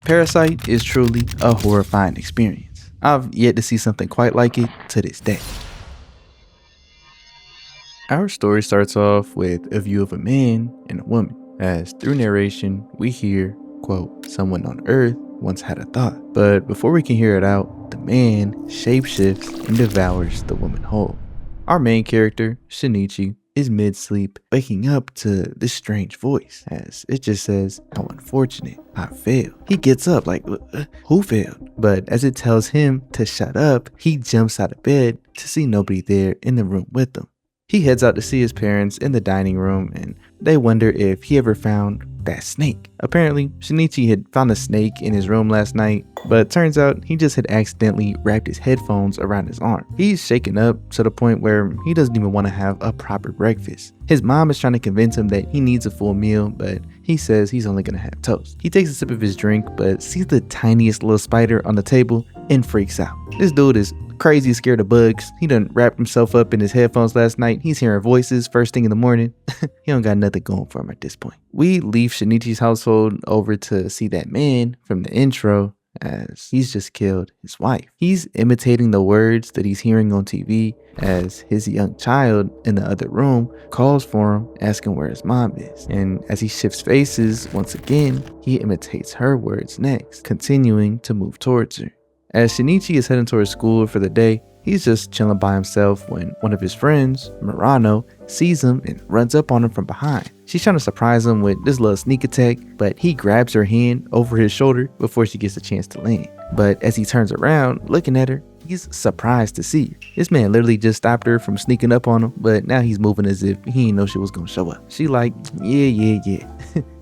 Parasyte is truly a horrifying experience. I've yet to see something quite like it to this day. Our story starts off with a view of a man and a woman, as through narration we hear, quote, "Someone on Earth once had a thought," but before we can hear it out, the man shapeshifts and devours the woman whole. Our main character, Shinichi, is mid-sleep, waking up to this strange voice, as it just says, "How unfortunate, I failed." He gets up like, who failed? But as it tells him to shut up, he jumps out of bed to see nobody there in the room with him. He heads out to see his parents in the dining room, and they wonder if he ever found that snake. Apparently, Shinichi had found a snake in his room last night, but turns out he just had accidentally wrapped his headphones around his arm. He's shaken up to the point where he doesn't even want to have a proper breakfast. His mom is trying to convince him that he needs a full meal, but he says he's only gonna have toast. He takes a sip of his drink, but sees the tiniest little spider on the table and freaks out. This dude is crazy scared of bugs. He done wrapped himself up in his headphones last night. He's hearing voices first thing in the morning. He don't got nothing going for him at this point. We leave Shinichi's household over to see that man from the intro, as he's just killed his wife. He's imitating the words that he's hearing on TV, as his young child in the other room calls for him, asking where his mom is. And as he shifts faces once again, he imitates her words next, continuing to move towards her. As Shinichi is heading towards school for the day, he's just chilling by himself when one of his friends, Murano, sees him and runs up on him from behind. She's trying to surprise him with this little sneak attack, but he grabs her hand over his shoulder before she gets a chance to land. But as he turns around, looking at her, he's surprised to see her. This man literally just stopped her from sneaking up on him, but now he's moving as if he didn't know she was gonna show up. She like, yeah.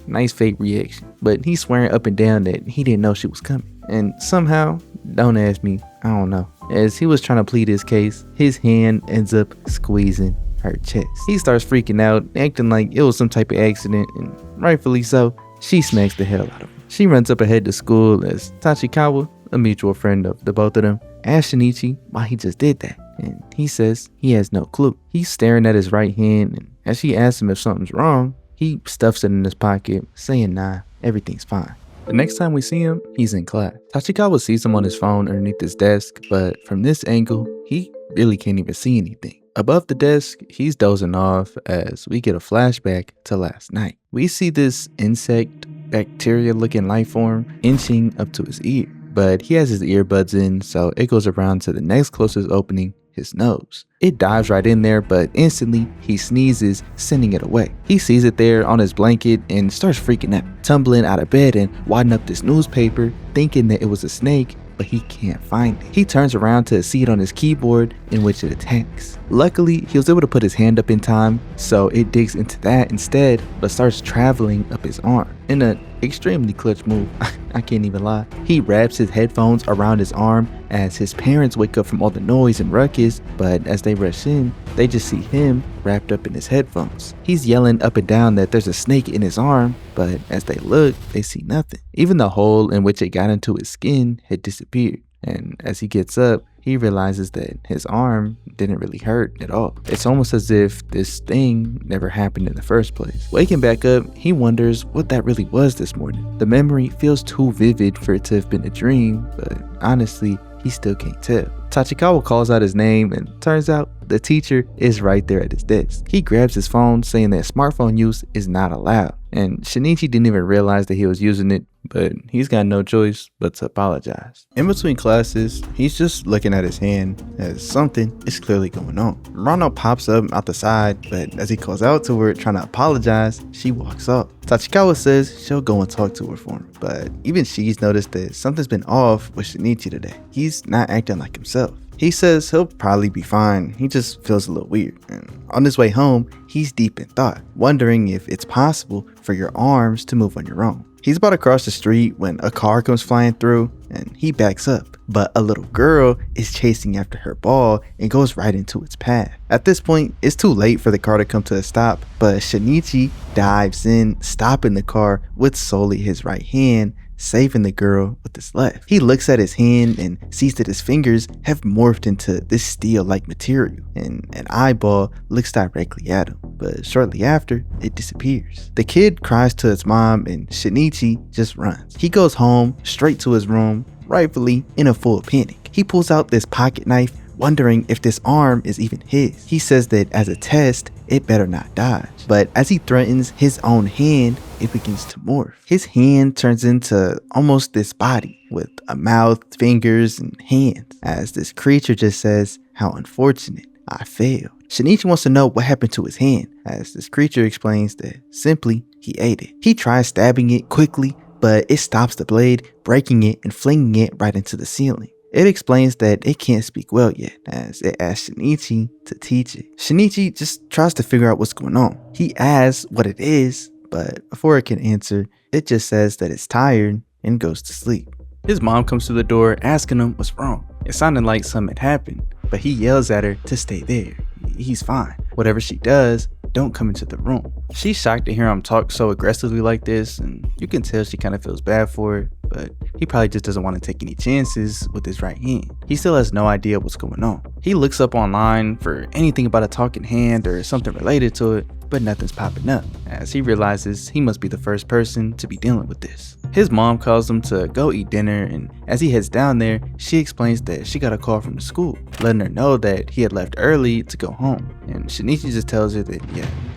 Nice fake reaction. But he's swearing up and down that he didn't know she was coming. And somehow, don't ask me, I don't know, as he was trying to plead his case, his hand ends up squeezing her chest. He starts freaking out, acting like it was some type of accident, and rightfully so, she smacks the hell out of him. She runs up ahead to school as Tachikawa, a mutual friend of the both of them, asks Shinichi why he just did that, and he says he has no clue. He's staring at his right hand, and as she asks him if something's wrong, he stuffs it in his pocket, saying nah, everything's fine. The next time we see him, he's in class. Tachikawa sees him on his phone underneath his desk, but from this angle, he really can't even see anything. Above the desk, he's dozing off as we get a flashback to last night. We see this insect, bacteria-looking life form inching up to his ear, but he has his earbuds in, so it goes around to the next closest opening, his nose. It dives right in there, but instantly he sneezes, sending it away. He sees it there on his blanket and starts freaking out, tumbling out of bed and wadding up this newspaper, thinking that it was a snake, but he can't find it. He turns around to see it on his keyboard, in which it attacks. Luckily, he was able to put his hand up in time, so it digs into that instead, but starts traveling up his arm. In an extremely clutch move, I can't even lie, he wraps his headphones around his arm as his parents wake up from all the noise and ruckus, but as they rush in, they just see him wrapped up in his headphones. He's yelling up and down that there's a snake in his arm, but as they look, they see nothing. Even the hole in which it got into his skin had disappeared. And as he gets up, he realizes that his arm didn't really hurt at all. It's almost as if this thing never happened in the first place. Waking back up, he wonders what that really was this morning. The memory feels too vivid for it to have been a dream, but honestly, he still can't tell. Tachikawa calls out his name, and turns out the teacher is right there at his desk. He grabs his phone, saying that smartphone use is not allowed. And Shinichi didn't even realize that he was using it, but he's got no choice but to apologize. In between classes, he's just looking at his hand as something is clearly going on. Ronald pops up out the side, but as he calls out to her trying to apologize, she walks off. Tachikawa says she'll go and talk to her for him, but even she's noticed that something's been off with Shinichi today. He's not acting like himself. He says he'll probably be fine, he just feels a little weird. And on his way home, he's deep in thought, wondering if it's possible for your arms to move on your own. He's about to cross the street when a car comes flying through and he backs up, but a little girl is chasing after her ball and goes right into its path. At this point, it's too late for the car to come to a stop, but Shinichi dives in, stopping the car with solely his right hand, saving the girl with his left. He looks at his hand and sees that his fingers have morphed into this steel-like material, and an eyeball looks directly at him, but shortly after, it disappears. The kid cries to his mom, and Shinichi just runs. He goes home, straight to his room, rightfully in a full panic. He pulls out this pocket knife, wondering if this arm is even his. He says that as a test, it better not dodge. But as he threatens his own hand, it begins to morph. His hand turns into almost this body with a mouth, fingers, and hands, as this creature just says, "How unfortunate, I failed." Shinichi wants to know what happened to his hand, as this creature explains that simply, he ate it. He tries stabbing it quickly, but it stops the blade, breaking it and flinging it right into the ceiling. It explains that it can't speak well yet, as it asks Shinichi to teach it. Shinichi just tries to figure out what's going on. He asks what it is, but before it can answer, it just says that it's tired and goes to sleep. His mom comes to the door asking him what's wrong. It sounded like something had happened, but he yells at her to stay there. He's fine. Whatever she does, don't come into the room. She's shocked to hear him talk so aggressively like this, and you can tell she kind of feels bad for it, but he probably just doesn't want to take any chances with his right hand. He still has no idea what's going on. He looks up online for anything about a talking hand or something related to it, but nothing's popping up, as he realizes he must be the first person to be dealing with this. His mom calls him to go eat dinner, and as he heads down there, she explains that she got a call from the school, letting her know that he had left early to go home, and Shinichi just tells her that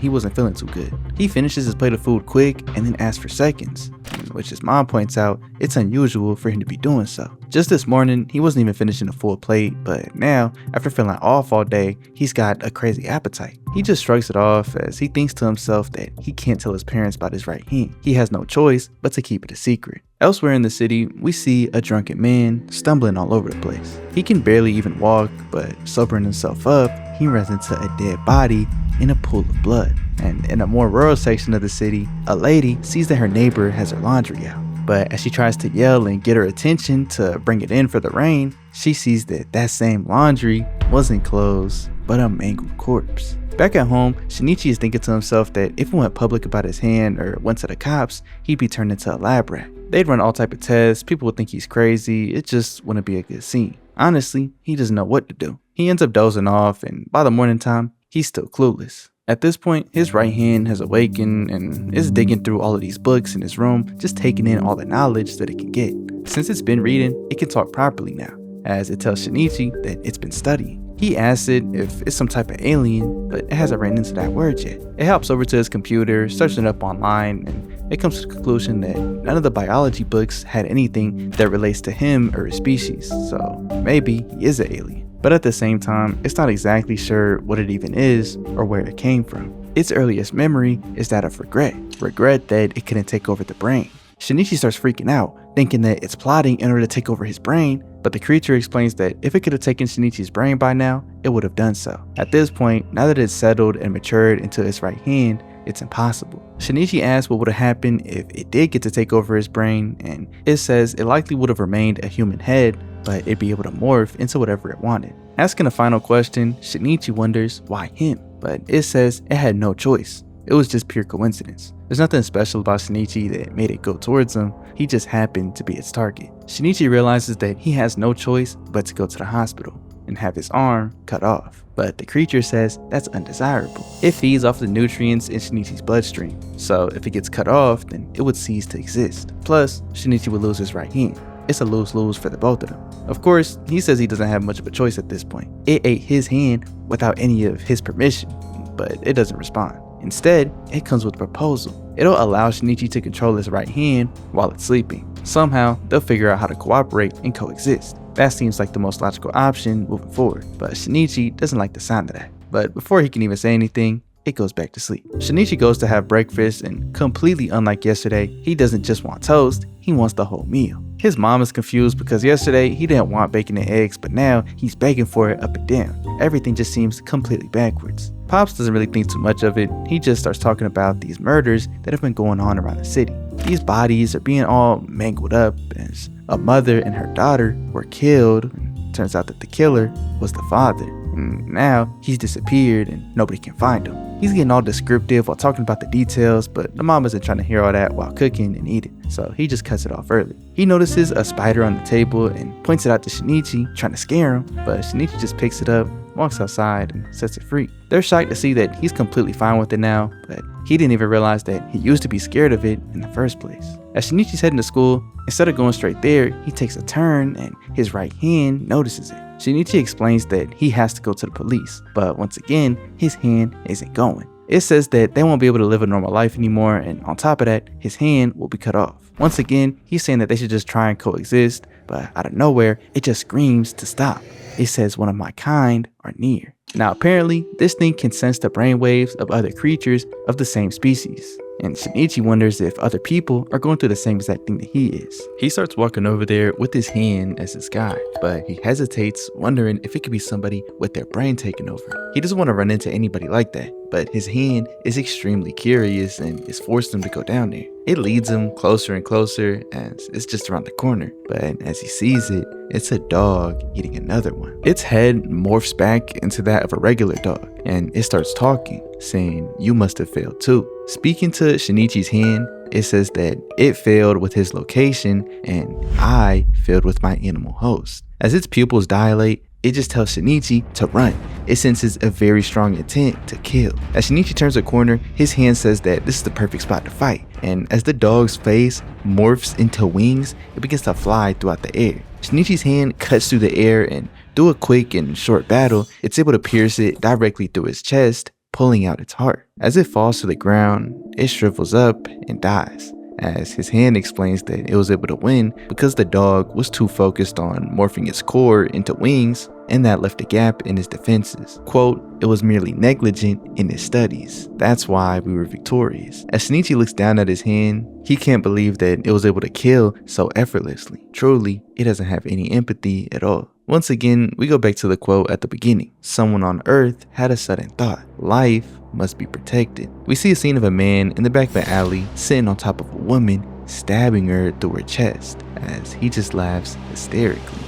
he wasn't feeling too good. He finishes his plate of food quick and then asks for seconds, which his mom points out it's unusual for him to be doing so. Just this morning, he wasn't even finishing a full plate, but now, after feeling off all day, he's got a crazy appetite. He just shrugs it off as he thinks to himself that he can't tell his parents about his right hand. He has no choice but to keep it a secret. Elsewhere in the city, we see a drunken man stumbling all over the place. He can barely even walk, but sobering himself up, he runs into a dead body in a pool of blood. And in a more rural section of the city, a lady sees that her neighbor has her laundry out. But as she tries to yell and get her attention to bring it in for the rain, she sees that that same laundry wasn't clothes, but a mangled corpse. Back at home, Shinichi is thinking to himself that if he went public about his hand or went to the cops, he'd be turned into a lab rat. They'd run all type of tests, people would think he's crazy, it just wouldn't be a good scene. Honestly, he doesn't know what to do. He ends up dozing off, and by the morning time, he's still clueless. At this point, his right hand has awakened and is digging through all of these books in his room, just taking in all the knowledge that it can get. Since it's been reading, it can talk properly now, as it tells Shinichi that it's been studying. He asks it if it's some type of alien, but it hasn't ran into that word yet. It hops over to his computer, searching it up online, and it comes to the conclusion that none of the biology books had anything that relates to him or his species, so maybe he is an alien. But at the same time, it's not exactly sure what it even is or where it came from. Its earliest memory is that of regret that it couldn't take over the brain. Shinichi starts freaking out, thinking that it's plotting in order to take over his brain, but the creature explains that if it could have taken Shinichi's brain by now, it would have done so. At this point, now that it's settled and matured into its right hand, it's impossible. Shinichi asks what would have happened if it did get to take over his brain, and it says it likely would have remained a human head, but it'd be able to morph into whatever it wanted. Asking a final question, Shinichi wonders why him, but it says it had no choice. It was just pure coincidence. There's nothing special about Shinichi that made it go towards him, he just happened to be its target. Shinichi realizes that he has no choice but to go to the hospital and have his arm cut off, but the creature says that's undesirable. It feeds off the nutrients in Shinichi's bloodstream, so if it gets cut off, then it would cease to exist. Plus, Shinichi would lose his right hand. It's a lose-lose for the both of them. Of course, he says he doesn't have much of a choice at this point. It ate his hand without any of his permission, but it doesn't respond. Instead, it comes with a proposal. It'll allow Shinichi to control his right hand while it's sleeping. Somehow, they'll figure out how to cooperate and coexist. That seems like the most logical option moving forward, but Shinichi doesn't like the sound of that. But before he can even say anything, it goes back to sleep. Shinichi goes to have breakfast, and completely unlike yesterday, he doesn't just want toast, he wants the whole meal. His mom is confused because yesterday he didn't want bacon and eggs, but now he's begging for it up and down. Everything just seems completely backwards. Pops doesn't really think too much of it, he just starts talking about these murders that have been going on around the city. These bodies are being all mangled up as a mother and her daughter were killed. Turns out that the killer was the father. and now he's disappeared and nobody can find him. He's getting all descriptive while talking about the details, but the mom isn't trying to hear all that while cooking and eating, so he just cuts it off early. He notices a spider on the table and points it out to Shinichi, trying to scare him, but Shinichi just picks it up, walks outside, and sets it free. They're shocked to see that he's completely fine with it now, but he didn't even realize that he used to be scared of it in the first place. As Shinichi's heading to school, instead of going straight there, he takes a turn and his right hand notices it. Shinichi explains that he has to go to the police, but once again, his hand isn't going. It says that they won't be able to live a normal life anymore, and on top of that, his hand will be cut off. Once again, he's saying that they should just try and coexist, but out of nowhere, it just screams to stop. It says one of my kind are near. Now apparently, this thing can sense the brainwaves of other creatures of the same species, and Shinichi wonders if other people are going through the same exact thing that he is. He starts walking over there with his hand as his guide, but he hesitates, wondering if it could be somebody with their brain taken over. He doesn't want to run into anybody like that, but his hand is extremely curious and is forcing him to go down there. It leads him closer and closer as it's just around the corner, but as he sees it, it's a dog eating another one. Its head morphs back into that of a regular dog, and it starts talking, saying, "You must have failed too." Speaking to Shinichi's hand, it says that it failed with his location and I failed with my animal host. As its pupils dilate, it just tells Shinichi to run. It senses a very strong intent to kill. As Shinichi turns a corner, his hand says that this is the perfect spot to fight. And as the dog's face morphs into wings, it begins to fly throughout the air. Shinichi's hand cuts through the air, and through a quick and short battle, it's able to pierce it directly through his chest, pulling out its heart. As it falls to the ground, it shrivels up and dies, as his hand explains that it was able to win because the dog was too focused on morphing its core into wings, and that left a gap in his defenses. Quote, "It was merely negligent in his studies. That's why we were victorious." As Shinichi looks down at his hand, he can't believe that it was able to kill so effortlessly. Truly, it doesn't have any empathy at all. Once again, we go back to the quote at the beginning. Someone on Earth had a sudden thought. Life must be protected. We see a scene of a man in the back of an alley sitting on top of a woman, stabbing her through her chest, as he just laughs hysterically.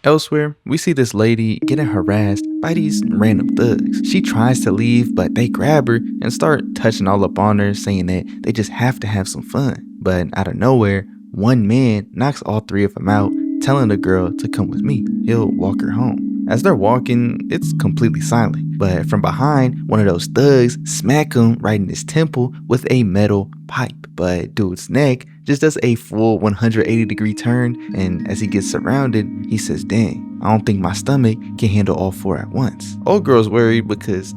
Elsewhere, we see this lady getting harassed by these random thugs. She tries to leave, but they grab her and start touching all up on her, saying that they just have to have some fun. But out of nowhere, one man knocks all three of them out, telling the girl to come with me. He'll walk her home. As they're walking, it's completely silent, but from behind, one of those thugs smack him right in his temple with a metal pipe. But dude's neck just does a full 180-degree turn, and as he gets surrounded, he says, "Dang, I don't think my stomach can handle all four at once." Old girl's worried because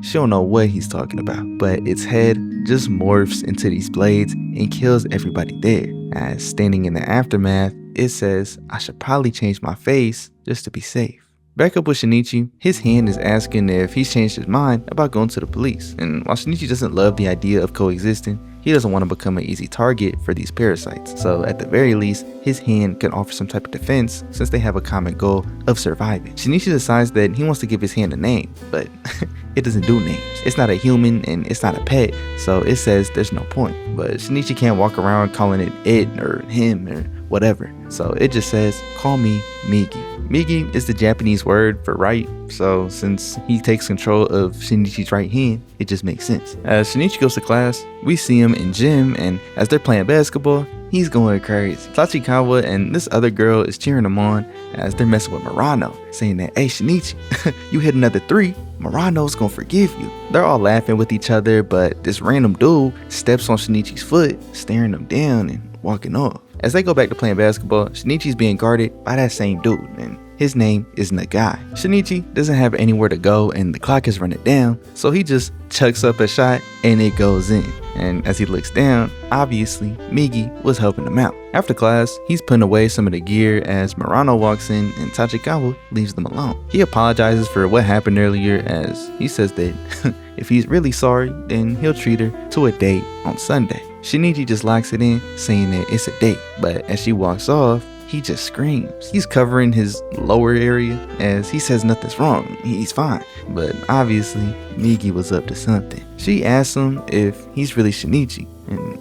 she don't know what he's talking about, but its head just morphs into these blades and kills everybody there. As standing in the aftermath, it says, "I should probably change my face just to be safe." Back up with Shinichi, his hand is asking if he's changed his mind about going to the police. And while Shinichi doesn't love the idea of coexisting, he doesn't want to become an easy target for these parasites. So at the very least, his hand can offer some type of defense since they have a common goal of surviving. Shinichi decides that he wants to give his hand a name, but it doesn't do names. It's not a human and it's not a pet, so it says there's no point. But Shinichi can't walk around calling it or him or whatever. So it just says, "Call me Migi." Migi is the Japanese word for right, so since he takes control of Shinichi's right hand, it just makes sense. As Shinichi goes to class, we see him in gym, and as they're playing basketball, he's going crazy. Tachikawa and this other girl is cheering him on as they're messing with Murano, saying that, "Hey Shinichi, you hit another three, Murano's gonna forgive you." They're all laughing with each other, but this random dude steps on Shinichi's foot, staring him down and walking off. As they go back to playing basketball, Shinichi's being guarded by that same dude, and his name is Nagai. Shinichi doesn't have anywhere to go and the clock is running down, so he just chucks up a shot and it goes in. And as he looks down, obviously Migi was helping him out. After class, he's putting away some of the gear as Murano walks in and Tachikawa leaves them alone. He apologizes for what happened earlier as he says that if he's really sorry, then he'll treat her to a date on Sunday. Shinichi just locks it in, saying that it's a date, but as she walks off, he just screams. He's covering his lower area as he says nothing's wrong, he's fine. But obviously, Migi was up to something. She asks him if he's really Shinichi, and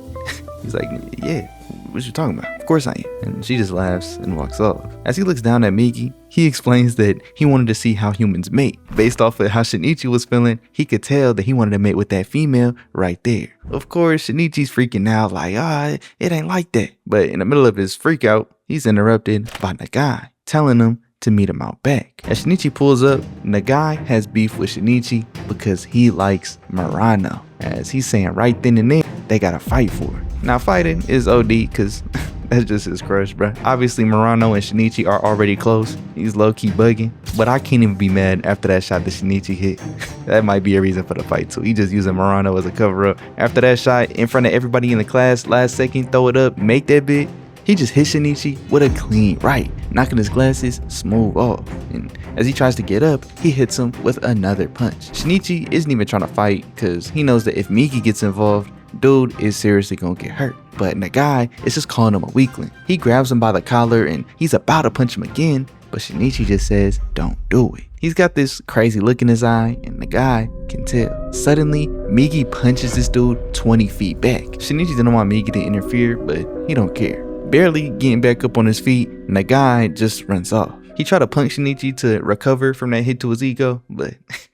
he's like, "Yeah, what you talking about? Of course I am. And she just laughs and walks off. As he looks down at Migi, he explains that he wanted to see how humans mate. Based off of how Shinichi was feeling, he could tell that he wanted to mate with that female right there. Of course, Shinichi's freaking out like, it ain't like that. But in the middle of his freak out, he's interrupted by Nagai, telling him to meet him out back. As Shinichi pulls up, Nagai has beef with Shinichi because he likes Murano. As he's saying right then and there, they gotta fight for it. Now fighting is OD because that's just his crush, bruh. Obviously Murano and Shinichi are already close. He's low-key bugging, but I can't even be mad after that shot that Shinichi hit. That might be a reason for the fight too. He just using Murano as a cover-up. After that shot in front of everybody in the class, last second, throw it up, make that big. He just hit Shinichi with a clean right, knocking his glasses smooth off. And as he tries to get up, he hits him with another punch. Shinichi isn't even trying to fight because he knows that if Migi gets involved, dude is seriously gonna get hurt. But Nagai is just calling him a weakling. He grabs him by the collar and he's about to punch him again, but Shinichi just says, don't do it. He's got this crazy look in his eye and Nagai can tell. Suddenly, Migi punches this dude 20 feet back. Shinichi didn't want Migi to interfere, but he don't care. Barely getting back up on his feet, Nagai just runs off. He tried to punch Shinichi to recover from that hit to his ego, but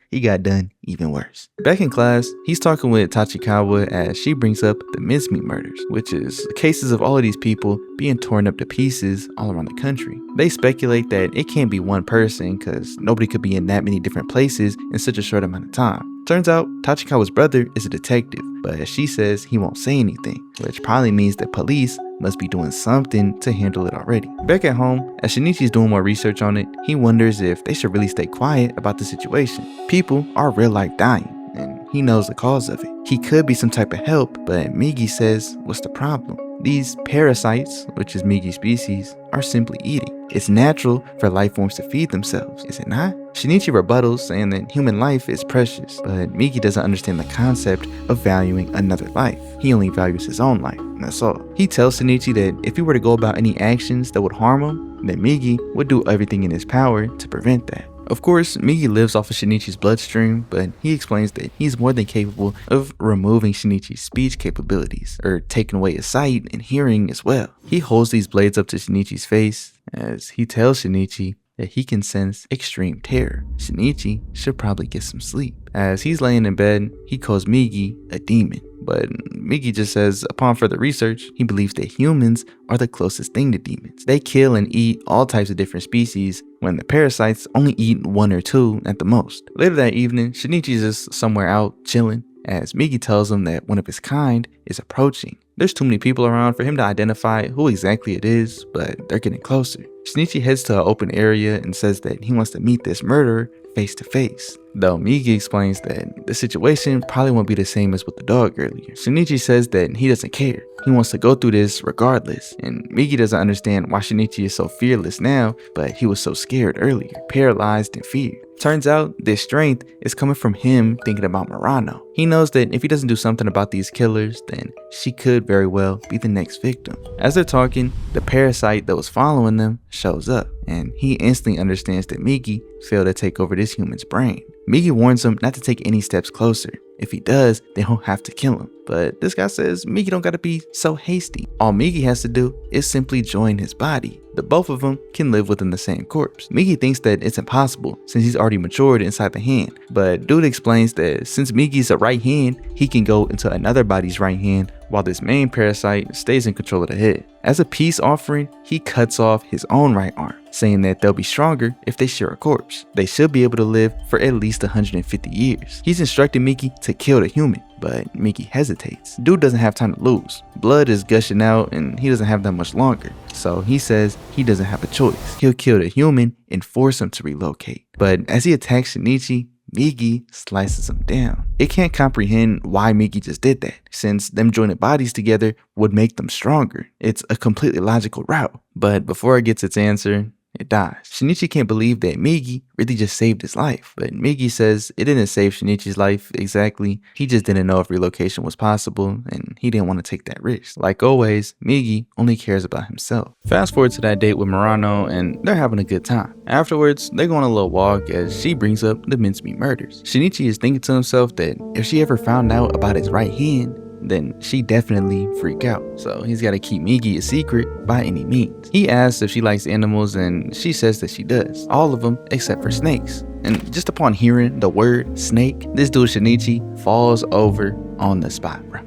he got done even worse. Back in class, he's talking with Tachikawa as she brings up the mincemeat murders, which is cases of all of these people being torn up to pieces all around the country. They speculate that it can't be one person because nobody could be in that many different places in such a short amount of time. Turns out Tachikawa's brother is a detective, but as she says, he won't say anything, which probably means that police must be doing something to handle it already. Back at home, as Shinichi's doing more research on it, he wonders if they should really stay quiet about the situation. People are real life dying, and he knows the cause of it. He could be some type of help, but Migi says, what's the problem? These parasites, which is Migi's species, are simply eating. It's natural for life forms to feed themselves, is it not? Shinichi rebuttals, saying that human life is precious, but Migi doesn't understand the concept of valuing another life. He only values his own life, and that's all. He tells Shinichi that if he were to go about any actions that would harm him, then Migi would do everything in his power to prevent that. Of course, Migi lives off of Shinichi's bloodstream, but he explains that he's more than capable of removing Shinichi's speech capabilities, or taking away his sight and hearing as well. He holds these blades up to Shinichi's face as he tells Shinichi that he can sense extreme terror. Shinichi should probably get some sleep. As he's laying in bed, he calls Migi a demon. But Migi just says upon further research, he believes that humans are the closest thing to demons. They kill and eat all types of different species when the parasites only eat one or two at the most. Later that evening, Shinichi's just somewhere out chilling as Migi tells him that one of his kind is approaching. There's too many people around for him to identify who exactly it is, but they're getting closer. Shinichi heads to an open area and says that he wants to meet this murderer face to face. Though Migi explains that the situation probably won't be the same as with the dog earlier. Shinichi says that he doesn't care. He wants to go through this regardless. And Migi doesn't understand why Shinichi is so fearless now, but he was so scared earlier, paralyzed in fear. Turns out this strength is coming from him thinking about Murano. He knows that if he doesn't do something about these killers, then she could very well be the next victim. As they're talking, the parasite that was following them shows up, and he instantly understands that Migi failed to take over this human's brain. Migi warns him not to take any steps closer. If he does, then he'll have to kill him. But this guy says Migi don't gotta be so hasty. All Migi has to do is simply join his body. The both of them can live within the same corpse. Migi thinks that it's impossible since he's already matured inside the hand. But dude explains that since Migi's a right hand, he can go into another body's right hand while this main parasite stays in control of the head. As a peace offering, he cuts off his own right arm, saying that they'll be stronger if they share a corpse. They should be able to live for at least 150 years. He's instructing Migi to kill the human, but Migi hesitates. Dude doesn't have time to lose. Blood is gushing out and he doesn't have that much longer. So he says he doesn't have a choice. He'll kill the human and force him to relocate. But as he attacks Shinichi, Migi slices him down. It can't comprehend why Migi just did that, since them joining bodies together would make them stronger. It's a completely logical route. But before it gets its answer, it dies. Shinichi can't believe that Migi really just saved his life, but Migi says it didn't save Shinichi's life exactly. He just didn't know if relocation was possible, and he didn't want to take that risk. Like always, Migi only cares about himself. Fast forward to that date with Murano, and they're having a good time. Afterwards, they go on a little walk as she brings up the mincemeat murders. Shinichi is thinking to himself that if she ever found out about his right hand, then she definitely freak out. So he's got to keep Migi a secret by any means. He asks if she likes animals and she says that she does. All of them except for snakes. And just upon hearing the word snake, this dude Shinichi falls over on the spot, bro.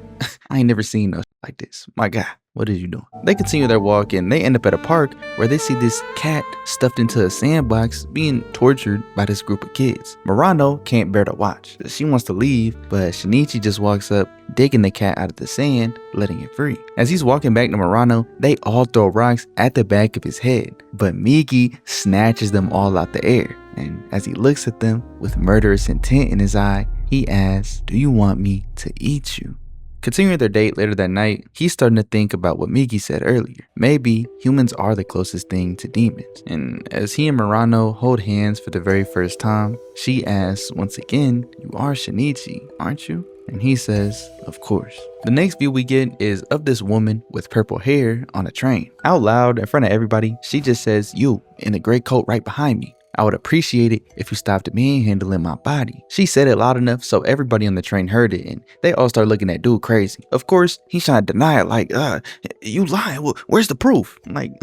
I ain't never seen no like this. My God, what are you doing? They continue their walk and they end up at a park where they see this cat stuffed into a sandbox being tortured by this group of kids. Murano can't bear to watch. She wants to leave, but Shinichi just walks up, digging the cat out of the sand, letting it free. As he's walking back to Murano, they all throw rocks at the back of his head, but Migi snatches them all out the air. And as he looks at them with murderous intent in his eye, he asks, "Do you want me to eat you?" Continuing their date later that night, he's starting to think about what Migi said earlier. Maybe humans are the closest thing to demons. And as he and Murano hold hands for the very first time, she asks once again, "You are Shinichi, aren't you?" And he says, "Of course." The next view we get is of this woman with purple hair on a train. Out loud in front of everybody, she just says, "You in the gray coat right behind me. I would appreciate it if you stopped manhandling my body." She said it loud enough so everybody on the train heard it, and they all start looking at dude crazy. Of course, he's trying to deny it, like, "You lying, well, where's the proof?" Like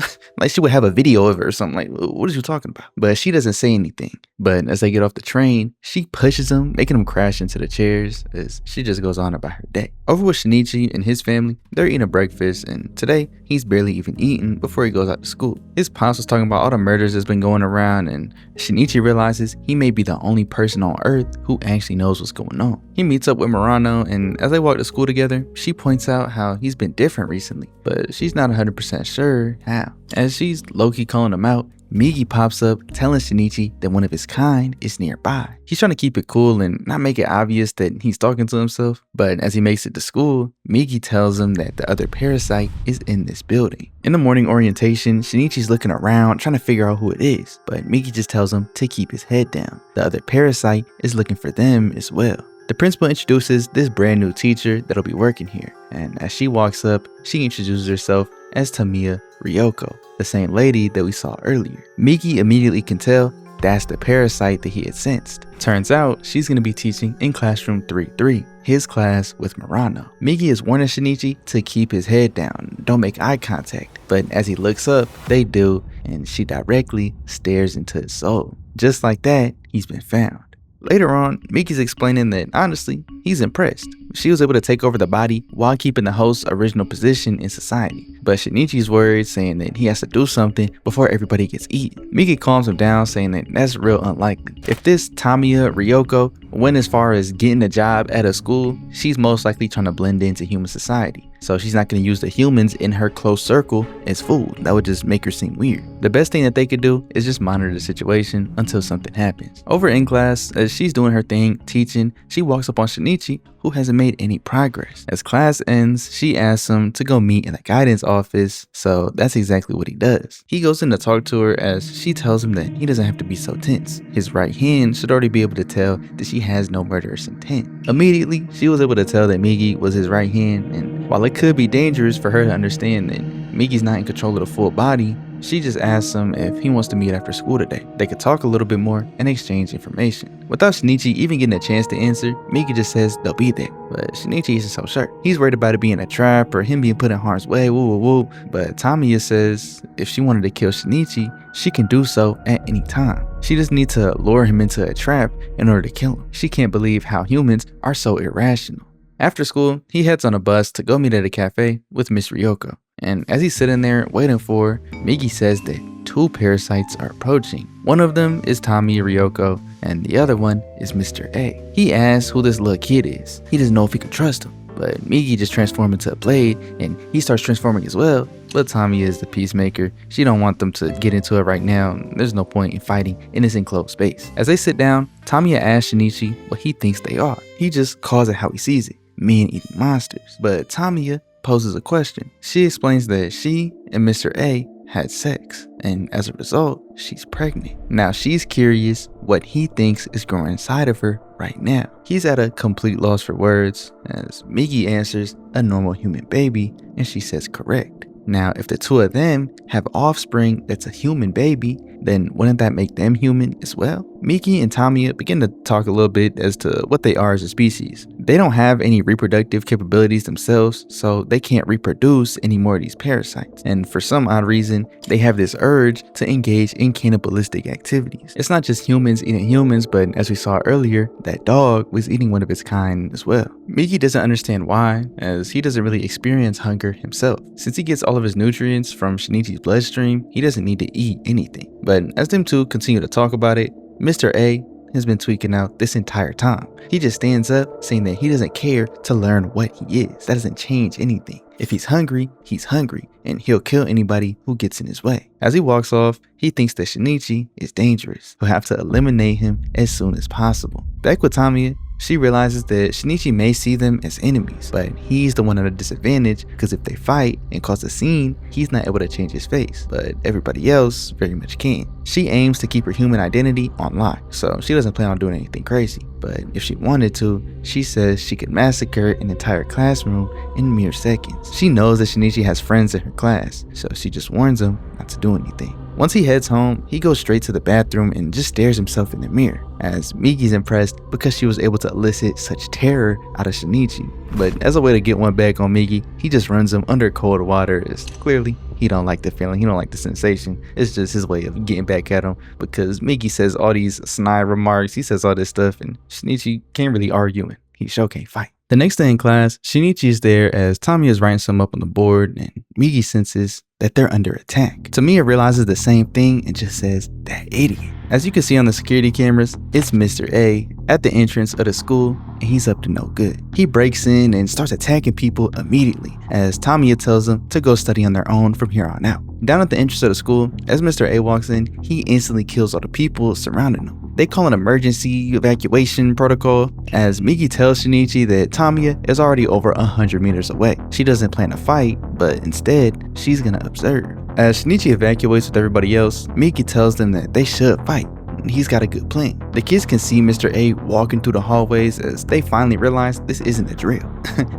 she would have a video of it or something. Like, what are you talking about? But she doesn't say anything. But as they get off the train, she pushes him, making him crash into the chairs as she just goes on about her day. Over with Shinichi and his family, they're eating a breakfast, and today, he's barely even eaten before he goes out to school. His pops was talking about all the murders that's been going around, and Shinichi realizes he may be the only person on Earth who actually knows what's going on. He meets up with Murano, and as they walk to school together, she points out how he's been different recently, but she's not 100% sure how. As she's low-key calling him out, Migi pops up telling Shinichi that one of his kind is nearby. He's trying to keep it cool and not make it obvious that he's talking to himself, but as he makes it to school, Migi tells him that the other Parasyte is in this building. In the morning orientation, Shinichi's looking around trying to figure out who it is, but Migi just tells him to keep his head down. The other Parasyte is looking for them as well. The principal introduces this brand new teacher that'll be working here, and as she walks up, she introduces herself as Tamiya Ryoko, the same lady that we saw earlier. Migi immediately can tell that's the Parasyte that he had sensed. Turns out she's going to be teaching in classroom 3-3, his class with Murano. Migi is warning Shinichi to keep his head down, don't make eye contact, but as he looks up, they do, and she directly stares into his soul. Just like that, he's been found. Later on, Miki's explaining that honestly, he's impressed. She was able to take over the body while keeping the host's original position in society. But Shinichi's worried, saying that he has to do something before everybody gets eaten. Miki calms him down, saying that that's real unlikely. If this Tamiya Ryoko went as far as getting a job at a school, she's most likely trying to blend into human society. So she's not going to use the humans in her close circle as food. That would just make her seem weird. The best thing that they could do is just monitor the situation until something happens. Over in class, as she's doing her thing, teaching, she walks up on Shinichi, who hasn't made any progress. As class ends, she asks him to go meet in the guidance office, so that's exactly what he does. He goes in to talk to her as she tells him that he doesn't have to be so tense. His right hand should already be able to tell that she has no murderous intent. Immediately, she was able to tell that Migi was his right hand, and while it could be dangerous for her to understand that Migi's not in control of the full body, she just asks him if he wants to meet after school today. They could talk a little bit more and exchange information. Without Shinichi even getting a chance to answer, Migi just says they'll be there. But Shinichi isn't so sure. He's worried about it being a trap or him being put in harm's way, woo woo woo. But Tamiya says if she wanted to kill Shinichi, she can do so at any time. She just needs to lure him into a trap in order to kill him. She can't believe how humans are so irrational. After school, he heads on a bus to go meet at a cafe with Miss Ryoko. And as he's sitting there waiting for her, Migi says that two Parasytes are approaching. One of them is Tamiya Ryoko, and the other one is Mr. A. He asks who this little kid is. He doesn't know if he can trust him. But Migi just transforms into a blade, and he starts transforming as well. But Tamiya is the peacemaker. She don't want them to get into it right now. There's no point in fighting in this enclosed space. As they sit down, Tamiya asks Shinichi what he thinks they are. He just calls it how he sees it, man-eating monsters. But Tamiya poses a question. She explains that she and Mr. A had sex, and as a result, she's pregnant. Now she's curious what he thinks is growing inside of her right now. He's at a complete loss for words as Migi answers a normal human baby, and she says correct. Now, if the two of them have offspring that's a human baby, then wouldn't that make them human as well? Miki and Tamiya begin to talk a little bit as to what they are as a species. They don't have any reproductive capabilities themselves, so they can't reproduce any more of these parasites. And for some odd reason, they have this urge to engage in cannibalistic activities. It's not just humans eating humans, but as we saw earlier, that dog was eating one of its kind as well. Miki doesn't understand why, as he doesn't really experience hunger himself. Since he gets all of his nutrients from Shinichi's bloodstream, he doesn't need to eat anything. But as them two continue to talk about it, Mr. A has been tweaking out this entire time. He just stands up saying that he doesn't care to learn what he is. That doesn't change anything. If he's hungry, and he'll kill anybody who gets in his way. As he walks off, he thinks that Shinichi is dangerous. He'll have to eliminate him as soon as possible. Back with Tamiya, she realizes that Shinichi may see them as enemies, but he's the one at a disadvantage because if they fight and cause a scene, he's not able to change his face, but everybody else very much can. She aims to keep her human identity on lock, so she doesn't plan on doing anything crazy. But if she wanted to, she says she could massacre an entire classroom in mere seconds. She knows that Shinichi has friends in her class, so she just warns him not to do anything. Once he heads home, he goes straight to the bathroom and just stares himself in the mirror, as Miki's impressed because she was able to elicit such terror out of Shinichi. But as a way to get one back on Miki, he just runs him under cold water, as clearly he don't like the feeling, he don't like the sensation. It's just his way of getting back at him because Miki says all these snide remarks, he says all this stuff, and Shinichi can't really argue and he sure can't fight. The next day in class, Shinichi is there as Tamiya is writing some up on the board and Miki senses that they're under attack. Tamiya realizes the same thing and just says, "That idiot." As you can see on the security cameras, it's Mr. A at the entrance of the school and he's up to no good. He breaks in and starts attacking people immediately as Tamiya tells them to go study on their own from here on out. Down at the entrance of the school, as Mr. A walks in, he instantly kills all the people surrounding him. They call an emergency evacuation protocol as Miki tells Shinichi that Tamiya is already over 100 meters away. She doesn't plan to fight, but instead, she's gonna observe. As Shinichi evacuates with everybody else, Miki tells them that they should fight. He's got a good plan. The kids can see Mr. A walking through the hallways as they finally realize this isn't a drill.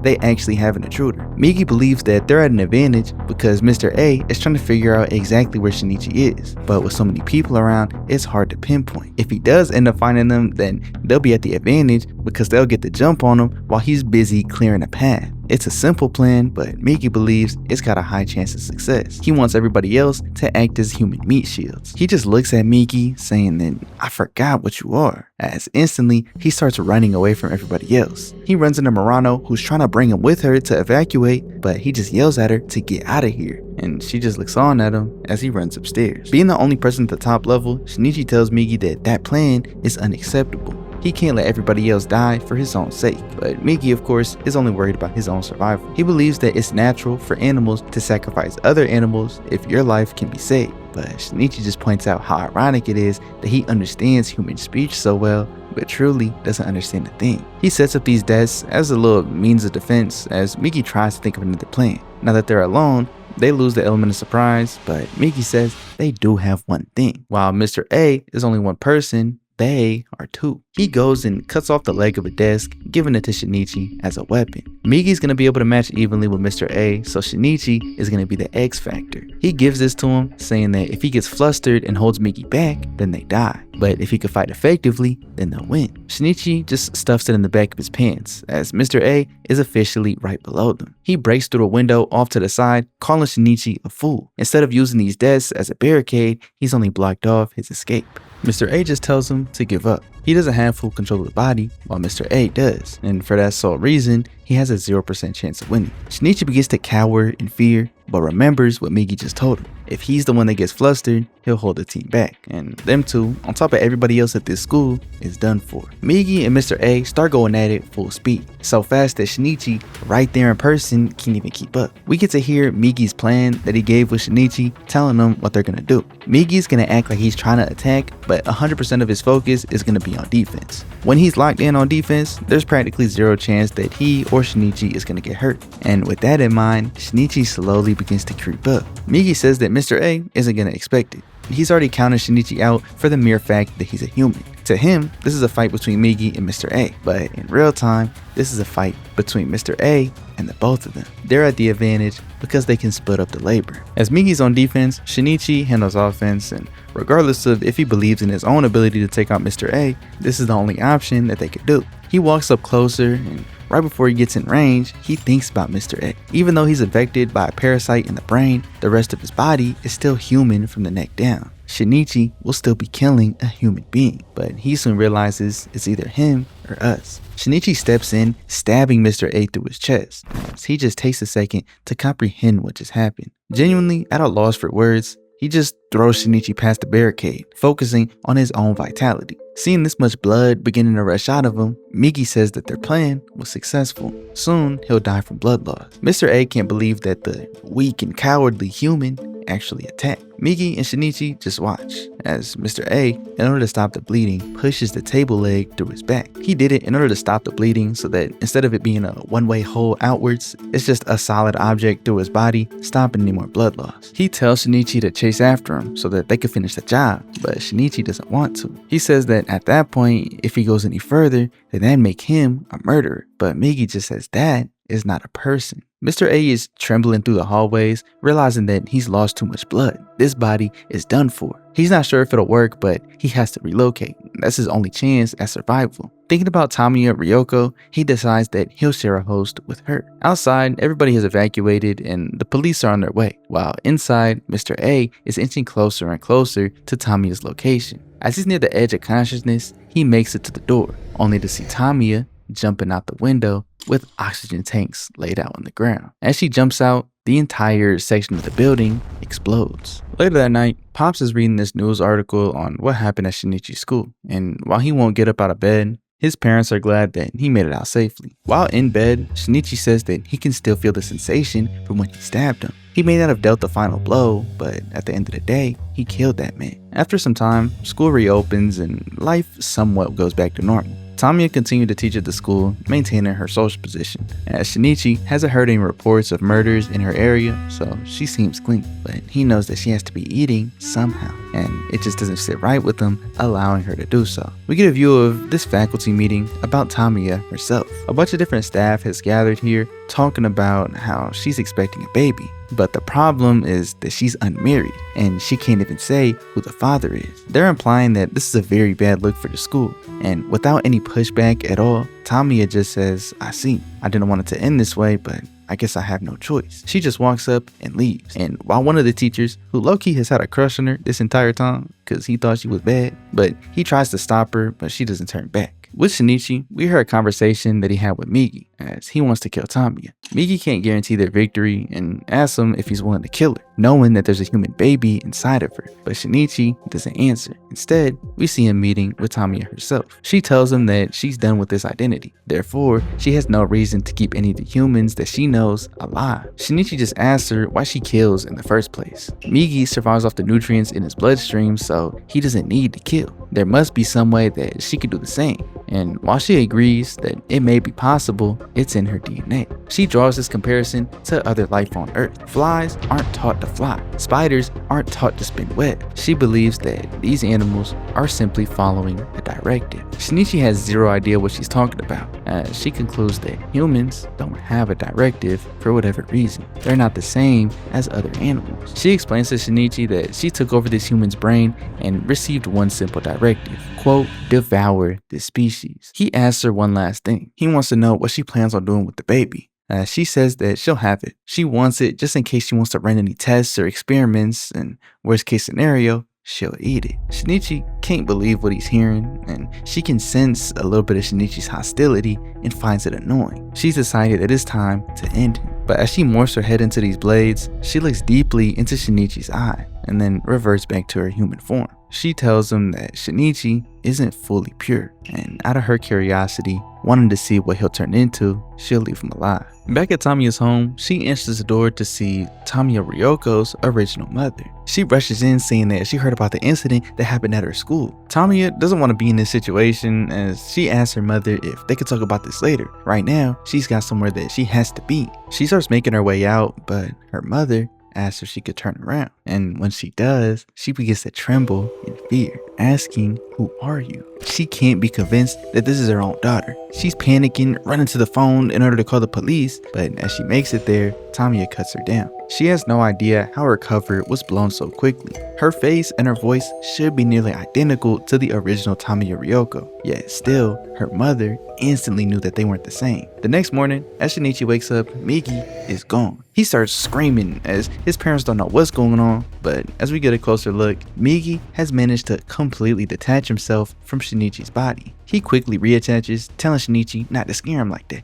They actually have an intruder. Miki believes that they're at an advantage because Mr. A is trying to figure out exactly where Shinichi is. But with so many people around, it's hard to pinpoint. If he does end up finding them, then they'll be at the advantage because they'll get the jump on him while he's busy clearing a path. It's a simple plan, but Miki believes it's got a high chance of success. He wants everybody else to act as human meat shields. He just looks at Miki saying that, "I forgot what you are," as instantly he starts running away from everybody else. He runs into Murano, who's trying to bring him with her to evacuate, but he just yells at her to get out of here, and she just looks on at him as he runs upstairs. Being the only person at the top level, Shinichi tells Miki that that plan is unacceptable. He can't let everybody else die for his own sake, but Miki, of course, is only worried about his own survival. He believes that it's natural for animals to sacrifice other animals if your life can be saved, but Shinichi just points out how ironic it is that he understands human speech so well, but truly doesn't understand a thing. He sets up these desks as a little means of defense as Miki tries to think of another plan. Now that they're alone, they lose the element of surprise, but Miki says they do have one thing. While Mr. A is only one person, they are two. He goes and cuts off the leg of a desk, giving it to Shinichi as a weapon. Miki's gonna be able to match evenly with Mr. A, so Shinichi is gonna be the X factor. He gives this to him, saying that if he gets flustered and holds Miki back, then they die. But if he could fight effectively, then they'll win. Shinichi just stuffs it in the back of his pants, as Mr. A is officially right below them. He breaks through a window off to the side, calling Shinichi a fool. Instead of using these desks as a barricade, he's only blocked off his escape. Mr. A just tells him to give up. He doesn't have full control of the body, while Mr. A does, and for that sole reason, he has a 0% chance of winning. Shinichi begins to cower in fear, but remembers what Miki just told him. If he's the one that gets flustered, he'll hold the team back, and them two, on top of everybody else at this school, is done for. Miki and Mr. A start going at it full speed, so fast that Shinichi, right there in person, can't even keep up. We get to hear Miki's plan that he gave with Shinichi, telling them what they're gonna do. Miki's gonna act like he's trying to attack, but 100% of his focus is gonna be on defense. When he's locked in on defense, there's practically zero chance that he or Shinichi is gonna get hurt. And with that in mind, Shinichi slowly begins to creep up. Miki says that Mr. A isn't gonna expect it. He's already counted Shinichi out for the mere fact that he's a human. To him, this is a fight between Migi and Mr. A, but in real time, this is a fight between Mr. A and the both of them. They're at the advantage because they can split up the labor. As Migi's on defense, Shinichi handles offense, and regardless of if he believes in his own ability to take out Mr. A, this is the only option that they could do. He walks up closer, and right before he gets in range, he thinks about Mr. A. Even though he's affected by a parasite in the brain, the rest of his body is still human from the neck down. Shinichi will still be killing a human being, but he soon realizes it's either him or us. Shinichi steps in, stabbing Mr. A through his chest, as he just takes a second to comprehend what just happened. Genuinely at a loss for words, he just throws Shinichi past the barricade, focusing on his own vitality. Seeing this much blood beginning to rush out of him, Migi says that their plan was successful. Soon, he'll die from blood loss. Mr. A can't believe that the weak and cowardly human actually attacked. Migi and Shinichi just watch as Mr. A, in order to stop the bleeding, pushes the table leg through his back. He did it in order to stop the bleeding so that instead of it being a one-way hole outwards, it's just a solid object through his body, stopping any more blood loss. He tells Shinichi to chase after him so that they can finish the job, but Shinichi doesn't want to. He says that at that point, if he goes any further, then that'd make him a murderer, but Migi just says that is not a person. Mr. A is trembling through the hallways, realizing that he's lost too much blood. This body is done for. He's not sure if it'll work, but he has to relocate. That's his only chance at survival. Thinking about Tamiya Ryoko, he decides that he'll share a host with her. Outside, everybody has evacuated and the police are on their way, while inside, Mr. A is inching closer and closer to Tamiya's location. As he's near the edge of consciousness, he makes it to the door, only to see Tamiya jumping out the window with oxygen tanks laid out on the ground. As she jumps out, the entire section of the building explodes. Later that night, Pops is reading this news article on what happened at Shinichi's school, and while he won't get up out of bed, his parents are glad that he made it out safely. While in bed, Shinichi says that he can still feel the sensation from when he stabbed him. He may not have dealt the final blow, but at the end of the day, he killed that man. After some time, school reopens and life somewhat goes back to normal. Tamiya continued to teach at the school, maintaining her social position, as Shinichi hasn't heard any reports of murders in her area, so she seems clean. But he knows that she has to be eating somehow, and it just doesn't sit right with him, allowing her to do so. We get a view of this faculty meeting about Tamiya herself. A bunch of different staff has gathered here, talking about how she's expecting a baby. But the problem is that she's unmarried and she can't even say who the father is. They're implying that this is a very bad look for the school. And without any pushback at all, Tamiya just says, "I see. I didn't want it to end this way, but I guess I have no choice." She just walks up and leaves. And while one of the teachers, who low-key has had a crush on her this entire time because he thought she was bad, but he tries to stop her, but she doesn't turn back. With Shinichi, we hear a conversation that he had with Migi, as he wants to kill Tamiya. Migi can't guarantee their victory and asks him if he's willing to kill her, knowing that there's a human baby inside of her, but Shinichi doesn't answer. Instead, we see him meeting with Tamiya herself. She tells him that she's done with this identity, therefore, she has no reason to keep any of the humans that she knows alive. Shinichi just asks her why she kills in the first place. Migi survives off the nutrients in his bloodstream, so he doesn't need to kill. There must be some way that she could do the same. And while she agrees that it may be possible, it's in her DNA. She draws this comparison to other life on Earth. Flies aren't taught to fly. Spiders aren't taught to spin web. She believes that these animals are simply following a directive. Shinichi has zero idea what she's talking about, as she concludes that humans don't have a directive for whatever reason. They're not the same as other animals. She explains to Shinichi that she took over this human's brain and received one simple directive, quote, "devour this species." He asks her one last thing. He wants to know what she plans on doing with the baby. She says that she'll have it. She wants it just in case she wants to run any tests or experiments, and worst case scenario, she'll eat it. Shinichi can't believe what he's hearing, and she can sense a little bit of Shinichi's hostility and finds it annoying. She's decided that it's time to end him. But as she morphs her head into these blades, she looks deeply into Shinichi's eye and then reverts back to her human form. She tells him that Shinichi isn't fully pure, and out of her curiosity, wanting to see what he'll turn into, she'll leave him alive. Back at Tamiya's home, she enters the door to see Tamiya Ryoko's original mother. She rushes in saying that she heard about the incident that happened at her school. Tamiya doesn't want to be in this situation, as she asks her mother if they could talk about this later. Right now, she's got somewhere that she has to be. She starts making her way out, but her mother asks if she could turn around. And when she does, she begins to tremble in fear, asking, "Who are you?" She can't be convinced that this is her own daughter. She's panicking, running to the phone in order to call the police, but as she makes it there, Tamiya cuts her down. She has no idea how her cover was blown so quickly. Her face and her voice should be nearly identical to the original Tamiya Ryoko, yet still, her mother instantly knew that they weren't the same. The next morning, as Shinichi wakes up, Migi is gone. He starts screaming as his parents don't know what's going on, but as we get a closer look, Migi has managed to completely detach himself from Shinichi's body. He quickly reattaches, telling Shinichi not to scare him like that.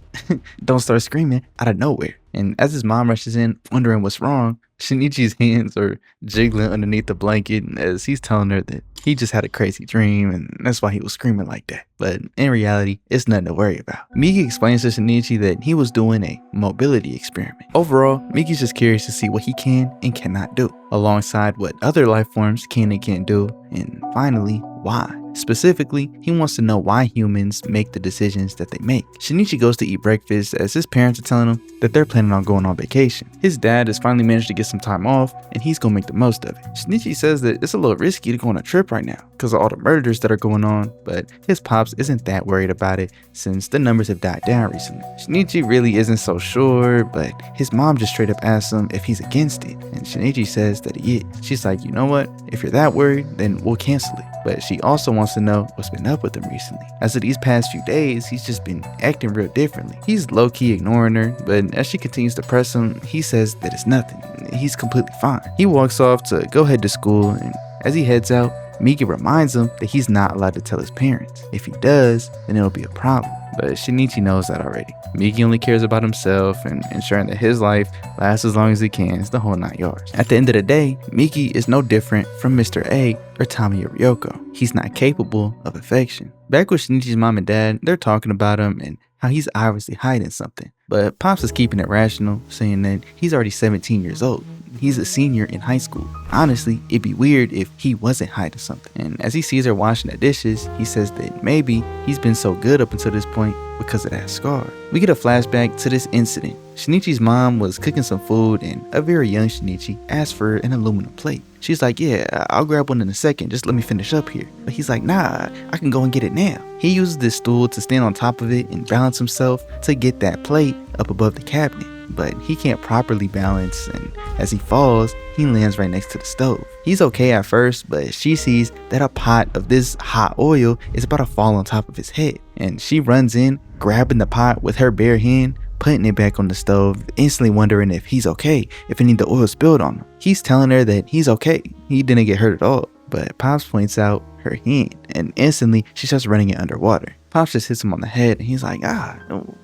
Don't start screaming out of nowhere. And as his mom rushes in, wondering what's wrong, Shinichi's hands are jiggling underneath the blanket as he's telling her that he just had a crazy dream and that's why he was screaming like that. But in reality, it's nothing to worry about. Migi explains to Shinichi that he was doing a mobility experiment. Overall, Migi's just curious to see what he can and cannot do, alongside what other life forms can and can't do, and finally, why. Specifically, he wants to know why humans make the decisions that they make. Shinichi goes to eat breakfast as his parents are telling him that they're planning on going on vacation. His dad has finally managed to get some time off and he's gonna make the most of it. Shinichi says that it's a little risky to go on a trip right now because of all the murders that are going on, but his pops isn't that worried about it since the numbers have died down recently. Shinichi really isn't so sure, but his mom just straight up asks him if he's against it, and Shinichi says that he is. She's like, you know what, if you're that worried, then we'll cancel it. But she also wants to know what's been up with him recently. As of these past few days, he's just been acting real differently. He's low-key ignoring her, but as she continues to press him, he says that it's nothing. He's completely fine. He walks off to go head to school, and as he heads out, Migi reminds him that he's not allowed to tell his parents. If he does, then it'll be a problem. But Shinichi knows that already. Migi only cares about himself and ensuring that his life lasts as long as it can, is the whole 9 yards. At the end of the day, Migi is no different from Mr. A or Tamiya Ryoko. He's not capable of affection. Back with Shinichi's mom and dad, they're talking about him and how he's obviously hiding something. But Pops is keeping it rational, saying that he's already 17 years old. He's a senior in high school. Honestly, it'd be weird if he wasn't hiding something. And as he sees her washing the dishes, he says that maybe he's been so good up until this point because of that scar. We get a flashback to this incident. Shinichi's mom was cooking some food and a very young Shinichi asked for an aluminum plate. She's like, yeah, I'll grab one in a second, just let me finish up here. But he's like, nah, I can go and get it now. He uses this stool to stand on top of it and balance himself to get that plate up above the cabinet. But he can't properly balance, and as he falls, he lands right next to the stove. He's okay at first, but she sees that a pot of this hot oil is about to fall on top of his head, and she runs in, grabbing the pot with her bare hand, putting it back on the stove, instantly wondering if he's okay, if any of the oil spilled on him. He's telling her that he's okay, he didn't get hurt at all, but Pops points out her hand, and instantly she starts running it underwater. Pops just hits him on the head and he's like,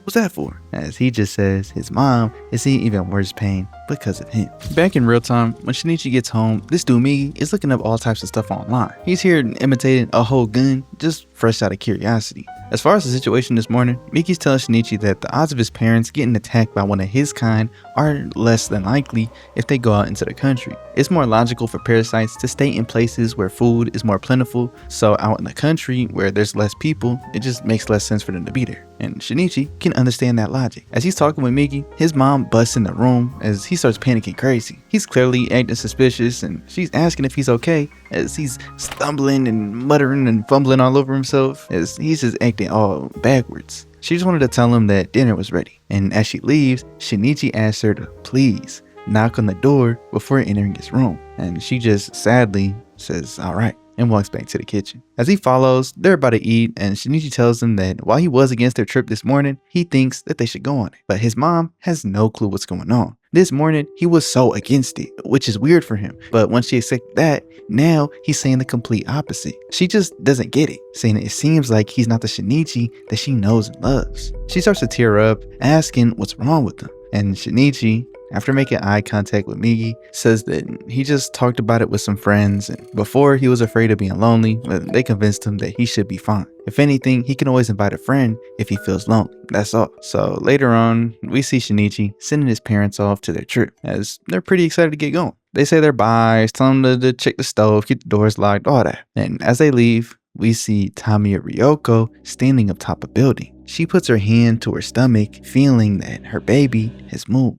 what's that for? As he just says his mom is in even worse pain because of him. Back in real time, when Shinichi gets home, this dude Migi is looking up all types of stuff online. He's here imitating a whole gun just fresh out of curiosity. As far as the situation this morning, Miki's telling Shinichi that the odds of his parents getting attacked by one of his kind are less than likely if they go out into the country. It's more logical for parasites to stay in places where food is more plentiful, so out in the country where there's less people, it just makes less sense for them to be there. And Shinichi can understand that logic. As he's talking with Migi, his mom busts in the room as he starts panicking crazy. He's clearly acting suspicious and she's asking if he's okay as he's stumbling and muttering and fumbling all over himself as he's just acting all backwards. She just wanted to tell him that dinner was ready. And as she leaves, Shinichi asks her to please knock on the door before entering his room. And she just sadly says, all right, and walks back to the kitchen. As he follows, they're about to eat, and Shinichi tells him that while he was against their trip this morning, he thinks that they should go on it. But his mom has no clue what's going on. This morning, he was so against it, which is weird for him. But once she accepted that, now he's saying the complete opposite. She just doesn't get it, saying that it seems like he's not the Shinichi that she knows and loves. She starts to tear up, asking what's wrong with him. And Shinichi, after making eye contact with Migi, says that he just talked about it with some friends, and before he was afraid of being lonely, but they convinced him that he should be fine. If anything, he can always invite a friend if he feels lonely, that's all. So later on, we see Shinichi sending his parents off to their trip, as they're pretty excited to get going. They say their byes, tell him to check the stove, keep the doors locked, all that. And as they leave, we see Tamiya Ryoko standing up top a building. She puts her hand to her stomach, feeling that her baby has moved.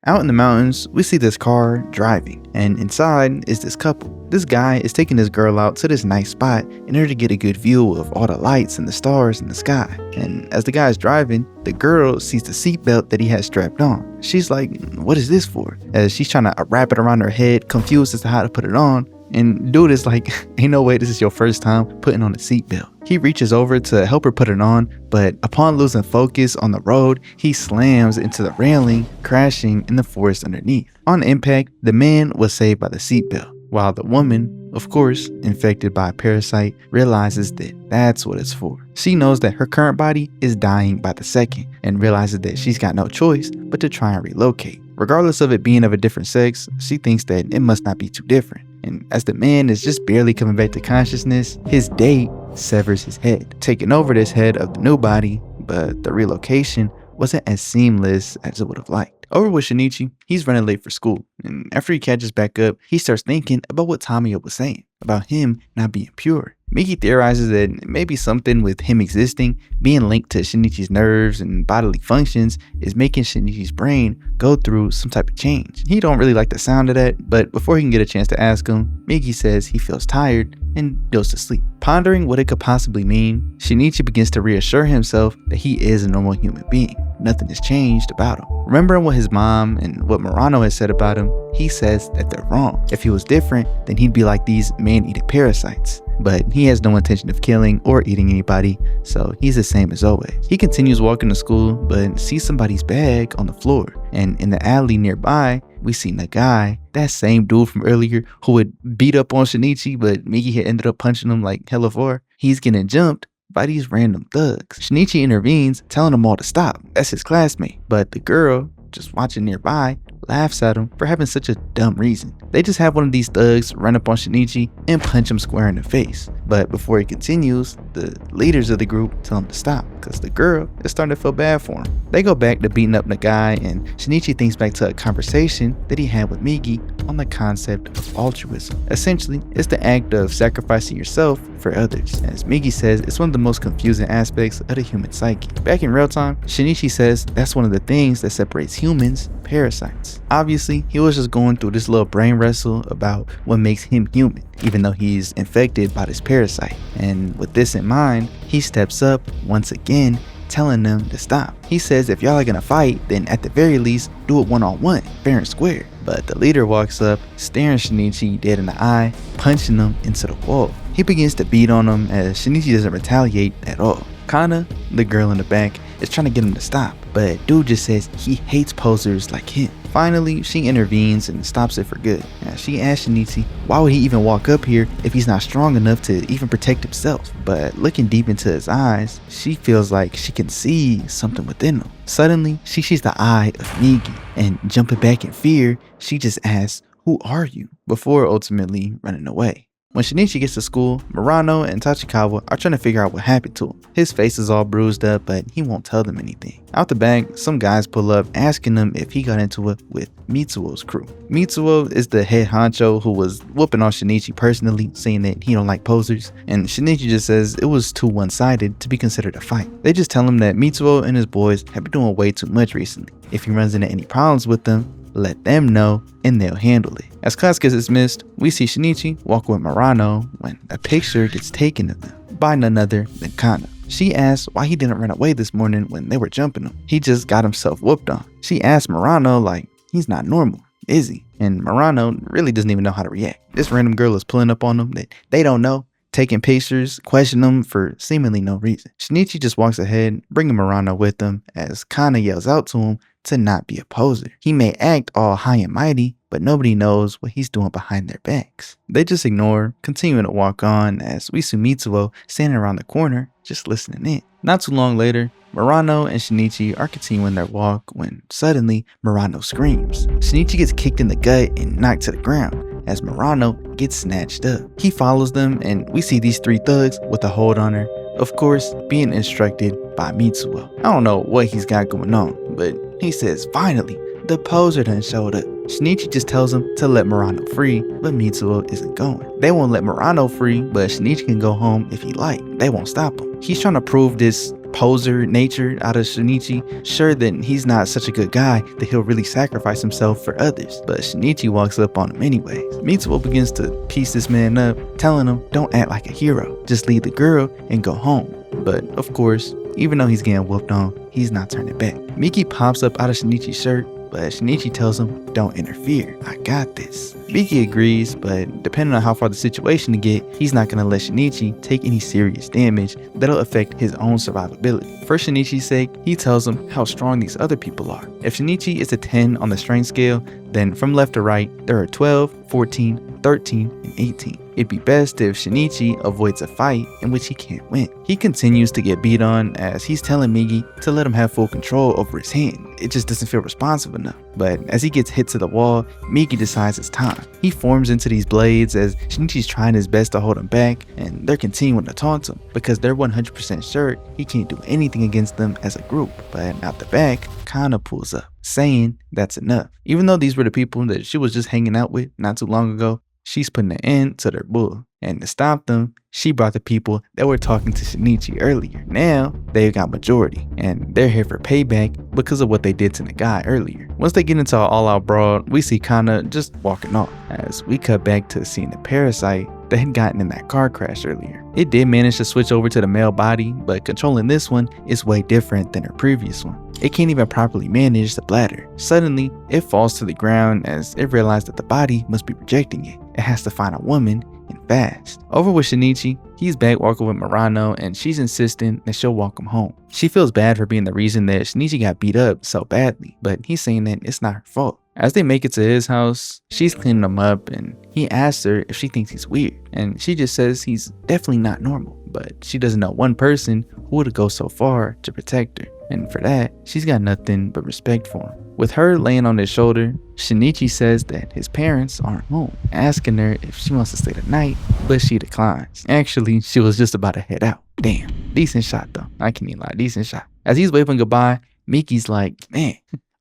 Out in the mountains, we see this car driving, and inside is this couple. This guy is taking this girl out to this nice spot in order to get a good view of all the lights and the stars in the sky. And as the guy's driving, the girl sees the seatbelt that he has strapped on. She's like, "What is this for?" As she's trying to wrap it around her head, confused as to how to put it on. And dude is like, "Ain't no way this is your first time putting on a seatbelt." He reaches over to help her put it on, but upon losing focus on the road, he slams into the railing, crashing in the forest underneath. On impact, the man was saved by the seatbelt, while the woman, of course, infected by a parasite, realizes that that's what it's for. She knows that her current body is dying by the second and realizes that she's got no choice but to try and relocate. Regardless of it being of a different sex, she thinks that it must not be too different. And as the man is just barely coming back to consciousness, his date severs his head, taking over this head of the new body, but the relocation wasn't as seamless as it would have liked. Over with Shinichi, he's running late for school, and after he catches back up, he starts thinking about what Tamiya was saying, about him not being pure. Miki theorizes that it may be something with him existing, being linked to Shinichi's nerves and bodily functions, is making Shinichi's brain go through some type of change. He don't really like the sound of that, but before he can get a chance to ask him, Miki says he feels tired and goes to sleep. Pondering what it could possibly mean, Shinichi begins to reassure himself that he is a normal human being. Nothing has changed about him. Remembering what his mom and what Murano has said about him, he says that they're wrong. If he was different, then he'd be like these man-eating parasites. But he has no intention of killing or eating anybody, so he's the same as always. He continues walking to school, but sees somebody's bag on the floor. And in the alley nearby, we see Nagai, that same dude from earlier who would beat up on Shinichi, but Miki had ended up punching him like hella for. He's getting jumped by these random thugs. Shinichi intervenes, telling them all to stop. That's his classmate. But the girl, just watching nearby, laughs at him for having such a dumb reason. They just have one of these thugs run up on Shinichi and punch him square in the face. But before he continues, the leaders of the group tell him to stop because the girl is starting to feel bad for him. They go back to beating up Nagai, and Shinichi thinks back to a conversation that he had with Miki on the concept of altruism. Essentially, it's the act of sacrificing yourself for others. As Miki says, it's one of the most confusing aspects of the human psyche. Back in real time, Shinichi says that's one of the things that separates humans, parasites. Obviously, he was just going through this little brain wrestle about what makes him human, even though he's infected by this parasite. And with this in mind, he steps up once again, telling them to stop. He says if y'all are gonna fight, then at the very least, do it one-on-one, fair and square. But the leader walks up, staring Shinichi dead in the eye, punching him into the wall. He begins to beat on him as Shinichi doesn't retaliate at all. Kana, the girl in the back, is trying to get him to stop, but dude just says he hates posers like him. Finally, she intervenes and stops it for good. Now, she asks Shinichi why would he even walk up here if he's not strong enough to even protect himself. But looking deep into his eyes, she feels like she can see something within him. Suddenly, she sees the eye of Miki, and jumping back in fear, she just asks, "Who are you?" before ultimately running away. When Shinichi gets to school, Murano and Tachikawa are trying to figure out what happened to him. His face is all bruised up, but he won't tell them anything. Out the back, some guys pull up asking him if he got into it with Mitsuo's crew. Mitsuo is the head honcho who was whooping on Shinichi personally, saying that he don't like posers, and Shinichi just says it was too one-sided to be considered a fight. They just tell him that Mitsuo and his boys have been doing way too much recently. If he runs into any problems with them, let them know and they'll handle it. As class gets dismissed, we see Shinichi walk with Murano when a picture gets taken of them by none other than Kana. She asks why he didn't run away this morning when they were jumping him. He just got himself whooped on. She asks Murano like, he's not normal, is he? And Murano really doesn't even know how to react. This random girl is pulling up on them that they don't know, taking pictures, questioning them for seemingly no reason. Shinichi just walks ahead, bringing Murano with him as Kana yells out to him to not be a poser. He may act all high and mighty, but nobody knows what he's doing behind their backs. They just ignore, continuing to walk on as we see Mitsuo standing around the corner, just listening in. Not too long later, Murano and Shinichi are continuing their walk when suddenly Murano screams. Shinichi gets kicked in the gut and knocked to the ground as Murano gets snatched up. He follows them and we see these three thugs with a hold on her, of course being instructed by Mitsuo. I don't know what he's got going on, but he says finally the poser done showed up. Shinichi just tells him to let Murano free, but Mitsuo isn't going. They won't let Murano free, but Shinichi can go home if he like. They won't stop him. He's trying to prove this poser nature out of Shinichi, sure that he's not such a good guy that he'll really sacrifice himself for others. But Shinichi walks up on him anyway. Mitsuo begins to piece this man up, telling him, don't act like a hero, just leave the girl and go home. But of course, even though he's getting whooped on, he's not turning back. Miki pops up out of Shinichi's shirt, but Shinichi tells him, don't interfere, I got this. Miki agrees, but depending on how far the situation to get, he's not gonna let Shinichi take any serious damage that'll affect his own survivability. For Shinichi's sake, he tells him how strong these other people are. If Shinichi is a 10 on the strength scale, then from left to right, there are 12, 14, 13, and 18. It'd be best if Shinichi avoids a fight in which he can't win. He continues to get beat on as he's telling Migi to let him have full control over his hand. It just doesn't feel responsive enough. But as he gets hit to the wall, Migi decides it's time. He forms into these blades as Shinichi's trying his best to hold him back, and they're continuing to taunt him because they're 100% sure he can't do anything against them as a group. But out the back, Kana pulls up, saying that's enough. Even though these were the people that she was just hanging out with not too long ago, she's putting an end to their bull. And to stop them, she brought the people that were talking to Shinichi earlier. Now, they've got majority, and they're here for payback because of what they did to the guy earlier. Once they get into an all-out brawl, we see Kana just walking off, as we cut back to seeing the Parasyte that had gotten in that car crash earlier. It did manage to switch over to the male body, but controlling this one is way different than her previous one. It can't even properly manage the bladder. Suddenly, it falls to the ground as it realized that the body must be rejecting it. It has to find a woman and fast. Over with Shinichi, he's back walking with Murano and she's insisting that she'll walk him home. She feels bad for being the reason that Shinichi got beat up so badly, but he's saying that it's not her fault. As they make it to his house, she's cleaning him up and he asks her if she thinks he's weird, and she just says he's definitely not normal, but she doesn't know one person who would go so far to protect her, and for that, she's got nothing but respect for him. With her laying on his shoulder, Shinichi says that his parents aren't home, asking her if she wants to stay the night, but she declines. Actually, she was just about to head out. Damn, decent shot though. I can't even lie, decent shot. As he's waving goodbye, Miki's like, man,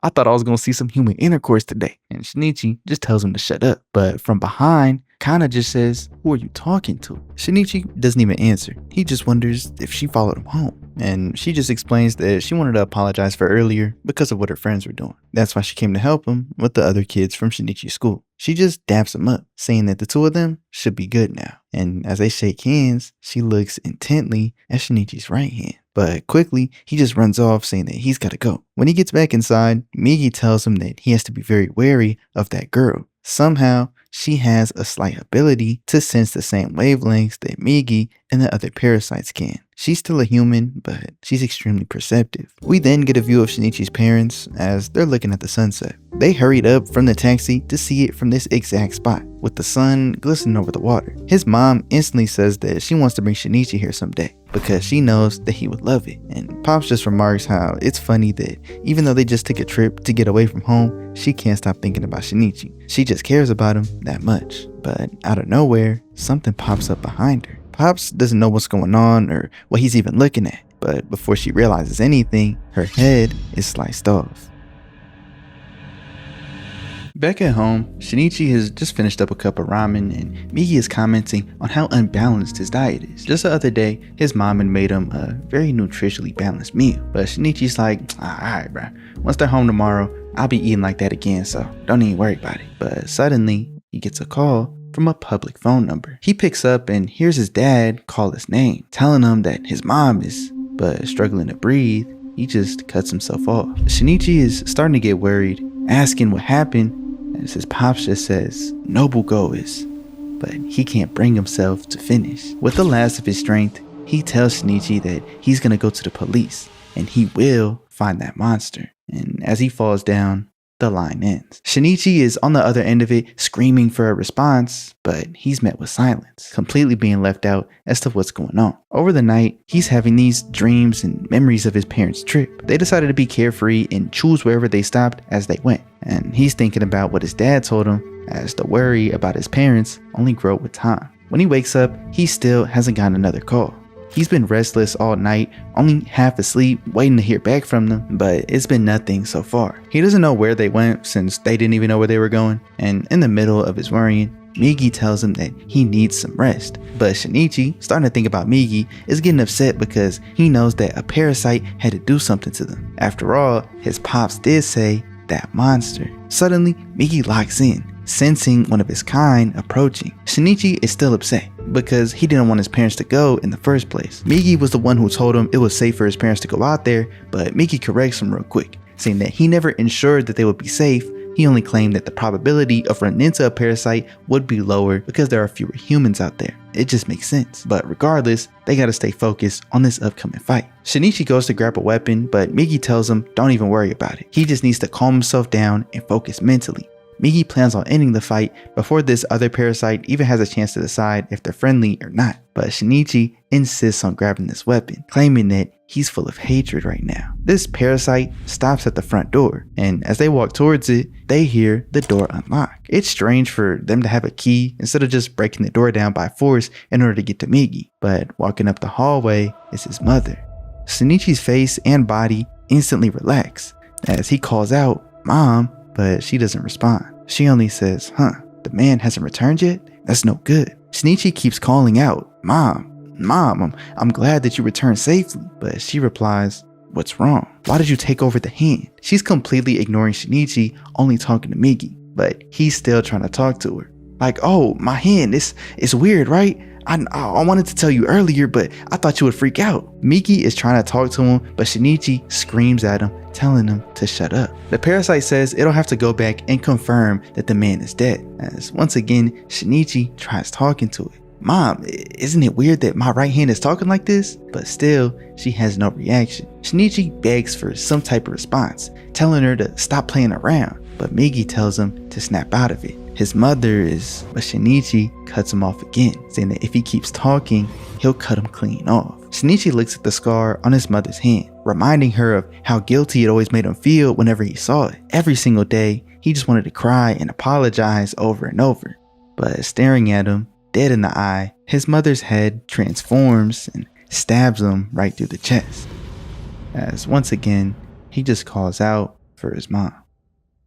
I thought I was gonna see some human intercourse today. And Shinichi just tells him to shut up. But from behind, Kana just says, who are you talking to? Shinichi doesn't even answer. He just wonders if she followed him home. And she just explains that she wanted to apologize for earlier because of what her friends were doing. That's why she came to help him with the other kids from Shinichi's school. She just daps him up, saying that the two of them should be good now. And as they shake hands, she looks intently at Shinichi's right hand. But quickly, he just runs off saying that he's gotta go. When he gets back inside, Migi tells him that he has to be very wary of that girl. Somehow, she has a slight ability to sense the same wavelengths that Migi and the other parasites can. She's still a human, but she's extremely perceptive. We then get a view of Shinichi's parents as they're looking at the sunset. They hurried up from the taxi to see it from this exact spot, with the sun glistening over the water. His mom instantly says that she wants to bring Shinichi here someday, because she knows that he would love it. And Pops just remarks how it's funny that even though they just took a trip to get away from home, she can't stop thinking about Shinichi. She just cares about him that much. But out of nowhere, something pops up behind her. Pops doesn't know what's going on or what he's even looking at, but before she realizes anything, her head is sliced off. Back at home, Shinichi has just finished up a cup of ramen and Migi is commenting on how unbalanced his diet is. Just the other day, his mom had made him a very nutritionally balanced meal, but Shinichi's like, alright bro, once they're home tomorrow, I'll be eating like that again, so don't even worry about it. But suddenly, he gets a call from a public phone number. He picks up and hears his dad call his name, telling him that his mom is, but struggling to breathe, he just cuts himself off. Shinichi is starting to get worried, asking what happened, as his pops just says, Nobugo is, but he can't bring himself to finish. With the last of his strength, he tells Shinichi that he's gonna go to the police, and he will find that monster. And as he falls down, the line ends. Shinichi is on the other end of it, screaming for a response, but he's met with silence, completely being left out as to what's going on. Over the night, he's having these dreams and memories of his parents' trip. They decided to be carefree and choose wherever they stopped as they went. And he's thinking about what his dad told him, as the worry about his parents only grow with time. When he wakes up, he still hasn't gotten another call. He's been restless all night, only half asleep, waiting to hear back from them, but it's been nothing so far. He doesn't know where they went since they didn't even know where they were going, and in the middle of his worrying, Migi tells him that he needs some rest, but Shinichi, starting to think about Migi, is getting upset because he knows that a parasite had to do something to them. After all, his pops did say that monster. Suddenly, Migi locks in, sensing one of his kind approaching. Shinichi is still upset because he didn't want his parents to go in the first place. Migi was the one who told him it was safe for his parents to go out there, but Migi corrects him real quick, saying that he never ensured that they would be safe. He only claimed that the probability of running into a parasite would be lower because there are fewer humans out there. It just makes sense. But regardless, they gotta stay focused on this upcoming fight. Shinichi goes to grab a weapon, but Migi tells him don't even worry about it. He just needs to calm himself down and focus mentally. Migi plans on ending the fight before this other parasite even has a chance to decide if they're friendly or not. But Shinichi insists on grabbing this weapon, claiming that he's full of hatred right now. This parasite stops at the front door, and as they walk towards it, they hear the door unlock. It's strange for them to have a key instead of just breaking the door down by force in order to get to Migi. But walking up the hallway is his mother. Shinichi's face and body instantly relax as he calls out, "Mom," but she doesn't respond. She only says, "The man hasn't returned yet? That's no good." Shinichi keeps calling out, Mom, I'm glad that you returned safely." But she replies, "What's wrong? Why did you take over the hand?" She's completely ignoring Shinichi, only talking to Migi, but he's still trying to talk to her. Like, "Oh, my hand, it's weird, right? I wanted to tell you earlier, but I thought you would freak out." Migi is trying to talk to him, but Shinichi screams at him, telling him to shut up. The parasite says it'll have to go back and confirm that the man is dead, as once again, Shinichi tries talking to it. "Mom, isn't it weird that my right hand is talking like this?" But still, she has no reaction. Shinichi begs for some type of response, telling her to stop playing around, but Migi tells him to snap out of it. His mother is, but Shinichi cuts him off again, saying that if he keeps talking, he'll cut him clean off. Shinichi looks at the scar on his mother's hand, reminding her of how guilty it always made him feel whenever he saw it. Every single day, he just wanted to cry and apologize over and over. But staring at him, dead in the eye, his mother's head transforms and stabs him right through the chest. As once again, he just calls out for his mom.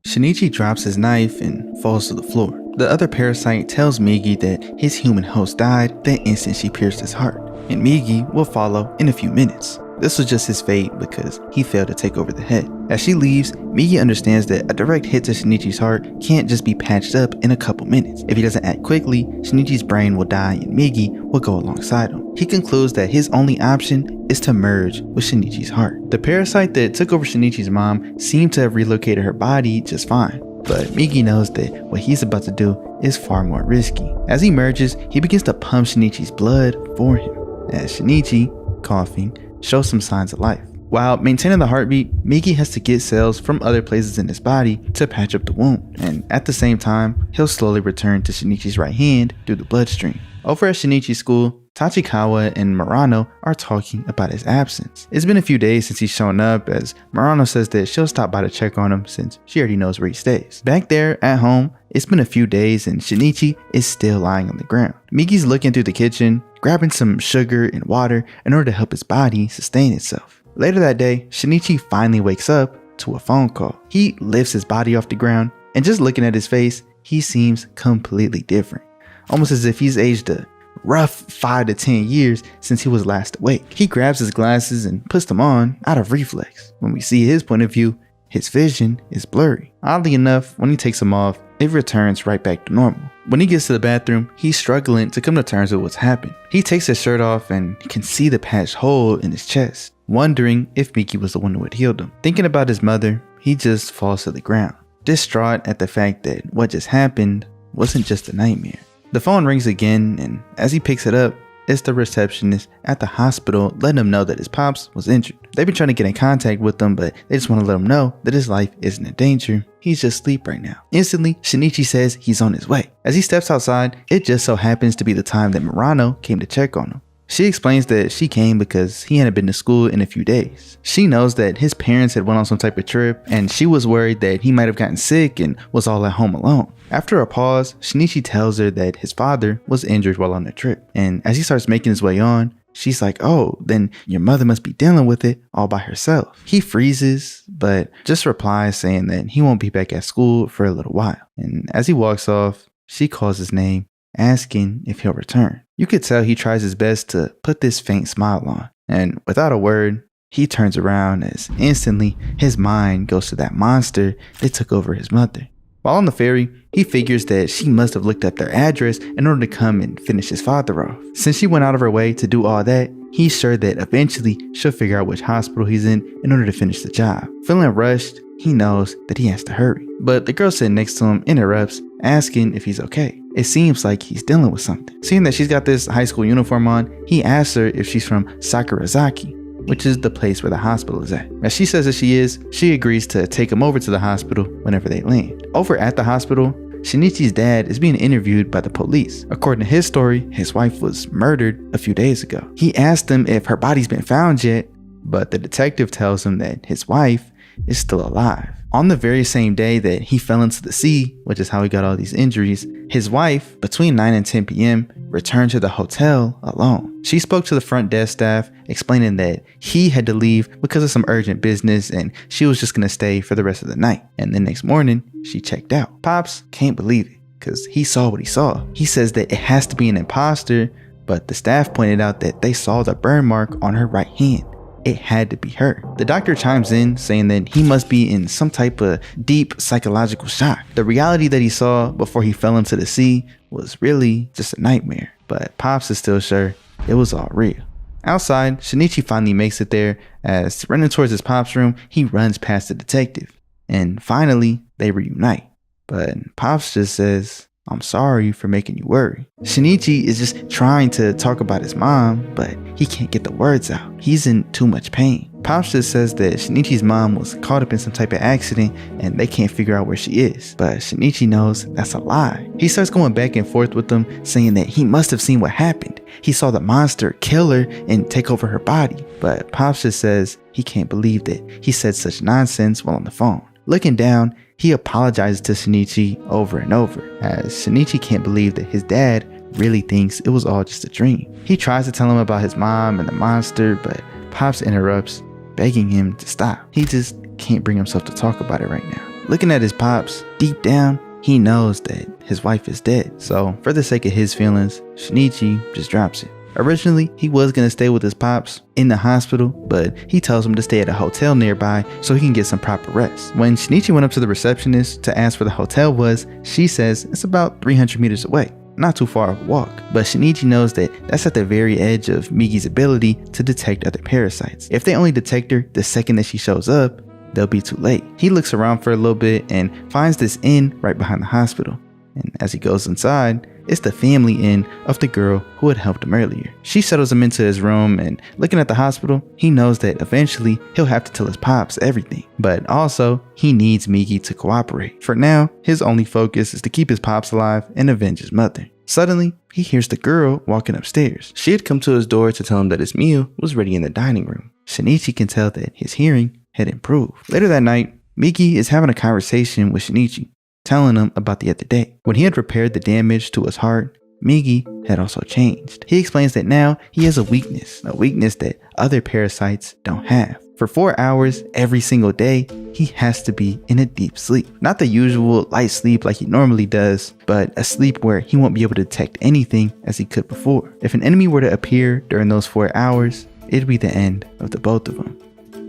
Shinichi drops his knife and falls to the floor. The other parasite tells Migi that his human host died the instant she pierced his heart, and Migi will follow in a few minutes. This was just his fate because he failed to take over the head. As she leaves, Migi understands that a direct hit to Shinichi's heart can't just be patched up in a couple minutes. If he doesn't act quickly, Shinichi's brain will die and Migi will go alongside him. He concludes that his only option is to merge with Shinichi's heart. The parasite that took over Shinichi's mom seemed to have relocated her body just fine, but Migi knows that what he's about to do is far more risky. As he merges, he begins to pump Shinichi's blood for him, as Shinichi, coughing, shows some signs of life. While maintaining the heartbeat, Migi has to get cells from other places in his body to patch up the wound, and at the same time, he'll slowly return to Shinichi's right hand through the bloodstream. Over at Shinichi's school, Tachikawa and Murano are talking about his absence. It's been a few days since he's shown up, as Murano says that she'll stop by to check on him since she already knows where he stays. Back there at home, it's been a few days and Shinichi is still lying on the ground. Migi's looking through the kitchen, grabbing some sugar and water in order to help his body sustain itself. Later that day, Shinichi finally wakes up to a phone call. He lifts his body off the ground, and just looking at his face, he seems completely different. Almost as if he's aged a rough 5 to 10 years since he was last awake. He grabs his glasses and puts them on out of reflex. When we see his point of view, his vision is blurry. Oddly enough, when he takes them off, it returns right back to normal. When he gets to the bathroom, he's struggling to come to terms with what's happened. He takes his shirt off and can see the patched hole in his chest, wondering if Migi was the one who had healed him. Thinking about his mother, he just falls to the ground, distraught at the fact that what just happened wasn't just a nightmare. The phone rings again, and as he picks it up, it's the receptionist at the hospital letting him know that his pops was injured. They've been trying to get in contact with him, but they just want to let him know that his life isn't in danger. He's just asleep right now. Instantly, Shinichi says he's on his way. As he steps outside, it just so happens to be the time that Murano came to check on him. She explains that she came because he hadn't been to school in a few days. She knows that his parents had went on some type of trip, and she was worried that he might have gotten sick and was all at home alone. After a pause, Shinichi tells her that his father was injured while on the trip, and as he starts making his way on, she's like, "Oh, then your mother must be dealing with it all by herself." He freezes, but just replies saying that he won't be back at school for a little while. And as he walks off, she calls his name, asking if he'll return. You could tell he tries his best to put this faint smile on, and without a word, he turns around as instantly his mind goes to that monster that took over his mother. While on the ferry, he figures that she must have looked up their address in order to come and finish his father off. Since she went out of her way to do all that, he's sure that eventually she'll figure out which hospital he's in order to finish the job. Feeling rushed, he knows that he has to hurry. But the girl sitting next to him interrupts, asking if he's okay. It seems like he's dealing with something. Seeing that she's got this high school uniform on, he asks her if she's from Sakurazaki, which is the place where the hospital is at. As she says that she is, she agrees to take him over to the hospital whenever they land. Over at the hospital, Shinichi's dad is being interviewed by the police. According to his story, his wife was murdered a few days ago. He asked him if her body's been found yet, but the detective tells him that his wife is still alive. On the very same day that he fell into the sea, which is how he got all these injuries, his wife, between 9 and 10 p.m., returned to the hotel alone. She spoke to the front desk staff, explaining that he had to leave because of some urgent business and she was just going to stay for the rest of the night. And the next morning, she checked out. Pops can't believe it because he saw what he saw. He says that it has to be an imposter, but the staff pointed out that they saw the burn mark on her right hand. It had to be her. The doctor chimes in saying that he must be in some type of deep psychological shock. The reality that he saw before he fell into the sea was really just a nightmare, but Pops is still sure it was all real. Outside, Shinichi finally makes it there. As running towards his Pops' room, he runs past the detective, and finally they reunite. But Pops just says, "I'm sorry for making you worry." Shinichi is just trying to talk about his mom, but he can't get the words out. He's in too much pain. Pops just says that Shinichi's mom was caught up in some type of accident and they can't figure out where she is. But Shinichi knows that's a lie. He starts going back and forth with them, saying that he must have seen what happened. He saw the monster kill her and take over her body. But Pops just says he can't believe that he said such nonsense while on the phone. Looking down, he apologizes to Shinichi over and over, as Shinichi can't believe that his dad really thinks it was all just a dream. He tries to tell him about his mom and the monster, but Pops interrupts, begging him to stop. He just can't bring himself to talk about it right now. Looking at his Pops, deep down, he knows that his wife is dead. So for the sake of his feelings, Shinichi just drops it. Originally, he was going to stay with his Pops in the hospital, but he tells him to stay at a hotel nearby so he can get some proper rest. When Shinichi went up to the receptionist to ask where the hotel was, she says it's about 300 meters away. Not too far of a walk, but Shinichi knows that that's at the very edge of Migi's ability to detect other parasites. If they only detect her the second that she shows up, they'll be too late. He looks around for a little bit and finds this inn right behind the hospital. And as he goes inside, it's the family inn of the girl who had helped him earlier. She settles him into his room, and looking at the hospital, he knows that eventually he'll have to tell his Pops everything. But also, he needs Migi to cooperate. For now, his only focus is to keep his Pops alive and avenge his mother. Suddenly, he hears the girl walking upstairs. She had come to his door to tell him that his meal was ready in the dining room. Shinichi can tell that his hearing had improved. Later that night, Migi is having a conversation with Shinichi, telling him about the other day. When he had repaired the damage to his heart, Migi had also changed. He explains that now he has a weakness that other parasites don't have. For 4 hours every single day, he has to be in a deep sleep. Not the usual light sleep like he normally does, but a sleep where he won't be able to detect anything as he could before. If an enemy were to appear during those 4 hours, it'd be the end of the both of them.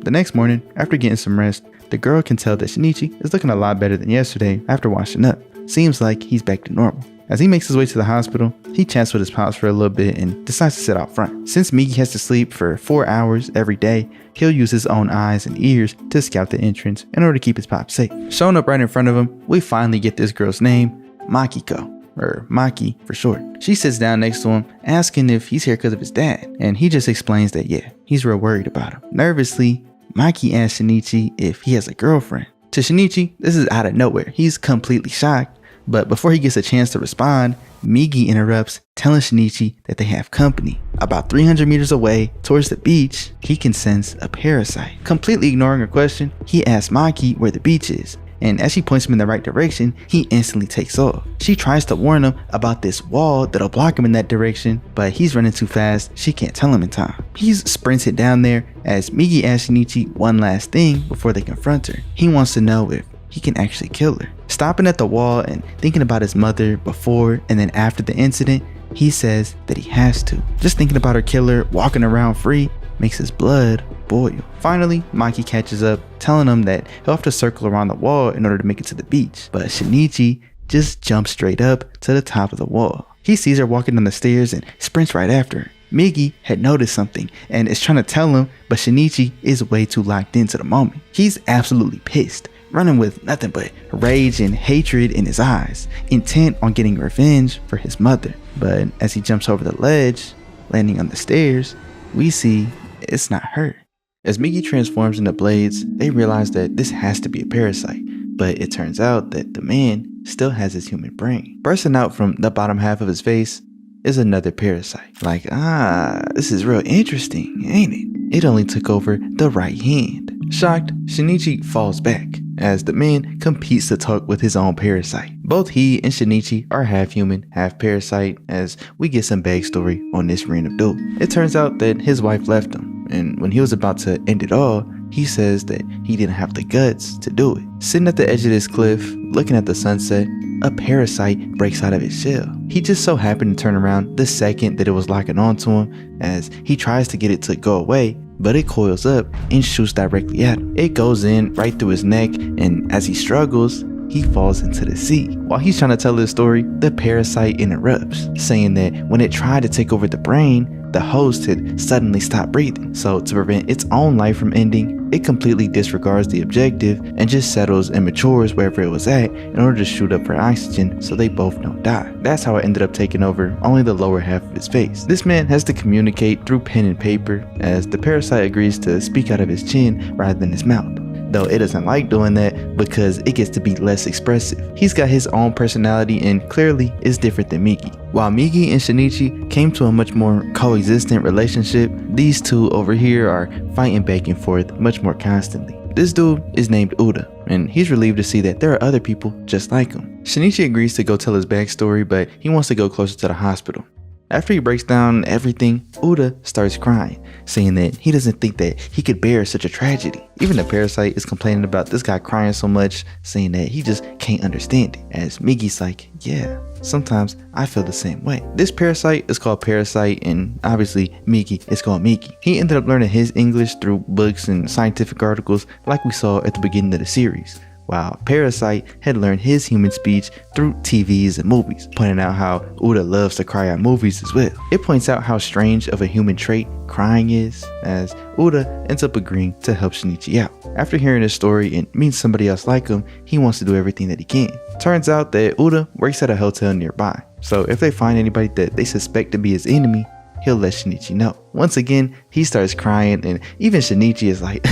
The next morning, after getting some rest, the girl can tell that Shinichi is looking a lot better than yesterday after washing up. Seems like he's back to normal. As he makes his way to the hospital, he chats with his Pops for a little bit and decides to sit out front. Since Migi has to sleep for 4 hours every day, he'll use his own eyes and ears to scout the entrance in order to keep his Pops safe. Showing up right in front of him, we finally get this girl's name, Makiko, or Maki for short. She sits down next to him, asking if he's here because of his dad, and he just explains that yeah, he's real worried about him. Nervously, Maki asks Shinichi if he has a girlfriend. To Shinichi, this is out of nowhere. He's completely shocked, but before he gets a chance to respond, Migi interrupts, telling Shinichi that they have company. About 300 meters away, towards the beach, he can sense a parasite. Completely ignoring her question, he asks Maki where the beach is, and as she points him in the right direction, he instantly takes off. She tries to warn him about this wall that'll block him in that direction, but he's running too fast, she can't tell him in time. He's sprinted down there as Migi asks Shinichi one last thing before they confront her. He wants to know if he can actually kill her. Stopping at the wall and thinking about his mother before and then after the incident, he says that he has to. Just thinking about her killer walking around free makes his blood boil. Finally, Maki catches up, telling him that he'll have to circle around the wall in order to make it to the beach. But Shinichi just jumps straight up to the top of the wall. He sees her walking down the stairs and sprints right after her. Migi had noticed something and is trying to tell him, but Shinichi is way too locked into the moment. He's absolutely pissed, running with nothing but rage and hatred in his eyes, intent on getting revenge for his mother. But as he jumps over the ledge, landing on the stairs, we see it's not her. As Migi transforms into blades, they realize that this has to be a parasite, but it turns out that the man still has his human brain. Bursting out from the bottom half of his face is another parasite. Like, this is real interesting, ain't it? It only took over the right hand. Shocked, Shinichi falls back as the man competes to talk with his own parasite. Both he and Shinichi are half human, half parasite, as we get some backstory on this random dude. It turns out that his wife left him, and when he was about to end it all, he says that he didn't have the guts to do it. Sitting at the edge of this cliff, looking at the sunset, a parasite breaks out of its shell. He just so happened to turn around the second that it was locking onto him, as he tries to get it to go away, but it coils up and shoots directly at him. It goes in right through his neck, and as he struggles, he falls into the sea. While he's trying to tell his story, the parasite interrupts, saying that when it tried to take over the brain, the host had suddenly stopped breathing. So to prevent its own life from ending, it completely disregards the objective and just settles and matures wherever it was at in order to shoot up for oxygen so they both don't die. That's how it ended up taking over only the lower half of his face. This man has to communicate through pen and paper, as the parasite agrees to speak out of his chin rather than his mouth. Though it doesn't like doing that because it gets to be less expressive. He's got his own personality and clearly is different than Migi. While Migi and Shinichi came to a much more coexistent relationship, these two over here are fighting back and forth much more constantly. This dude is named Uda, and he's relieved to see that there are other people just like him. Shinichi agrees to go tell his backstory, but he wants to go closer to the hospital. After he breaks down everything, Uda starts crying, saying that he doesn't think that he could bear such a tragedy. Even the parasite is complaining about this guy crying so much, saying that he just can't understand it, as Migi's like, yeah, sometimes I feel the same way. This parasite is called Parasyte, and obviously Migi is called Migi. He ended up learning his English through books and scientific articles like we saw at the beginning of the series, while Parasyte had learned his human speech through TVs and movies, pointing out how Uda loves to cry at movies as well. It points out how strange of a human trait crying is, as Uda ends up agreeing to help Shinichi out. After hearing his story and meeting somebody else like him, he wants to do everything that he can. Turns out that Uda works at a hotel nearby, so if they find anybody that they suspect to be his enemy, he'll let Shinichi know. Once again, he starts crying, and even Shinichi is like,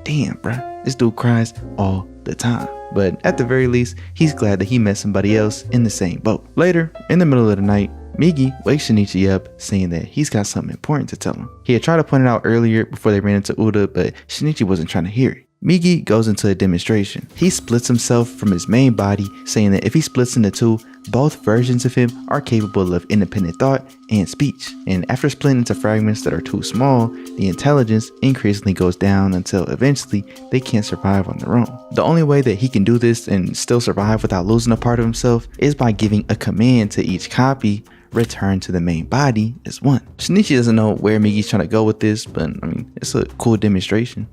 damn bruh, this dude cries all the time. But at the very least, he's glad that he met somebody else in the same boat. Later, in the middle of the night, Migi wakes Shinichi up, saying that he's got something important to tell him. He had tried to point it out earlier before they ran into Uda, but Shinichi wasn't trying to hear it. Migi goes into a demonstration. He splits himself from his main body, saying that if he splits into two, both versions of him are capable of independent thought and speech. And after splitting into fragments that are too small, the intelligence increasingly goes down until eventually they can't survive on their own. The only way that he can do this and still survive without losing a part of himself is by giving a command to each copy, return to the main body as one. Shinichi doesn't know where Migi's trying to go with this, but I mean, it's a cool demonstration,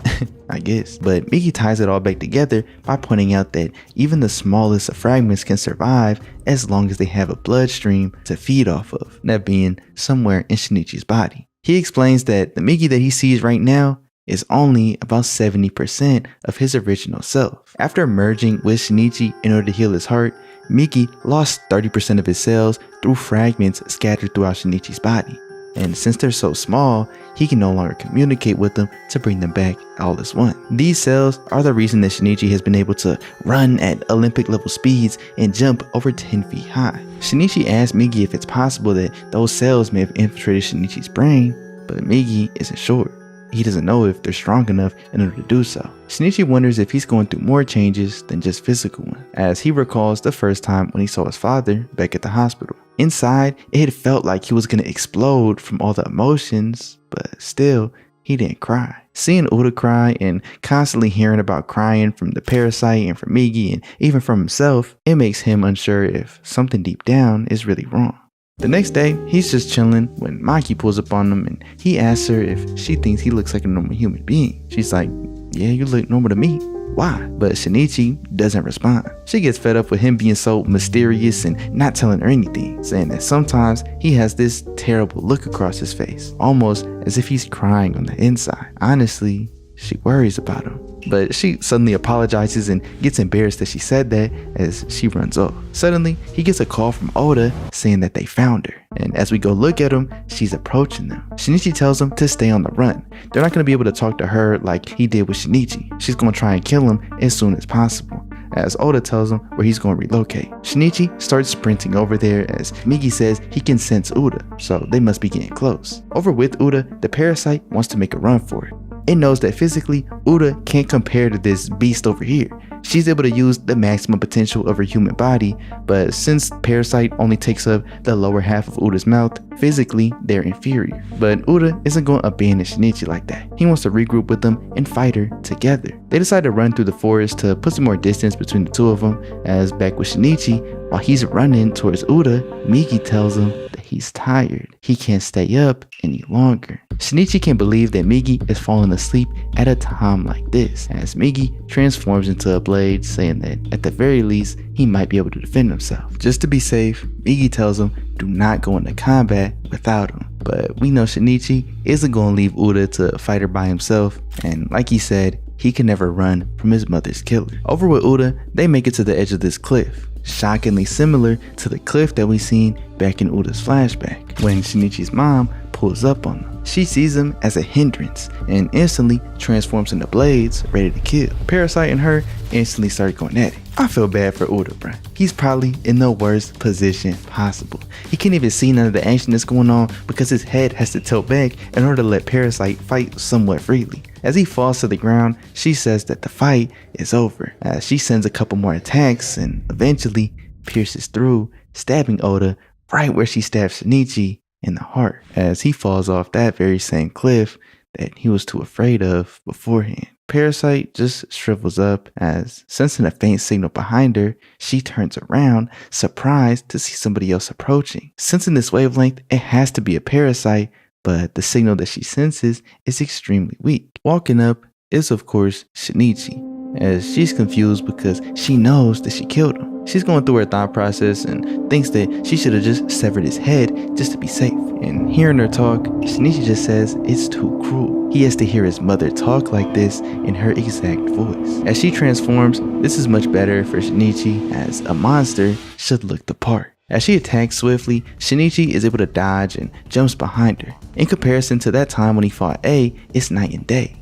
I guess. But Migi ties it all back together by pointing out that even the smallest of fragments can survive as long as they have a bloodstream to feed off of, that being somewhere in Shinichi's body. He explains that the Migi that he sees right now is only about 70% of his original self. After merging with Shinichi in order to heal his heart, Migi lost 30% of his cells through fragments scattered throughout Shinichi's body. And since they're so small, he can no longer communicate with them to bring them back all as one. These cells are the reason that Shinichi has been able to run at Olympic level speeds and jump over 10 feet high. Shinichi asks Migi if it's possible that those cells may have infiltrated Shinichi's brain, but Migi isn't sure. He doesn't know if they're strong enough in order to do so. Shinichi wonders if he's going through more changes than just physical ones, as he recalls the first time when he saw his father back at the hospital. Inside, it had felt like he was going to explode from all the emotions, but still, he didn't cry. Seeing Uda cry and constantly hearing about crying from the Parasyte and from Migi and even from himself, it makes him unsure if something deep down is really wrong. The next day, he's just chilling when Maki pulls up on him and he asks her if she thinks he looks like a normal human being. She's like, yeah, you look normal to me. Why? But Shinichi doesn't respond. She gets fed up with him being so mysterious and not telling her anything, saying that sometimes he has this terrible look across his face, almost as if he's crying on the inside. Honestly, she worries about him. But she suddenly apologizes and gets embarrassed that she said that as she runs off. Suddenly, he gets a call from Oda saying that they found her. And as we go look at him, she's approaching them. Shinichi tells him to stay on the run. They're not going to be able to talk to her like he did with Shinichi. She's going to try and kill him as soon as possible, as Oda tells him where he's going to relocate. Shinichi starts sprinting over there as Migi says he can sense Uda, so they must be getting close. Over with Uda, the Parasyte wants to make a run for it. It knows that physically, Uda can't compare to this beast over here. She's able to use the maximum potential of her human body, but since Parasyte only takes up the lower half of Uda's mouth, physically they're inferior. But Uda isn't going to abandon Shinichi like that. He wants to regroup with them and fight her together. They decide to run through the forest to put some more distance between the two of them, as back with Shinichi, while he's running towards Uda, Migi tells him that he's tired. He can't stay up any longer. Shinichi can't believe that Migi is falling asleep at a time like this, as Migi transforms into a blade, saying that at the very least, he might be able to defend himself. Just to be safe, Migi tells him do not go into combat without him. But we know Shinichi isn't going to leave Uda to fight her by himself, and like he said, he can never run from his mother's killer. Over with Uda, they make it to the edge of this cliff, shockingly similar to the cliff that we seen back in Uda's flashback, when Shinichi's mom pulls up on them. She sees them as a hindrance and instantly transforms into blades ready to kill. Parasyte and her instantly start going at it. I feel bad for Uda, bruh. He's probably in the worst position possible. He can't even see none of the action that's going on because his head has to tilt back in order to let Parasyte fight somewhat freely. As he falls to the ground, she says that the fight is over, as she sends a couple more attacks and eventually pierces through, stabbing Oda right where she stabs Shinichi in the heart, as he falls off that very same cliff that he was too afraid of beforehand. Parasyte just shrivels up, as sensing a faint signal behind her, she turns around, surprised to see somebody else approaching. Sensing this wavelength, it has to be a Parasyte, but the signal that she senses is extremely weak. Walking up is of course Shinichi, as she's confused because she knows that she killed him. She's going through her thought process and thinks that she should have just severed his head just to be safe. And hearing her talk, Shinichi just says it's too cruel. He has to hear his mother talk like this in her exact voice. As she transforms, this is much better for Shinichi, as a monster should look the part. As she attacks swiftly, Shinichi is able to dodge and jumps behind her. In comparison to that time when he fought A, it's night and day.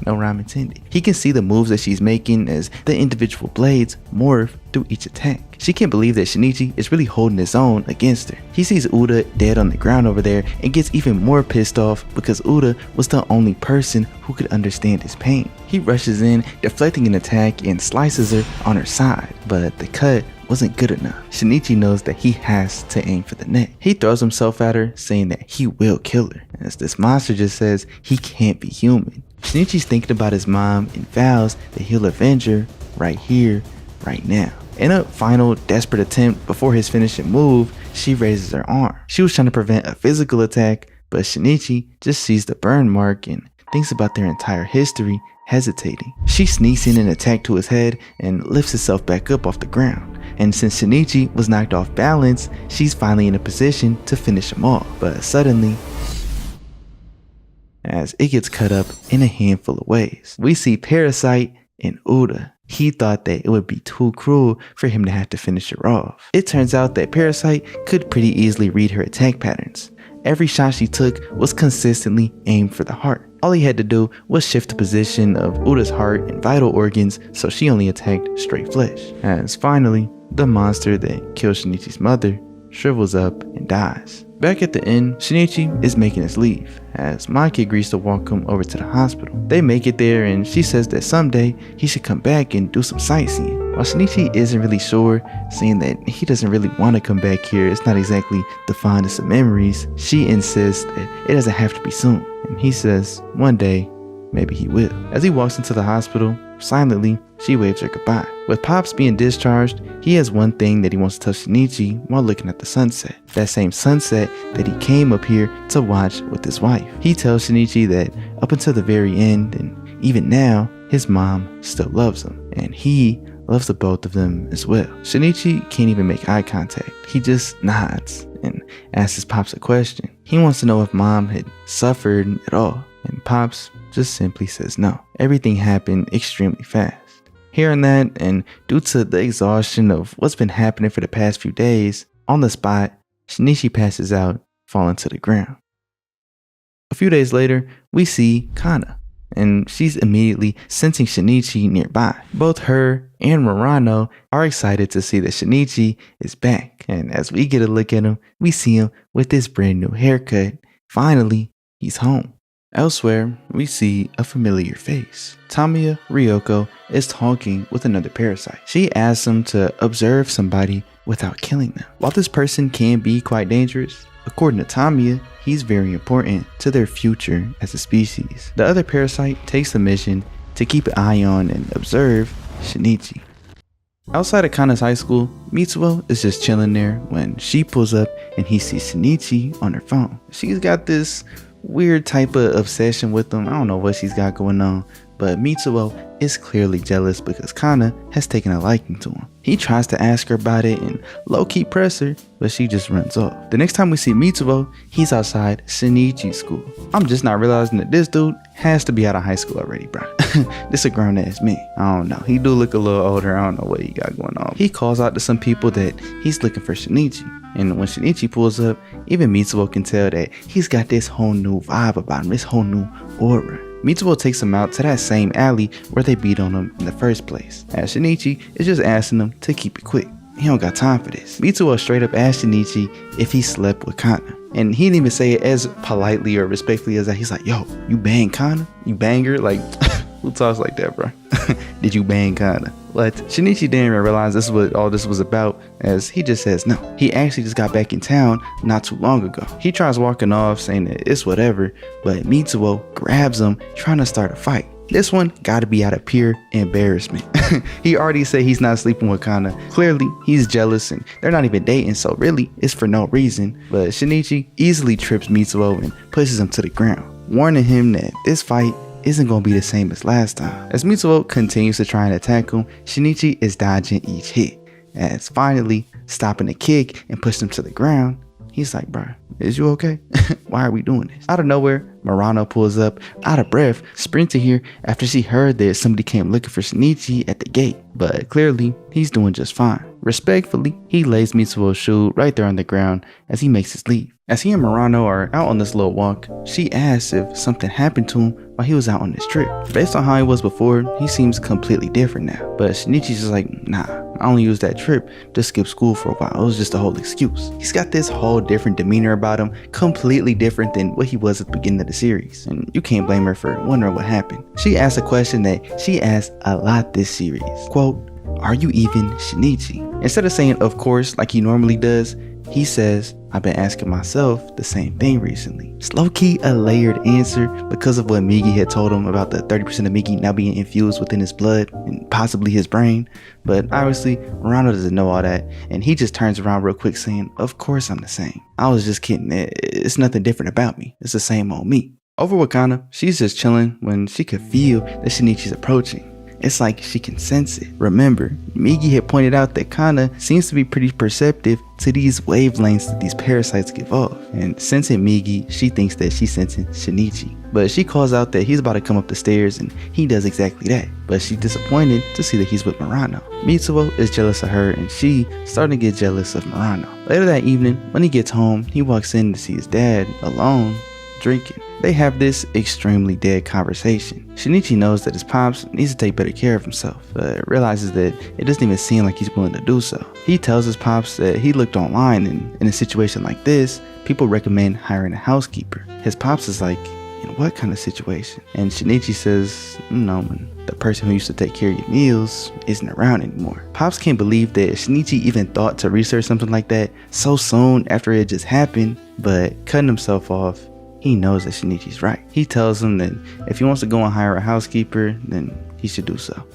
No rhyme intended. He can see the moves that she's making as the individual blades morph through each attack. She can't believe that Shinichi is really holding his own against her. He sees Uda dead on the ground over there and gets even more pissed off because Uda was the only person who could understand his pain. He rushes in, deflecting an attack, and slices her on her side, but the cut wasn't good enough. Shinichi knows that he has to aim for the neck. He throws himself at her, saying that he will kill her, as this monster just says he can't be human. Shinichi's thinking about his mom and vows that he'll avenge her right here, right now. In a final desperate attempt before his finishing move, she raises her arm. She was trying to prevent a physical attack, but Shinichi just sees the burn mark and thinks about their entire history, hesitating. She sneaks in an attack to his head and lifts herself back up off the ground. And since Shinichi was knocked off balance, she's finally in a position to finish him off. But suddenly, as it gets cut up in a handful of ways, we see Parasyte and Uda. He thought that it would be too cruel for him to have to finish her off. It turns out that Parasyte could pretty easily read her attack patterns. Every shot she took was consistently aimed for the heart. All he had to do was shift the position of Uda's heart and vital organs, so she only attacked straight flesh. As finally, the monster that killed Shinichi's mother shrivels up and dies. Back at the inn, Shinichi is making his leave, as Maki agrees to walk him over to the hospital. They make it there and she says that someday he should come back and do some sightseeing. While Shinichi isn't really sure, saying that he doesn't really want to come back here, it's not exactly the fondest of memories, she insists that it doesn't have to be soon. And he says one day, maybe he will. As he walks into the hospital, silently, she waves her goodbye. With Pops being discharged, he has one thing that he wants to tell Shinichi while looking at the sunset. That same sunset that he came up here to watch with his wife. He tells Shinichi that up until the very end, and even now, his mom still loves him. And he loves the both of them as well. Shinichi can't even make eye contact. He just nods and asks his Pops a question. He wants to know if mom had suffered at all. And Pops just simply says no. Everything happened extremely fast. Hearing that, and due to the exhaustion of what's been happening for the past few days, on the spot, Shinichi passes out, falling to the ground. A few days later, we see Kana, and she's immediately sensing Shinichi nearby. Both her and Murano are excited to see that Shinichi is back, and as we get a look at him, we see him with this brand new haircut. Finally, he's home. Elsewhere, we see a familiar face. Tamiya Ryoko is talking with another parasite. She asks him to observe somebody without killing them. While this person can be quite dangerous, according to Tamiya, he's very important to their future as a species. The other parasite takes the mission to keep an eye on and observe Shinichi. Outside of Kana's high school, Mitsuo is just chilling there when she pulls up and he sees Shinichi on her phone. She's got this weird type of obsession with him. I don't know what she's got going on, but Mitsuo is clearly jealous because Kana has taken a liking to him. He tries to ask her about it and low-key press her, but she just runs off. The next time we see Mitsuo, he's outside Shinichi's school. I'm just not realizing that this dude has to be out of high school already, bro. This a grown-ass man. I don't know. He do look a little older. I don't know what he got going on. He calls out to some people that he's looking for Shinichi. And when Shinichi pulls up, even Mitsuo can tell that he's got this whole new vibe about him, this whole new aura. Mitsuo takes him out to that same alley where they beat on him in the first place, as Shinichi is just asking him to keep it quick. He don't got time for this. Mitsuo straight up asked Shinichi if he slept with Kana. And he didn't even say it as politely or respectfully as that. He's like, yo, you bang Kana? You bang her? Like, who talks like that, bro? Did you bang Kana? But Shinichi didn't even realize this is what all this was about, as he just says no. He actually just got back in town not too long ago. He tries walking off saying that it's whatever, but Mitsuo grabs him trying to start a fight. This one gotta be out of pure embarrassment. He already said he's not sleeping with Kana. Clearly, he's jealous and they're not even dating, so really, it's for no reason. But Shinichi easily trips Mitsuo and pushes him to the ground, warning him that this fight isn't going to be the same as last time. As Mitsuo continues to try and attack him, Shinichi is dodging each hit, as finally stopping the kick and pushing him to the ground. He's like, bro, is you okay? Why are we doing this? Out of nowhere, Murano pulls up, out of breath, sprinting here after she heard that somebody came looking for Shinichi at the gate. But clearly, he's doing just fine. Respectfully, he lays Mitsuo's shoe right there on the ground as he makes his leave. As he and Murano are out on this little walk, she asks if something happened to him while he was out on this trip. Based on how he was before, he seems completely different now. But Shinichi's just like, nah, I only used that trip to skip school for a while. It was just a whole excuse. He's got this whole different demeanor about him, completely different than what he was at the beginning of the series. And you can't blame her for wondering what happened. She asks a question that she asks a lot this series. Quote, are you even Shinichi? Instead of saying of course like he normally does, he says, I've been asking myself the same thing recently. It's low-key a layered answer because of what Migi had told him about the 30% of Migi now being infused within his blood and possibly his brain. But obviously, Murano doesn't know all that, and he just turns around real quick saying, of course I'm the same. I was just kidding. It's nothing different about me. It's the same old me. Over with Kana, she's just chilling when she could feel that Shinichi's approaching. It's like she can sense it. Remember, Migi had pointed out that Kana seems to be pretty perceptive to these wavelengths that these parasites give off. And sensing Migi, she thinks that she's sensing Shinichi. But she calls out that he's about to come up the stairs and he does exactly that. But she's disappointed to see that he's with Murano. Mitsuo is jealous of her and she starting to get jealous of Murano. Later that evening, when he gets home, he walks in to see his dad alone, drinking. They have this extremely dead conversation. Shinichi knows that his pops needs to take better care of himself, but realizes that it doesn't even seem like he's willing to do so. He tells his pops that he looked online and in a situation like this, people recommend hiring a housekeeper. His pops is like, in what kind of situation? And Shinichi says, when the person who used to take care of your meals isn't around anymore. Pops can't believe that Shinichi even thought to research something like that so soon after it just happened, but cutting himself off, he knows that Shinichi's right. He tells him that if he wants to go and hire a housekeeper, then he should do so.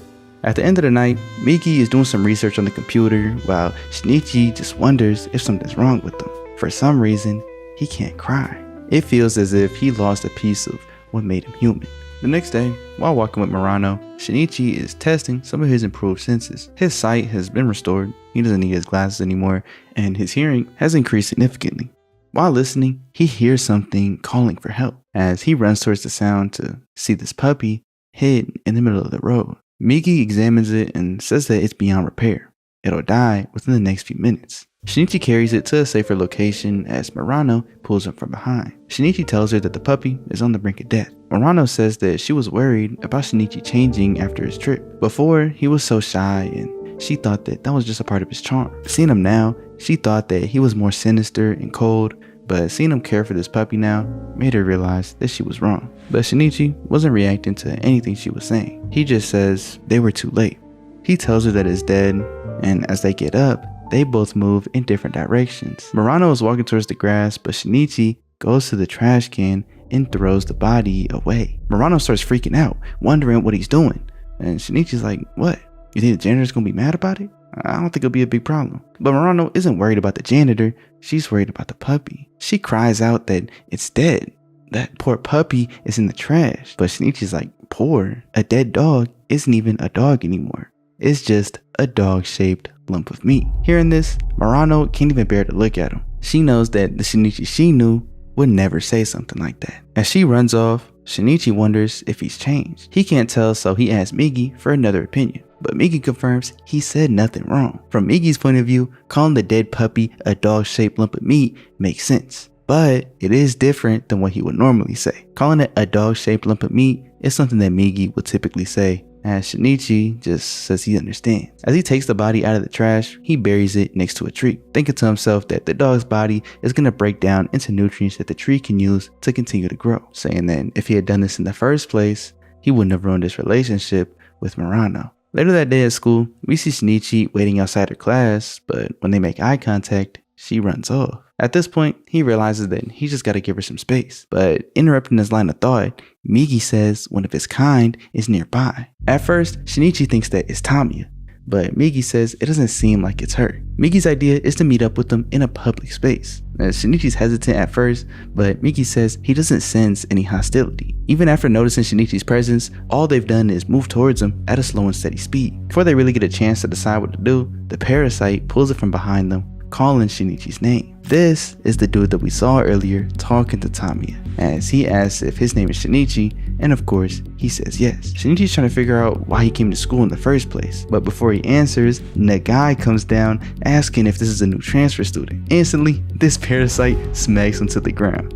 At the end of the night, Miki is doing some research on the computer while Shinichi just wonders if something's wrong with him. For some reason, he can't cry. It feels as if he lost a piece of what made him human. The next day, while walking with Murano, Shinichi is testing some of his improved senses. His sight has been restored, he doesn't need his glasses anymore, and his hearing has increased significantly. While listening, he hears something calling for help. As he runs towards the sound to see this puppy hid in the middle of the road. Miki examines it and says that it's beyond repair. It'll die within the next few minutes. Shinichi carries it to a safer location as Murano pulls him from behind. Shinichi tells her that the puppy is on the brink of death. Murano says that she was worried about Shinichi changing after his trip. Before, he was so shy and she thought that was just a part of his charm. Seeing him now, she thought that he was more sinister and cold, but seeing him care for this puppy now made her realize that she was wrong. But Shinichi wasn't reacting to anything she was saying. He just says they were too late. He tells her that it's dead, and as they get up, they both move in different directions. Murano is walking towards the grass, but Shinichi goes to the trash can and throws the body away. Murano starts freaking out, wondering what he's doing. And Shinichi's like, what? You think the janitor's gonna be mad about it? I don't think it'll be a big problem. But Murano isn't worried about the janitor, she's worried about the puppy. She cries out that it's dead. That poor puppy is in the trash. But Shinichi's like, poor? A dead dog isn't even a dog anymore. It's just a dog-shaped lump of meat. Hearing this, Murano can't even bear to look at him. She knows that the Shinichi she knew would never say something like that. As she runs off, Shinichi wonders if he's changed. He can't tell, so he asks Migi for another opinion. But Migi confirms he said nothing wrong. From Migi's point of view, calling the dead puppy a dog-shaped lump of meat makes sense. But it is different than what he would normally say. Calling it a dog-shaped lump of meat is something that Migi would typically say, as Shinichi just says he understands. As he takes the body out of the trash, he buries it next to a tree, thinking to himself that the dog's body is going to break down into nutrients that the tree can use to continue to grow, saying that if he had done this in the first place, he wouldn't have ruined his relationship with Murano. Later that day at school, we see Shinichi waiting outside her class, but when they make eye contact, she runs off. At this point, he realizes that he just gotta give her some space. But interrupting his line of thought, Migi says one of his kind is nearby. At first, Shinichi thinks that it's Tamiya, but Migi says it doesn't seem like it's her. Migi's idea is to meet up with them in a public space. Shinichi's hesitant at first, but Migi says he doesn't sense any hostility. Even after noticing Shinichi's presence, all they've done is move towards him at a slow and steady speed. Before they really get a chance to decide what to do, the Parasyte pulls it from behind them, calling Shinichi's name. This is the dude that we saw earlier talking to Tamiya, as he asks if his name is Shinichi, and of course, he says yes. Shinichi's trying to figure out why he came to school in the first place, but before he answers, Nagai comes down asking if this is a new transfer student. Instantly, this Parasyte smacks him to the ground.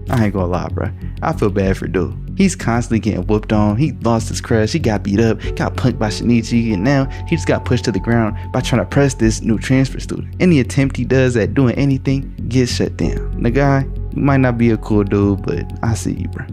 I ain't gonna lie, bro. I feel bad for dude. He's constantly getting whooped on. He lost his crush. He got beat up, got punked by Shinichi, and now he just got pushed to the ground by trying to press this new transfer student. Any attempt he does at doing anything gets shut down. The guy, you might not be a cool dude, but I see you, bro.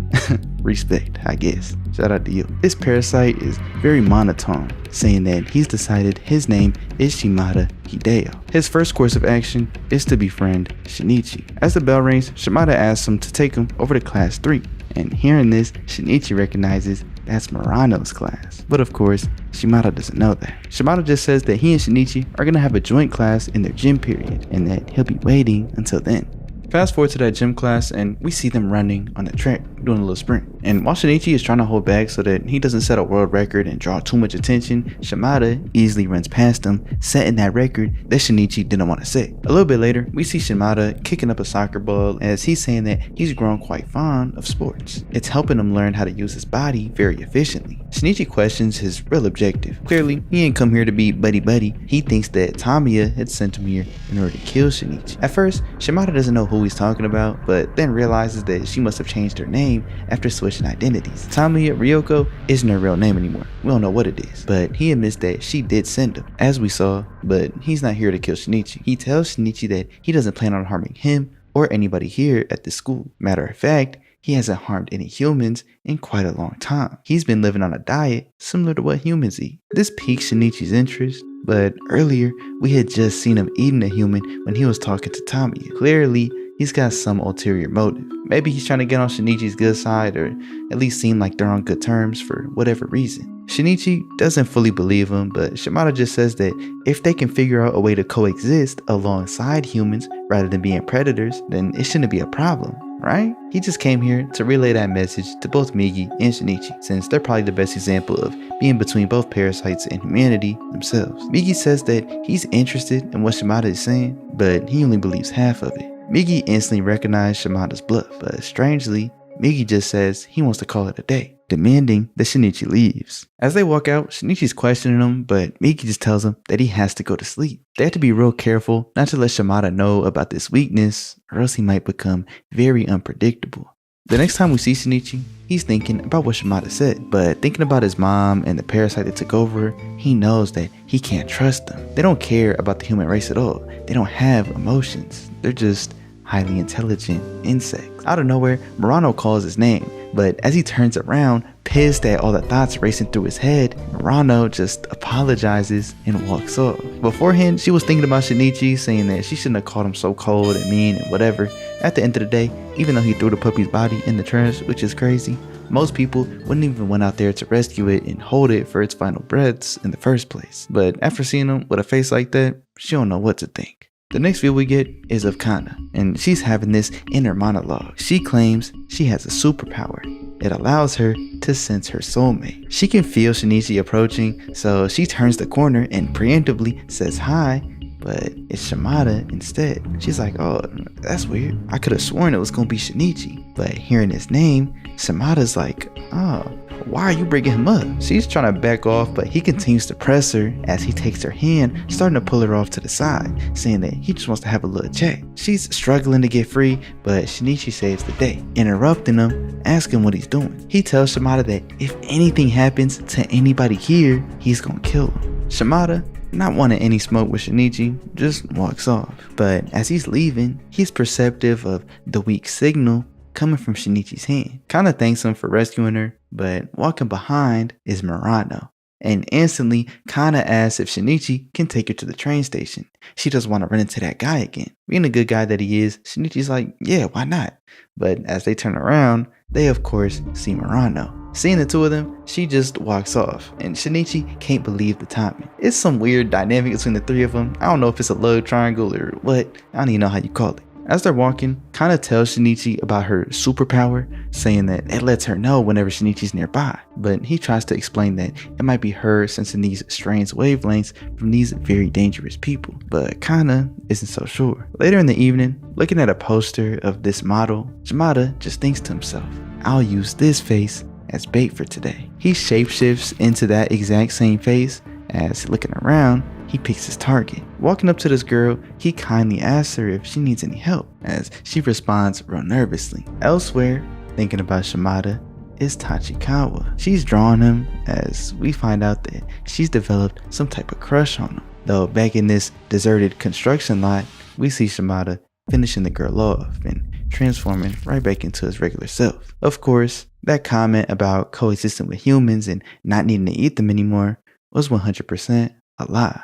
Respect, I guess. Shout out to you. This Parasyte is very monotone, saying that he's decided his name is Shimada Hideo. His first course of action is to befriend Shinichi. As the bell rings, Shimada asks him to take him over to class 3. And hearing this, Shinichi recognizes that's Murano's class. But of course, Shimada doesn't know that. Shimada just says that he and Shinichi are gonna have a joint class in their gym period, and that he'll be waiting until then. Fast forward to that gym class and we see them running on the track, doing a little sprint. And while Shinichi is trying to hold back so that he doesn't set a world record and draw too much attention, Shimada easily runs past him, setting that record that Shinichi didn't want to set. A little bit later, we see Shimada kicking up a soccer ball as he's saying that he's grown quite fond of sports. It's helping him learn how to use his body very efficiently. Shinichi questions his real objective. Clearly, he ain't come here to be buddy-buddy. He thinks that Tamiya had sent him here in order to kill Shinichi. At first, Shimada doesn't know who he's talking about, but then realizes that she must have changed her name after switching identities. Tamiya Ryoko isn't her real name anymore. We don't know what it is, but he admits that she did send him, as we saw, but he's not here to kill Shinichi. He tells Shinichi that he doesn't plan on harming him or anybody here at the school. Matter of fact, he hasn't harmed any humans in quite a long time. He's been living on a diet similar to what humans eat. This piques Shinichi's interest, but earlier we had just seen him eating a human when he was talking to Tamiya. Clearly, he's got some ulterior motive. Maybe he's trying to get on Shinichi's good side, or at least seem like they're on good terms for whatever reason. Shinichi doesn't fully believe him, but Shimada just says that if they can figure out a way to coexist alongside humans rather than being predators, then it shouldn't be a problem, right? He just came here to relay that message to both Migi and Shinichi, since they're probably the best example of being between both parasites and humanity themselves. Migi says that he's interested in what Shimada is saying, but he only believes half of it. Migi instantly recognized Shimada's bluff, but strangely, Migi just says he wants to call it a day, demanding that Shinichi leaves. As they walk out, Shinichi's questioning him, but Migi just tells him that he has to go to sleep. They have to be real careful not to let Shimada know about this weakness, or else he might become very unpredictable. The next time we see Shinichi, he's thinking about what Shimada said, but thinking about his mom and the parasite that took over, he knows that he can't trust them. They don't care about the human race at all. They don't have emotions. They're just highly intelligent insects. Out of nowhere, Murano calls his name, but as he turns around, pissed at all the thoughts racing through his head, Murano just apologizes and walks off. Beforehand, she was thinking about Shinichi, saying that she shouldn't have called him so cold and mean and whatever. At the end of the day, even though he threw the puppy's body in the trash, which is crazy, most people wouldn't even went out there to rescue it and hold it for its final breaths in the first place. But after seeing him with a face like that, she don't know what to think. The next view we get is of Kana, and she's having this inner monologue. She claims she has a superpower. It allows her to sense her soulmate. She can feel Shinichi approaching, so she turns the corner and preemptively says hi, but it's Shimada instead. She's like, oh, that's weird. I could have sworn it was gonna be Shinichi. But hearing his name, Shimada's like, oh, why are you bringing him up? She's trying to back off, but he continues to press her as he takes her hand, starting to pull her off to the side, saying that he just wants to have a little chat. She's struggling to get free, but Shinichi saves the day, interrupting him, asking what he's doing. He tells Shimada that if anything happens to anybody here, he's gonna kill him. Shimada, not wanting any smoke with Shinichi, just walks off. But as he's leaving, he's perceptive of the weak signal coming from Shinichi's hand. Kinda thanks him for rescuing her, but walking behind is Murano. And instantly, Kana asks if Shinichi can take her to the train station. She doesn't want to run into that guy again. Being the good guy that he is, Shinichi's like, yeah, why not? But as they turn around, they of course see Murano. Seeing the two of them, she just walks off, and Shinichi can't believe the timing. It's some weird dynamic between the three of them. I don't know if it's a love triangle or what. I don't even know how you call it. As they're walking, Kana tells Shinichi about her superpower, saying that it lets her know whenever Shinichi's nearby. But he tries to explain that it might be her sensing these strange wavelengths from these very dangerous people. But Kana isn't so sure. Later in the evening, looking at a poster of this model, Shimada just thinks to himself, I'll use this face as bait for today. He shapeshifts into that exact same face. As looking around, he picks his target. Walking up to this girl, he kindly asks her if she needs any help, as she responds real nervously. Elsewhere, thinking about Shimada, is Tachikawa. She's drawing him, as we find out that she's developed some type of crush on him. Though back in this deserted construction lot, we see Shimada finishing the girl off and transforming right back into his regular self. Of course, that comment about coexisting with humans and not needing to eat them anymore was 100% a lie.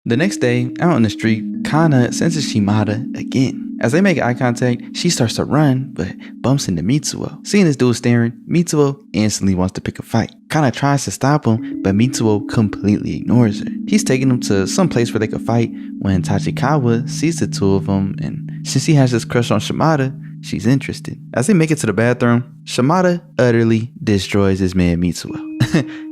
The next day, out on the street, Kana senses Shimada again. As they make eye contact, she starts to run, but bumps into Mitsuo. Seeing this dude staring, Mitsuo instantly wants to pick a fight. Kana tries to stop him, but Mitsuo completely ignores her. He's taking him to some place where they could fight when Tachikawa sees the two of them, and since he has this crush on Shimada, she's interested. As they make it to the bathroom, Shimada utterly destroys his man Mitsuo.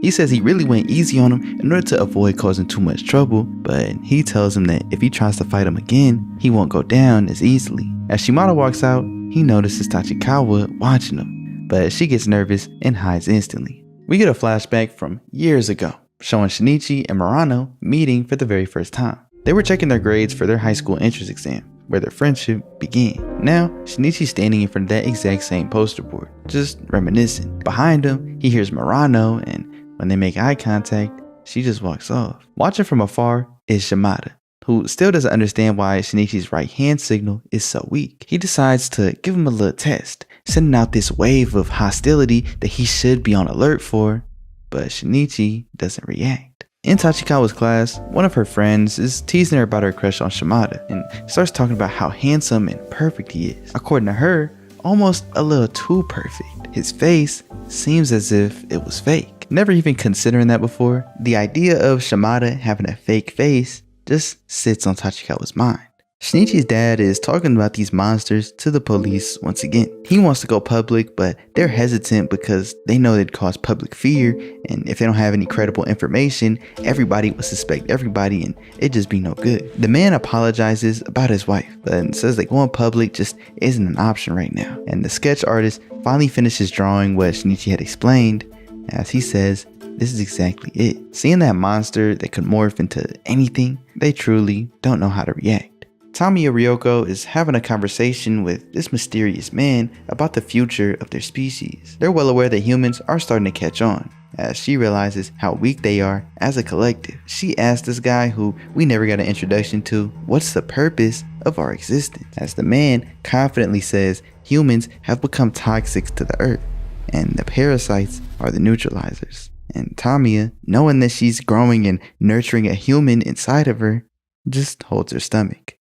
He says he really went easy on him in order to avoid causing too much trouble, but he tells him that if he tries to fight him again, he won't go down as easily. As Shimada walks out, he notices Tachikawa watching him, but she gets nervous and hides instantly. We get a flashback from years ago, showing Shinichi and Murano meeting for the very first time. They were checking their grades for their high school entrance exam, where their friendship began. Now, Shinichi's standing in front of that exact same poster board, just reminiscing. Behind him, he hears Murano, and when they make eye contact, she just walks off. Watching from afar is Shimada, who still doesn't understand why Shinichi's right hand signal is so weak. He decides to give him a little test, sending out this wave of hostility that he should be on alert for, but Shinichi doesn't react. In Tachikawa's class, one of her friends is teasing her about her crush on Shimada and starts talking about how handsome and perfect he is. According to her, almost a little too perfect. His face seems as if it was fake. Never even considering that before, the idea of Shimada having a fake face just sits on Tachikawa's mind. Shinichi's dad is talking about these monsters to the police once again. He wants to go public, but they're hesitant because they know they'd cause public fear, and if they don't have any credible information, everybody will suspect everybody and it'd just be no good. The man apologizes about his wife, but says that going public just isn't an option right now. And the sketch artist finally finishes drawing what Shinichi had explained, as he says, this is exactly it. Seeing that monster that could morph into anything, they truly don't know how to react. Tamiya Ryoko is having a conversation with this mysterious man about the future of their species. They're well aware that humans are starting to catch on, as she realizes how weak they are as a collective. She asks this guy, who we never got an introduction to, what's the purpose of our existence? As the man confidently says humans have become toxic to the earth, and the parasites are the neutralizers. And Tamiya, knowing that she's growing and nurturing a human inside of her, just holds her stomach.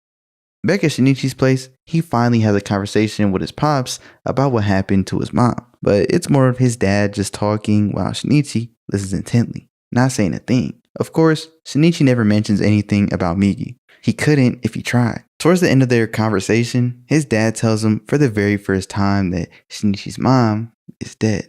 Back at Shinichi's place, he finally has a conversation with his pops about what happened to his mom. But it's more of his dad just talking while Shinichi listens intently, not saying a thing. Of course, Shinichi never mentions anything about Migi. He couldn't if he tried. Towards the end of their conversation, his dad tells him for the very first time that Shinichi's mom is dead.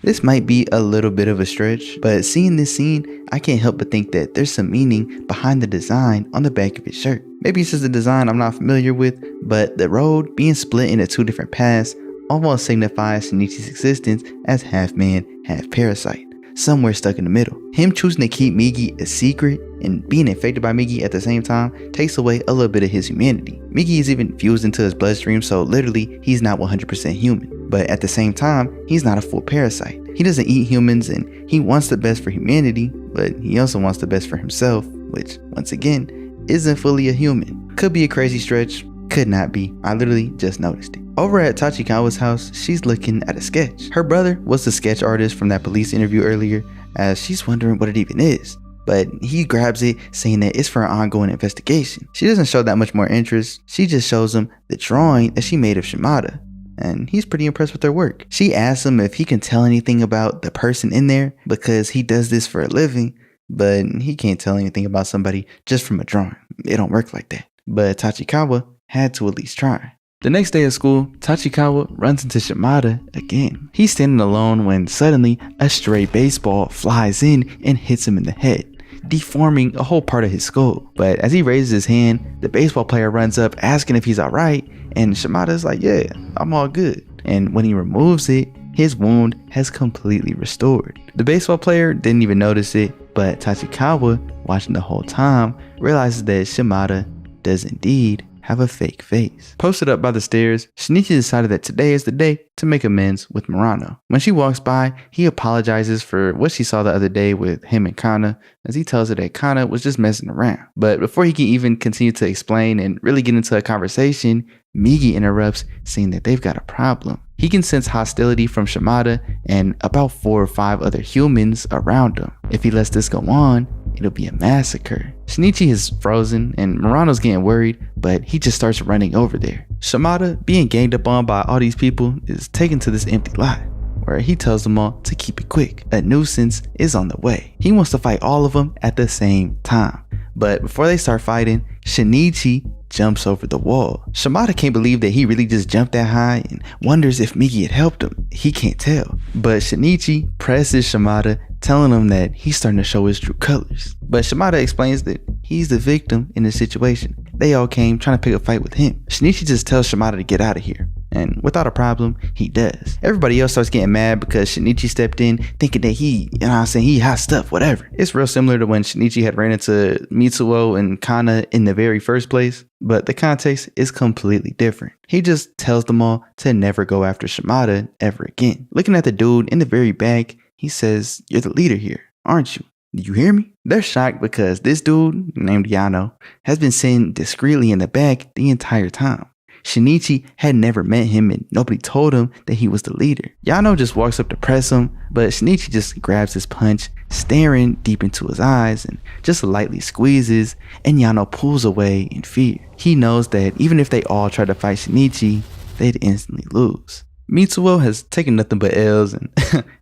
This might be a little bit of a stretch, but seeing this scene, I can't help but think that there's some meaning behind the design on the back of his shirt. Maybe it's just a design I'm not familiar with, but the road being split into two different paths almost signifies Shinichi's existence as half man, half parasite, somewhere stuck in the middle. Him choosing to keep Migi a secret and being infected by Migi at the same time takes away a little bit of his humanity. Migi is even fused into his bloodstream, so literally he's not 100% human. But at the same time, he's not a full parasite. He doesn't eat humans and he wants the best for humanity, but he also wants the best for himself, which once again, isn't fully a human. Could be a crazy stretch, could not be. I literally just noticed it. Over at Tachikawa's house, she's looking at a sketch. Her brother was the sketch artist from that police interview earlier, as she's wondering what it even is. But he grabs it, saying that it's for an ongoing investigation. She doesn't show that much more interest. She just shows him the drawing that she made of Shimada, and he's pretty impressed with her work. She asks him if he can tell anything about the person in there because he does this for a living, but he can't tell anything about somebody just from a drawing. It don't work like that. But Tachikawa had to at least try. The next day at school, Tachikawa runs into Shimada again. He's standing alone when suddenly a stray baseball flies in and hits him in the head, deforming a whole part of his skull. But as he raises his hand, the baseball player runs up asking if he's alright, and Shimada's like, yeah, I'm all good. And when he removes it, his wound has completely restored. The baseball player didn't even notice it, but Tachikawa, watching the whole time, realizes that Shimada does indeed have a fake face. Posted up by the stairs, Shinichi decided that today is the day to make amends with Murano. When she walks by, he apologizes for what she saw the other day with him and Kana, as he tells her that Kana was just messing around. But before he can even continue to explain and really get into a conversation, Migi interrupts, saying that they've got a problem. He can sense hostility from Shimada and about 4 or 5 other humans around him. If he lets this go on, it'll be a massacre. Shinichi is frozen and Murano's getting worried, but he just starts running over there. Shimada, being ganged up on by all these people, is taken to this empty lot, where he tells them all to keep it quick. A nuisance is on the way. He wants to fight all of them at the same time. But before they start fighting, Shinichi jumps over the wall. Shimada can't believe that he really just jumped that high and wonders if Migi had helped him. He can't tell. But Shinichi presses Shimada, telling him that he's starting to show his true colors. But Shimada explains that he's the victim in the situation. They all came trying to pick a fight with him. Shinichi just tells Shimada to get out of here. And without a problem, he does. Everybody else starts getting mad because Shinichi stepped in thinking that he hot stuff, whatever. It's real similar to when Shinichi had ran into Mitsuo and Kana in the very first place, but the context is completely different. He just tells them all to never go after Shimada ever again. Looking at the dude in the very back, he says, "You're the leader here, aren't you? Do you hear me?" They're shocked because this dude, named Yano, has been sitting discreetly in the back the entire time. Shinichi had never met him and nobody told him that he was the leader. Yano just walks up to press him, but Shinichi just grabs his punch, staring deep into his eyes and just lightly squeezes, and Yano pulls away in fear. He knows that even if they all try to fight Shinichi, they'd instantly lose. Mitsuo has taken nothing but L's, and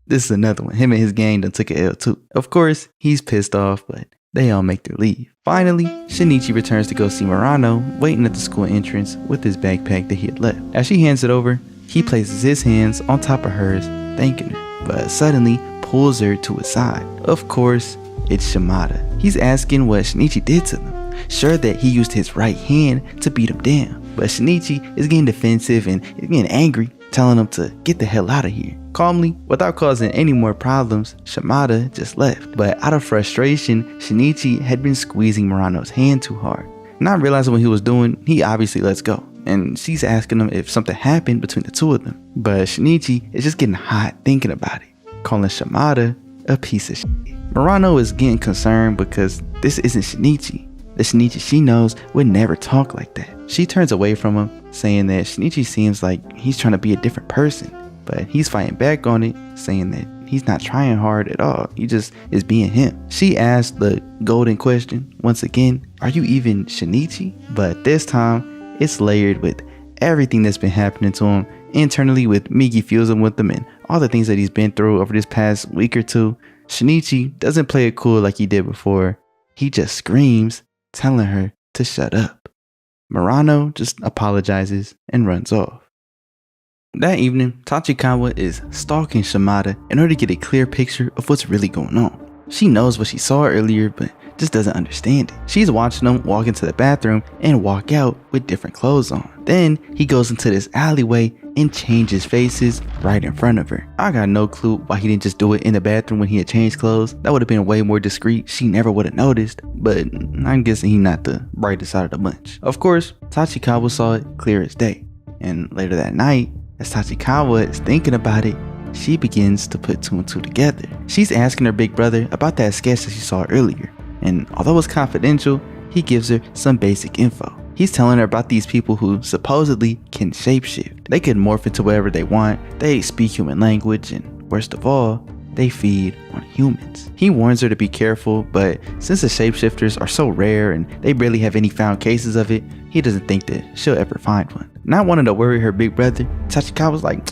this is another one. Him and his gang done took an L too. Of course, he's pissed off, but they all make their leave. Finally, Shinichi returns to go see Murano, waiting at the school entrance with his backpack that he had left. As she hands it over, he places his hands on top of hers, thanking her, but suddenly pulls her to his side. Of course, it's Shimada. He's asking what Shinichi did to them, sure that he used his right hand to beat him down. But Shinichi is getting defensive and is getting angry, telling him to get the hell out of here. Calmly, without causing any more problems, Shimada just left. But out of frustration, Shinichi had been squeezing Murano's hand too hard. Not realizing what he was doing, he obviously lets go. And she's asking him if something happened between the two of them. But Shinichi is just getting hot thinking about it, calling Shimada a piece of shit. Murano is getting concerned because this isn't Shinichi. The Shinichi she knows would never talk like that. She turns away from him, saying that Shinichi seems like he's trying to be a different person, but he's fighting back on it, saying that he's not trying hard at all. He just is being him. She asks the golden question once again, are you even Shinichi? But this time, it's layered with everything that's been happening to him internally, with Migi fusing with him and all the things that he's been through over this past week or two. Shinichi doesn't play it cool like he did before. He just screams, telling her to shut up. Murano just apologizes and runs off. That evening, Tachikawa is stalking Shimada in order to get a clear picture of what's really going on. She knows what she saw earlier, but just doesn't understand it. She's watching him walk into the bathroom and walk out with different clothes on. Then he goes into this alleyway and changes faces right in front of her. I got no clue why he didn't just do it in the bathroom when he had changed clothes. That would have been way more discreet. She never would have noticed, but I'm guessing he's not the brightest out of the bunch. Of course, Tachikawa saw it clear as day. And later that night, as Tachikawa is thinking about it, she begins to put two and two together. She's asking her big brother about that sketch that she saw earlier. And although it's confidential, he gives her some basic info. He's telling her about these people who supposedly can shapeshift. They can morph into whatever they want, they speak human language, and worst of all, they feed on humans. He warns her to be careful, but since the shapeshifters are so rare and they barely have any found cases of it, he doesn't think that she'll ever find one. Not wanting to worry her big brother, Tachikawa's like,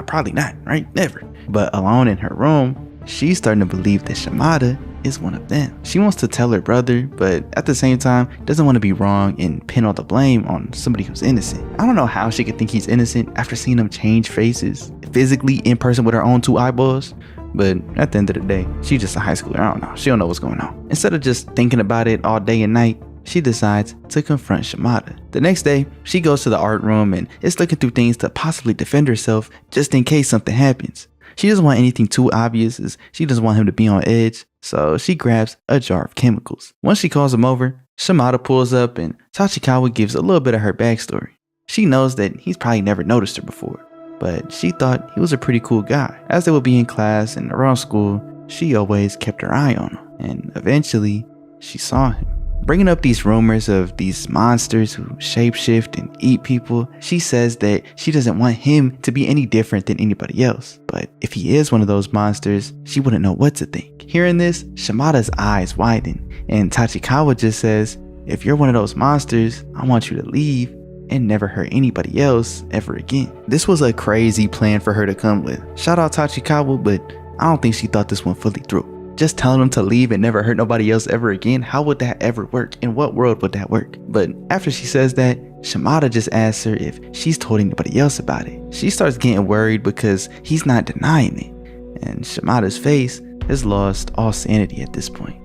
probably not, right? Never. But alone in her room, she's starting to believe that Shimada is one of them. She wants to tell her brother, but at the same time doesn't want to be wrong and pin all the blame on somebody who's innocent. I don't know how she could think he's innocent after seeing him change faces physically in person with her own two eyeballs. But at the end of the day, she's just a high schooler. I don't know. She don't know what's going on. Instead of just thinking about it all day and night, she decides to confront Shimada. The next day, she goes to the art room and is looking through things to possibly defend herself just in case something happens. She doesn't want anything too obvious, as she doesn't want him to be on edge, so she grabs a jar of chemicals. Once she calls him over, Shimada pulls up and Tachikawa gives a little bit of her backstory. She knows that he's probably never noticed her before, but she thought he was a pretty cool guy. As they would be in class and around school, she always kept her eye on him, and eventually she saw him. Bringing up these rumors of these monsters who shapeshift and eat people, she says that she doesn't want him to be any different than anybody else. But if he is one of those monsters, she wouldn't know what to think. Hearing this, Shimada's eyes widen, and Tachikawa just says, if you're one of those monsters, I want you to leave and never hurt anybody else ever again. This was a crazy plan for her to come with. Shout out Tachikawa, but I don't think she thought this one fully through. Just telling him to leave and never hurt nobody else ever again, how would that ever work? In what world would that work? But after she says that, Shimada just asks her if she's told anybody else about it. She starts getting worried because he's not denying it. And Shimada's face has lost all sanity at this point,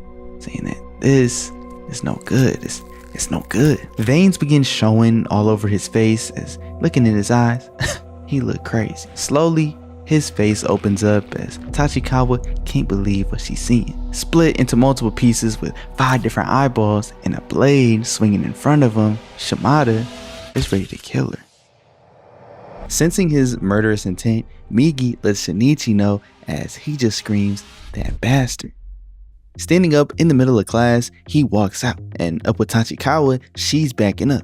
saying that this is no good. It's no good. Veins begin showing all over his face as looking in his eyes, he looked crazy. Slowly, his face opens up as Tachikawa can't believe what she's seeing. Split into multiple pieces with 5 different eyeballs and a blade swinging in front of him, Shimada is ready to kill her. Sensing his murderous intent, Migi lets Shinichi know as he just screams, "That bastard." Standing up in the middle of class, he walks out, and up with Tachikawa, she's backing up.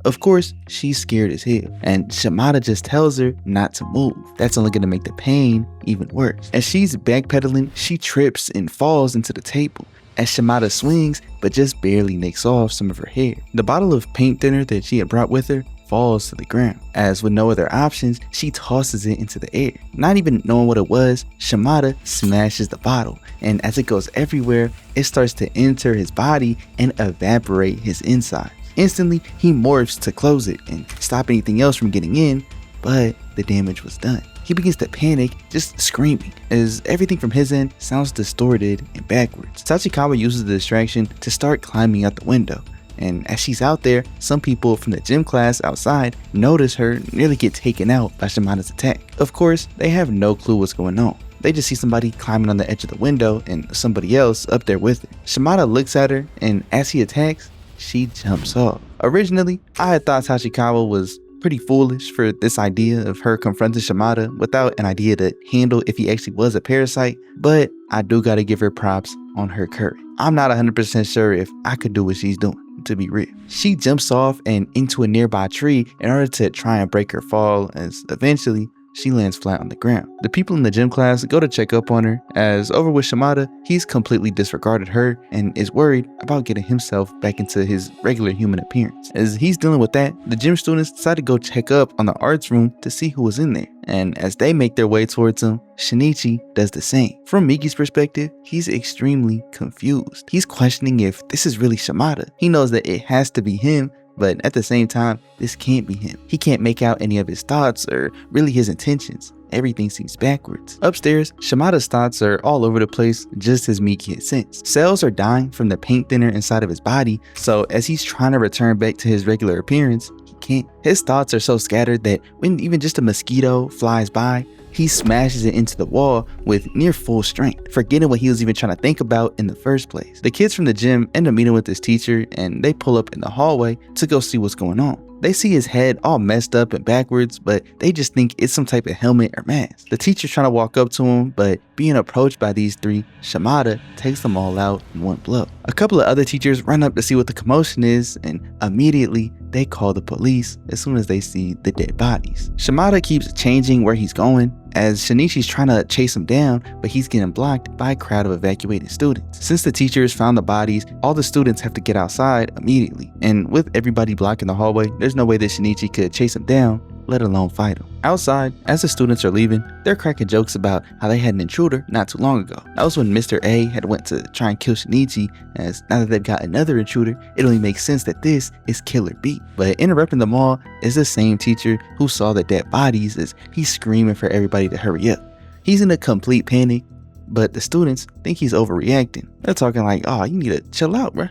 Of course, she's scared as hell, and Shimada just tells her not to move. That's only gonna make the pain even worse. As she's backpedaling, she trips and falls into the table as Shimada swings but just barely nicks off some of her hair. The bottle of paint thinner that she had brought with her falls to the ground, as with no other options, she tosses it into the air. Not even knowing what it was, Shimada smashes the bottle, and as it goes everywhere, it starts to enter his body and evaporate his insides. Instantly, he morphs to close it and stop anything else from getting in, but the damage was done. He begins to panic, just screaming, as everything from his end sounds distorted and backwards. Tachikawa uses the distraction to start climbing out the window, and as she's out there, some people from the gym class outside notice her nearly get taken out by Shimada's attack. Of course, they have no clue what's going on. They just see somebody climbing on the edge of the window and somebody else up there with her. Shimada looks at her, and as he attacks, she jumps off. Originally, I had thought Tachikawa was pretty foolish for this idea of her confronting Shimada without an idea to handle if he actually was a parasite, but I do gotta give her props on her courage. I'm not 100% sure if I could do what she's doing, to be real. She jumps off and into a nearby tree in order to try and break her fall, as eventually she lands flat on the ground. The people in the gym class go to check up on her, as over with Shimada, he's completely disregarded her and is worried about getting himself back into his regular human appearance. As he's dealing with that, the gym students decide to go check up on the arts room to see who was in there. And as they make their way towards him, Shinichi does the same. From Miki's perspective, he's extremely confused. He's questioning if this is really Shimada. He knows that it has to be him, but at the same time, this can't be him. He can't make out any of his thoughts or really his intentions. Everything seems backwards. Upstairs, Shimada's thoughts are all over the place, just as Miki had sensed. Cells are dying from the paint thinner inside of his body, so as he's trying to return back to his regular appearance, he can't. His thoughts are so scattered that when even just a mosquito flies by, he smashes it into the wall with near full strength, forgetting what he was even trying to think about in the first place. The kids from the gym end up meeting with his teacher, and they pull up in the hallway to go see what's going on. They see his head all messed up and backwards, but they just think it's some type of helmet or mask. The teacher's trying to walk up to him, but being approached by these three, Shimada takes them all out in one blow. A couple of other teachers run up to see what the commotion is, and immediately they call the police as soon as they see the dead bodies. Shimada keeps changing where he's going, as Shinichi's trying to chase him down, but he's getting blocked by a crowd of evacuated students. Since the teachers found the bodies, all the students have to get outside immediately, and with everybody blocking the hallway, there's no way that Shinichi could chase him down, let alone fight him. Outside, as the students are leaving, they're cracking jokes about how they had an intruder not too long ago. That was when Mr. A had went to try and kill Shinichi, as now that they've got another intruder, it only makes sense that this is Killer B. But interrupting them all is the same teacher who saw the dead bodies, as he's screaming for everybody to hurry up. He's in a complete panic, but the students think he's overreacting. They're talking like, oh, you need to chill out, bruh.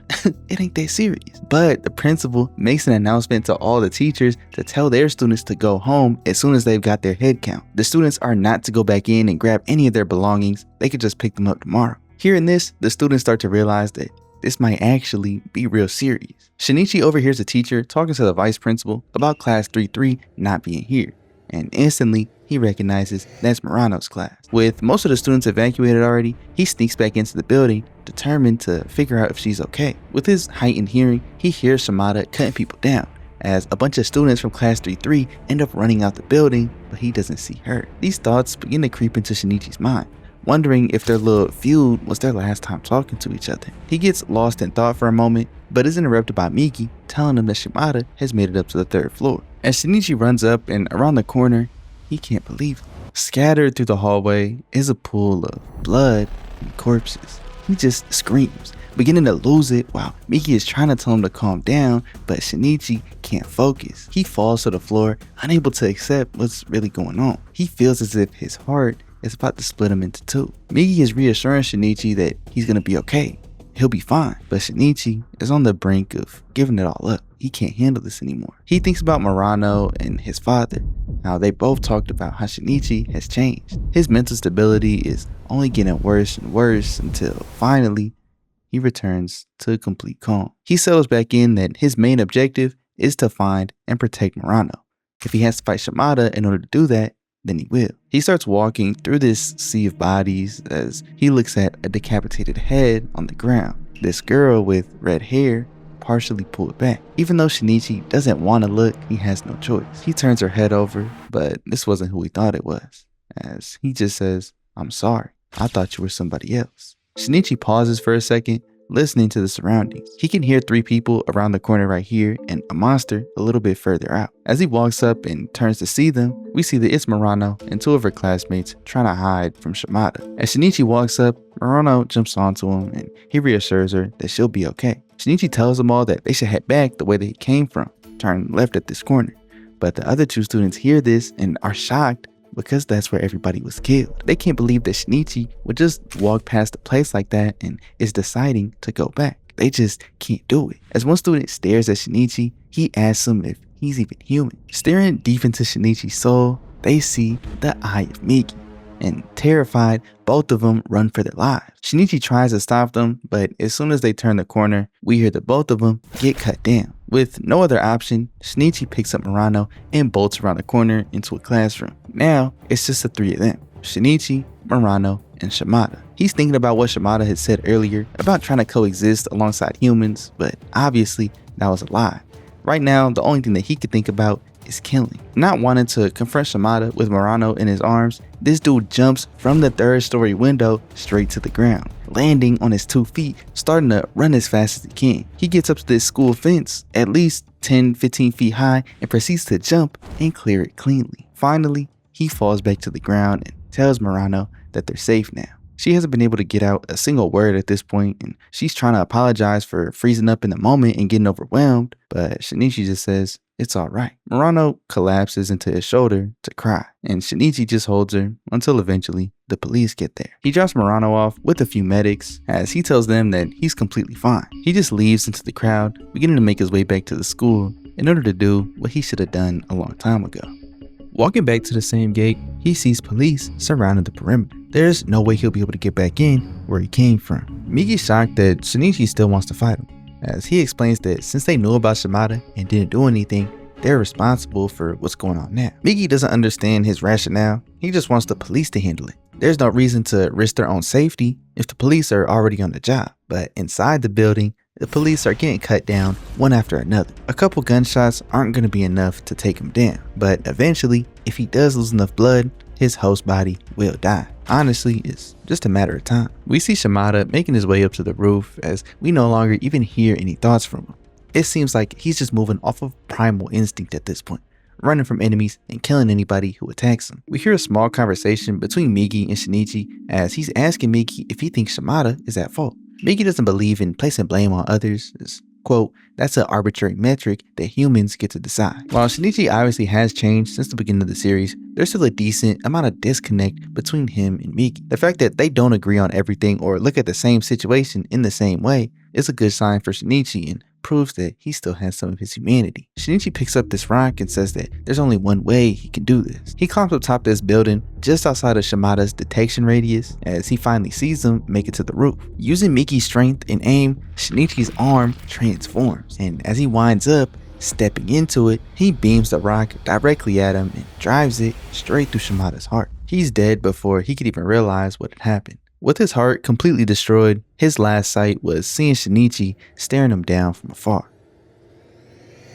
It ain't that serious. But the principal makes an announcement to all the teachers to tell their students to go home as soon as they've got their head count. The students are not to go back in and grab any of their belongings. They could just pick them up tomorrow. Hearing this, the students start to realize that this might actually be real serious. Shinichi overhears the teacher talking to the vice principal about class 3-3 not being here, and instantly he recognizes that's Murano's class. With most of the students evacuated already, he sneaks back into the building, determined to figure out if she's okay. With his heightened hearing, he hears Shimada cutting people down, as a bunch of students from class 3-3 end up running out the building, but he doesn't see her. These thoughts begin to creep into Shinichi's mind, wondering if their little feud was their last time talking to each other. He gets lost in thought for a moment, but is interrupted by Miki telling him that Shimada has made it up to the 3rd floor. As Shinichi runs up and around the corner, he can't believe it. Scattered through the hallway is a pool of blood and corpses. He just screams, beginning to lose it while Miki is trying to tell him to calm down, but Shinichi can't focus. He falls to the floor, unable to accept what's really going on. He feels as if his heart is about to split him into two. Miki is reassuring Shinichi that he's gonna be okay. He'll be fine, but Shinichi is on the brink of giving it all up. He can't handle this anymore. He thinks about Murano and his father, how they both talked about how Shinichi has changed. His mental stability is only getting worse and worse until finally he returns to complete calm. He settles back in that his main objective is to find and protect Murano. If he has to fight Shimada in order to do that, then he will. He starts walking through this sea of bodies as he looks at a decapitated head on the ground. This girl with red hair partially pulled back. Even though Shinichi doesn't want to look, he has no choice. He turns her head over, but this wasn't who he thought it was, as he just says, "I'm sorry. I thought you were somebody else." Shinichi pauses for a second, listening to the surroundings. He can hear 3 people around the corner right here and a monster a little bit further out. As he walks up and turns to see them, we see that it's Murano and 2 of her classmates trying to hide from Shimada. As Shinichi walks up, Murano jumps onto him and he reassures her that she'll be okay. Shinichi tells them all that they should head back the way they came from, turn left at this corner. But the other 2 students hear this and are shocked because that's where everybody was killed. They can't believe that Shinichi would just walk past a place like that and is deciding to go back. They just can't do it. As one student stares at Shinichi, he asks him if he's even human. Staring deep into Shinichi's soul, they see the eye of Miki. And terrified, both of them run for their lives. Shinichi tries to stop them, but as soon as they turn the corner, we hear that both of them get cut down. With no other option, Shinichi picks up Murano and bolts around the corner into a classroom. Now, it's just the 3 of them, Shinichi, Murano, and Shimada. He's thinking about what Shimada had said earlier about trying to coexist alongside humans, but obviously that was a lie. Right now, the only thing that he could think about is killing. Not wanting to confront Shimada with Murano in his arms, this dude jumps from the 3rd story window straight to the ground, landing on his 2 feet, starting to run as fast as he can. He gets up to this school fence, at least 10-15 feet high, and proceeds to jump and clear it cleanly. Finally, he falls back to the ground and tells Murano that they're safe now. She hasn't been able to get out a single word at this point, and she's trying to apologize for freezing up in the moment and getting overwhelmed, but Shinichi just says, "It's alright." Murano collapses into his shoulder to cry, and Shinichi just holds her until eventually the police get there. He drops Murano off with a few medics as he tells them that he's completely fine. He just leaves into the crowd, beginning to make his way back to the school in order to do what he should have done a long time ago. Walking back to the same gate, he sees police surrounding the perimeter. There's no way he'll be able to get back in where he came from. Miki's shocked that Shinichi still wants to fight him, as he explains that since they knew about Shimada and didn't do anything, they're responsible for what's going on now. Miki doesn't understand his rationale. He just wants the police to handle it. There's no reason to risk their own safety if the police are already on the job. But inside the building, the police are getting cut down one after another. A couple gunshots aren't going to be enough to take him down, but eventually, if he does lose enough blood, his host body will die. Honestly, it's just a matter of time. We see Shimada making his way up to the roof as we no longer even hear any thoughts from him. It seems like he's just moving off of primal instinct at this point, running from enemies and killing anybody who attacks him. We hear a small conversation between Miki and Shinichi as he's asking Miki if he thinks Shimada is at fault. Miki doesn't believe in placing blame on others, as, quote, "that's an arbitrary metric that humans get to decide." While Shinichi obviously has changed since the beginning of the series, there's still a decent amount of disconnect between him and Miki. The fact that they don't agree on everything or look at the same situation in the same way is a good sign for Shinichi and proves that he still has some of his humanity. Shinichi picks up this rock and says that there's only one way he can do this. He climbs up top of this building just outside of Shimada's detection radius as he finally sees them make it to the roof. Using Miki's strength and aim, Shinichi's arm transforms, and as he winds up, stepping into it, he beams the rock directly at him and drives it straight through Shimada's heart. He's dead before he could even realize what had happened. With his heart completely destroyed, his last sight was seeing Shinichi staring him down from afar.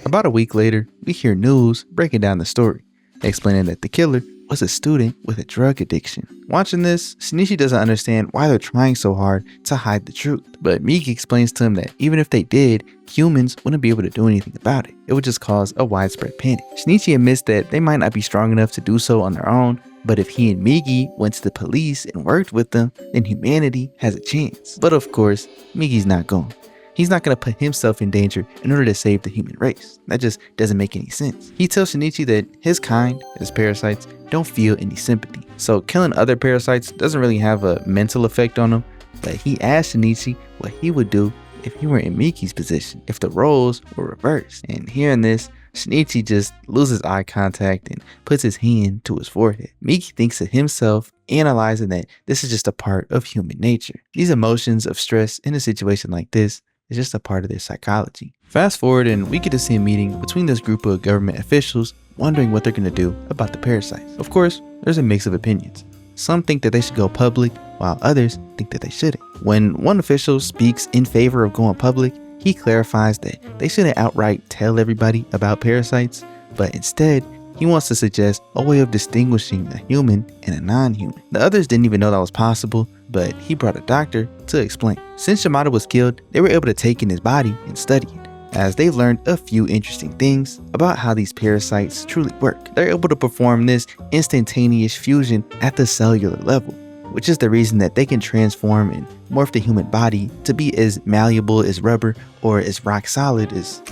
About a week later, we hear news breaking down the story, explaining that the killer was a student with a drug addiction. Watching this, Shinichi doesn't understand why they're trying so hard to hide the truth, but Miki explains to him that even if they did, humans wouldn't be able to do anything about it. It would just cause a widespread panic. Shinichi admits that they might not be strong enough to do so on their own, but if he and Miki went to the police and worked with them, then humanity has a chance. But of course, Miki's not going. He's not going to put himself in danger in order to save the human race. That just doesn't make any sense. He tells Shinichi that his kind, his parasites, don't feel any sympathy. So killing other parasites doesn't really have a mental effect on him, but he asks Shinichi what he would do if he were in Miki's position, if the roles were reversed. And hearing this, Shinichi just loses eye contact and puts his hand to his forehead. Miki thinks of himself, analyzing that this is just a part of human nature. These emotions of stress in a situation like this is just a part of their psychology. Fast forward and we get to see a meeting between this group of government officials wondering what they're going to do about the parasites. Of course, there's a mix of opinions. Some think that they should go public, while others think that they shouldn't. When one official speaks in favor of going public, he clarifies that they shouldn't outright tell everybody about parasites, but instead, he wants to suggest a way of distinguishing a human and a non-human. The others didn't even know that was possible, but he brought a doctor to explain. Since Shimada was killed, they were able to take in his body and study it, as they've learned a few interesting things about how these parasites truly work. They're able to perform this instantaneous fusion at the cellular level, which is the reason that they can transform and morph the human body to be as malleable as rubber or as rock solid as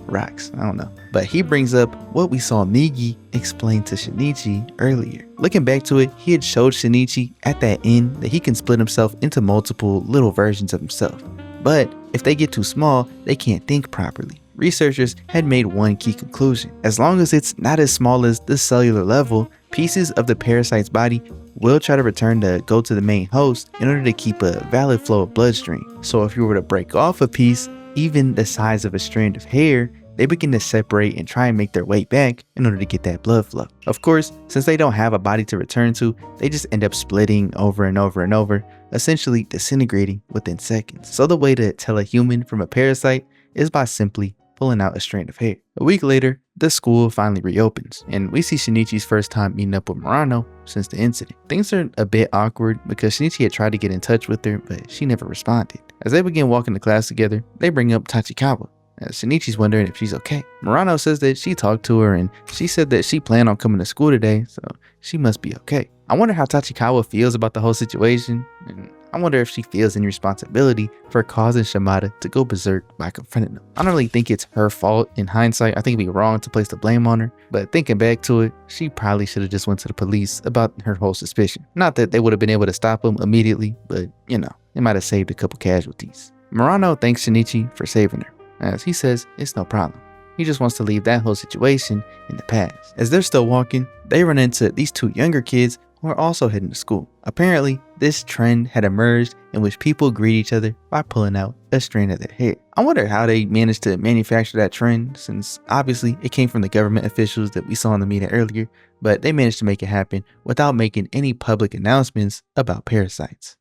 rocks, I don't know. But he brings up what we saw Migi explain to Shinichi earlier. Looking back to it, he had showed Shinichi at that end that he can split himself into multiple little versions of himself. But if they get too small, they can't think properly. Researchers had made one key conclusion. As long as it's not as small as the cellular level, pieces of the parasite's body will try to return to go to the main host in order to keep a valid flow of bloodstream. So if you were to break off a piece, even the size of a strand of hair, they begin to separate and try and make their way back in order to get that blood flow. Of course, since they don't have a body to return to, they just end up splitting over and over and over, essentially disintegrating within seconds. So the way to tell a human from a parasite is by simply pulling out a strand of hair. A week later, the school finally reopens, and we see Shinichi's first time meeting up with Murano since the incident. Things are a bit awkward because Shinichi had tried to get in touch with her, but she never responded. As they begin walking to class together, they bring up Tachikawa, as Shinichi's wondering if she's okay. Murano says that she talked to her and she said that she planned on coming to school today, so she must be okay. I wonder how Tachikawa feels about the whole situation, and I wonder if she feels any responsibility for causing Shimada to go berserk by confronting them. I don't really think it's her fault in hindsight. I think it'd be wrong to place the blame on her, but thinking back to it, she probably should have just went to the police about her whole suspicion. Not that they would have been able to stop him immediately, but you know, it might have saved a couple casualties. Murano thanks Shinichi for saving her, as he says it's no problem. He just wants to leave that whole situation in the past. As they're still walking, they run into these two younger kids who are also heading to school. Apparently, this trend had emerged in which people greet each other by pulling out a strand of their hair. I wonder how they managed to manufacture that trend, since obviously it came from the government officials that we saw in the media earlier, but they managed to make it happen without making any public announcements about parasites.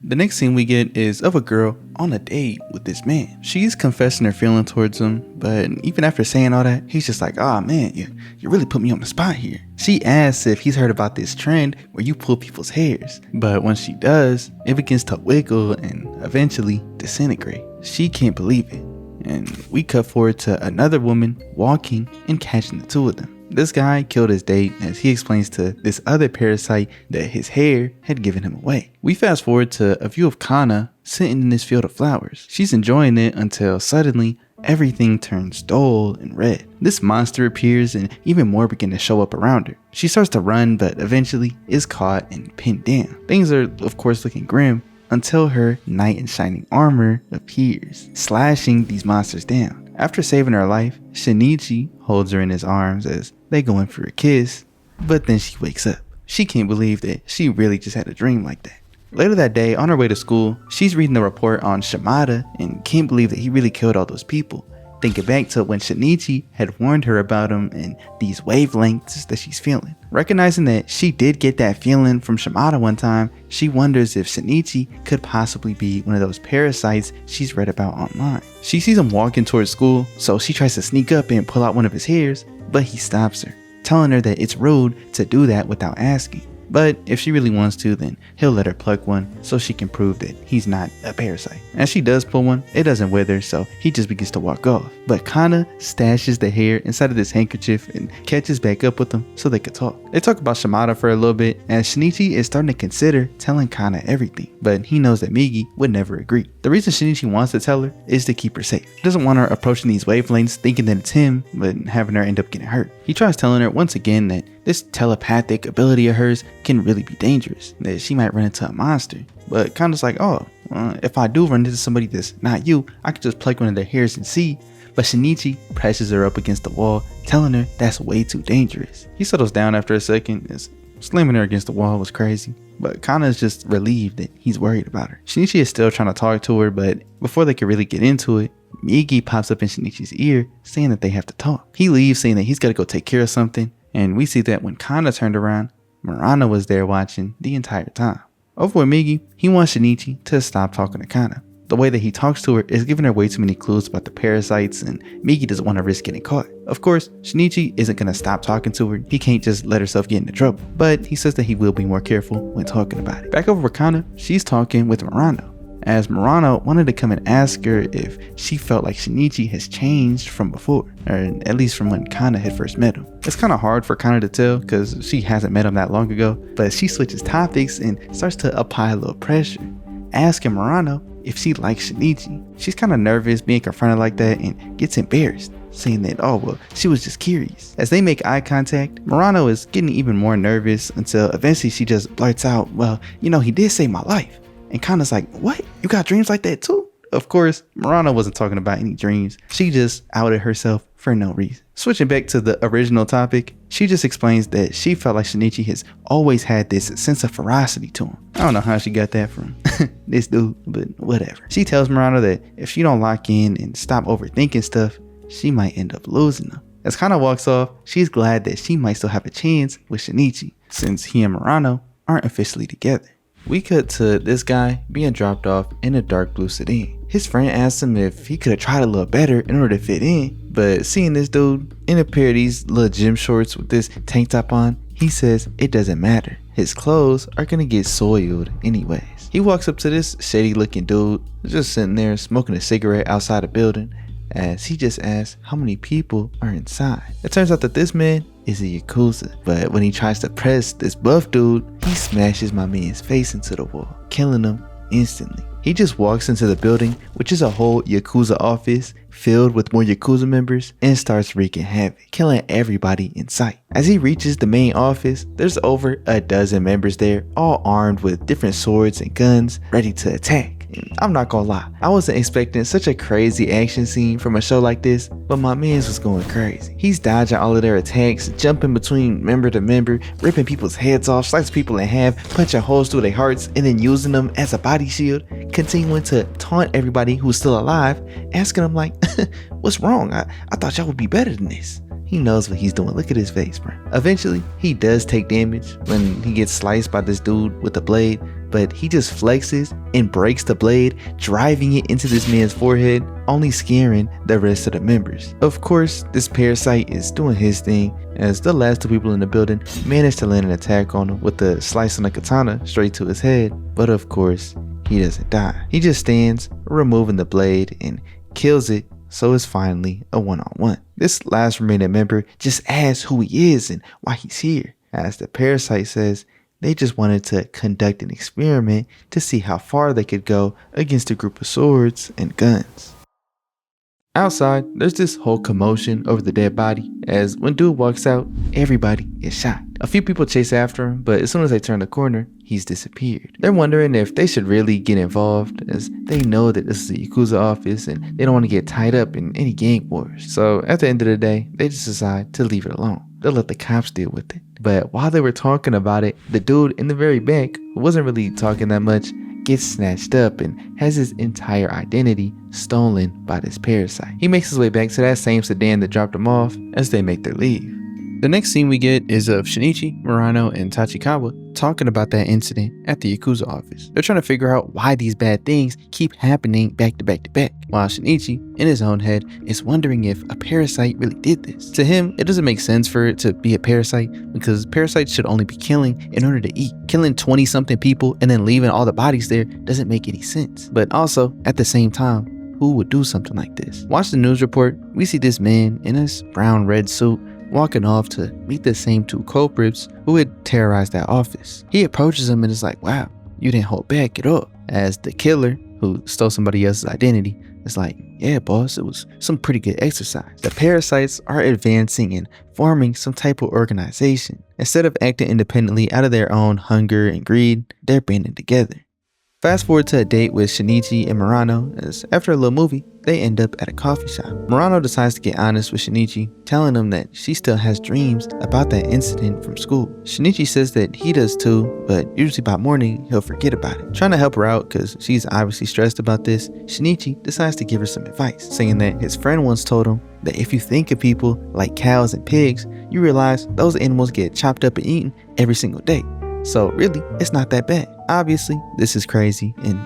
The next scene we get is of a girl on a date with this man. She's confessing her feeling towards him, but even after saying all that, he's just like, "Oh man, you really put me on the spot here." She asks if he's heard about this trend where you pull people's hairs, but when she does, it begins to wiggle and eventually disintegrate. She can't believe it, and we cut forward to another woman walking and catching the two of them. This guy killed his date as he explains to this other parasite that his hair had given him away. We fast forward to a view of Kana sitting in this field of flowers. She's enjoying it until suddenly everything turns dull and red. This monster appears and even more begin to show up around her. She starts to run, but eventually is caught and pinned down. Things are of course looking grim until her knight in shining armor appears, slashing these monsters down. After saving her life, Shinichi holds her in his arms as they go in for a kiss, but then she wakes up. She can't believe that she really just had a dream like that. Later that day, on her way to school, she's reading the report on Shimada and can't believe that he really killed all those people. Thinking back to when Shinichi had warned her about him and these wavelengths that she's feeling. Recognizing that she did get that feeling from Shimada one time, she wonders if Shinichi could possibly be one of those parasites she's read about online. She sees him walking towards school, so she tries to sneak up and pull out one of his hairs, but he stops her, telling her that it's rude to do that without asking. But if she really wants to, then he'll let her pluck one so she can prove that he's not a parasite. As she does pull one, it doesn't wither, so he just begins to walk off. But Kana stashes the hair inside of this handkerchief and catches back up with him so they could talk. They talk about Shimada for a little bit, and Shinichi is starting to consider telling Kana everything, but he knows that Migi would never agree. The reason Shinichi wants to tell her is to keep her safe. He doesn't want her approaching these wavelengths thinking that it's him, but having her end up getting hurt. He tries telling her once again that this telepathic ability of hers can really be dangerous, that she might run into a monster. But Kana's like, "Oh, if I do run into somebody that's not you, I could just pluck one of their hairs and see." But Shinichi presses her up against the wall, telling her that's way too dangerous. He settles down after a second, as slamming her against the wall was crazy. But Kana is just relieved that he's worried about her. Shinichi is still trying to talk to her, but before they can really get into it, Migi pops up in Shinichi's ear saying that they have to talk. He leaves saying that he's got to go take care of something, and we see that when Kana turned around, Murano was there watching the entire time. Over with Migi, he wants Shinichi to stop talking to Kana. The way that he talks to her is giving her way too many clues about the parasites, and Miki doesn't want to risk getting caught. Of course, Shinichi isn't going to stop talking to her. He can't just let herself get into trouble, but he says that he will be more careful when talking about it. Back over with Kana, she's talking with Murano, as Murano wanted to come and ask her if she felt like Shinichi has changed from before, or at least from when Kana had first met him. It's kind of hard for Kana to tell because she hasn't met him that long ago, but she switches topics and starts to apply a little pressure, asking Murano if she likes Shinichi. She's kind of nervous being confronted like that and gets embarrassed, saying that, oh well, she was just curious. As they make eye contact, Murano is getting even more nervous until eventually she just blurts out, well, you know, he did save my life. And Kana's like, what? You got dreams like that too? Of course, Murano wasn't talking about any dreams. She just outed herself for no reason. Switching back to the original topic, she just explains that she felt like Shinichi has always had this sense of ferocity to him. I don't know how she got that from this dude, but whatever. She tells Murano that if she don't lock in and stop overthinking stuff, she might end up losing him. As Kana walks off, she's glad that she might still have a chance with Shinichi, since he and Murano aren't officially together. We cut to this guy being dropped off in a dark blue sedan. His friend asks him if he could have tried a little better in order to fit in, but seeing this dude in a pair of these little gym shorts with this tank top on, he says it doesn't matter. His clothes are gonna get soiled anyways. He walks up to this shady looking dude just sitting there smoking a cigarette outside a building, as he just asks how many people are inside. It turns out that this man is a Yakuza, but when he tries to press this buff dude, he smashes my man's face into the wall, killing him instantly. He just walks into the building, which is a whole Yakuza office filled with more Yakuza members, and starts wreaking havoc, killing everybody in sight. As he reaches the main office, there's over a dozen members there, all armed with different swords and guns, ready to attack. And I'm not gonna lie, I wasn't expecting such a crazy action scene from a show like this, but my man's was going crazy. He's dodging all of their attacks, jumping between member to member, ripping people's heads off, slicing people in half, punching holes through their hearts, and then using them as a body shield, continuing to taunt everybody who's still alive, asking them like, what's wrong? I thought y'all would be better than this. He knows what he's doing. Look at his face, bro. Eventually, he does take damage when he gets sliced by this dude with the blade, but he just flexes and breaks the blade, driving it into this man's forehead, only scaring the rest of the members. Of course, this Parasyte is doing his thing, as the last two people in the building manage to land an attack on him with the slice on a katana straight to his head, but of course, he doesn't die. He just stands, removing the blade, and kills it, so it's finally a one-on-one. This last remaining member just asks who he is and why he's here. As the Parasyte says, they just wanted to conduct an experiment to see how far they could go against a group of swords and guns. Outside, there's this whole commotion over the dead body, as when dude walks out, everybody is shocked. A few people chase after him, but as soon as they turn the corner, he's disappeared. They're wondering if they should really get involved, as they know that this is a Yakuza office and they don't want to get tied up in any gang wars. So at the end of the day, they just decide to leave it alone. They'll let the cops deal with it. But while they were talking about it, the dude in the very back, who wasn't really talking that much, gets snatched up and has his entire identity stolen by this Parasyte. He makes his way back to that same sedan that dropped him off as they make their leave. The next scene we get is of Shinichi, Murano, and Tachikawa talking about that incident at the Yakuza office. They're trying to figure out why these bad things keep happening back to back to back, while Shinichi, in his own head, is wondering if a Parasyte really did this. To him, it doesn't make sense for it to be a Parasyte, because Parasytes should only be killing in order to eat. Killing 20-something people and then leaving all the bodies there doesn't make any sense. But also, at the same time, who would do something like this? Watch the news report, we see this man in his brown-red suit walking off to meet the same two culprits who had terrorized that office. He approaches him and is like, wow, you didn't hold back at all. As the killer, who stole somebody else's identity, is like, yeah boss, it was some pretty good exercise. The Parasytes are advancing and forming some type of organization. Instead of acting independently out of their own hunger and greed, they're banding together. Fast forward to a date with Shinichi and Murano, as after a little movie, they end up at a coffee shop. Murano decides to get honest with Shinichi, telling him that she still has dreams about that incident from school. Shinichi says that he does too, but usually by morning, he'll forget about it. Trying to help her out because she's obviously stressed about this, Shinichi decides to give her some advice, saying that his friend once told him that if you think of people like cows and pigs, you realize those animals get chopped up and eaten every single day. So really, it's not that bad. Obviously, this is crazy, and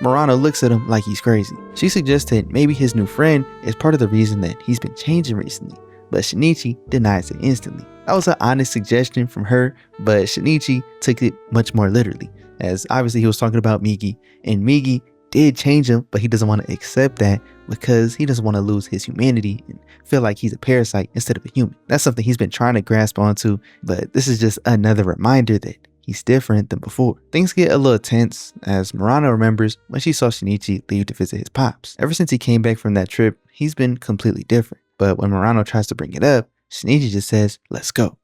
Murano looks at him like he's crazy. She suggests that maybe his new friend is part of the reason that he's been changing recently, but Shinichi denies it instantly. That was an honest suggestion from her, but Shinichi took it much more literally, as obviously he was talking about Migi, and Migi did change him, but he doesn't want to accept that because he doesn't want to lose his humanity and feel like he's a parasite instead of a human. That's something he's been trying to grasp onto, but this is just another reminder that he's different than before. Things get a little tense as Murano remembers when she saw Shinichi leave to visit his pops. Ever since he came back from that trip, he's been completely different. But when Murano tries to bring it up, Shinichi just says, "Let's go."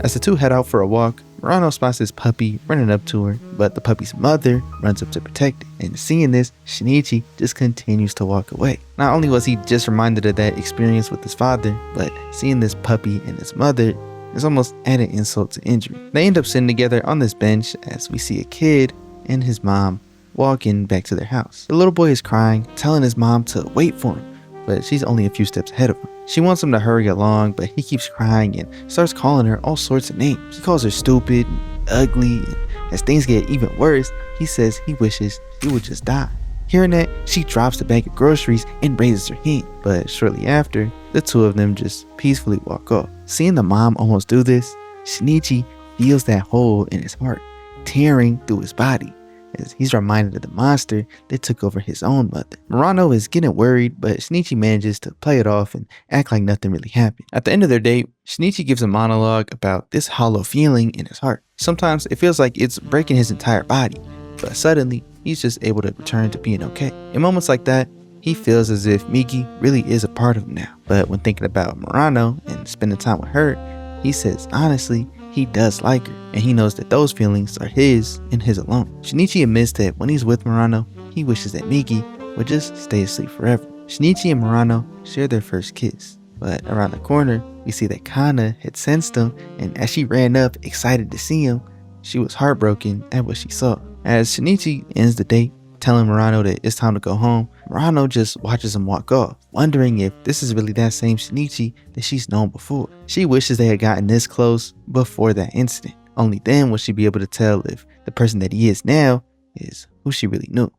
As the two head out for a walk, Murano spots his puppy running up to her, but the puppy's mother runs up to protect it. And seeing this, Shinichi just continues to walk away. Not only was he just reminded of that experience with his father, but seeing this puppy and his mother is almost added insult to injury. They end up sitting together on this bench as we see a kid and his mom walking back to their house. The little boy is crying, telling his mom to wait for him, but she's only a few steps ahead of him. She wants him to hurry along, but he keeps crying and starts calling her all sorts of names. He calls her stupid and ugly, and as things get even worse, he says he wishes she would just die. Hearing that, she drops the bag of groceries and raises her hand, but shortly after, the two of them just peacefully walk off. Seeing the mom almost do this, Shinichi feels that hole in his heart, tearing through his body, as he's reminded of the monster that took over his own mother. Murano is getting worried, but Shinichi manages to play it off and act like nothing really happened. At the end of their date, Shinichi gives a monologue about this hollow feeling in his heart. Sometimes it feels like it's breaking his entire body, but suddenly he's just able to return to being okay. In moments like that, he feels as if Migi really is a part of him now. But when thinking about Murano and spending time with her, he says honestly, he does like her, and he knows that those feelings are his and his alone. Shinichi admits that when he's with Murano, he wishes that Migi would just stay asleep forever. Shinichi and Murano share their first kiss, but around the corner, we see that Kana had sensed him, and as she ran up, excited to see him, she was heartbroken at what she saw. As Shinichi ends the date, telling Murano that it's time to go home, Murano just watches him walk off, wondering if this is really that same Shinichi that she's known before. She wishes they had gotten this close before that incident. Only then will she be able to tell if the person that he is now is who she really knew.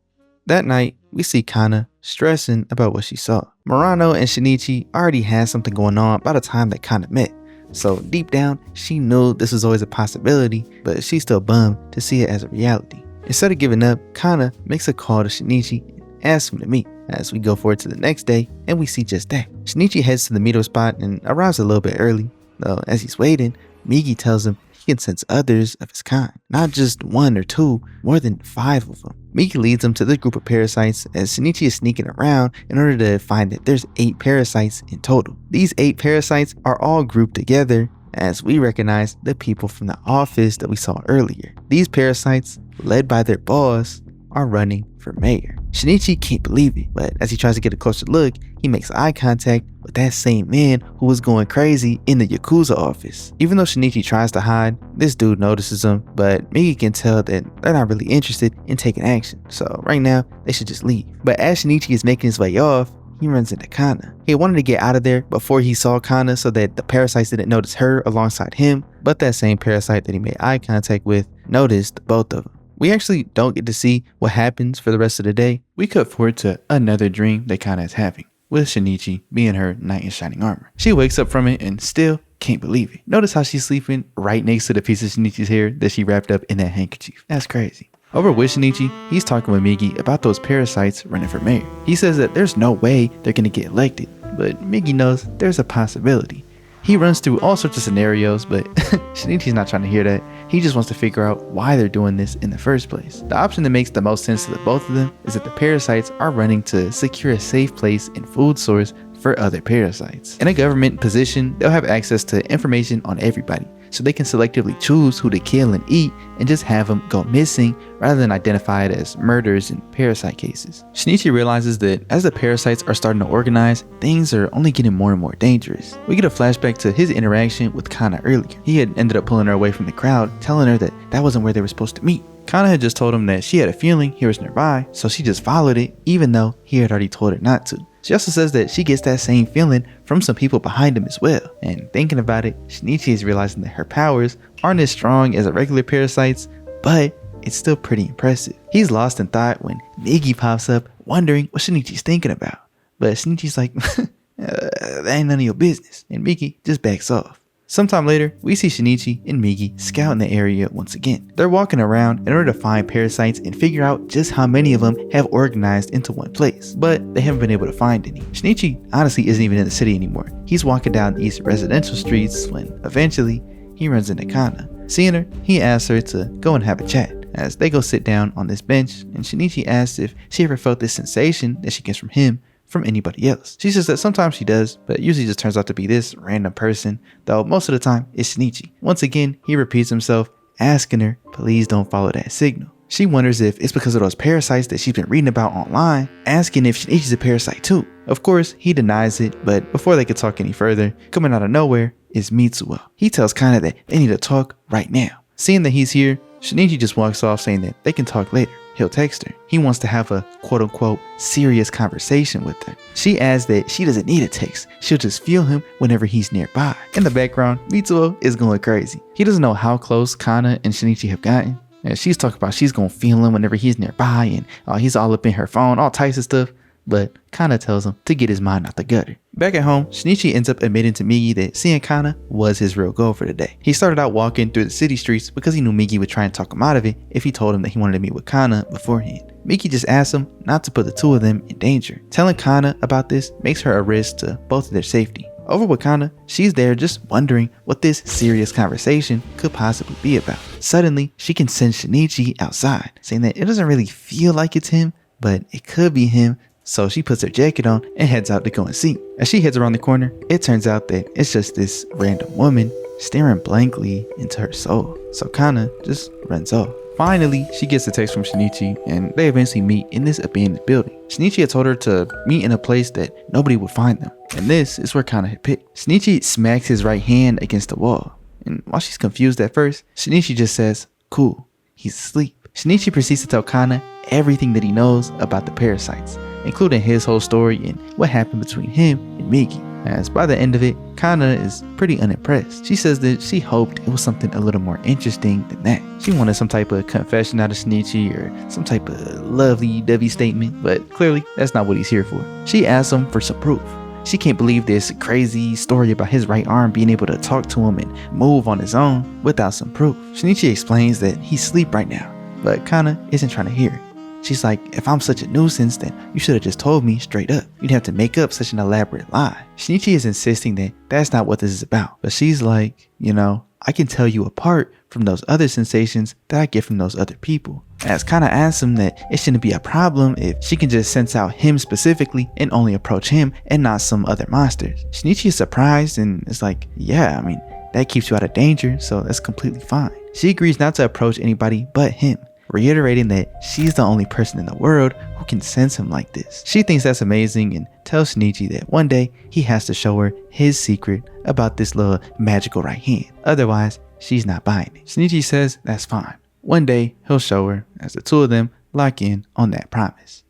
That night, we see Kana stressing about what she saw. Murano and Shinichi already had something going on by the time that Kana met. So deep down, she knew this was always a possibility, but she's still bummed to see it as a reality. Instead of giving up, Kana makes a call to Shinichi and asks him to meet. As we go forward to the next day, and we see just that. Shinichi heads to the meetup spot and arrives a little bit early, though as he's waiting, Migi tells him he can sense others of his kind. Not just one or two, more than 5 of them. Migi leads him to the group of parasites as Shinichi is sneaking around in order to find that there's 8 parasites in total. These 8 parasites are all grouped together as we recognize the people from the office that we saw earlier. These parasites, led by their boss, are running for mayor. Shinichi can't believe it, but as he tries to get a closer look, he makes eye contact with that same man who was going crazy in the Yakuza office. Even though Shinichi tries to hide, this dude notices him, but Migi can tell that they're not really interested in taking action, so right now they should just leave. But as Shinichi is making his way off, he runs into Kana. He wanted to get out of there before he saw Kana so that the parasites didn't notice her alongside him, but that same parasite that he made eye contact with noticed both of them. We actually don't get to see what happens for the rest of the day. We cut forward to another dream that Kana is having, with Shinichi being her knight in shining armor. She wakes up from it and still can't believe it. Notice how she's sleeping right next to the piece of Shinichi's hair that she wrapped up in that handkerchief. That's crazy. Over with Shinichi, he's talking with Migi about those parasites running for mayor. He says that there's no way they're gonna get elected, but Migi knows there's a possibility. He runs through all sorts of scenarios, but Shinichi's not trying to hear that. He just wants to figure out why they're doing this in the first place. The option that makes the most sense to the both of them is that the parasites are running to secure a safe place and food source for other parasites. In a government position, they'll have access to information on everybody, so they can selectively choose who to kill and eat and just have them go missing rather than identified as murders in parasite cases. Shinichi realizes that as the parasites are starting to organize, things are only getting more and more dangerous. We get a flashback to his interaction with Kana earlier. He had ended up pulling her away from the crowd, telling her that that wasn't where they were supposed to meet. Kana had just told him that she had a feeling he was nearby, so she just followed it even though he had already told her not to. She also says that she gets that same feeling from some people behind him as well. And thinking about it, Shinichi is realizing that her powers aren't as strong as a regular parasite's, but it's still pretty impressive. He's lost in thought when Migi pops up, wondering what Shinichi's thinking about. But Shinichi's like, that ain't none of your business, and Migi just backs off. Sometime later, we see Shinichi and Migi scouting the area once again. They're walking around in order to find parasites and figure out just how many of them have organized into one place, but they haven't been able to find any. Shinichi honestly isn't even in the city anymore. He's walking down these residential streets when eventually he runs into Kana. Seeing her, he asks her to go and have a chat. As they go sit down on this bench, and Shinichi asks if she ever felt this sensation that she gets from him from anybody else. She says that sometimes she does, but it usually just turns out to be this random person, though most of the time it's Shinichi. Once again, he repeats himself, asking her, please don't follow that signal. She wonders if it's because of those parasites that she's been reading about online, asking if Shinichi's a parasite too. Of course, he denies it, but before they could talk any further, coming out of nowhere is Mitsuo. He tells Kana that they need to talk right now. Seeing that he's here, Shinichi just walks off saying that they can talk later. He'll text her. He wants to have a quote-unquote serious conversation with her. She adds that she doesn't need a text. She'll just feel him whenever he's nearby. In the background, Mitsuo is going crazy. He doesn't know how close Kana and Shinichi have gotten. And she's talking about she's gonna feel him whenever he's nearby and he's all up in her phone, all types of stuff. But Kana tells him to get his mind out the gutter. Back at home, Shinichi ends up admitting to Migi that seeing Kana was his real goal for the day. He started out walking through the city streets because he knew Migi would try and talk him out of it if he told him that he wanted to meet with Kana beforehand. Migi just asks him not to put the two of them in danger. Telling Kana about this makes her a risk to both of their safety. Over with Kana, she's there just wondering what this serious conversation could possibly be about. Suddenly, she can sense Shinichi outside, saying that it doesn't really feel like it's him, but it could be him. So she puts her jacket on and heads out to go and see. As she heads around the corner, it turns out that it's just this random woman staring blankly into her soul. So Kana just runs off. Finally, she gets a text from Shinichi and they eventually meet in this abandoned building. Shinichi had told her to meet in a place that nobody would find them. And this is where Kana had picked. Shinichi smacks his right hand against the wall. And while she's confused at first, Shinichi just says, cool, he's asleep. Shinichi proceeds to tell Kana everything that he knows about the parasites, including his whole story and what happened between him and Migi. As by the end of it, Kana is pretty unimpressed. She says that she hoped it was something a little more interesting than that. She wanted some type of confession out of Shinichi or some type of lovey-dovey statement, but clearly that's not what he's here for. She asks him for some proof. She can't believe this crazy story about his right arm being able to talk to him and move on his own without some proof. Shinichi explains that he's asleep right now, but Kana isn't trying to hear it. She's like, if I'm such a nuisance, then you should have just told me straight up. You'd have to make up such an elaborate lie. Shinichi is insisting that that's not what this is about. But she's like, I can tell you apart from those other sensations that I get from those other people. As Kana asks him that it shouldn't be a problem if she can just sense out him specifically and only approach him and not some other monsters. Shinichi is surprised and is like, yeah, that keeps you out of danger, so that's completely fine. She agrees not to approach anybody but him, reiterating that she's the only person in the world who can sense him like this. She thinks that's amazing and tells Shinichi that one day he has to show her his secret about this little magical right hand. Otherwise, she's not buying it. Shinichi says that's fine. One day, he'll show her as the two of them lock in on that promise.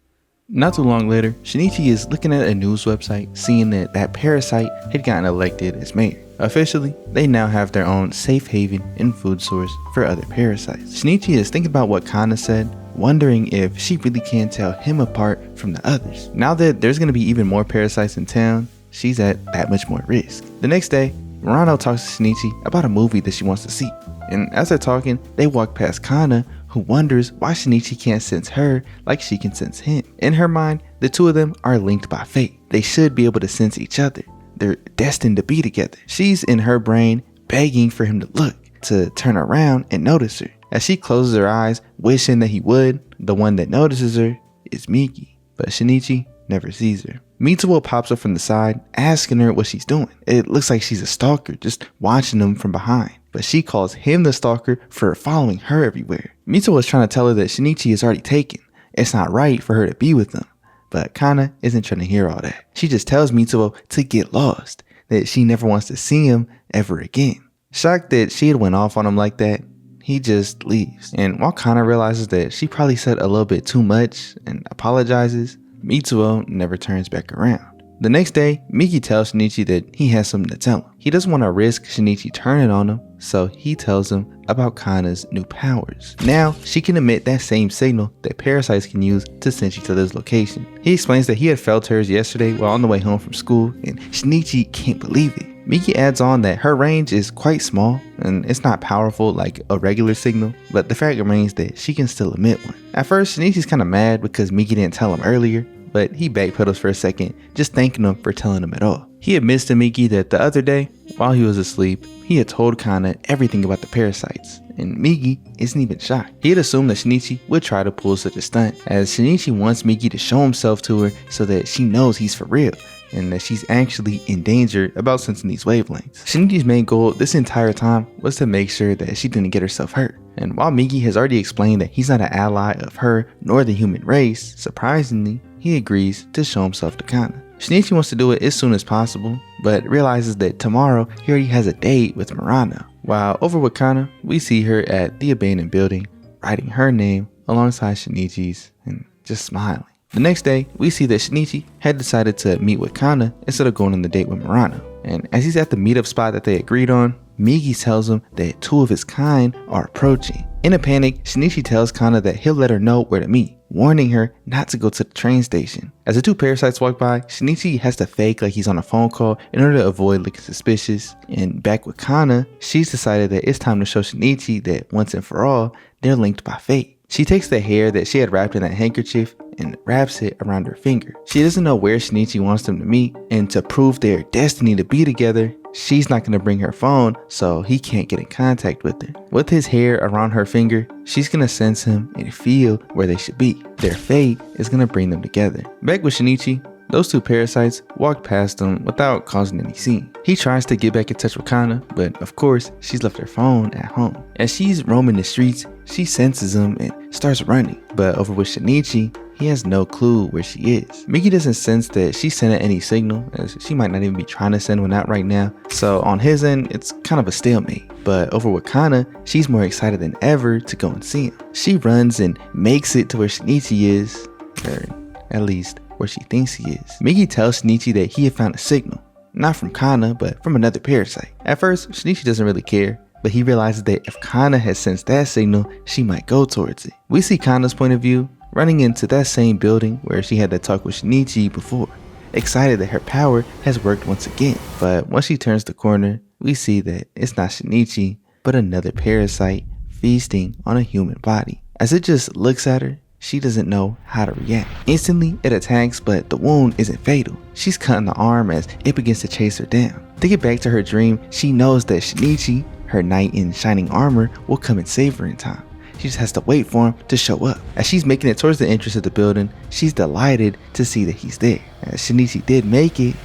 Not too long later, Shinichi is looking at a news website, seeing that Parasyte had gotten elected as mayor. Officially, they now have their own safe haven and food source for other parasites. Shinichi is thinking about what Kana said, wondering if she really can tell him apart from the others. Now that there's going to be even more parasites in town, she's at that much more risk. The next day, Murano talks to Shinichi about a movie that she wants to see. And as they're talking, they walk past Kana, who wonders why Shinichi can't sense her like she can sense him. In her mind, the two of them are linked by fate. They should be able to sense each other. They're destined to be together. She's in her brain begging for him to look, to turn around and notice her. As she closes her eyes, wishing that he would, the one that notices her is Migi. But Shinichi never sees her. Mitsuo pops up from the side, asking her what she's doing. It looks like she's a stalker, just watching them from behind. But she calls him the stalker for following her everywhere. Mitsuo is trying to tell her that Shinichi is already taken. It's not right for her to be with them. But Kana isn't trying to hear all that. She just tells Mitsuo to get lost, that she never wants to see him ever again. Shocked that she had went off on him like that, he just leaves. And while Kana realizes that she probably said a little bit too much and apologizes, Mitsuo never turns back around. The next day, Miki tells Shinichi that he has something to tell him. He doesn't want to risk Shinichi turning on him, so he tells him about Kana's new powers. Now, she can emit that same signal that Parasytes can use to send each other's location. He explains that he had felt hers yesterday while on the way home from school, and Shinichi can't believe it. Miki adds on that her range is quite small, and it's not powerful like a regular signal, but the fact remains that she can still emit one. At first, Shinichi's kinda mad because Miki didn't tell him earlier, but he backpedals for a second, just thanking him for telling him at all. He admits to Miki that the other day, while he was asleep, he had told Kana everything about the Parasytes, and Miki isn't even shocked. He had assumed that Shinichi would try to pull such a stunt, as Shinichi wants Miki to show himself to her so that she knows he's for real, and that she's actually in danger about sensing these wavelengths. Shinichi's main goal this entire time was to make sure that she didn't get herself hurt. And while Miki has already explained that he's not an ally of her nor the human race, surprisingly, he agrees to show himself to Kana. Shinichi wants to do it as soon as possible, but realizes that tomorrow he already has a date with Murano. While over with Kana, we see her at the abandoned building, writing her name alongside Shinichi's and just smiling. The next day, we see that Shinichi had decided to meet with Kana instead of going on the date with Murano. And as he's at the meetup spot that they agreed on, Miki tells him that two of his kind are approaching. In a panic, Shinichi tells Kana that he'll let her know where to meet, warning her not to go to the train station. As the two Parasytes walk by, Shinichi has to fake like he's on a phone call in order to avoid looking suspicious. And back with Kana, she's decided that it's time to show Shinichi that once and for all, they're linked by fate. She takes the hair that she had wrapped in a handkerchief and wraps it around her finger. She doesn't know where Shinichi wants them to meet, and to prove their destiny to be together, she's not going to bring her phone so he can't get in contact with her. With his hair around her finger, she's going to sense him and feel where they should be. Their fate is going to bring them together. Back with Shinichi, those two Parasytes walk past him without causing any scene. He tries to get back in touch with Kana, but of course, she's left her phone at home. As she's roaming the streets, she senses him and starts running. But over with Shinichi, he has no clue where she is. Miki doesn't sense that she's sending any signal, as she might not even be trying to send one out right now. So on his end, it's kind of a stalemate. But over with Kana, she's more excited than ever to go and see him. She runs and makes it to where Shinichi is, or at least where she thinks he is. Miki tells Shinichi that he had found a signal, not from Kana, but from another Parasyte. At first, Shinichi doesn't really care, but he realizes that if Kana has sensed that signal, she might go towards it. We see Kana's point of view, running into that same building where she had that talk with Shinichi before, excited that her power has worked once again. But once she turns the corner, we see that it's not Shinichi, but another Parasyte feasting on a human body. As it just looks at her, she doesn't know how to react. Instantly, it attacks, but the wound isn't fatal. She's cut in the arm as it begins to chase her down. To get back to her dream, she knows that Shinichi, her knight in shining armor, will come and save her in time. She just has to wait for him to show up. As she's making it towards the entrance of the building, she's delighted to see that he's there, as Shinichi did make it,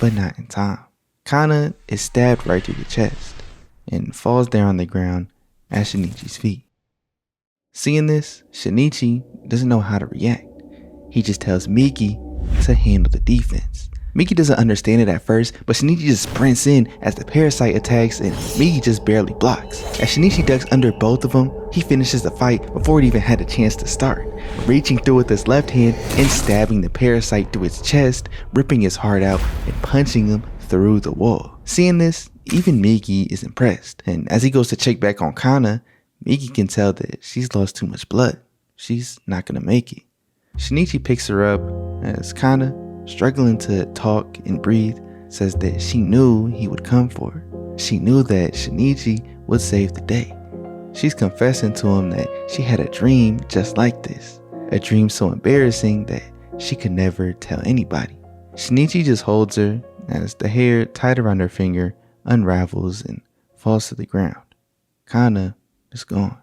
but not in time. Kana is stabbed right through the chest and falls down on the ground at Shinichi's feet. Seeing this, Shinichi doesn't know how to react. He just tells Miki to handle the defense. Miki doesn't understand it at first, but Shinichi just sprints in as the Parasyte attacks and Miki just barely blocks. As Shinichi ducks under both of them, he finishes the fight before it even had a chance to start, reaching through with his left hand and stabbing the Parasyte through its chest, ripping his heart out and punching him through the wall. Seeing this, even Miki is impressed, and as he goes to check back on Kana, Miki can tell that she's lost too much blood. She's not gonna make it. Shinichi picks her up as Kana, struggling to talk and breathe, says that she knew he would come for her. She knew that Shinichi would save the day. She's confessing to him that she had a dream just like this, a dream so embarrassing that she could never tell anybody. Shinichi just holds her as the hair tied around her finger unravels and falls to the ground. Kana is gone.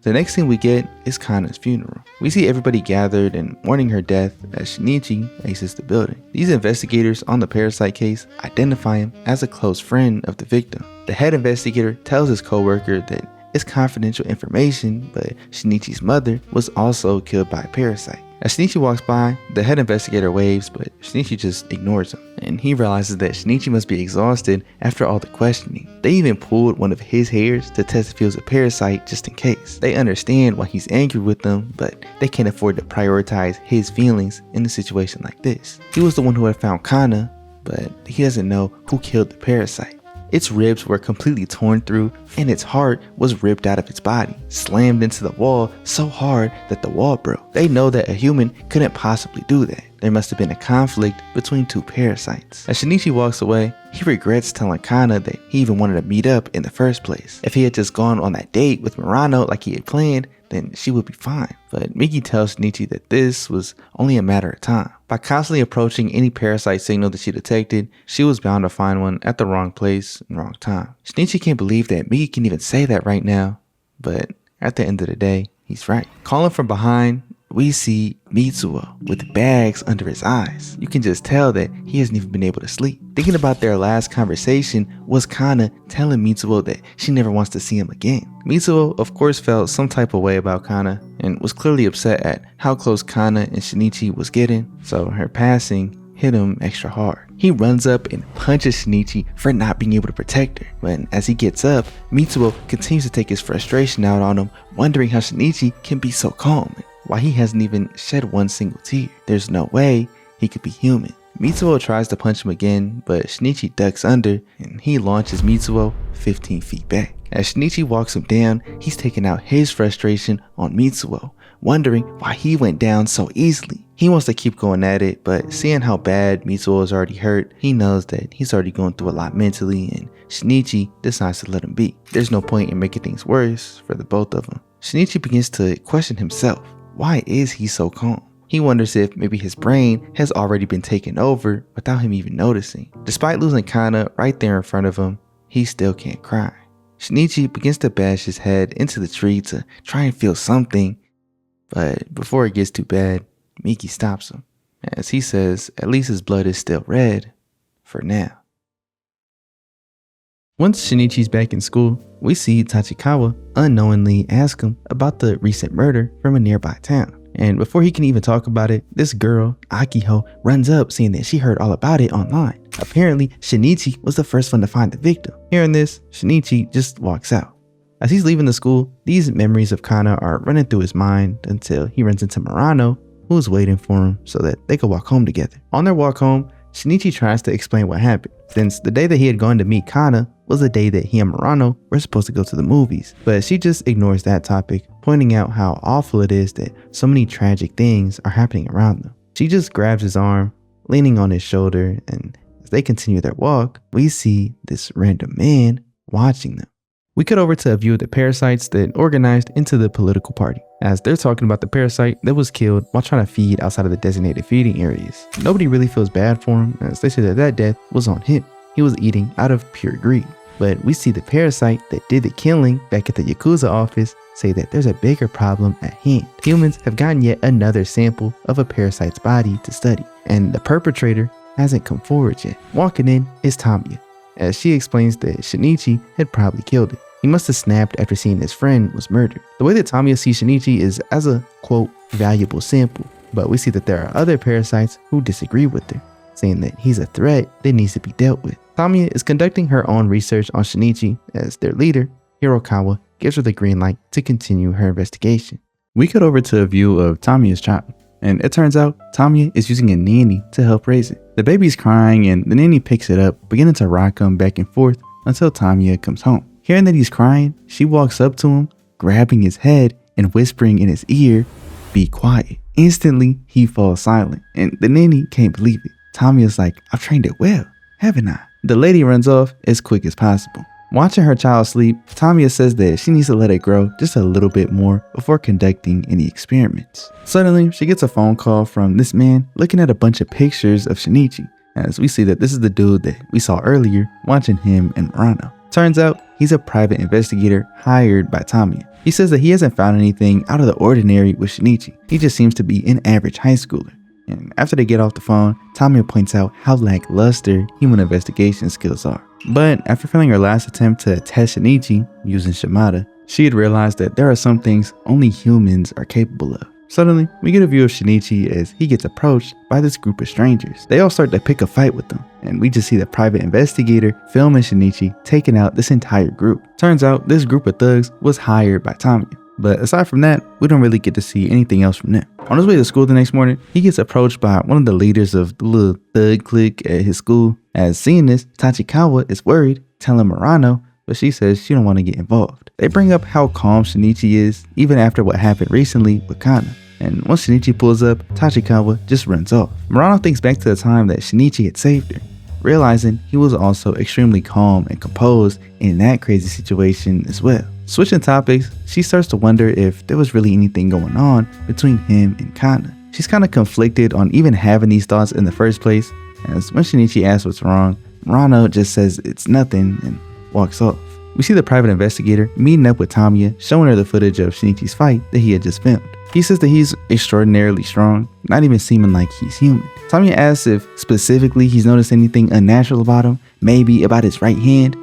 The next thing we get is Kana's funeral. We see everybody gathered and mourning her death as Shinichi exits the building. These investigators on the Parasyte case identify him as a close friend of the victim. The head investigator tells his co-worker that it's confidential information, but Shinichi's mother was also killed by a parasite. As Shinichi walks by, the head investigator waves, but Shinichi just ignores him, and he realizes that Shinichi must be exhausted after all the questioning. They even pulled one of his hairs to test if he was a parasite just in case. They understand why he's angry with them, but they can't afford to prioritize his feelings in a situation like this. He was the one who had found Kana, but he doesn't know who killed the parasite. Its ribs were completely torn through, and its heart was ripped out of its body, slammed into the wall so hard that the wall broke. They know that a human couldn't possibly do that. There must have been a conflict between two parasites. As Shinichi walks away, he regrets telling Kana that he even wanted to meet up in the first place. If he had just gone on that date with Murano like he had planned, then she would be fine. But Miki tells Shinichi that this was only a matter of time. By constantly approaching any parasite signal that she detected, she was bound to find one at the wrong place and wrong time. Shinichi can't believe that Miki can even say that right now, but at the end of the day, he's right. Calling from behind, we see Mitsuo with bags under his eyes. You can just tell that he hasn't even been able to sleep. Thinking about their last conversation was Kana telling Mitsuo that she never wants to see him again. Mitsuo of course felt some type of way about Kana and was clearly upset at how close Kana and Shinichi was getting, so her passing hit him extra hard. He runs up and punches Shinichi for not being able to protect her. But as he gets up, Mitsuo continues to take his frustration out on him, wondering how Shinichi can be so calm, why he hasn't even shed one single tear. There's no way he could be human. Mitsuo tries to punch him again, but Shinichi ducks under and he launches Mitsuo 15 feet back. As Shinichi walks him down, he's taking out his frustration on Mitsuo, wondering why he went down so easily. He wants to keep going at it, but seeing how bad Mitsuo is already hurt, he knows that he's already going through a lot mentally, and Shinichi decides to let him be. There's no point in making things worse for the both of them. Shinichi begins to question himself. Why is he so calm? He wonders if maybe his brain has already been taken over without him even noticing. Despite losing Kana right there in front of him, he still can't cry. Shinichi begins to bash his head into the tree to try and feel something, but before it gets too bad, Miki stops him, as he says at least his blood is still red for now. Once Shinichi's back in school, we see Tachikawa unknowingly ask him about the recent murder from a nearby town. And before he can even talk about it, this girl, Akiho, runs up saying that she heard all about it online. Apparently, Shinichi was the first one to find the victim. Hearing this, Shinichi just walks out. As he's leaving the school, these memories of Kana are running through his mind until he runs into Murano, who is waiting for him so that they could walk home together. On their walk home, Shinichi tries to explain what happened, since the day that he had gone to meet Kana was the day that he and Murano were supposed to go to the movies. But she just ignores that topic, pointing out how awful it is that so many tragic things are happening around them. She just grabs his arm, leaning on his shoulder, and as they continue their walk, we see this random man watching them. We cut over to a view of the parasites that organized into the political party, as they're talking about the parasite that was killed while trying to feed outside of the designated feeding areas. Nobody really feels bad for him, as they say that death was on him. He was eating out of pure greed. But we see the parasite that did the killing back at the Yakuza office say that there's a bigger problem at hand. Humans have gotten yet another sample of a parasite's body to study, and the perpetrator hasn't come forward yet. Walking in is Tamiya, as she explains that Shinichi had probably killed it. He must have snapped after seeing his friend was murdered. The way that Tamiya sees Shinichi is as a, quote, valuable sample, but we see that there are other parasites who disagree with her, saying that he's a threat that needs to be dealt with. Tamiya is conducting her own research on Shinichi as their leader, Hirokawa, gives her the green light to continue her investigation. We cut over to a view of Tamiya's child, and it turns out Tamiya is using a nanny to help raise it. The baby's crying and the nanny picks it up, beginning to rock him back and forth until Tamiya comes home. Hearing that he's crying, she walks up to him, grabbing his head and whispering in his ear, "Be quiet." Instantly, he falls silent, and the nanny can't believe it. Tamiya's like, "I've trained it well, haven't I?" The lady runs off as quick as possible. Watching her child sleep, Tamiya says that she needs to let it grow just a little bit more before conducting any experiments. Suddenly, she gets a phone call from this man looking at a bunch of pictures of Shinichi, as we see that this is the dude that we saw earlier watching him and Murano. Turns out, he's a private investigator hired by Tamiya. He says that he hasn't found anything out of the ordinary with Shinichi. He just seems to be an average high schooler. And after they get off the phone, Tamiya points out how lackluster human investigation skills are. But after failing her last attempt to test Shinichi using Shimada, She had realized that there are some things only humans are capable of. Suddenly, we get a view of Shinichi as he gets approached by this group of strangers. They all start to pick a fight with them, and we just see the private investigator filming Shinichi taking out this entire group. Turns out this group of thugs was hired by Tamiya. But aside from that, we don't really get to see anything else from them. On his way to school the next morning, he gets approached by one of the leaders of the little thug clique at his school. As seeing this, Tachikawa is worried, telling Murano, but she says she don't want to get involved. They bring up how calm Shinichi is, even after what happened recently with Kana. And once Shinichi pulls up, Tachikawa just runs off. Murano thinks back to the time that Shinichi had saved her, realizing he was also extremely calm and composed in that crazy situation as well. Switching topics, she starts to wonder if there was really anything going on between him and Kana. She's kind of conflicted on even having these thoughts in the first place, as when Shinichi asks what's wrong, Murano just says it's nothing and walks off. We see the private investigator meeting up with Tamiya, showing her the footage of Shinichi's fight that he had just filmed. He says that he's extraordinarily strong, not even seeming like he's human. Tamiya asks if specifically he's noticed anything unnatural about him, maybe about his right hand,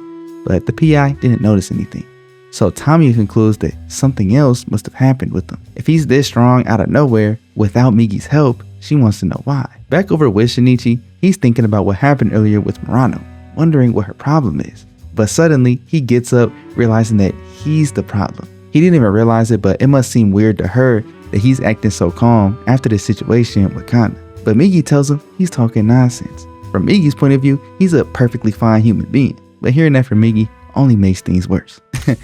but the PI didn't notice anything. So Tamiya concludes that something else must have happened with him. If he's this strong out of nowhere, without Migi's help, she wants to know why. Back over with Shinichi, he's thinking about what happened earlier with Murano, wondering what her problem is. But suddenly, he gets up, realizing that he's the problem. He didn't even realize it, but it must seem weird to her that he's acting so calm after this situation with Kana. But Migi tells him he's talking nonsense. From Migi's point of view, he's a perfectly fine human being. But hearing that from Migi only makes things worse.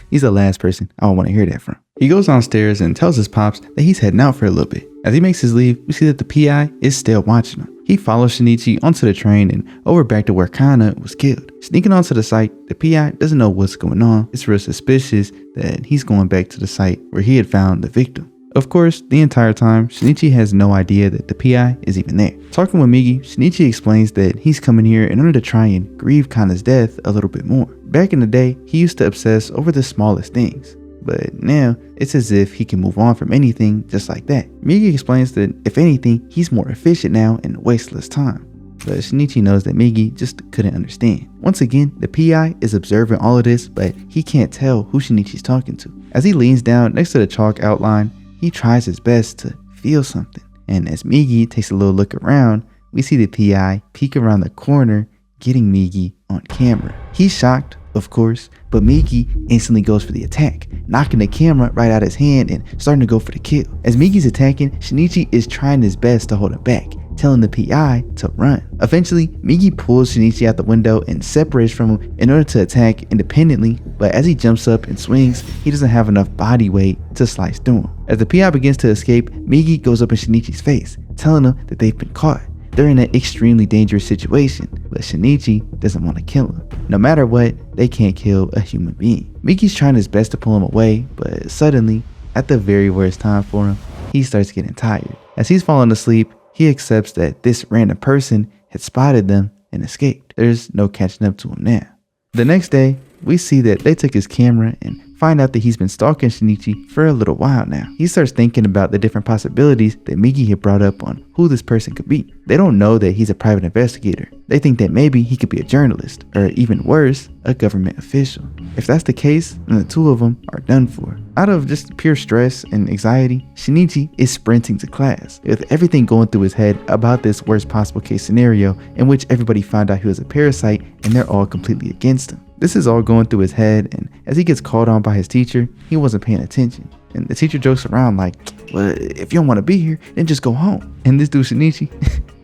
He's the last person I would want to hear that from. He goes downstairs and tells his pops that he's heading out for a little bit. As he makes his leave, we see that the PI is still watching him. He follows Shinichi onto the train and over back to where Kana was killed. Sneaking onto the site, the PI doesn't know what's going on. It's real suspicious that he's going back to the site where he had found the victim. Of course, the entire time, Shinichi has no idea that the PI is even there. Talking with Migi, Shinichi explains that he's coming here in order to try and grieve Kana's death a little bit more. Back in the day, he used to obsess over the smallest things, but now it's as if he can move on from anything just like that. Migi explains that if anything, he's more efficient now and wastes less time. But Shinichi knows that Migi just couldn't understand. Once again, the PI is observing all of this, but he can't tell who Shinichi's talking to. As he leans down next to the chalk outline, he tries his best to feel something. And as Migi takes a little look around, we see the PI peek around the corner, getting Migi on camera. He's shocked, of course, but Migi instantly goes for the attack, knocking the camera right out of his hand and starting to go for the kill. As Migi's attacking, Shinichi is trying his best to hold him back, telling the PI to run. Eventually, Migi pulls Shinichi out the window and separates from him in order to attack independently, but as he jumps up and swings, he doesn't have enough body weight to slice through him. As the PI begins to escape, Migi goes up in Shinichi's face, telling him that they've been caught. They're in an extremely dangerous situation, but Shinichi doesn't want to kill him. No matter what, they can't kill a human being. Migi's trying his best to pull him away, but suddenly, at the very worst time for him, he starts getting tired. As he's falling asleep, he accepts that this random person had spotted them and escaped. There's no catching up to him now. The next day, we see that they took his camera and find out that he's been stalking Shinichi for a little while now. He starts thinking about the different possibilities that Migi had brought up on who this person could be. They don't know that he's a private investigator. They think that maybe he could be a journalist, or even worse, a government official. If that's the case, then the two of them are done for. Out of just pure stress and anxiety, Shinichi is sprinting to class, with everything going through his head about this worst possible case scenario in which everybody found out he was a parasite and they're all completely against him. This is all going through his head, and as he gets called on by his teacher, he wasn't paying attention. And the teacher jokes around like, well, if you don't want to be here, then just go home. And this dude Shinichi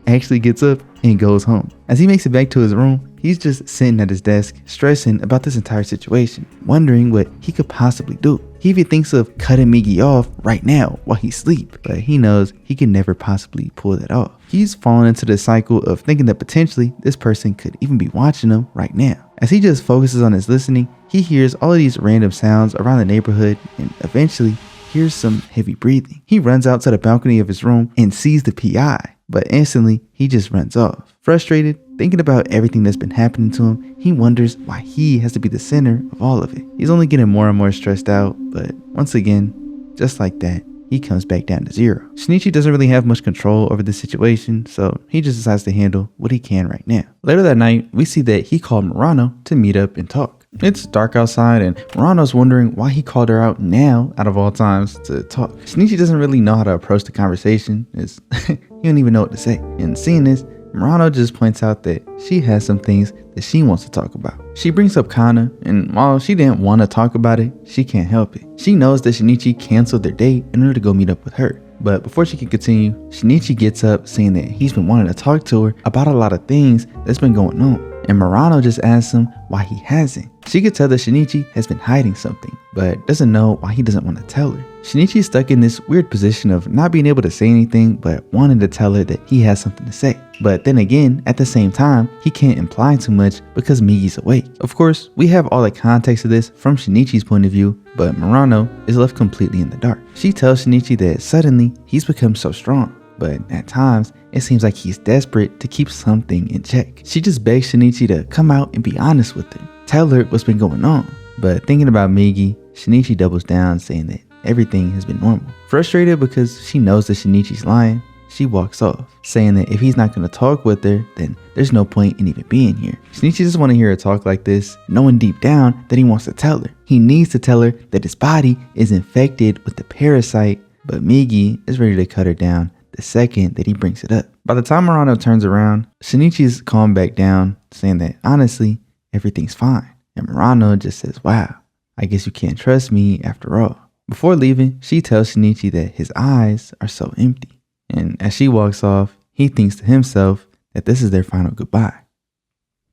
actually gets up and goes home. As he makes it back to his room, he's just sitting at his desk, stressing about this entire situation, wondering what he could possibly do. He even thinks of cutting Migi off right now while he sleeps, but he knows he can never possibly pull that off. He's fallen into the cycle of thinking that potentially this person could even be watching him right now. As he just focuses on his listening, he hears all of these random sounds around the neighborhood and eventually hears some heavy breathing. He runs out to the balcony of his room and sees the PI, but instantly he just runs off. Frustrated, thinking about everything that's been happening to him, he wonders why he has to be the center of all of it. He's only getting more and more stressed out, but once again, just like that, he comes back down to zero. Shinichi doesn't really have much control over the situation, so he just decides to handle what he can right now. Later that night, we see that he called Murano to meet up and talk. It's dark outside and Murano's wondering why he called her out now, out of all times, to talk. Shinichi doesn't really know how to approach the conversation, as he don't even know what to say. And seeing this, Murano just points out that she has some things that she wants to talk about. She brings up Kana, and while she didn't want to talk about it, she can't help it. She knows that Shinichi canceled their date in order to go meet up with her. But before she can continue, Shinichi gets up saying that he's been wanting to talk to her about a lot of things that's been going on. And Murano just asks him why he hasn't. She could tell that Shinichi has been hiding something, but doesn't know why he doesn't want to tell her. Shinichi's stuck in this weird position of not being able to say anything, but wanting to tell her that he has something to say. But then again, at the same time, he can't imply too much because Migi's awake. Of course, we have all the context of this from Shinichi's point of view, but Murano is left completely in the dark. She tells Shinichi that suddenly he's become so strong, but at times it seems like he's desperate to keep something in check. She just begs Shinichi to come out and be honest with him, tell her what's been going on. But thinking about Migi, Shinichi doubles down, saying that everything has been normal. Frustrated because she knows that Shinichi's lying, she walks off, saying that if he's not going to talk with her, then there's no point in even being here. Shinichi just want to hear her talk like this, knowing deep down that he wants to tell her. He needs to tell her that his body is infected with the parasite, but Migi is ready to cut her down the second that he brings it up. By the time Murano turns around, Shinichi's calmed back down, saying that honestly, everything's fine. And Murano just says, wow, I guess you can't trust me after all. Before leaving, she tells Shinichi that his eyes are so empty. And as she walks off, he thinks to himself that this is their final goodbye.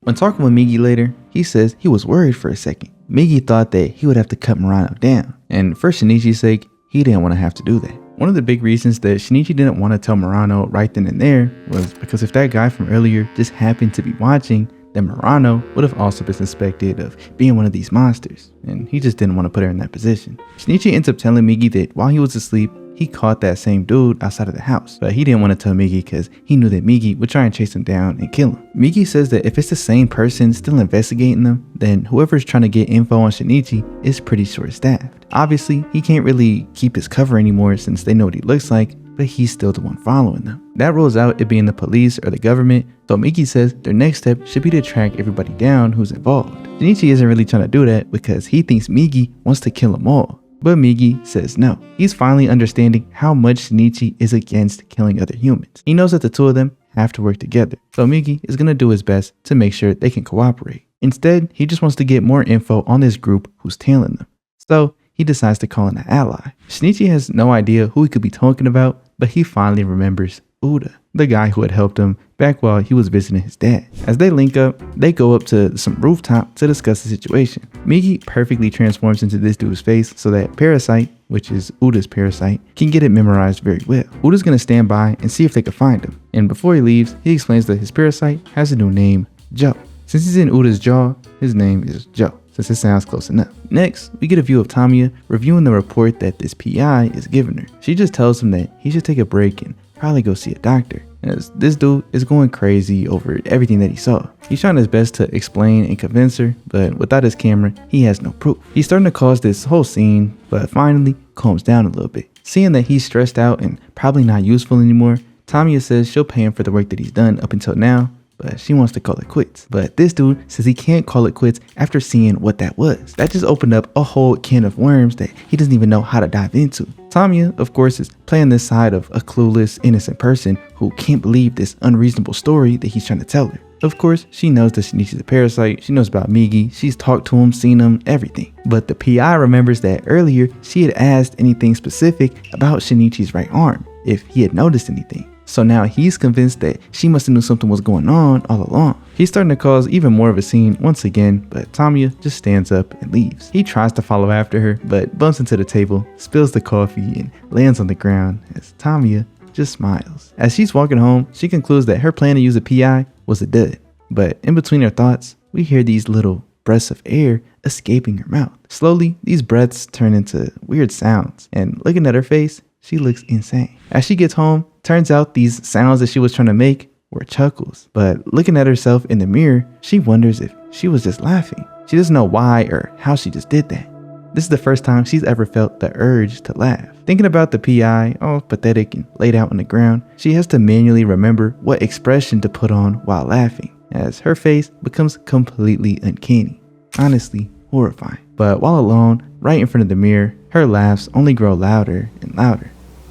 When talking with Migi later, he says he was worried for a second. Migi thought that he would have to cut Murano down. And for Shinichi's sake, he didn't want to have to do that. One of the big reasons that Shinichi didn't want to tell Murano right then and there was because if that guy from earlier just happened to be watching, then Murano would have also been suspected of being one of these monsters, and he just didn't want to put her in that position. Shinichi ends up telling Migi that while he was asleep, he caught that same dude outside of the house, but he didn't want to tell Migi because he knew that Migi would try and chase him down and kill him. Migi says that if it's the same person still investigating them, then whoever's trying to get info on Shinichi is pretty short-staffed. Obviously, he can't really keep his cover anymore since they know what he looks like, but he's still the one following them. That rules out it being the police or the government, so Migi says their next step should be to track everybody down who's involved. Shinichi isn't really trying to do that because he thinks Migi wants to kill them all. But Migi says no. He's finally understanding how much Shinichi is against killing other humans. He knows that the two of them have to work together, so Migi is going to do his best to make sure they can cooperate. Instead, he just wants to get more info on this group who's tailing them. So he decides to call in an ally. Shinichi has no idea who he could be talking about, but he finally remembers Uda, the guy who had helped him back while he was visiting his dad. As they link up, they go up to some rooftop to discuss the situation. Migi perfectly transforms into this dude's face so that Parasyte, which is Uda's parasite, can get it memorized very well. Uda's gonna stand by and see if they can find him. And before he leaves, he explains that his parasite has a new name, Joe. Since he's in Uda's jaw, his name is Joe, since it sounds close enough. Next, we get a view of Tamiya reviewing the report that this PI is giving her. She just tells him that he should take a break and probably go see a doctor, as this dude is going crazy over everything that he saw. He's trying his best to explain and convince her, but without his camera, he has no proof. He's starting to cause this whole scene, but finally calms down a little bit. Seeing that he's stressed out and probably not useful anymore, Tamiya says she'll pay him for the work that he's done up until now, but she wants to call it quits. But this dude says he can't call it quits after seeing what that was. That just opened up a whole can of worms that he doesn't even know how to dive into. Tamiya, of course, is playing this side of a clueless, innocent person who can't believe this unreasonable story that he's trying to tell her. Of course, she knows that Shinichi's a parasite, she knows about Migi, she's talked to him, seen him, everything. But the PI remembers that earlier she had asked anything specific about Shinichi's right arm, if he had noticed anything. So now he's convinced that she must have knew something was going on all along. He's starting to cause even more of a scene once again, but Tamiya just stands up and leaves. He tries to follow after her, but bumps into the table, spills the coffee, and lands on the ground as Tamiya just smiles. As she's walking home, she concludes that her plan to use a PI was a dud. But in between her thoughts, we hear these little breaths of air escaping her mouth. Slowly, these breaths turn into weird sounds, and looking at her face, she looks insane. As she gets home, turns out these sounds that she was trying to make were chuckles. But looking at herself in the mirror, she wonders if she was just laughing. She doesn't know why or how she just did that. This is the first time she's ever felt the urge to laugh. Thinking about the PI, all pathetic and laid out on the ground, she has to manually remember what expression to put on while laughing, as her face becomes completely uncanny. Honestly, horrifying. But while alone, right in front of the mirror, her laughs only grow louder and louder.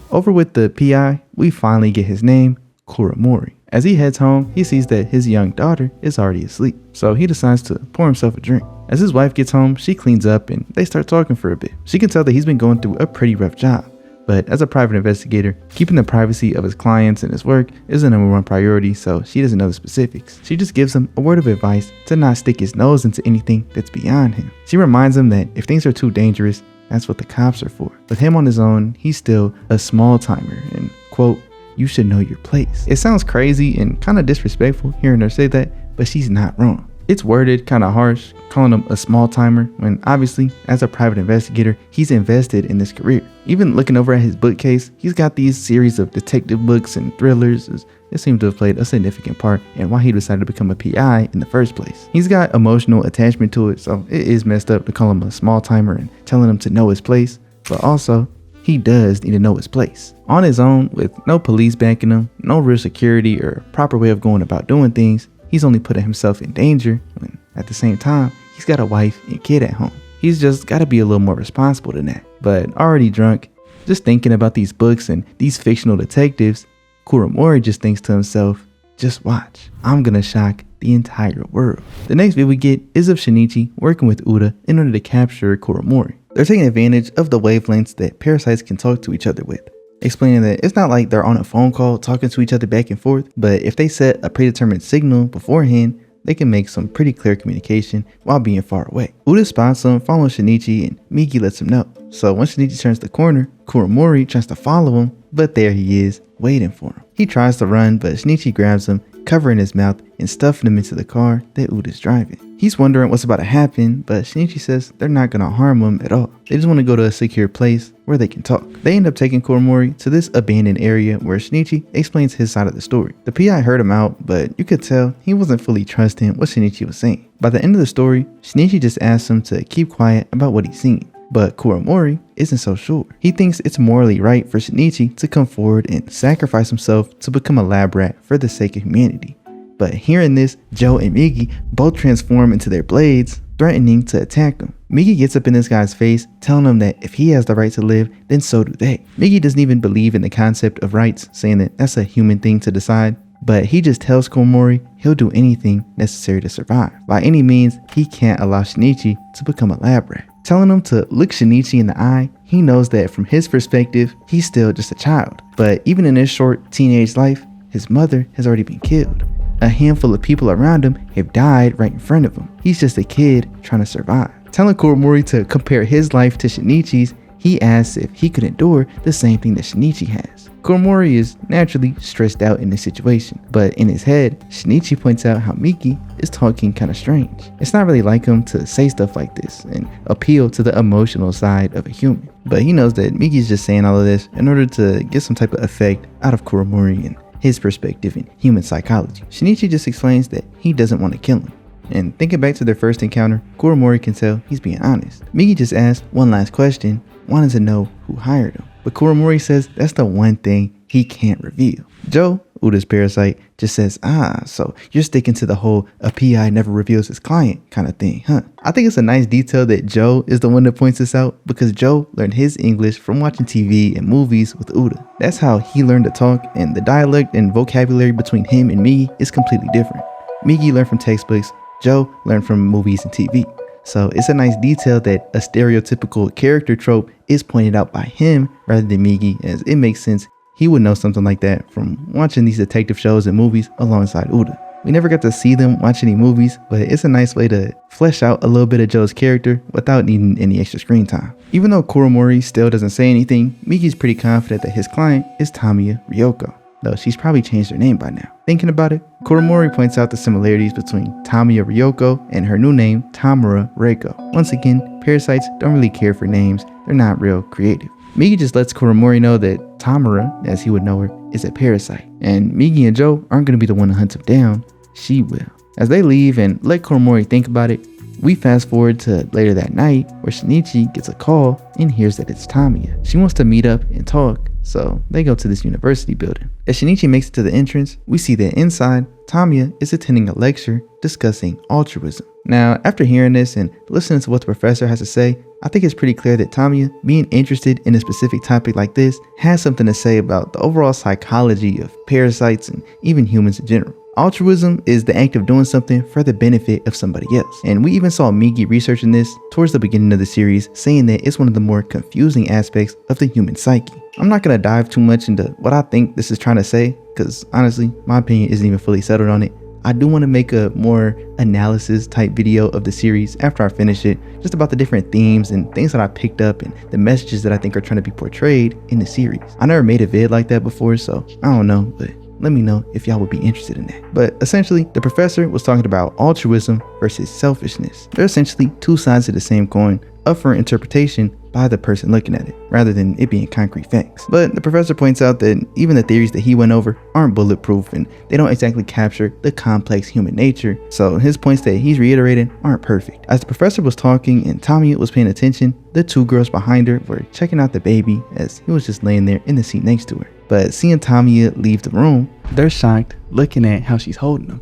Over with the PI, we finally get his name, Kuramori. As he heads home, he sees that his young daughter is already asleep, so he decides to pour himself a drink. As his wife gets home, she cleans up and they start talking for a bit. She can tell that he's been going through a pretty rough job, but as a private investigator, keeping the privacy of his clients and his work is the #1 priority, so she doesn't know the specifics. She just gives him a word of advice to not stick his nose into anything that's beyond him. She reminds him that if things are too dangerous, that's what the cops are for. With him on his own, he's still a small timer and, quote, you should know your place. It sounds crazy and kind of disrespectful hearing her say that, but she's not wrong. It's worded kind of harsh, calling him a small timer, when obviously, as a private investigator, he's invested in this career. Even looking over at his bookcase, he's got these series of detective books and thrillers. It seemed to have played a significant part in why he decided to become a PI in the first place. He's got emotional attachment to it, so it is messed up to call him a small timer and telling him to know his place, but also, he does need to know his place. On his own, with no police backing him, no real security or proper way of going about doing things, he's only putting himself in danger when, at the same time, he's got a wife and kid at home. He's just gotta be a little more responsible than that. But already drunk, just thinking about these books and these fictional detectives, Kuramori just thinks to himself, just watch, I'm gonna shock the entire world. The next bit we get is of Shinichi working with Uda in order to capture Kuramori. They're taking advantage of the wavelengths that parasites can talk to each other with, explaining that it's not like they're on a phone call talking to each other back and forth, but if they set a predetermined signal beforehand, they can make some pretty clear communication while being far away. Uda spots them, follows Shinichi, and Miki lets him know. So once Shinichi turns the corner, Kuramori tries to follow him, but there he is, waiting for him. He tries to run, but Shinichi grabs him, covering his mouth and stuffing him into the car that Uda's driving. He's wondering what's about to happen, but Shinichi says they're not gonna harm him at all. They just want to go to a secure place where they can talk. They end up taking Kuramori to this abandoned area where Shinichi explains his side of the story. The PI heard him out, but you could tell he wasn't fully trusting what Shinichi was saying. By the end of the story, Shinichi just asks him to keep quiet about what he's seen. But Kuramori isn't so sure. He thinks it's morally right for Shinichi to come forward and sacrifice himself to become a lab rat for the sake of humanity. But hearing this, Joe and Migi both transform into their blades, threatening to attack him. Migi gets up in this guy's face, telling him that if he has the right to live, then so do they. Migi doesn't even believe in the concept of rights, saying that that's a human thing to decide. But he just tells Kuramori he'll do anything necessary to survive. By any means, he can't allow Shinichi to become a lab rat. Telling him to look Shinichi in the eye, he knows that from his perspective, he's still just a child. But even in his short teenage life, his mother has already been killed. A handful of people around him have died right in front of him. He's just a kid trying to survive. Telling Kuramori to compare his life to Shinichi's, he asks if he could endure the same thing that Shinichi has. Kuramori is naturally stressed out in this situation, but in his head, Shinichi points out how Miki is talking kind of strange. It's not really like him to say stuff like this and appeal to the emotional side of a human. But he knows that Miki's just saying all of this in order to get some type of effect out of Kuramori and his perspective in human psychology. Shinichi just explains that he doesn't want to kill him. And thinking back to their first encounter, Kuramori can tell he's being honest. Migi just asks one last question, wanting to know who hired him. But Kuramori says that's the one thing he can't reveal. Joe, Uda's parasite, just says, so you're sticking to the whole a PI never reveals his client kind of thing, huh? I think it's a nice detail that Joe is the one that points this out because Joe learned his English from watching TV and movies with Uda. That's how he learned to talk, and the dialect and vocabulary between him and Migi is completely different. Migi learned from textbooks, Joe learned from movies and TV. So it's a nice detail that a stereotypical character trope is pointed out by him rather than Migi, as it makes sense he would know something like that from watching these detective shows and movies alongside Uda. We never got to see them watch any movies, but it's a nice way to flesh out a little bit of Joe's character without needing any extra screen time. Even though Kuramori still doesn't say anything, Migi's pretty confident that his client is Tamiya Ryoko, though she's probably changed her name by now. Thinking about it, Kuramori points out the similarities between Tamiya Ryoko and her new name, Tamura Reiko. Once again, parasites don't really care for names, they're not real creative. Migi just lets Kuramori know that Tamura, as he would know her, is a parasite, and Migi and Joe aren't going to be the one to hunt him down, she will. As they leave and let Kuramori think about it, We fast forward to later that night where Shinichi gets a call and hears that it's Tamiya. She wants to meet up and talk, so they go to this university building. As Shinichi makes it to the entrance, we see that inside, Tamiya is attending a lecture discussing altruism. Now, after hearing this and listening to what the professor has to say, I think it's pretty clear that Tamiya, being interested in a specific topic like this, has something to say about the overall psychology of parasites and even humans in general. Altruism is the act of doing something for the benefit of somebody else. And we even saw Migi researching this towards the beginning of the series, saying that it's one of the more confusing aspects of the human psyche. I'm not going to dive too much into what I think this is trying to say, because honestly, my opinion isn't even fully settled on it. I do want to make a more analysis type video of the series after I finish it, just about the different themes and things that I picked up and the messages that I think are trying to be portrayed in the series. I never made a vid like that before, so I don't know, but let me know if y'all would be interested in that. But essentially, the professor was talking about altruism versus selfishness. They're essentially two sides of the same coin, up for interpretation by the person looking at it, rather than it being concrete facts. But the professor points out that even the theories that he went over aren't bulletproof and they don't exactly capture the complex human nature, so his points that he's reiterating aren't perfect. As the professor was talking and Tamiya was paying attention, the two girls behind her were checking out the baby as he was just laying there in the seat next to her. But seeing Tamiya leave the room, they're shocked looking at how she's holding him.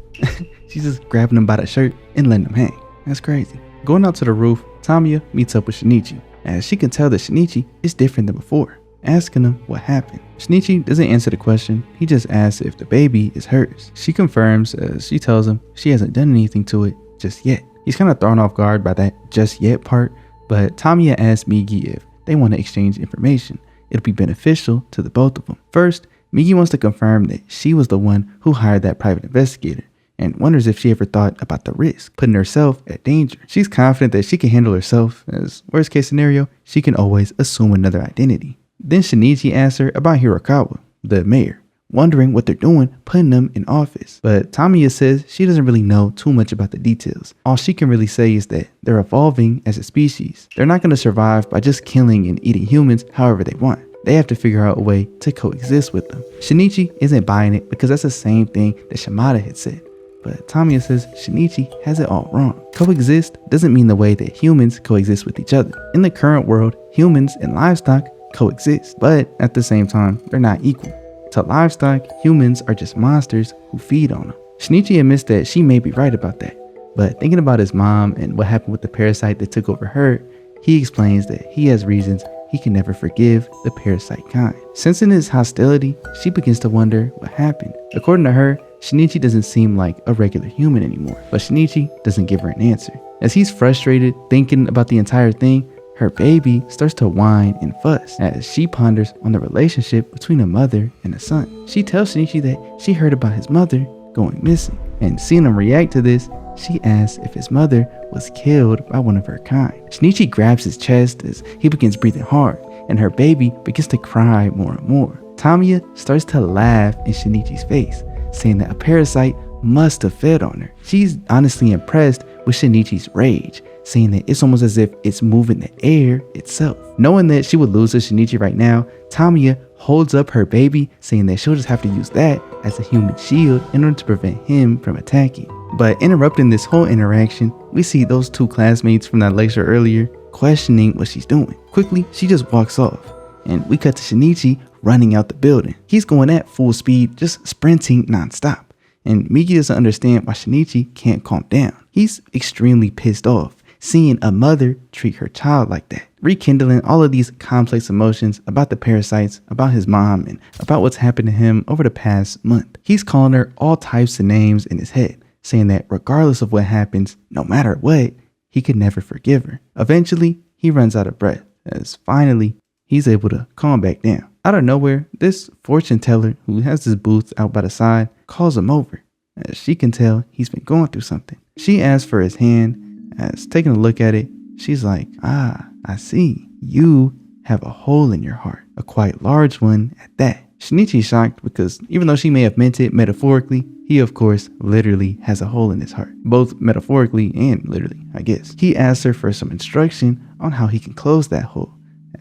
She's just grabbing him by the shirt and letting him hang. That's crazy. Going out to the roof, Tamiya meets up with Shinichi, as she can tell that Shinichi is different than before, asking him what happened. Shinichi doesn't answer the question, he just asks if the baby is hers. She confirms as she tells him she hasn't done anything to it just yet. He's kind of thrown off guard by that just yet part, but Tamiya asks Migi if they want to exchange information. It'll be beneficial to the both of them. First, Migi wants to confirm that she was the one who hired that private investigator, and wonders if she ever thought about the risk, putting herself at danger. She's confident that she can handle herself, as worst case scenario, she can always assume another identity. Then Shinichi asks her about Hirokawa, the mayor, wondering what they're doing putting them in office. But Tamiya says she doesn't really know too much about the details. All she can really say is that they're evolving as a species. They're not going to survive by just killing and eating humans however they want. They have to figure out a way to coexist with them. Shinichi isn't buying it because that's the same thing that Shimada had said. But Tamiya says Shinichi has it all wrong. Coexist doesn't mean the way that humans coexist with each other. In the current world, humans and livestock coexist, but at the same time, they're not equal. To livestock, humans are just monsters who feed on them. Shinichi admits that she may be right about that, but thinking about his mom and what happened with the parasite that took over her, he explains that he has reasons he can never forgive the parasite kind. Sensing his hostility, she begins to wonder what happened. According to her, Shinichi doesn't seem like a regular human anymore, but Shinichi doesn't give her an answer. As he's frustrated thinking about the entire thing, her baby starts to whine and fuss as she ponders on the relationship between a mother and a son. She tells Shinichi that she heard about his mother going missing, and seeing him react to this, she asks if his mother was killed by one of her kind. Shinichi grabs his chest as he begins breathing hard, and her baby begins to cry more and more. Tamiya starts to laugh in Shinichi's face, saying that a parasite must have fed on her. She's honestly impressed with Shinichi's rage, saying that it's almost as if it's moving the air itself. Knowing that she would lose to Shinichi right now, Tamiya holds up her baby, saying that she'll just have to use that as a human shield in order to prevent him from attacking. But interrupting this whole interaction, we see those two classmates from that lecture earlier questioning what she's doing. Quickly, she just walks off, and we cut to Shinichi running out the building. He's going at full speed, just sprinting nonstop. And Migi doesn't understand why Shinichi can't calm down. He's extremely pissed off, seeing a mother treat her child like that, rekindling all of these complex emotions about the parasites, about his mom, and about what's happened to him over the past month. He's calling her all types of names in his head, saying that regardless of what happens, no matter what, he could never forgive her. Eventually, he runs out of breath, as finally, he's able to calm back down. Out of nowhere, this fortune teller who has this booth out by the side calls him over. As she can tell, he's been going through something. She asks for his hand. As taking a look at it, she's like, "Ah, I see. You have a hole in your heart, a quite large one at that." Shinichi's shocked because even though she may have meant it metaphorically, he of course literally has a hole in his heart. Both metaphorically and literally, I guess. He asks her for some instruction on how he can close that hole.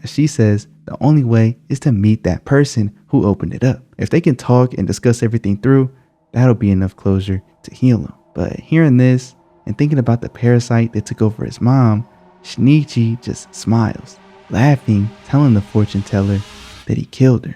As she says, the only way is to meet that person who opened it up. If they can talk and discuss everything through, that'll be enough closure to heal him. But hearing this, and thinking about the parasite that took over his mom, Shinichi just smiles, laughing, telling the fortune teller that he killed her.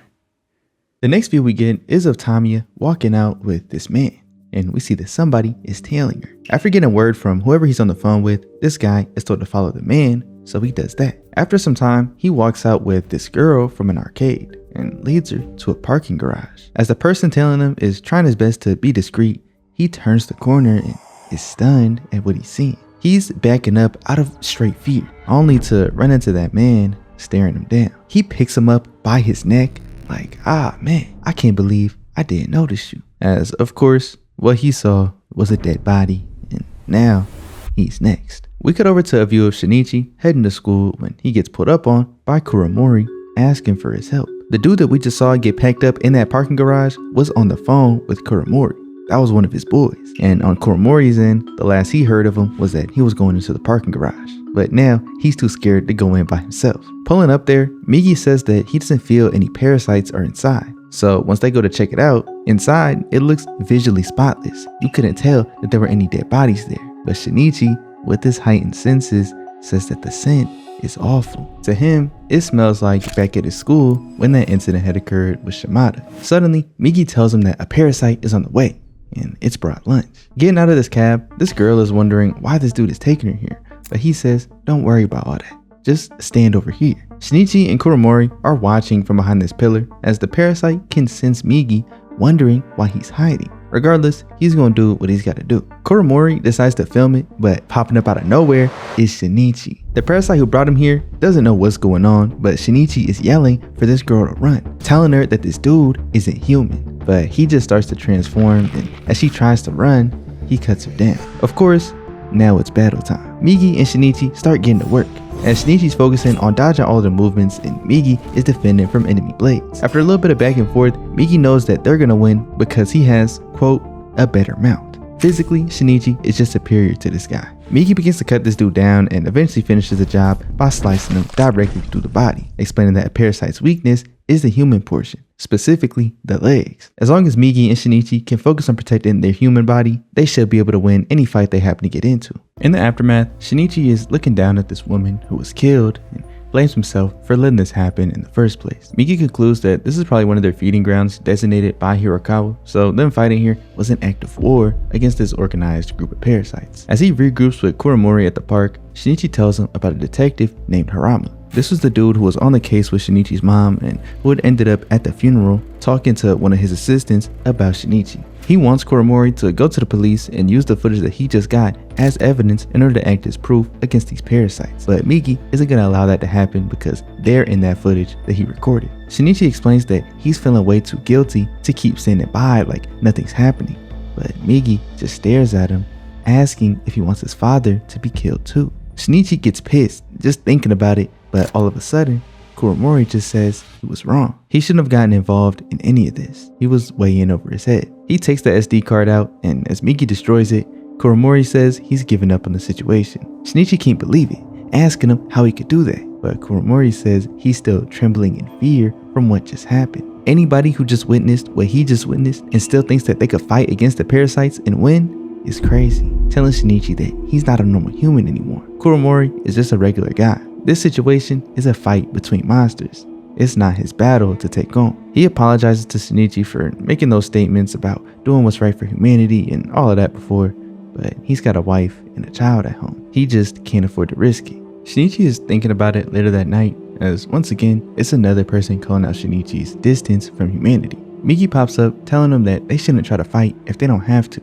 The next view we get is of Tamiya walking out with this man, and we see that somebody is tailing her. After getting word from whoever he's on the phone with, this guy is told to follow the man, so he does that. After some time, he walks out with this girl from an arcade and leads her to a parking garage. As the person tailing him is trying his best to be discreet, he turns the corner and is stunned at what he's seeing. He's backing up out of straight fear, only to run into that man staring him down. He picks him up by his neck like, "Ah man, I can't believe I didn't notice you." As of course, what he saw was a dead body, and now he's next. We cut over to a view of Shinichi heading to school when he gets pulled up on by Kuromori asking for his help. The dude that we just saw get packed up in that parking garage was on the phone with Kuromori. That was one of his boys. And on Kuromori's end, the last he heard of him was that he was going into the parking garage. But now he's too scared to go in by himself. Pulling up there, Migi says that he doesn't feel any parasites are inside. So once they go to check it out, inside it looks visually spotless. You couldn't tell that there were any dead bodies there. But Shinichi, with his heightened senses, says that the scent is awful. To him, it smells like back at his school when that incident had occurred with Shimada. Suddenly, Migi tells him that a parasite is on the way, and it's brought lunch. Getting out of this cab, this girl is wondering why this dude is taking her here, but he says, "Don't worry about all that. Just stand over here." Shinichi and Kuromori are watching from behind this pillar as the parasite can sense Migi, wondering why he's hiding. Regardless, he's gonna do what he's gotta do. Kuromori decides to film it, but popping up out of nowhere is Shinichi. The parasite who brought him here doesn't know what's going on, but Shinichi is yelling for this girl to run, telling her that this dude isn't human. But he just starts to transform, and as she tries to run, he cuts her down. Of course, now it's battle time. Migi and Shinichi start getting to work, as Shinichi's focusing on dodging all the movements and Migi is defending from enemy blades. After a little bit of back and forth, Migi knows that they're gonna win because he has, quote, a better mount. Physically, Shinichi is just superior to this guy. Migi begins to cut this dude down and eventually finishes the job by slicing him directly through the body, explaining that a parasite's weakness is the human portion, specifically the legs. As long as Migi and Shinichi can focus on protecting their human body, they should be able to win any fight they happen to get into. In the aftermath, Shinichi is looking down at this woman who was killed and blames himself for letting this happen in the first place. Migi concludes that this is probably one of their feeding grounds designated by Hirakawa, so them fighting here was an act of war against this organized group of parasites. As he regroups with Kuromori at the park, Shinichi tells him about a detective named Harama. This was the dude who was on the case with Shinichi's mom and who had ended up at the funeral talking to one of his assistants about Shinichi. He wants Kuromori to go to the police and use the footage that he just got as evidence in order to act as proof against these parasites. But Migi isn't going to allow that to happen because they're in that footage that he recorded. Shinichi explains that he's feeling way too guilty to keep standing by like nothing's happening. But Migi just stares at him, asking if he wants his father to be killed too. Shinichi gets pissed just thinking about it, but all of a sudden, Kuromori just says he was wrong. He shouldn't have gotten involved in any of this. He was way in over his head. He takes the SD card out, and as Migi destroys it, Kuromori says he's given up on the situation. Shinichi can't believe it, asking him how he could do that. But Kuromori says he's still trembling in fear from what just happened. Anybody who just witnessed what he just witnessed and still thinks that they could fight against the parasites and win is crazy, telling Shinichi that he's not a normal human anymore. Kuromori is just a regular guy. This situation is a fight between monsters. It's not his battle to take on. He apologizes to Shinichi for making those statements about doing what's right for humanity and all of that before, but he's got a wife and a child at home. He just can't afford to risk it. Shinichi is thinking about it later that night, as once again, it's another person calling out Shinichi's distance from humanity. Migi pops up telling him that they shouldn't try to fight if they don't have to,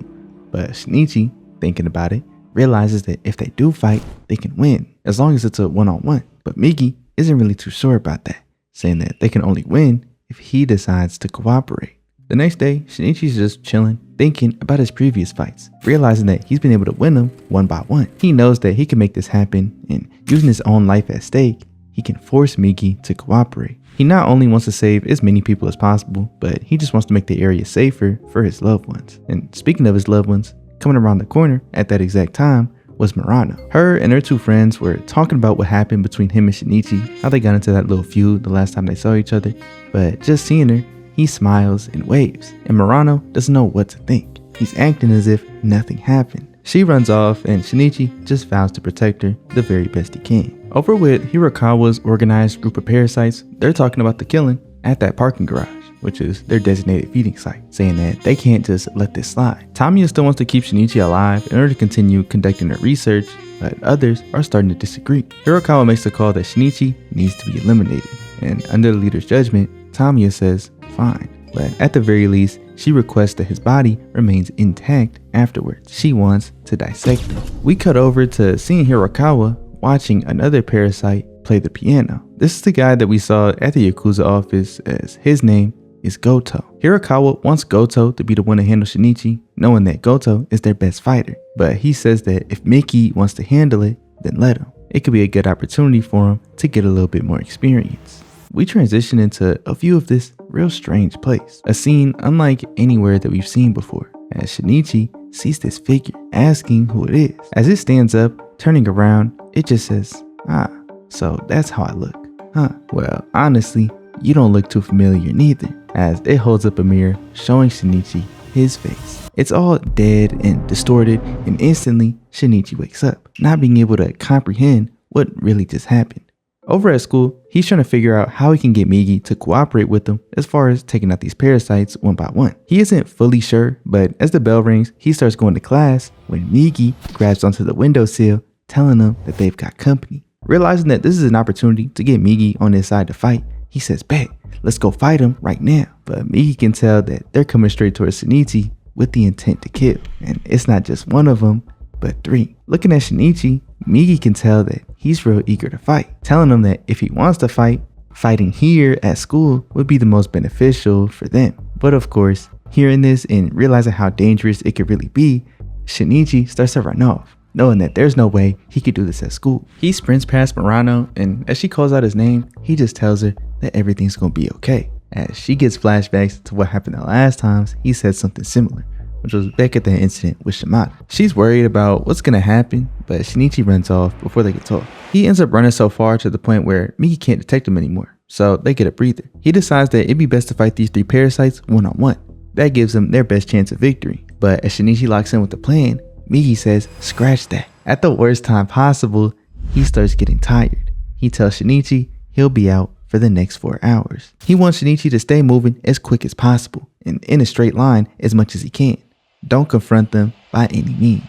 but Shinichi, thinking about it, realizes that if they do fight, they can win, as long as it's a one-on-one. But Migi isn't really too sure about that, saying that they can only win if he decides to cooperate. The next day, Shinichi's just chilling, thinking about his previous fights, realizing that he's been able to win them one by one. He knows that he can make this happen, and using his own life at stake, he can force Migi to cooperate. He not only wants to save as many people as possible, but he just wants to make the area safer for his loved ones. And speaking of his loved ones, coming around the corner at that exact time was Murano. Her and her two friends were talking about what happened between him and Shinichi, how they got into that little feud the last time they saw each other, but just seeing her, he smiles and waves, and Murano doesn't know what to think. He's acting as if nothing happened. She runs off and Shinichi just vows to protect her the very best he can. Over with Hirokawa's organized group of parasites, they're talking about the killing at that parking garage, which is their designated feeding site, saying that they can't just let this slide. Tamiya still wants to keep Shinichi alive in order to continue conducting her research, but others are starting to disagree. Hirokawa makes the call that Shinichi needs to be eliminated, and under the leader's judgment, Tamiya says fine, but at the very least, she requests that his body remains intact afterwards. She wants to dissect him. We cut over to seeing Hirokawa watching another parasite play the piano. This is the guy that we saw at the Yakuza office, as his name is Goto. Hirokawa wants Goto to be the one to handle Shinichi, knowing that Goto is their best fighter, but he says that if Miki wants to handle it, then let him. It could be a good opportunity for him to get a little bit more experience. We transition into a view of this real strange place, a scene unlike anywhere that we've seen before, as Shinichi sees this figure, asking who it is. As it stands up, turning around, it just says, "Ah, so that's how I look, huh? Well, honestly, you don't look too familiar neither," as it holds up a mirror showing Shinichi his face. It's all dead and distorted, and instantly Shinichi wakes up, not being able to comprehend what really just happened. Over at school, he's trying to figure out how he can get Migi to cooperate with him as far as taking out these parasites one by one. He isn't fully sure, but as the bell rings, he starts going to class when Migi grabs onto the windowsill, telling him that they've got company. Realizing that this is an opportunity to get Migi on his side to fight, he says, "Bet, let's go fight him right now." But Migi can tell that they're coming straight towards Shinichi with the intent to kill, and it's not just one of them, but three. Looking at Shinichi, Migi can tell that he's real eager to fight, telling him that if he wants to fight, fighting here at school would be the most beneficial for them. But of course, hearing this and realizing how dangerous it could really be, Shinichi starts to run off, knowing that there's no way he could do this at school. He sprints past Murano, and as she calls out his name, he just tells her that everything's gonna be okay, as she gets flashbacks to what happened the last times he said something similar, which was back at the incident with Shimada. She's worried about what's gonna happen, but Shinichi runs off before they can talk. He ends up running so far to the point where Migi can't detect him anymore, so they get a breather. He decides that it'd be best to fight these three parasites one-on-one. That gives them their best chance of victory. But as Shinichi locks in with the plan, Migi says, "Scratch that." At the worst time possible, he starts getting tired. He tells Shinichi he'll be out for the next 4 hours. He wants Shinichi to stay moving as quick as possible and in a straight line as much as he can. Don't confront them by any means.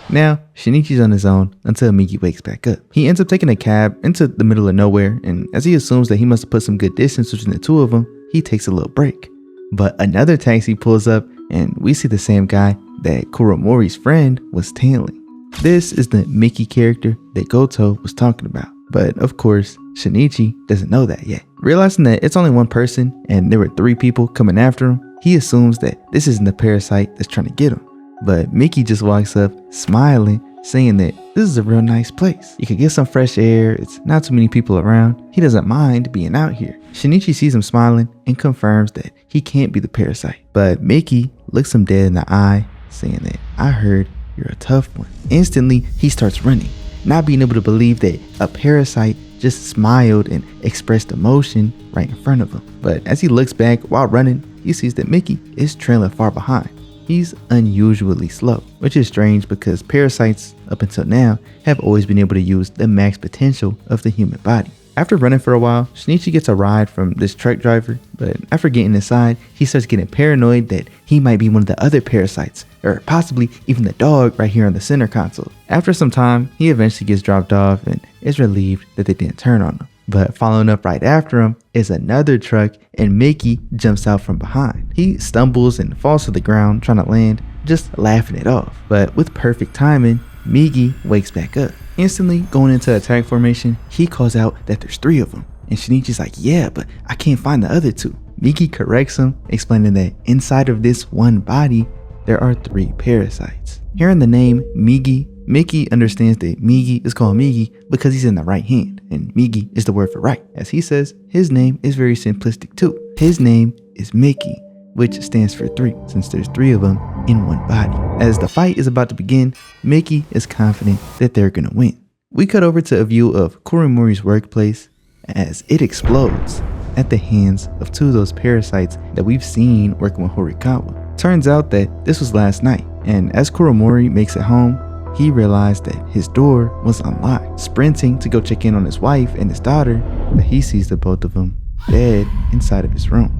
Now, Shinichi's on his own until Migi wakes back up. He ends up taking a cab into the middle of nowhere, and as he assumes that he must have put some good distance between the two of them, he takes a little break. But another taxi pulls up, and we see the same guy that Kuromori's friend was tailing. This is the Miki character that Goto was talking about. But of course, Shinichi doesn't know that yet. Realizing that it's only one person and there were 3 people coming after him, he assumes that this isn't the parasite that's trying to get him. But Miki just walks up smiling, saying that this is a real nice place. You could get some fresh air, it's not too many people around. He doesn't mind being out here. Shinichi sees him smiling and confirms that he can't be the parasite. But Miki looks him dead in the eye, saying that, "I heard you're a tough one." Instantly, he starts running, not being able to believe that a parasite just smiled and expressed emotion right in front of him. But as he looks back while running, he sees that Miki is trailing far behind. He's unusually slow, which is strange because parasites up until now have always been able to use the max potential of the human body. After running for a while, Shinichi gets a ride from this truck driver, but after getting inside, he starts getting paranoid that he might be one of the other parasites, or possibly even the dog right here on the center console. After some time, he eventually gets dropped off and is relieved that they didn't turn on him. But following up right after him is another truck, and Miki jumps out from behind. He stumbles and falls to the ground trying to land, just laughing it off. But with perfect timing, Migi wakes back up. Instantly going into attack formation, he calls out that there's 3 of them. And Shinichi's like, "Yeah, but I can't find the other 2. Migi corrects him, explaining that inside of this one body, there are 3 parasites. Hearing the name Migi, Miki understands that Migi is called Migi because he's in the right hand, and Migi is the word for right. As he says, his name is very simplistic too. His name is Miki, which stands for 3, since there's 3 of them in one body. As the fight is about to begin, Miki is confident that they're gonna win. We cut over to a view of Kuromori's workplace as it explodes at the hands of 2 of those parasites that we've seen working with Horikawa. Turns out that this was last night, and as Kuromori makes it home, he realized that his door was unlocked. Sprinting to go check in on his wife and his daughter, but he sees the both of them dead inside of his room.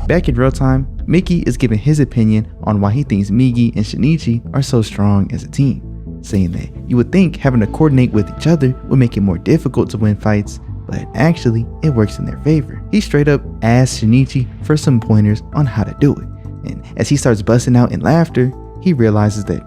Back in real time, Mickey is giving his opinion on why he thinks Migi and Shinichi are so strong as a team, saying that you would think having to coordinate with each other would make it more difficult to win fights, but actually it works in their favor. He straight up asks Shinichi for some pointers on how to do it, and as he starts busting out in laughter, he realizes that,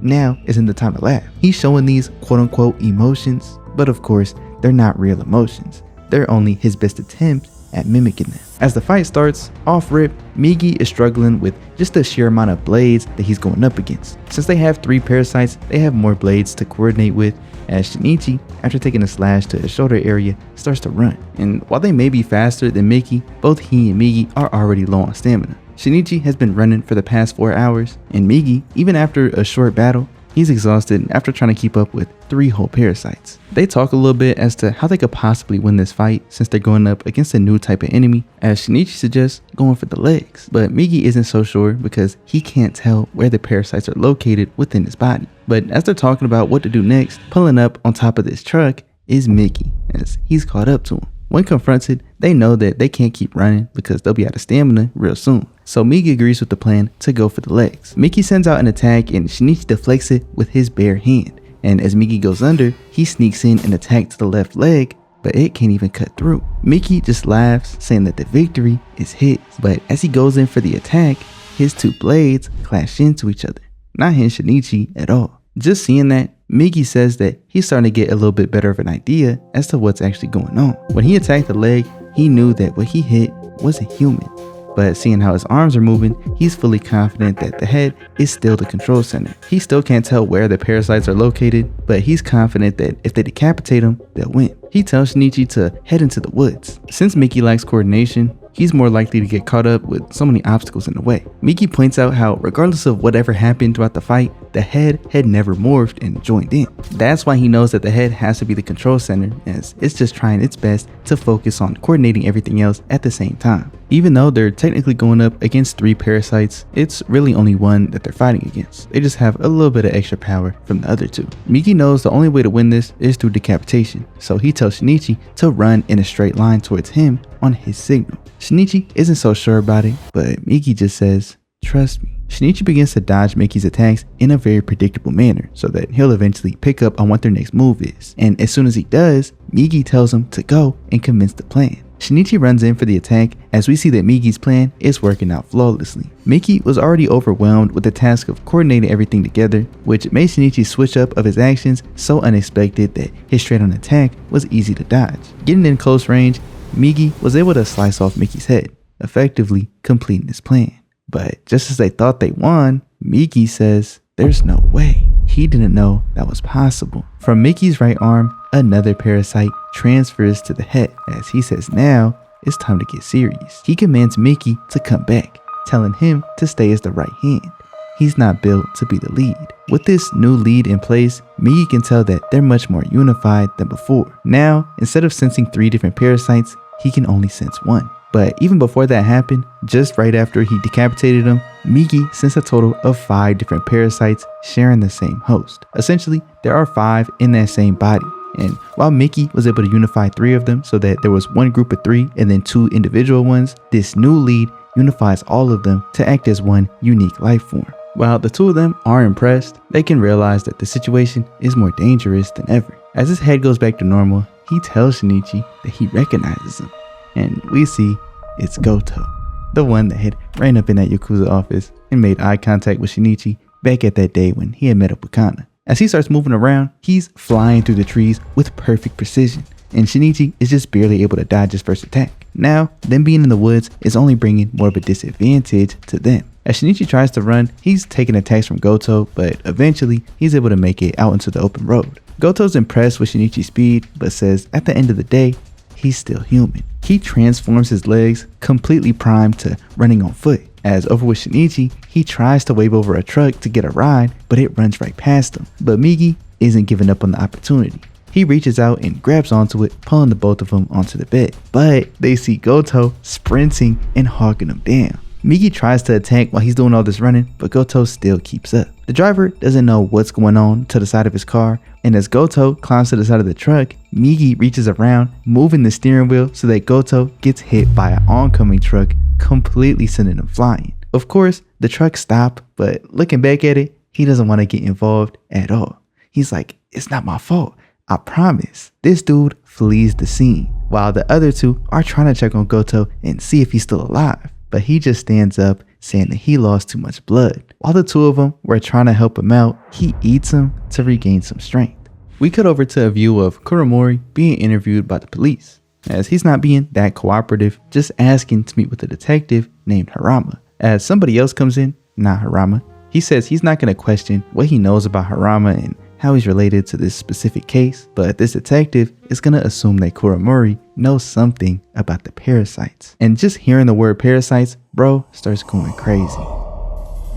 now isn't the time to laugh. He's showing these quote-unquote emotions, but of course they're not real emotions. They're only his best attempt at mimicking them. As the fight starts, off rip, Migi is struggling with just the sheer amount of blades that he's going up against. Since they have 3 parasites, they have more blades to coordinate with, as Shinichi, after taking a slash to his shoulder area, starts to run. And while they may be faster than Mickey, both he and Migi are already low on stamina. Shinichi has been running for the past 4 hours, and Migi, even after a short battle, he's exhausted after trying to keep up with 3 whole parasites. They talk a little bit as to how they could possibly win this fight since they're going up against a new type of enemy, as Shinichi suggests going for the legs. But Migi isn't so sure because he can't tell where the parasites are located within his body. But as they're talking about what to do next, pulling up on top of this truck is Mickey, as he's caught up to him. When confronted, they know that they can't keep running because they'll be out of stamina real soon. So Migi agrees with the plan to go for the legs. Mickey sends out an attack and Shinichi deflects it with his bare hand. And as Migi goes under, he sneaks in an attack to the left leg, but it can't even cut through. Mickey just laughs, saying that the victory is his. But as he goes in for the attack, his 2 blades clash into each other, not hitting Shinichi at all. Just seeing that, Migi says that he's starting to get a little bit better of an idea as to what's actually going on. When he attacked the leg, he knew that what he hit wasn't human. But seeing how his arms are moving, he's fully confident that the head is still the control center. He still can't tell where the parasites are located, but he's confident that if they decapitate him, they'll win. He tells Shinichi to head into the woods. Since Mickey lacks coordination, he's more likely to get caught up with so many obstacles in the way. Migi points out how regardless of whatever happened throughout the fight, the head had never morphed and joined in. That's why he knows that the head has to be the control center, as it's just trying its best to focus on coordinating everything else at the same time. Even though they're technically going up against 3 parasites, it's really only one that they're fighting against. They just have a little bit of extra power from the other 2. Migi knows the only way to win this is through decapitation, so he tells Shinichi to run in a straight line towards him on his signal. Shinichi isn't so sure about it, but Migi just says, "Trust me." Shinichi begins to dodge Mickey's attacks in a very predictable manner so that he'll eventually pick up on what their next move is. And as soon as he does, Migi tells him to go and commence the plan. Shinichi runs in for the attack as we see that Migi's plan is working out flawlessly. Mickey was already overwhelmed with the task of coordinating everything together, which made Shinichi's switch up of his actions so unexpected that his straight on attack was easy to dodge. Getting in close range, Migi was able to slice off Mickey's head, effectively completing his plan. But just as they thought they won, Migi says there's no way. He didn't know that was possible. From Mickey's right arm, another parasite transfers to the head, as he says now it's time to get serious. He commands Mickey to come back, telling him to stay as the right hand. He's not built to be the lead. With this new lead in place, Migi can tell that they're much more unified than before. Now, instead of sensing 3 different parasites, he can only sense 1. But even before that happened, just right after he decapitated him, Migi sensed a total of 5 different parasites sharing the same host. Essentially, there are 5 in that same body. And while Mickey was able to unify 3 of them so that there was one group of 3 and then 2 individual ones, this new lead unifies all of them to act as one unique life form. While the 2 of them are impressed, they can realize that the situation is more dangerous than ever. As his head goes back to normal, he tells Shinichi that he recognizes him. And we see it's Goto, the one that had ran up in that Yakuza office and made eye contact with Shinichi back at that day when he had met up with Kana. As he starts moving around, he's flying through the trees with perfect precision, and Shinichi is just barely able to dodge his first attack. Now, them being in the woods is only bringing more of a disadvantage to them. As Shinichi tries to run, he's taking attacks from Goto, but eventually he's able to make it out into the open road. Goto's impressed with Shinichi's speed, but says at the end of the day, he's still human. He transforms his legs, completely primed to running on foot. As over with Shinichi, he tries to wave over a truck to get a ride, but it runs right past him. But Migi isn't giving up on the opportunity. He reaches out and grabs onto it, pulling the both of them onto the bed. But they see Goto sprinting and hogging them down. Migi tries to attack while he's doing all this running, but Goto still keeps up. The driver doesn't know what's going on to the side of his car, and as Goto climbs to the side of the truck, Migi reaches around, moving the steering wheel so that Goto gets hit by an oncoming truck, completely sending him flying. Of course, the truck stops, but looking back at it, he doesn't want to get involved at all. He's like, it's not my fault, I promise. This dude flees the scene, while the other two are trying to check on Goto and see if he's still alive. But he just stands up, saying that he lost too much blood. While the two of them were trying to help him out, he eats him to regain some strength. We cut over to a view of Kuromori being interviewed by the police, as he's not being that cooperative, just asking to meet with a detective named Harama. As somebody else comes in, not Harama, he says he's not going to question what he knows about Harama and how he's related to this specific case, but this detective is going to assume that Kuromori knows something about the parasites. And just hearing the word parasites, bro starts going crazy.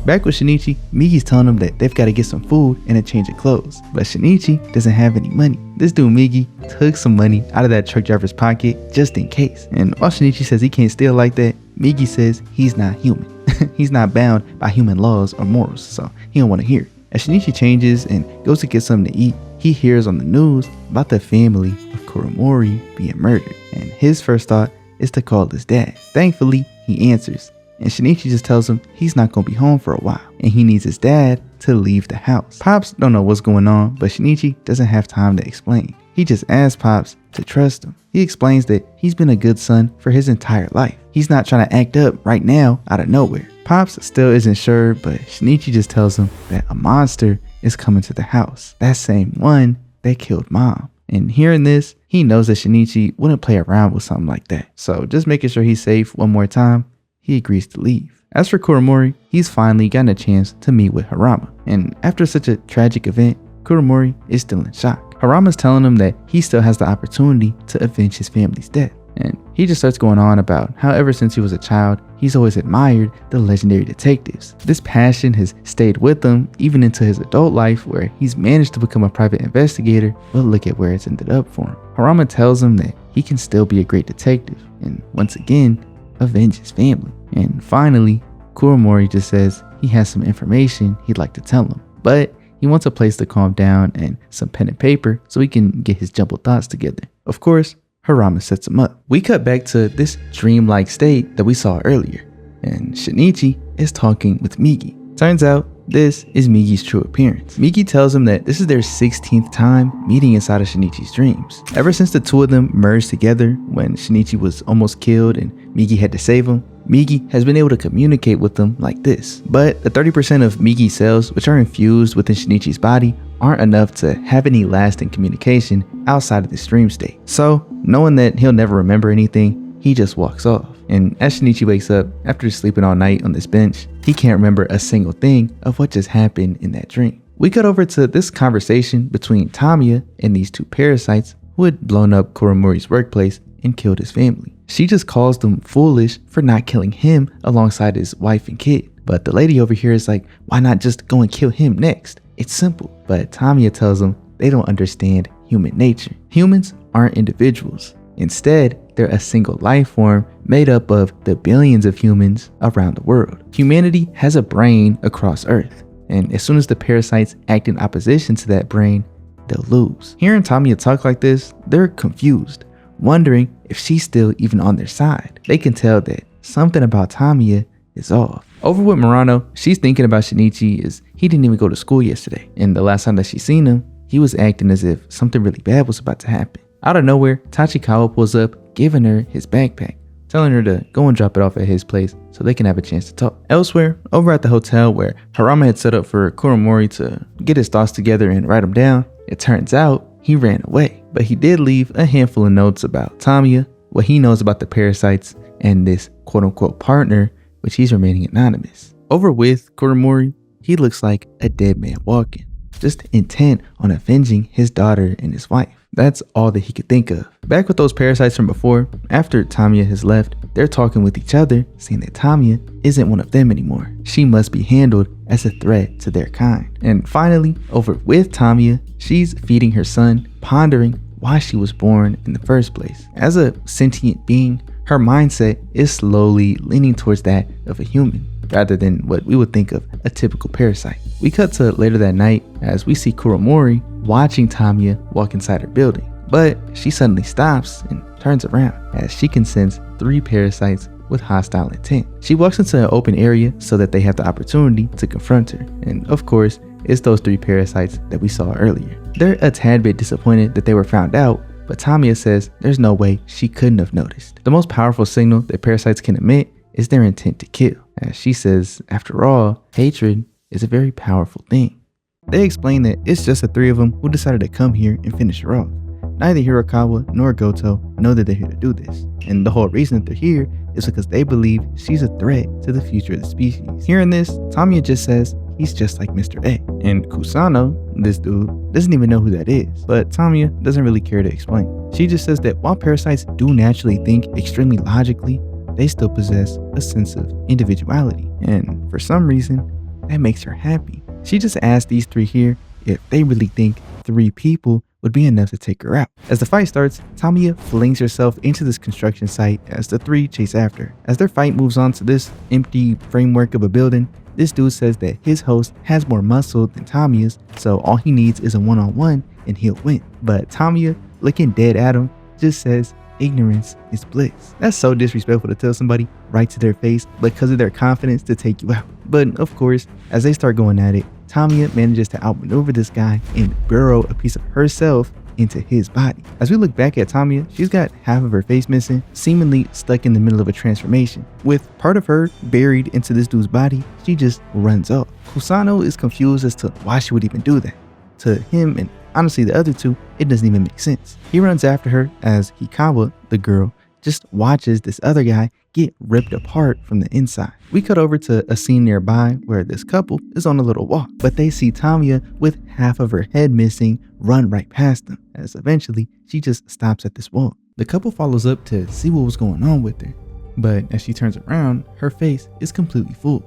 Back with Shinichi, Migi's telling him that they've got to get some food and a change of clothes, but Shinichi doesn't have any money. This dude Migi took some money out of that truck driver's pocket just in case. And while Shinichi says he can't steal like that, Migi says he's not human. He's not bound by human laws or morals, so he don't want to hear it. As Shinichi changes and goes to get something to eat, he hears on the news about the family of Kuromori being murdered, and his first thought is to call his dad. Thankfully, he answers, and Shinichi just tells him he's not going to be home for a while, and he needs his dad to leave the house. Pops don't know what's going on, but Shinichi doesn't have time to explain. He just asks Pops to trust him. He explains that he's been a good son for his entire life. He's not trying to act up right now out of nowhere. Pops still isn't sure, but Shinichi just tells him that a monster is coming to the house. That same one that killed Mom. And hearing this, he knows that Shinichi wouldn't play around with something like that. So just making sure he's safe one more time, he agrees to leave. As for Kuromori, he's finally gotten a chance to meet with Harama. And after such a tragic event, Kuromori is still in shock. Harama's telling him that he still has the opportunity to avenge his family's death. And he just starts going on about how ever since he was a child, he's always admired the legendary detectives. This passion has stayed with him even into his adult life, where he's managed to become a private investigator, but look at where it's ended up for him. Harama tells him that he can still be a great detective and once again, avenge his family. And finally, Kuromori just says he has some information he'd like to tell him, but he wants a place to calm down and some pen and paper so he can get his jumbled thoughts together. Of course, Harama sets him up. We cut back to this dreamlike state that we saw earlier, and Shinichi is talking with Migi. Turns out, this is Migi's true appearance. Migi tells him that this is their 16th time meeting inside of Shinichi's dreams. Ever since the two of them merged together when Shinichi was almost killed and Migi had to save him, Migi has been able to communicate with them like this. But the 30% of Migi's cells, which are infused within Shinichi's body, aren't enough to have any lasting communication outside of this dream state. So, knowing that he'll never remember anything, he just walks off. And as Shinichi wakes up after sleeping all night on this bench, he can't remember a single thing of what just happened in that dream. We cut over to this conversation between Tamiya and these two parasites who had blown up Kuromori's workplace and killed his family. She just calls them foolish for not killing him alongside his wife and kid. But the lady over here is like, why not just go and kill him next? It's simple. But Tamiya tells them they don't understand human nature. Humans aren't individuals. Instead, they're a single life form made up of the billions of humans around the world. Humanity has a brain across Earth, and as soon as the parasites act in opposition to that brain, they'll lose. Hearing Tamiya talk like this, they're confused, wondering if she's still even on their side. They can tell that something about Tamiya is off. Over with Murano, she's thinking about Shinichi as he didn't even go to school yesterday, and the last time that she seen him, he was acting as if something really bad was about to happen. Out of nowhere, Tachikawa pulls up, giving her his backpack, telling her to go and drop it off at his place so they can have a chance to talk. Elsewhere, over at the hotel where Harama had set up for Kuromori to get his thoughts together and write them down, it turns out he ran away. But he did leave a handful of notes about Tamiya, what he knows about the parasites, and this quote-unquote partner, which he's remaining anonymous. Over with Kuromori, he looks like a dead man walking, just intent on avenging his daughter and his wife. That's all that he could think of. Back with those parasites from before, after Tamiya has left, they're talking with each other, saying that Tamiya isn't one of them anymore. She must be handled as a threat to their kind. And finally, over with Tamiya, she's feeding her son, pondering why she was born in the first place. As a sentient being, her mindset is slowly leaning towards that of a human. rather than what we would think of a typical parasite. We cut to later that night as we see Kuromori watching Tamiya walk inside her building, but she suddenly stops and turns around as she can sense 3 parasites with hostile intent. She walks into an open area so that they have the opportunity to confront her, and of course, it's those 3 parasites that we saw earlier. They're a tad bit disappointed that they were found out, but Tamiya says there's no way she couldn't have noticed. The most powerful signal that parasites can emit is their intent to kill, as she says, after all, hatred is a very powerful thing. They explain that it's just the 3 of them who decided to come here and finish her off. Neither Hirokawa nor Goto know that they're here to do this, and the whole reason that they're here is because they believe she's a threat to the future of the species. Hearing this, Tamiya just says he's just like Mr. A. And Kusano, this dude, doesn't even know who that is, but Tamiya doesn't really care to explain. She just says that while parasites do naturally think extremely logically, they still possess a sense of individuality, and for some reason, that makes her happy. She just asked these 3 here if they really think 3 people would be enough to take her out. As the fight starts, Tamiya flings herself into this construction site as the 3 chase after her. As their fight moves on to this empty framework of a building, this dude says that his host has more muscle than Tamiya's, so all he needs is a one-on-one and he'll win. But Tamiya, looking dead at him, just says ignorance is bliss. That's so disrespectful to tell somebody right to their face because of their confidence to take you out. But of course, as they start going at it, Tamiya manages to outmaneuver this guy and burrow a piece of herself into his body. As we look back at Tamiya, she's got half of her face missing, seemingly stuck in the middle of a transformation. With part of her buried into this dude's body, she just runs off. Kusano is confused as to why she would even do that. To him, and honestly the other 2, it doesn't even make sense. He runs after her as Hikawa, the girl, just watches this other guy get ripped apart from the inside. We cut over to a scene nearby where this couple is on a little walk, but they see Tamiya with half of her head missing run right past them, as eventually she just stops at this wall. The couple follows up to see what was going on with her, but as she turns around, her face is completely full,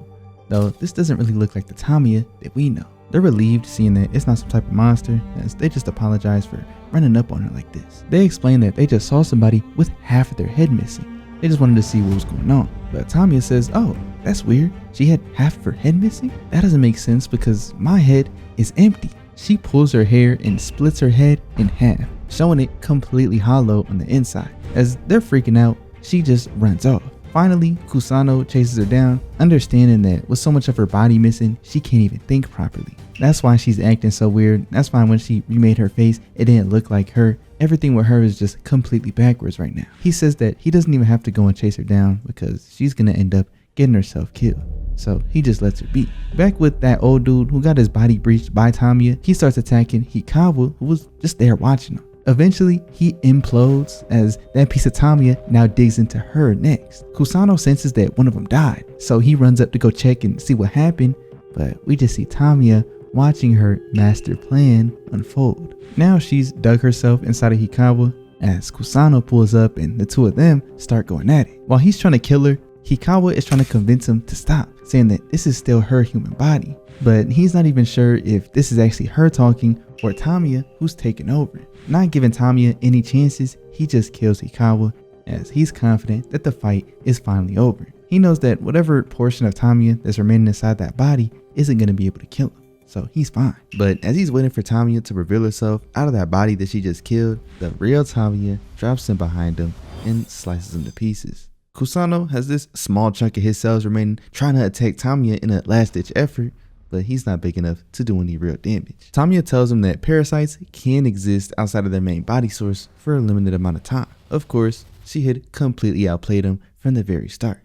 though this doesn't really look like the Tamiya that we know. They're relieved seeing that it's not some type of monster, as they just apologize for running up on her like this. They explain that they just saw somebody with half of their head missing. They just wanted to see what was going on. But Tamiya says, oh, that's weird. She had half of her head missing? That doesn't make sense because my head is empty. She pulls her hair and splits her head in half, showing it completely hollow on the inside. As they're freaking out, she just runs off. Finally, Kusano chases her down, understanding that with so much of her body missing, she can't even think properly. That's why she's acting so weird. That's why when she remade her face, it didn't look like her. Everything with her is just completely backwards right now. He says that he doesn't even have to go and chase her down because she's gonna end up getting herself killed. So he just lets her be. Back with that old dude who got his body breached by Tamiya, he starts attacking Hikawa, who was just there watching him. Eventually, he implodes as that piece of Tamiya now digs into her next. Kusano senses that one of them died, so he runs up to go check and see what happened, but we just see Tamiya watching her master plan unfold. Now she's dug herself inside of Hikawa as Kusano pulls up and the 2 of them start going at it. While he's trying to kill her, Hikawa is trying to convince him to stop, saying that this is still her human body. But he's not even sure if this is actually her talking or Tamiya who's taking over. Not giving Tamiya any chances, he just kills Hikawa as he's confident that the fight is finally over. He knows that whatever portion of Tamiya that's remaining inside that body isn't going to be able to kill him, so he's fine. But as he's waiting for Tamiya to reveal herself out of that body that she just killed, the real Tamiya drops in behind him and slices him to pieces. Kusano has this small chunk of his cells remaining, trying to attack Tamiya in a last-ditch effort, but he's not big enough to do any real damage. Tamiya tells him that parasites can exist outside of their main body source for a limited amount of time. Of course, she had completely outplayed him from the very start.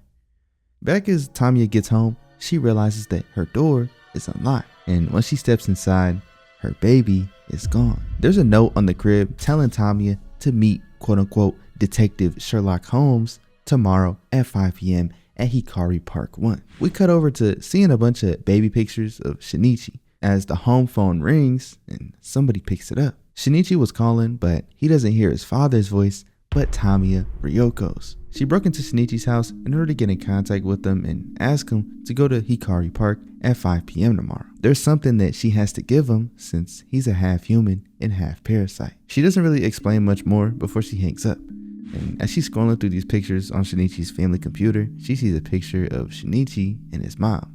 Back as Tamiya gets home, she realizes that her door is unlocked, and when she steps inside, her baby is gone. There's a note on the crib telling Tamiya to meet quote-unquote Detective Sherlock Holmes tomorrow at 5 p.m. at Hikari Park 1. We cut over to seeing a bunch of baby pictures of Shinichi as the home phone rings and somebody picks it up. Shinichi was calling, but he doesn't hear his father's voice, but Tamiya Ryoko's. She broke into Shinichi's house in order to get in contact with him and ask him to go to Hikari Park at 5 p.m. tomorrow. There's something that she has to give him since he's a half human and half parasite. She doesn't really explain much more before she hangs up. And as she's scrolling through these pictures on Shinichi's family computer, she sees a picture of Shinichi and his mom,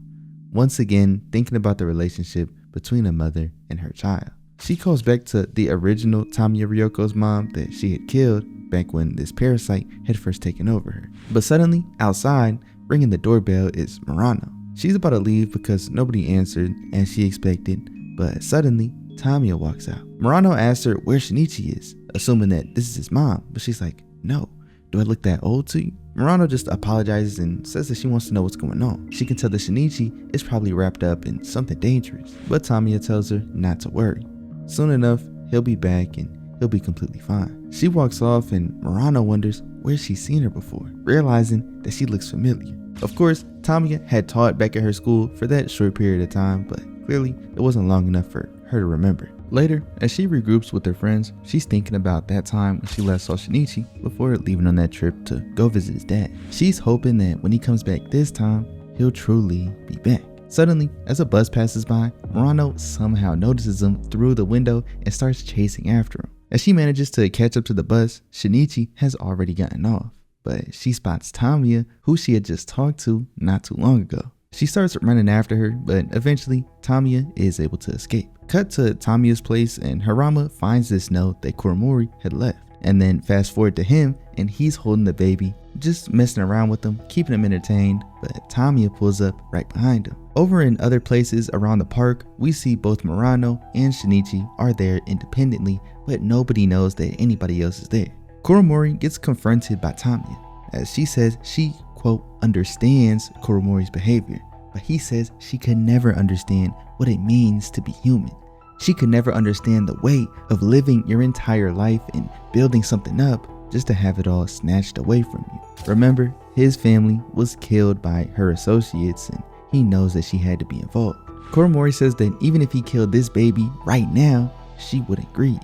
once again thinking about the relationship between a mother and her child. She calls back to the original Tamiya Ryoko's mom that she had killed back when this parasite had first taken over her. But suddenly, outside, ringing the doorbell is Murano. She's about to leave because nobody answered as she expected, but suddenly, Tamiya walks out. Murano asks her where Shinichi is, assuming that this is his mom, but she's like, no, do I look that old to you? Murano just apologizes and says that she wants to know what's going on. She can tell that Shinichi is probably wrapped up in something dangerous, but Tamiya tells her not to worry. Soon enough, he'll be back and he'll be completely fine. She walks off and Murano wonders where she's seen her before, realizing that she looks familiar. Of course, Tamiya had taught back at her school for that short period of time, but clearly it wasn't long enough for her to remember. Later, as she regroups with her friends, she's thinking about that time when she last saw Shinichi before leaving on that trip to go visit his dad. She's hoping that when he comes back this time, he'll truly be back. Suddenly, as a bus passes by, Murano somehow notices him through the window and starts chasing after him. As she manages to catch up to the bus, Shinichi has already gotten off, but she spots Tamiya, who she had just talked to not too long ago. She starts running after her, but eventually Tamiya is able to escape. Cut to Tamiya's place and Harama finds this note that Kuromori had left. And then fast forward to him and he's holding the baby, just messing around with him, keeping him entertained, but Tamiya pulls up right behind him. Over in other places around the park, we see both Murano and Shinichi are there independently, but nobody knows that anybody else is there. Kuromori gets confronted by Tamiya, as she says she, quote, understands Kuromori's behavior, but he says she could never understand what it means to be human. She could never understand the weight of living your entire life and building something up just to have it all snatched away from you. Remember, his family was killed by her associates and he knows that she had to be involved. Kuromori says that even if he killed this baby right now, she wouldn't grieve.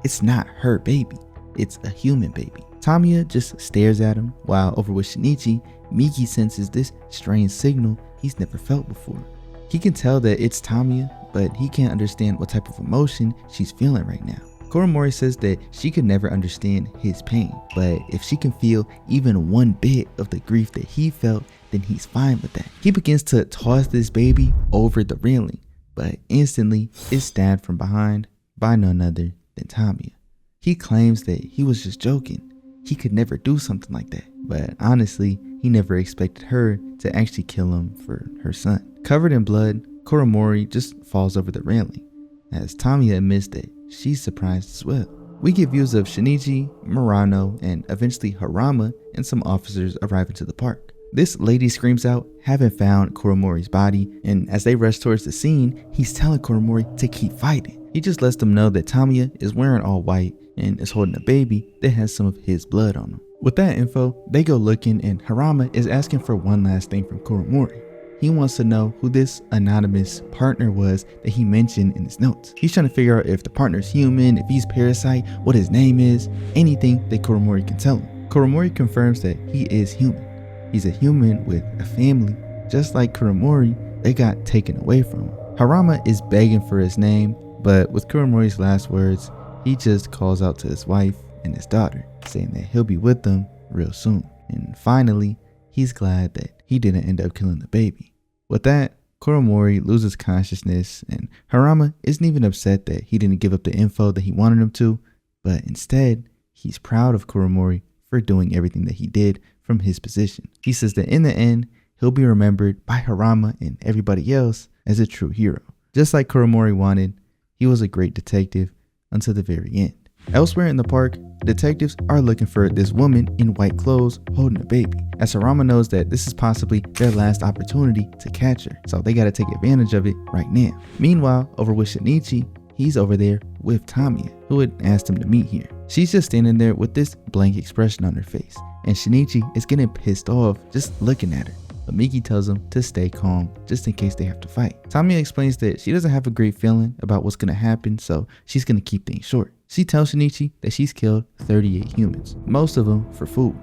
It's not her baby, it's a human baby. Tamiya just stares at him, while over with Shinichi, Miki senses this strange signal he's never felt before. He can tell that it's Tamiya, but he can't understand what type of emotion she's feeling right now. Kuromori says that she could never understand his pain, but if she can feel even one bit of the grief that he felt, then he's fine with that. He begins to toss this baby over the railing, but instantly is stabbed from behind by none other than Tamiya. He claims that he was just joking. He could never do something like that, but honestly, he never expected her to actually kill him for her son. Covered in blood, Kuromori just falls over the railing, as Tamiya admits that she's surprised as well. We get views of Shinichi, Murano, and eventually Harama and some officers arriving to the park. This lady screams out, having found Kuromori's body, and as they rush towards the scene, he's telling Kuromori to keep fighting. He just lets them know that Tamiya is wearing all white and is holding a baby that has some of his blood on him. With that info, they go looking and Harama is asking for one last thing from Kuromori. He wants to know who this anonymous partner was that he mentioned in his notes. He's trying to figure out if the partner's human, if he's Parasyte, what his name is, anything that Kuromori can tell him. Kuromori confirms that he is human. He's a human with a family. Just like Kuromori, they got taken away from him. Harama is begging for his name, but with Kuromori's last words, he just calls out to his wife and his daughter, saying that he'll be with them real soon. And finally, he's glad that he didn't end up killing the baby. With that, Kuromori loses consciousness and Harama isn't even upset that he didn't give up the info that he wanted him to, but instead, he's proud of Kuromori for doing everything that he did from his position. He says that in the end, he'll be remembered by Harama and everybody else as a true hero. Just like Kuromori wanted, he was a great detective until the very end. Elsewhere in the park, detectives are looking for this woman in white clothes holding a baby, as Harama knows that this is possibly their last opportunity to catch her, so they gotta take advantage of it right now. Meanwhile, over with Shinichi, he's over there with Tamiya, who had asked him to meet here. She's just standing there with this blank expression on her face, and Shinichi is getting pissed off just looking at her. But Miki tells him to stay calm just in case they have to fight. Tamiya explains that she doesn't have a great feeling about what's gonna happen, so she's gonna keep things short. She tells Shinichi that she's killed 38 humans, most of them for food.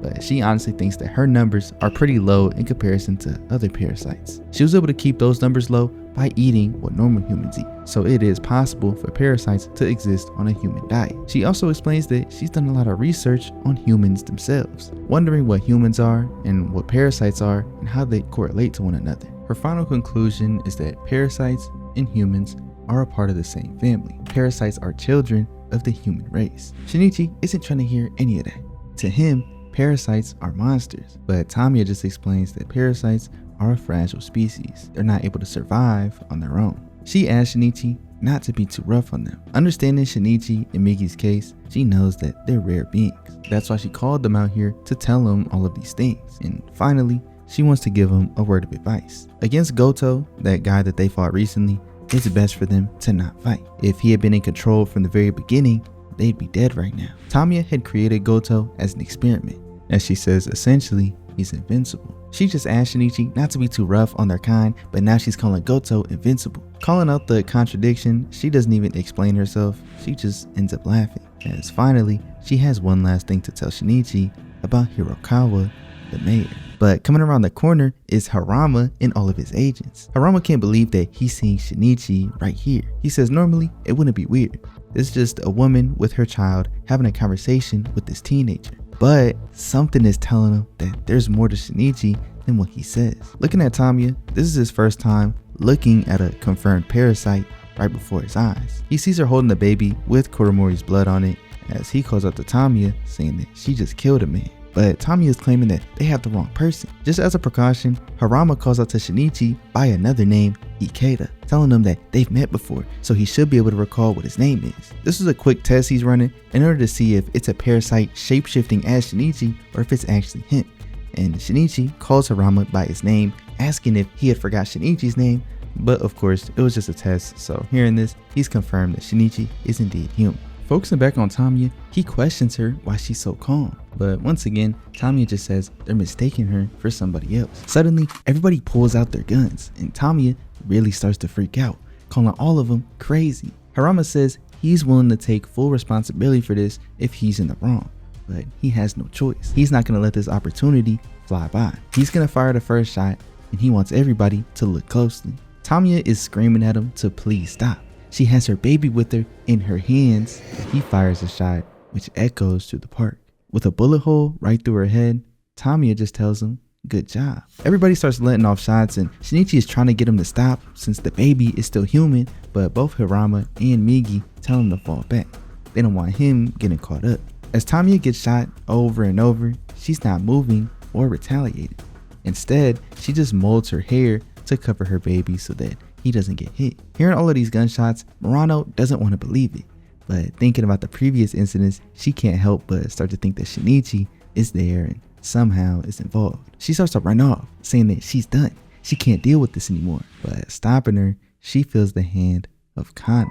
but she honestly thinks that her numbers are pretty low in comparison to other parasites. She was able to keep those numbers low by eating what normal humans eat, so it is possible for parasites to exist on a human diet. She also explains that she's done a lot of research on humans themselves, wondering what humans are and what parasites are and how they correlate to one another. Her final conclusion is that parasites and humans are a part of the same family. Parasites are children of the human race. Shinichi isn't trying to hear any of that. To him, parasites are monsters, but Tamiya just explains that parasites are a fragile species. They're not able to survive on their own. She asks Shinichi not to be too rough on them. Understanding Shinichi and Migi's case, she knows that they're rare beings. That's why she called them out here to tell them all of these things. And finally, she wants to give them a word of advice. Against Goto, that guy that they fought recently, it's best for them to not fight. If he had been in control from the very beginning, they'd be dead right now. Tamiya had created Goto as an experiment. As she says, essentially, he's invincible. She just asked Shinichi not to be too rough on their kind, but now she's calling Goto invincible. Calling out the contradiction, she doesn't even explain herself, she just ends up laughing. As finally, she has one last thing to tell Shinichi about Hirokawa, the mayor. But coming around the corner is Harama and all of his agents. Harama can't believe that he's seeing Shinichi right here. He says normally it wouldn't be weird. It's just a woman with her child having a conversation with this teenager. But something is telling him that there's more to Shinichi than what he says. Looking at Tamiya, this is his first time looking at a confirmed parasite right before his eyes. He sees her holding the baby with Koromori's blood on it as he calls out to Tamiya saying that she just killed a man. But Tamiya is claiming that they have the wrong person. Just as a precaution, Harama calls out to Shinichi by another name, Ikeda, telling him that they've met before, so he should be able to recall what his name is. This is a quick test he's running in order to see if it's a parasite shapeshifting as Shinichi or if it's actually him. And Shinichi calls Harama by his name, asking if he had forgot Shinichi's name, but of course it was just a test, so hearing this, he's confirmed that Shinichi is indeed human. Focusing back on Tamiya, he questions her why she's so calm. But once again, Tamiya just says they're mistaking her for somebody else. Suddenly, everybody pulls out their guns, and Tamiya really starts to freak out, calling all of them crazy. Harama says he's willing to take full responsibility for this if he's in the wrong, but he has no choice. He's not going to let this opportunity fly by. He's going to fire the first shot, and he wants everybody to look closely. Tamiya is screaming at him to please stop. She has her baby with her in her hands. He fires a shot, which echoes through the park. With a bullet hole right through her head, Tamiya just tells him, good job. Everybody starts letting off shots and Shinichi is trying to get him to stop since the baby is still human, but both Harama and Migi tell him to fall back. They don't want him getting caught up. As Tamiya gets shot over and over, she's not moving or retaliating. Instead, she just molds her hair to cover her baby so that he doesn't get hit. Hearing all of these gunshots, Murano doesn't want to believe it, but thinking about the previous incidents, she can't help but start to think that Shinichi is there and somehow is involved. She starts to run off, saying that she's done. She can't deal with this anymore, but stopping her, she feels the hand of Kana,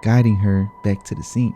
guiding her back to the scene.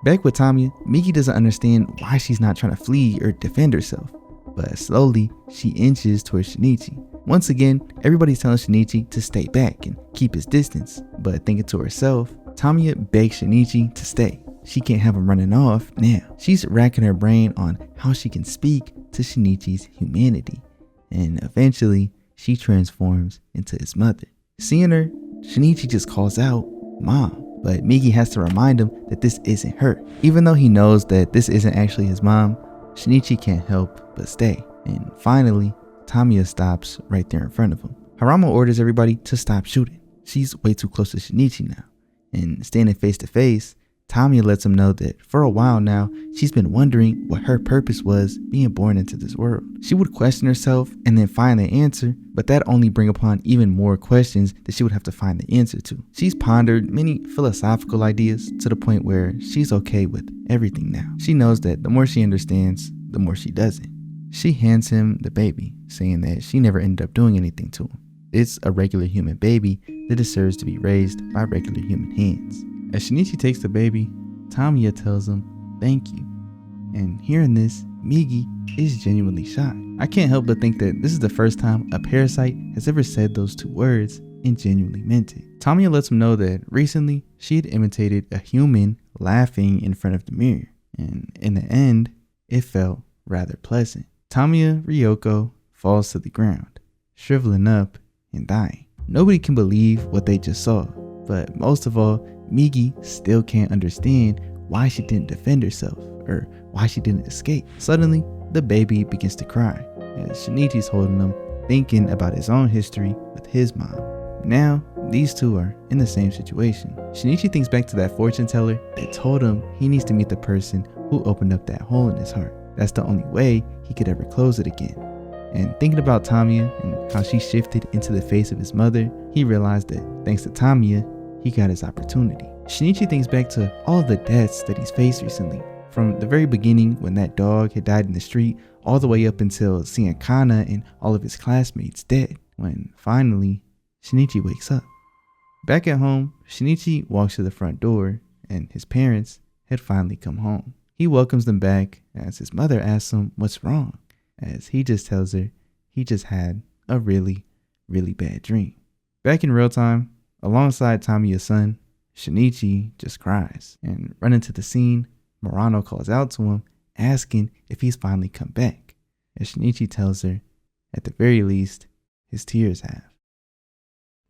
Back with Tamiya, Migi doesn't understand why she's not trying to flee or defend herself, but slowly she inches towards Shinichi. Once again, everybody's telling Shinichi to stay back and keep his distance, but thinking to herself, Tamiya begs Shinichi to stay. She can't have him running off now. She's racking her brain on how she can speak to Shinichi's humanity, and eventually she transforms into his mother. Seeing her, Shinichi just calls out, Mom, but Migi has to remind him that this isn't her. Even though he knows that this isn't actually his mom, Shinichi can't help but stay. And finally, Tamiya stops right there in front of him. Harama orders everybody to stop shooting. She's way too close to Shinichi now. And standing face to face, Tamiya lets him know that for a while now, she's been wondering what her purpose was being born into this world. She would question herself and then find the answer, but that only bring upon even more questions that she would have to find the answer to. She's pondered many philosophical ideas to the point where she's okay with everything now. She knows that the more she understands, the more she doesn't. She hands him the baby, saying that she never ended up doing anything to him. It's a regular human baby that deserves to be raised by regular human hands. As Shinichi takes the baby, Tamiya tells him, thank you. And hearing this, Migi is genuinely shocked. I can't help but think that this is the first time a parasite has ever said those two words and genuinely meant it. Tamiya lets him know that recently she had imitated a human laughing in front of the mirror. And in the end, it felt rather pleasant. Tamiya Ryoko falls to the ground, shriveling up and dying. Nobody can believe what they just saw, but most of all, Migi still can't understand why she didn't defend herself or why she didn't escape. Suddenly, the baby begins to cry as Shinichi's holding him, thinking about his own history with his mom. Now, these two are in the same situation. Shinichi thinks back to that fortune teller that told him he needs to meet the person who opened up that hole in his heart. That's the only way he could ever close it again. And thinking about Tamiya and how she shifted into the face of his mother, he realized that thanks to Tamiya, he got his opportunity. Shinichi thinks back to all the deaths that he's faced recently, from the very beginning when that dog had died in the street, all the way up until seeing Kana and all of his classmates dead, when finally Shinichi wakes up. Back at home, Shinichi walks to the front door and his parents had finally come home. He welcomes them back as his mother asks him what's wrong, as he just tells her he just had a really, really bad dream. Back in real time, alongside Tamiya's son, Shinichi just cries, and running to the scene, Murano calls out to him, asking if he's finally come back, as Shinichi tells her, at the very least, his tears have.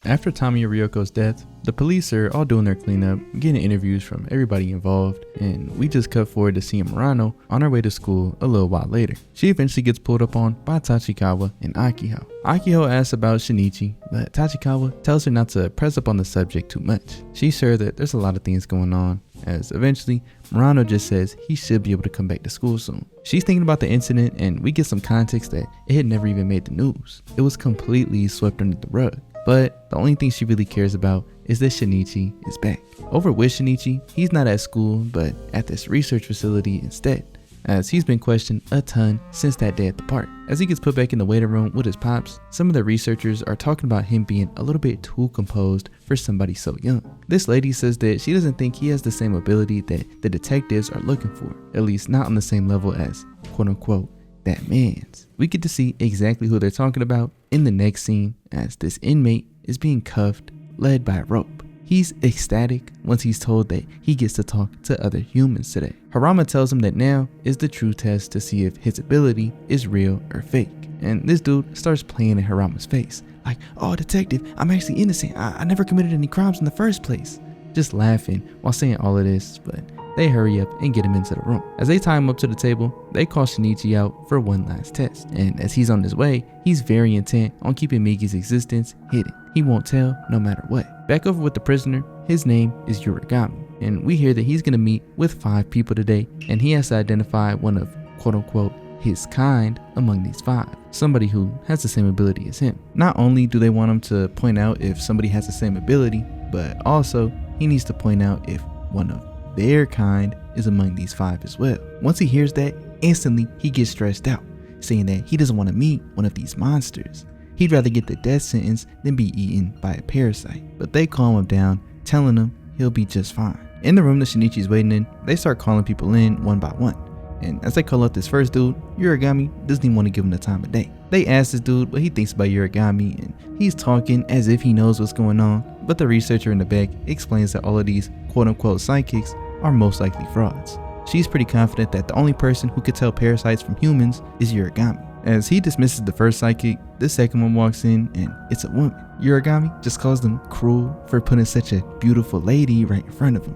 After Tamiya Ryoko's death, the police are all doing their cleanup, getting interviews from everybody involved, and we just cut forward to seeing Murano on her way to school a little while later. She eventually gets pulled up on by Tachikawa and Akiho. Akiho asks about Shinichi, but Tachikawa tells her not to press up on the subject too much. She's sure that there's a lot of things going on, as eventually Murano just says he should be able to come back to school soon. She's thinking about the incident, and we get some context that it had never even made the news. It was completely swept under the rug. But the only thing she really cares about is that Shinichi is back. Over with Shinichi, he's not at school, but at this research facility instead, as he's been questioned a ton since that day at the park. As he gets put back in the waiting room with his pops, some of the researchers are talking about him being a little bit too composed for somebody so young. This lady says that she doesn't think he has the same ability that the detectives are looking for, at least not on the same level as quote-unquote that man's. We get to see exactly who they're talking about in the next scene, as this inmate is being cuffed, led by a rope. He's ecstatic once he's told that he gets to talk to other humans today. Harama tells him that now is the true test to see if his ability is real or fake. And this dude starts playing in Harama's face, like, "Oh, detective, I'm actually innocent. I never committed any crimes in the first place." Just laughing while saying all of this, but they hurry up and get him into the room. As they tie him up to the table, they call Shinichi out for one last test. And as he's on his way, he's very intent on keeping Migi's existence hidden. He won't tell no matter what. Back over with the prisoner, his name is Yurigami. And we hear that he's gonna meet with 5 people today, and he has to identify one of quote-unquote his kind among these 5. Somebody who has the same ability as him. Not only do they want him to point out if somebody has the same ability, but also he needs to point out if one of their kind is among these 5 as well. Once he hears that, instantly he gets stressed out, saying that he doesn't want to meet one of these monsters. He'd rather get the death sentence than be eaten by a parasite. But they calm him down, telling him he'll be just fine. In the room that Shinichi's waiting in, they start calling people in one by one. And as they call out this first dude, Yurigami doesn't even want to give him the time of day. They ask this dude what he thinks about Yurigami, and he's talking as if he knows what's going on, but the researcher in the back explains that all of these quote-unquote psychics are most likely frauds. She's pretty confident that the only person who could tell parasites from humans is Yurigami. As he dismisses the first psychic, the second one walks in and it's a woman. Yurigami just calls them cruel for putting such a beautiful lady right in front of him.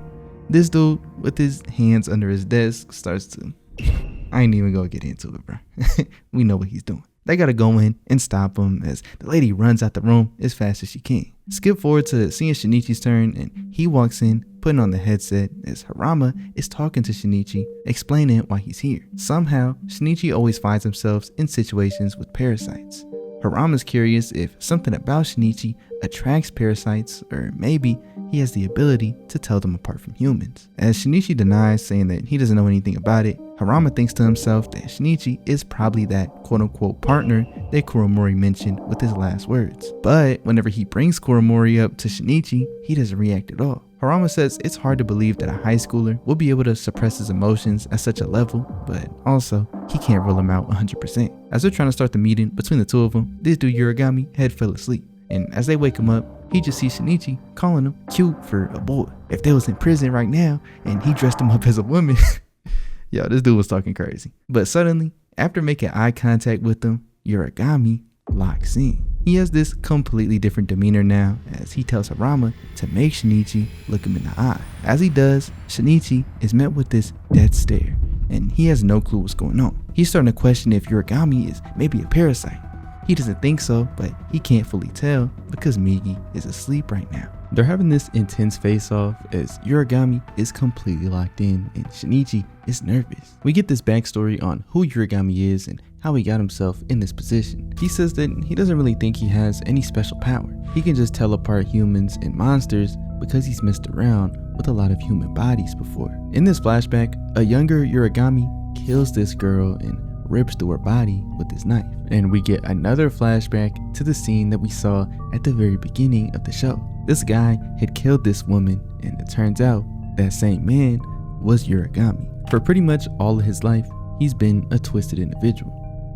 This dude, with his hands under his desk, starts to... I ain't even gonna get into it, bro. We know what he's doing. They gotta go in and stop him as the lady runs out the room as fast as she can. Skip forward to seeing Shinichi's turn, and he walks in, putting on the headset as Harama is talking to Shinichi, explaining why he's here. Somehow, Shinichi always finds himself in situations with parasites. Harama's curious if something about Shinichi attracts parasites, or maybe he has the ability to tell them apart from humans. As Shinichi denies, saying that he doesn't know anything about it, Harama thinks to himself that Shinichi is probably that quote-unquote partner that Kuromori mentioned with his last words. But whenever he brings Kuromori up to Shinichi, he doesn't react at all. Harama says it's hard to believe that a high schooler will be able to suppress his emotions at such a level, but also, he can't rule him out 100%. As they're trying to start the meeting between the two of them, this dude Yurigami had fell asleep. And as they wake him up, he just sees Shinichi calling him cute for a boy. If they was in prison right now and he dressed him up as a woman, yo, this dude was talking crazy. But suddenly, after making eye contact with him, Yurigami locks in. He has this completely different demeanor now as he tells Harama to make Shinichi look him in the eye. As he does, Shinichi is met with this death stare and he has no clue what's going on. He's starting to question if Yurigami is maybe a parasite. He doesn't think so, but he can't fully tell because Migi is asleep right now. They're having this intense face-off as Yurigami is completely locked in and Shinichi is nervous. We get this backstory on who Yurigami is and how he got himself in this position. He says that he doesn't really think he has any special power. He can just tell apart humans and monsters because he's messed around with a lot of human bodies before. In this flashback, a younger Yurigami kills this girl and rips through her body with his knife. And we get another flashback to the scene that we saw at the very beginning of the show. This guy had killed this woman and it turns out that same man was Yurigami. For pretty much all of his life, he's been a twisted individual.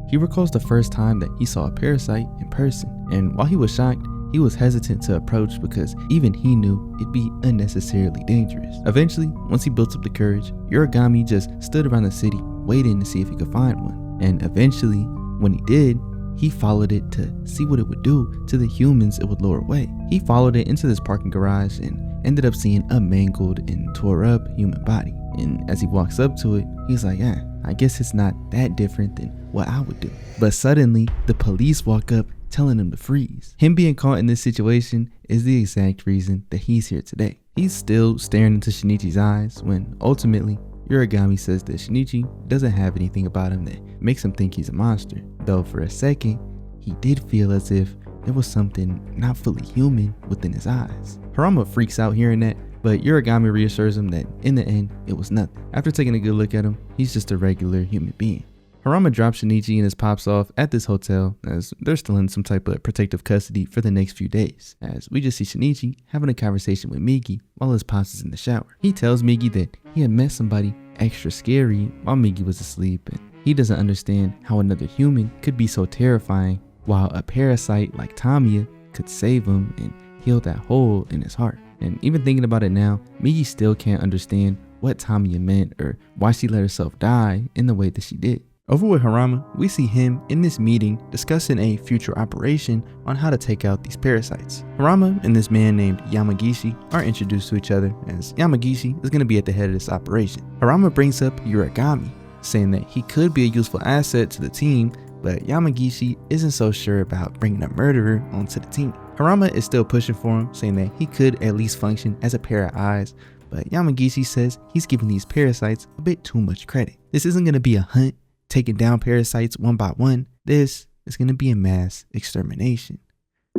He recalls the first time that he saw a parasite in person, and while he was shocked, he was hesitant to approach because even he knew it'd be unnecessarily dangerous. Eventually, once he built up the courage, Yurigami just stood around the city waiting to see if he could find one. And eventually, when he did, he followed it to see what it would do to the humans it would lure away. He followed it into this parking garage and ended up seeing a mangled and tore up human body. And as he walks up to it, he's like, I guess it's not that different than what I would do. But suddenly, the police walk up telling him to freeze. Him being caught in this situation is the exact reason that he's here today. He's still staring into Shinichi's eyes when ultimately Yurigami says that Shinichi doesn't have anything about him that makes him think he's a monster. Though for a second, he did feel as if there was something not fully human within his eyes. Harama freaks out hearing that, but Yurigami reassures him that in the end, it was nothing. After taking a good look at him, he's just a regular human being. Harama drops Shinichi and his pops off at this hotel as they're still in some type of protective custody for the next few days, as we just see Shinichi having a conversation with Migi while his pops is in the shower. He tells Migi that he had met somebody extra scary while Migi was asleep, and he doesn't understand how another human could be so terrifying while a parasite like Tamiya could save him and heal that hole in his heart. And even thinking about it now, Migi still can't understand what Tamiya meant or why she let herself die in the way that she did. Over with Harama, we see him in this meeting discussing a future operation on how to take out these parasites. Harama and this man named Yamagishi are introduced to each other as Yamagishi is going to be at the head of this operation. Harama brings up Yurigami, saying that he could be a useful asset to the team, but Yamagishi isn't so sure about bringing a murderer onto the team. Harama is still pushing for him, saying that he could at least function as a pair of eyes, but Yamagishi says he's giving these parasites a bit too much credit. This isn't going to be a hunt taking down parasites one by one. This is going to be a mass extermination.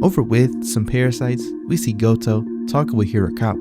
Over with some parasites, we see Goto talking with Hirakawa,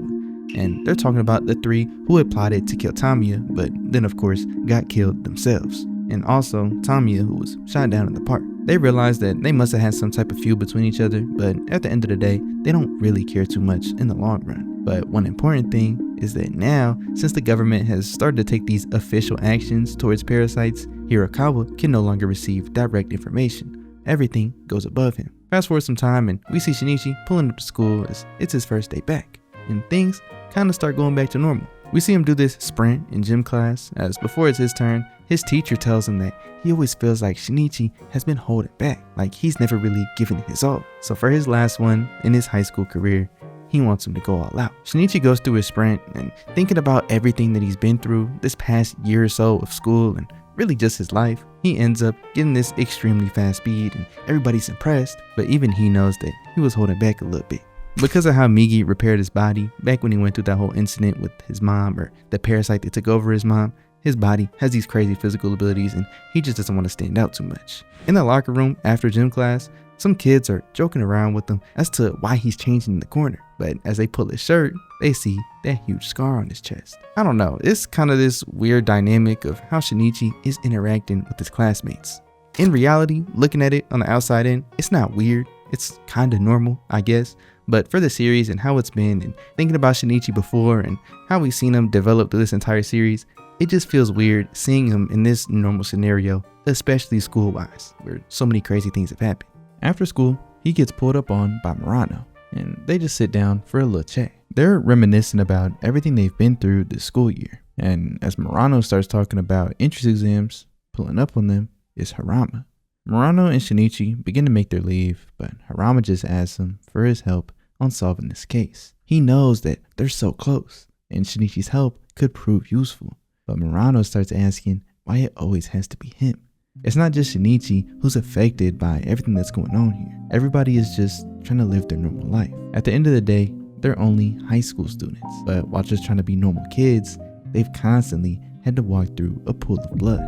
and they're talking about the three who had plotted to kill Tamiya, but then of course got killed themselves, and also Tamiya, who was shot down in the park. They realize that they must have had some type of feud between each other, but at the end of the day, they don't really care too much in the long run. But one important thing is that now, since the government has started to take these official actions towards parasites, Hirakawa can no longer receive direct information. Everything goes above him. Fast forward some time and we see Shinichi pulling up to school as it's his first day back, and things kind of start going back to normal. We see him do this sprint in gym class as before it's his turn, his teacher tells him that he always feels like Shinichi has been holding back, like he's never really given it his all. So for his last one in his high school career, he wants him to go all out. Shinichi goes through his sprint and thinking about everything that he's been through this past year or so of school and really just his life, he ends up getting this extremely fast speed and everybody's impressed, but even he knows that he was holding back a little bit. Because of how Migi repaired his body back when he went through that whole incident with his mom, or the parasite that took over his mom, his body has these crazy physical abilities and he just doesn't want to stand out too much. In the locker room after gym class, some kids are joking around with him as to why he's changing in the corner, but as they pull his shirt, they see that huge scar on his chest. I don't know, it's kind of this weird dynamic of how Shinichi is interacting with his classmates. In reality, looking at it on the outside in, it's not weird, it's kind of normal, I guess, but for the series and how it's been, and thinking about Shinichi before and how we've seen him develop through this entire series, it just feels weird seeing him in this normal scenario, especially school-wise, where so many crazy things have happened. After school, he gets pulled up on by Murano, and they just sit down for a little chat. They're reminiscing about everything they've been through this school year, and as Murano starts talking about entrance exams, pulling up on them, is Harama. Murano and Shinichi begin to make their leave, but Harama just asks him for his help on solving this case. He knows that they're so close, and Shinichi's help could prove useful, but Murano starts asking why it always has to be him. It's not just Shinichi who's affected by everything that's going on here. Everybody is just trying to live their normal life. At the end of the day, they're only high school students, but while just trying to be normal kids, they've constantly had to walk through a pool of blood.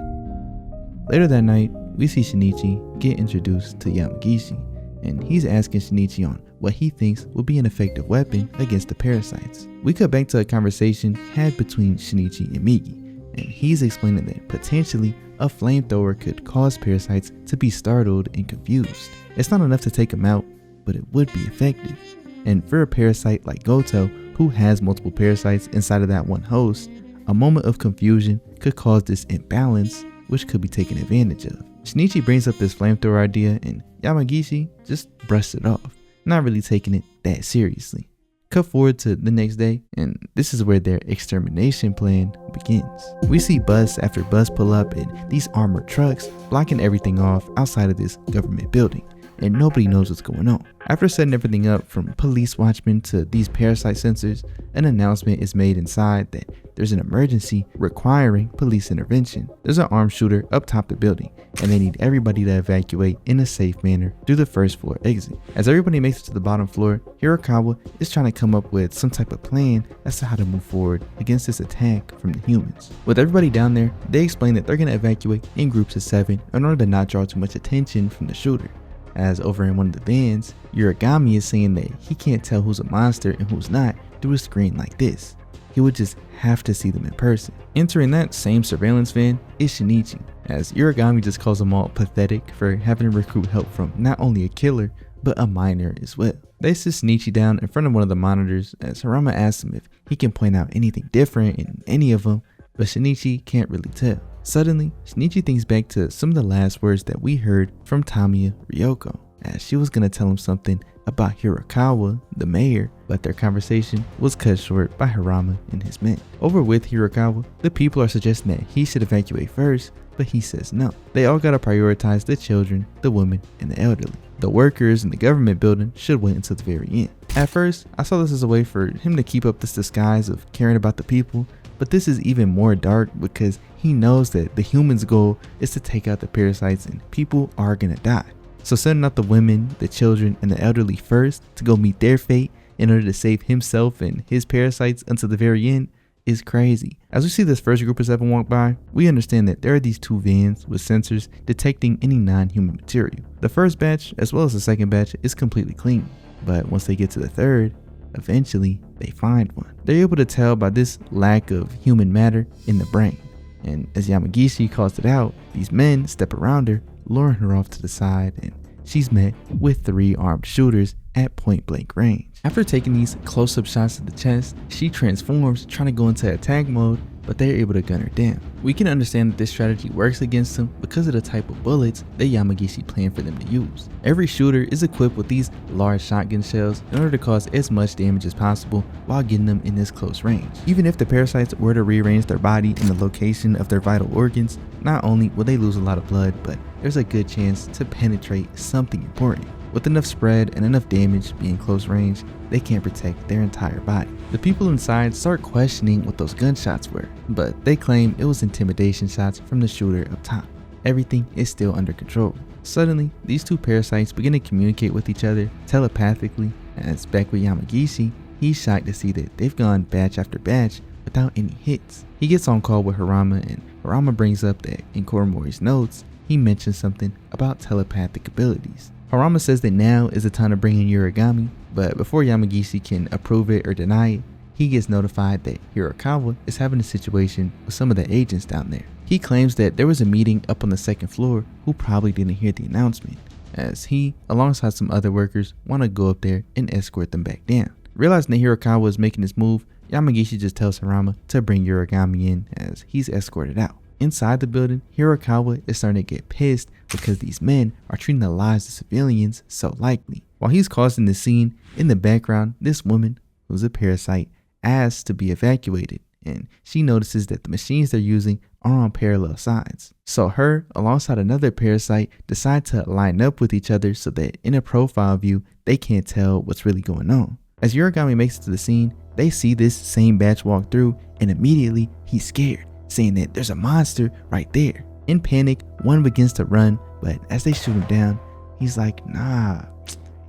Later that night, we see Shinichi get introduced to Yamagishi, and he's asking Shinichi on what he thinks would be an effective weapon against the parasites. We cut back to a conversation had between Shinichi and Migi, and he's explaining that potentially a flamethrower could cause parasites to be startled and confused. It's not enough to take them out, but it would be effective. And for a parasite like Goto, who has multiple parasites inside of that one host, a moment of confusion could cause this imbalance, which could be taken advantage of. Shinichi brings up this flamethrower idea, and Yamagishi just brushes it off, not really taking it that seriously. Cut forward to the next day, and this is where their extermination plan begins. We see bus after bus pull up in these armored trucks, blocking everything off outside of this government building, and nobody knows what's going on. After setting everything up from police watchmen to these parasite sensors, an announcement is made inside that there's an emergency requiring police intervention. There's an armed shooter up top the building, and they need everybody to evacuate in a safe manner through the first floor exit. As everybody makes it to the bottom floor, Hirakawa is trying to come up with some type of plan as to how to move forward against this attack from the humans. With everybody down there, they explain that they're going to evacuate in groups of 7 in order to not draw too much attention from the shooter. As over in one of the vans, Yurigami is saying that he can't tell who's a monster and who's not through a screen like this. He would just have to see them in person. Entering that same surveillance van is Shinichi, as Yurigami just calls them all pathetic for having to recruit help from not only a killer, but a minor as well. They sit Shinichi down in front of one of the monitors as Harama asks him if he can point out anything different in any of them, but Shinichi can't really tell. Suddenly, Shinichi thinks back to some of the last words that we heard from Tamiya Ryoko, as she was going to tell him something about Hirakawa, the mayor, but their conversation was cut short by Harama and his men. Over with Hirakawa, the people are suggesting that he should evacuate first, but he says no. They all gotta prioritize the children, the women, and the elderly. The workers in the government building should wait until the very end. At first, I saw this as a way for him to keep up this disguise of caring about the people, but this is even more dark because he knows that the humans' goal is to take out the parasites and people are gonna die. So sending out the women, the children, and the elderly first to go meet their fate in order to save himself and his parasites until the very end is crazy. As we see this first group of 7 walk by, we understand that there are these 2 vans with sensors detecting any non-human material. The first batch, as well as the second batch, is completely clean, but once they get to the third, eventually they find one. They're able to tell by this lack of human matter in the brain, and as Yamagishi calls it out, these men step around her, luring her off to the side, and she's met with 3 armed shooters at point blank range. After taking these close-up shots to the chest, she transforms, trying to go into attack mode, but they're able to gun her down. We can understand that this strategy works against them because of the type of bullets that Yamagishi planned for them to use. Every shooter is equipped with these large shotgun shells in order to cause as much damage as possible while getting them in this close range. Even if the parasites were to rearrange their body in the location of their vital organs, not only will they lose a lot of blood, but there's a good chance to penetrate something important. With enough spread and enough damage being close range, they can't protect their entire body. The people inside start questioning what those gunshots were, but they claim it was intimidation shots from the shooter up top. Everything is still under control. Suddenly, these 2 parasites begin to communicate with each other telepathically, as back with Yamagishi, he's shocked to see that they've gone batch after batch without any hits. He gets on call with Harama, and Harama brings up that in Koromori's notes, he mentions something about telepathic abilities. Harama says that now is the time to bring in Yurigami, but before Yamagishi can approve it or deny it, he gets notified that Hirakawa is having a situation with some of the agents down there. He claims that there was a meeting up on the 2nd floor who probably didn't hear the announcement, as he, alongside some other workers, want to go up there and escort them back down. Realizing that Hirakawa is making this move, Yamagishi just tells Harama to bring Yurigami in as he's escorted out. Inside the building, Hirakawa is starting to get pissed because these men are treating the lives of civilians so lightly. While he's causing the scene, in the background, this woman, who's a parasite, asks to be evacuated, and she notices that the machines they're using are on parallel sides. So her, alongside another parasite, decide to line up with each other so that in a profile view, they can't tell what's really going on. As Yurigami makes it to the scene, they see this same batch walk through, and immediately he's scared, saying that there's a monster right there. In panic, one begins to run, but as they shoot him down, he's like, nah,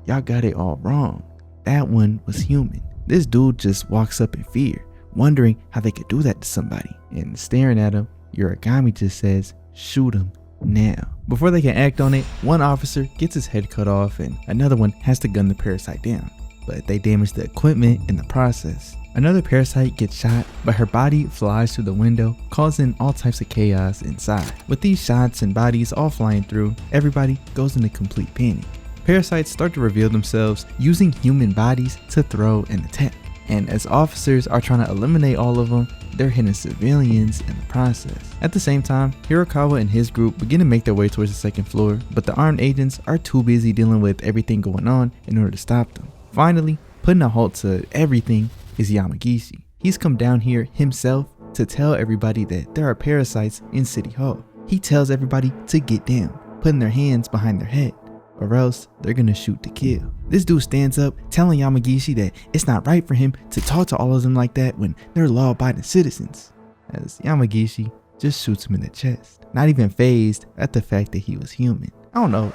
y'all got it all wrong. That one was human. This dude just walks up in fear, wondering how they could do that to somebody. And staring at him, Yurigami just says, shoot him now. Before they can act on it, one officer gets his head cut off and another one has to gun the parasite down, but they damage the equipment in the process. Another parasite gets shot, but her body flies through the window, causing all types of chaos inside. With these shots and bodies all flying through, everybody goes into complete panic. Parasites start to reveal themselves using human bodies to throw and attack. And as officers are trying to eliminate all of them, they're hitting civilians in the process. At the same time, Hirokawa and his group begin to make their way towards the second floor, but the armed agents are too busy dealing with everything going on in order to stop them. Finally, putting a halt to everything is Yamagishi. He's come down here himself to tell everybody that there are parasites in City Hall. He tells everybody to get down, putting their hands behind their head, or else they're gonna shoot to kill. This dude stands up, telling Yamagishi that it's not right for him to talk to all of them like that when they're law-abiding citizens, as Yamagishi just shoots him in the chest, not even fazed at the fact that he was human. I don't know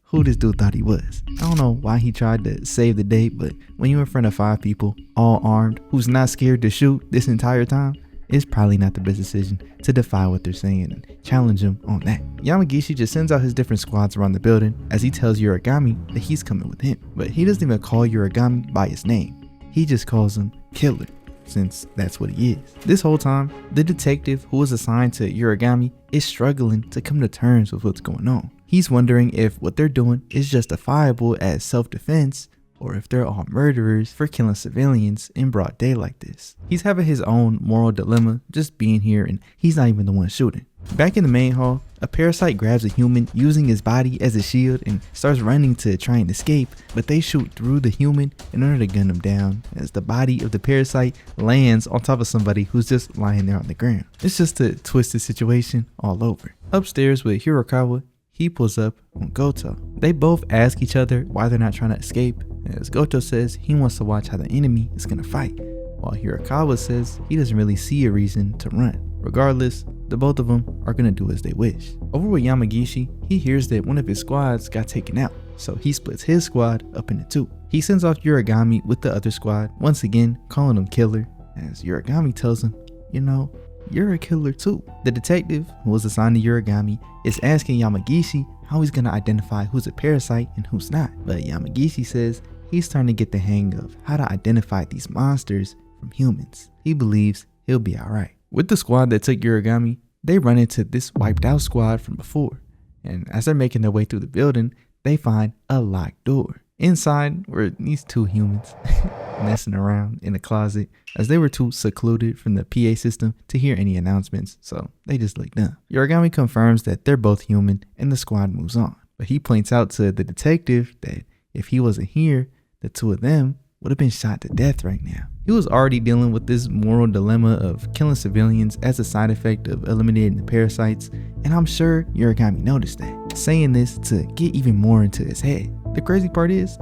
who this dude thought he was. I don't know why he tried to save the day, but when you're in front of 5 people, all armed, who's not scared to shoot this entire time, it's probably not the best decision to defy what they're saying and challenge them on that. Yamagishi just sends out his different squads around the building as he tells Yurigami that he's coming with him. But he doesn't even call Yurigami by his name. He just calls him Killer, since that's what he is. This whole time, the detective who was assigned to Yurigami is struggling to come to terms with what's going on. He's wondering if what they're doing is justifiable as self-defense, or if they're all murderers for killing civilians in broad day like this. He's having his own moral dilemma just being here, and he's not even the one shooting. Back in the main hall, a parasite grabs a human using his body as a shield and starts running to try and escape, but they shoot through the human in order to gun him down as the body of the parasite lands on top of somebody who's just lying there on the ground. It's just a twisted situation all over. Upstairs with Hirokawa, he pulls up on Goto. They both ask each other why they're not trying to escape, as Goto says he wants to watch how the enemy is gonna fight, while Hirokawa says he doesn't really see a reason to run. Regardless, the both of them are gonna do as they wish. Over with Yamagishi, he hears that one of his squads got taken out, so he splits his squad up into 2. He sends off Yurigami with the other squad, once again calling him Killer, as Yurigami tells him, you know, you're a killer too. The detective, who was assigned to Yurigami, is asking Yamagishi how he's gonna identify who's a parasite and who's not. But Yamagishi says he's starting to get the hang of how to identify these monsters from humans. He believes he'll be alright. With the squad that took Yurigami, they run into this wiped out squad from before. And as they're making their way through the building, they find a locked door. Inside were these 2 humans messing around in a closet, as they were too secluded from the PA system to hear any announcements, so they just looked dumb. Yurigami confirms that they're both human and the squad moves on, but he points out to the detective that if he wasn't here, the 2 of them would have been shot to death right now. He was already dealing with this moral dilemma of killing civilians as a side effect of eliminating the parasites, and I'm sure Yurigami noticed that, saying this to get even more into his head. The crazy part is,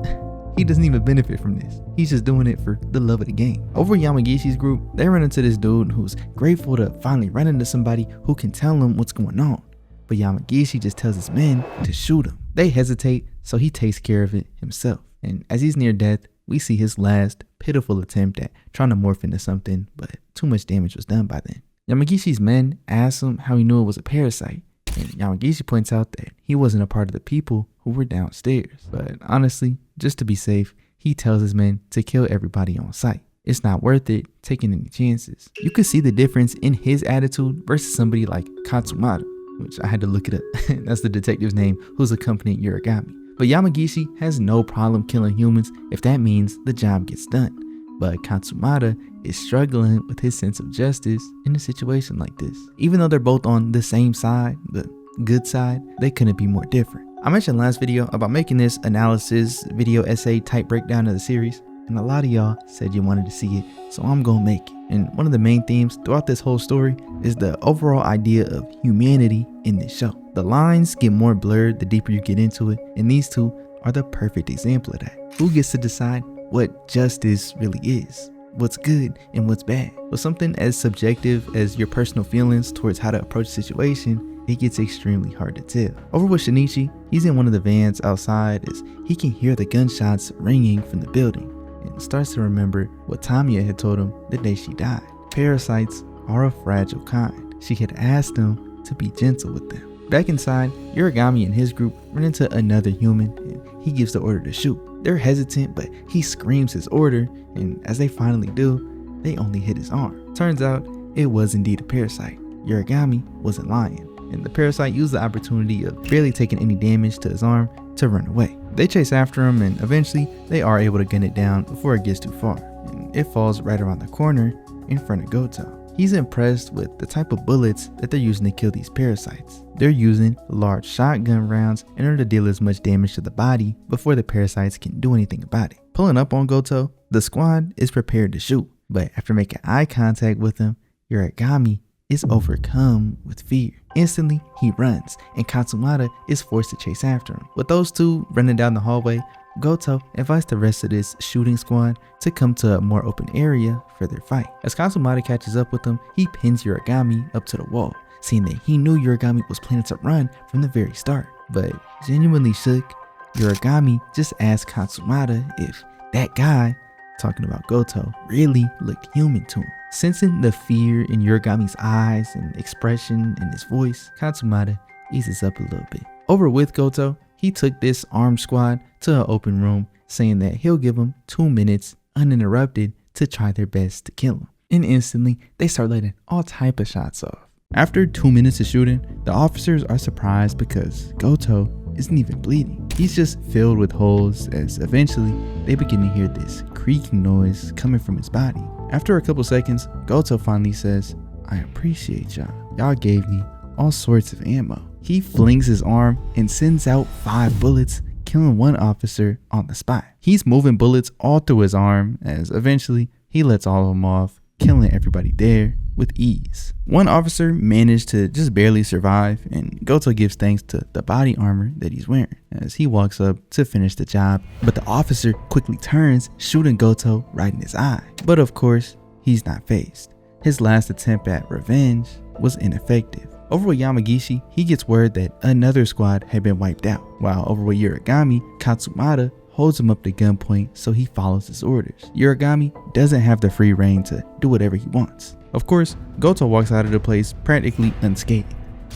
he doesn't even benefit from this. He's just doing it for the love of the game. Over Yamagishi's group, they run into this dude who's grateful to finally run into somebody who can tell him what's going on. But Yamagishi just tells his men to shoot him. They hesitate, so he takes care of it himself. And as he's near death, we see his last pitiful attempt at trying to morph into something, but too much damage was done by then. Yamagishi's men ask him how he knew it was a parasite, and Yamagishi points out that he wasn't a part of the people who were downstairs. But honestly, just to be safe, he tells his men to kill everybody on sight. It's not worth it taking any chances. You could see the difference in his attitude versus somebody like Katsumata, which I had to look it up. That's the detective's name who's accompanying Yurigami. But Yamagishi has no problem killing humans if that means the job gets done. But Katsumata is struggling with his sense of justice in a situation like this. Even though they're both on the same side, the good side, they couldn't be more different. I mentioned last video about making this analysis video essay type breakdown of the series, and a lot of y'all said you wanted to see it, so I'm gonna make it. And one of the main themes throughout this whole story is the overall idea of humanity in this show. The lines get more blurred the deeper you get into it, and these two are the perfect example of that. Who gets to decide what justice really is? What's good and what's bad? With something as subjective as your personal feelings towards how to approach a situation, it gets extremely hard to tell. Over with Shinichi, he's in one of the vans outside as he can hear the gunshots ringing from the building and starts to remember what Tamiya had told him the day she died. Parasites are a fragile kind. She had asked him to be gentle with them. Back inside, Yurigami and his group run into another human and he gives the order to shoot. They're hesitant, but he screams his order, and as they finally do, they only hit his arm. Turns out, it was indeed a parasite. Yurigami wasn't lying, and the parasite used the opportunity of barely taking any damage to his arm to run away. They chase after him, and eventually, they are able to gun it down before it gets too far, and it falls right around the corner in front of Goto. He's impressed with the type of bullets that they're using to kill these parasites. They're using large shotgun rounds in order to deal as much damage to the body before the parasites can do anything about it. Pulling up on Goto, the squad is prepared to shoot, but after making eye contact with him, Yurigami is overcome with fear. Instantly, he runs, and Katsumata is forced to chase after him. With those two running down the hallway, Goto advised the rest of this shooting squad to come to a more open area for their fight. As Katsumata catches up with him, he pins Yurigami up to the wall, seeing that he knew Yurigami was planning to run from the very start. But genuinely shook, Yurigami just asked Katsumata if that guy, talking about Goto, really looked human to him. Sensing the fear in Yurigami's eyes and expression in his voice, Katsumata eases up a little bit. Over with Goto, he took this armed squad to an open room, saying that he'll give them 2 minutes uninterrupted to try their best to kill him. And instantly, they start letting all type of shots off. After 2 minutes of shooting, the officers are surprised because Goto isn't even bleeding. He's just filled with holes, as eventually they begin to hear this creaking noise coming from his body. After a couple seconds, Goto finally says, "I appreciate y'all. Y'all gave me all sorts of ammo." He flings his arm and sends out 5 bullets, killing one officer on the spot. He's moving bullets all through his arm, as eventually he lets all of them off, killing everybody there with ease. One officer managed to just barely survive, and Goto gives thanks to the body armor that he's wearing as he walks up to finish the job, but the officer quickly turns, shooting Goto right in his eye. But of course, he's not fazed. His last attempt at revenge was ineffective. Over with Yamagishi, he gets word that another squad had been wiped out, while over with Yurigami, Katsumata holds him up to gunpoint so he follows his orders. Yurigami doesn't have the free reign to do whatever he wants. Of course, Goto walks out of the place practically unscathed.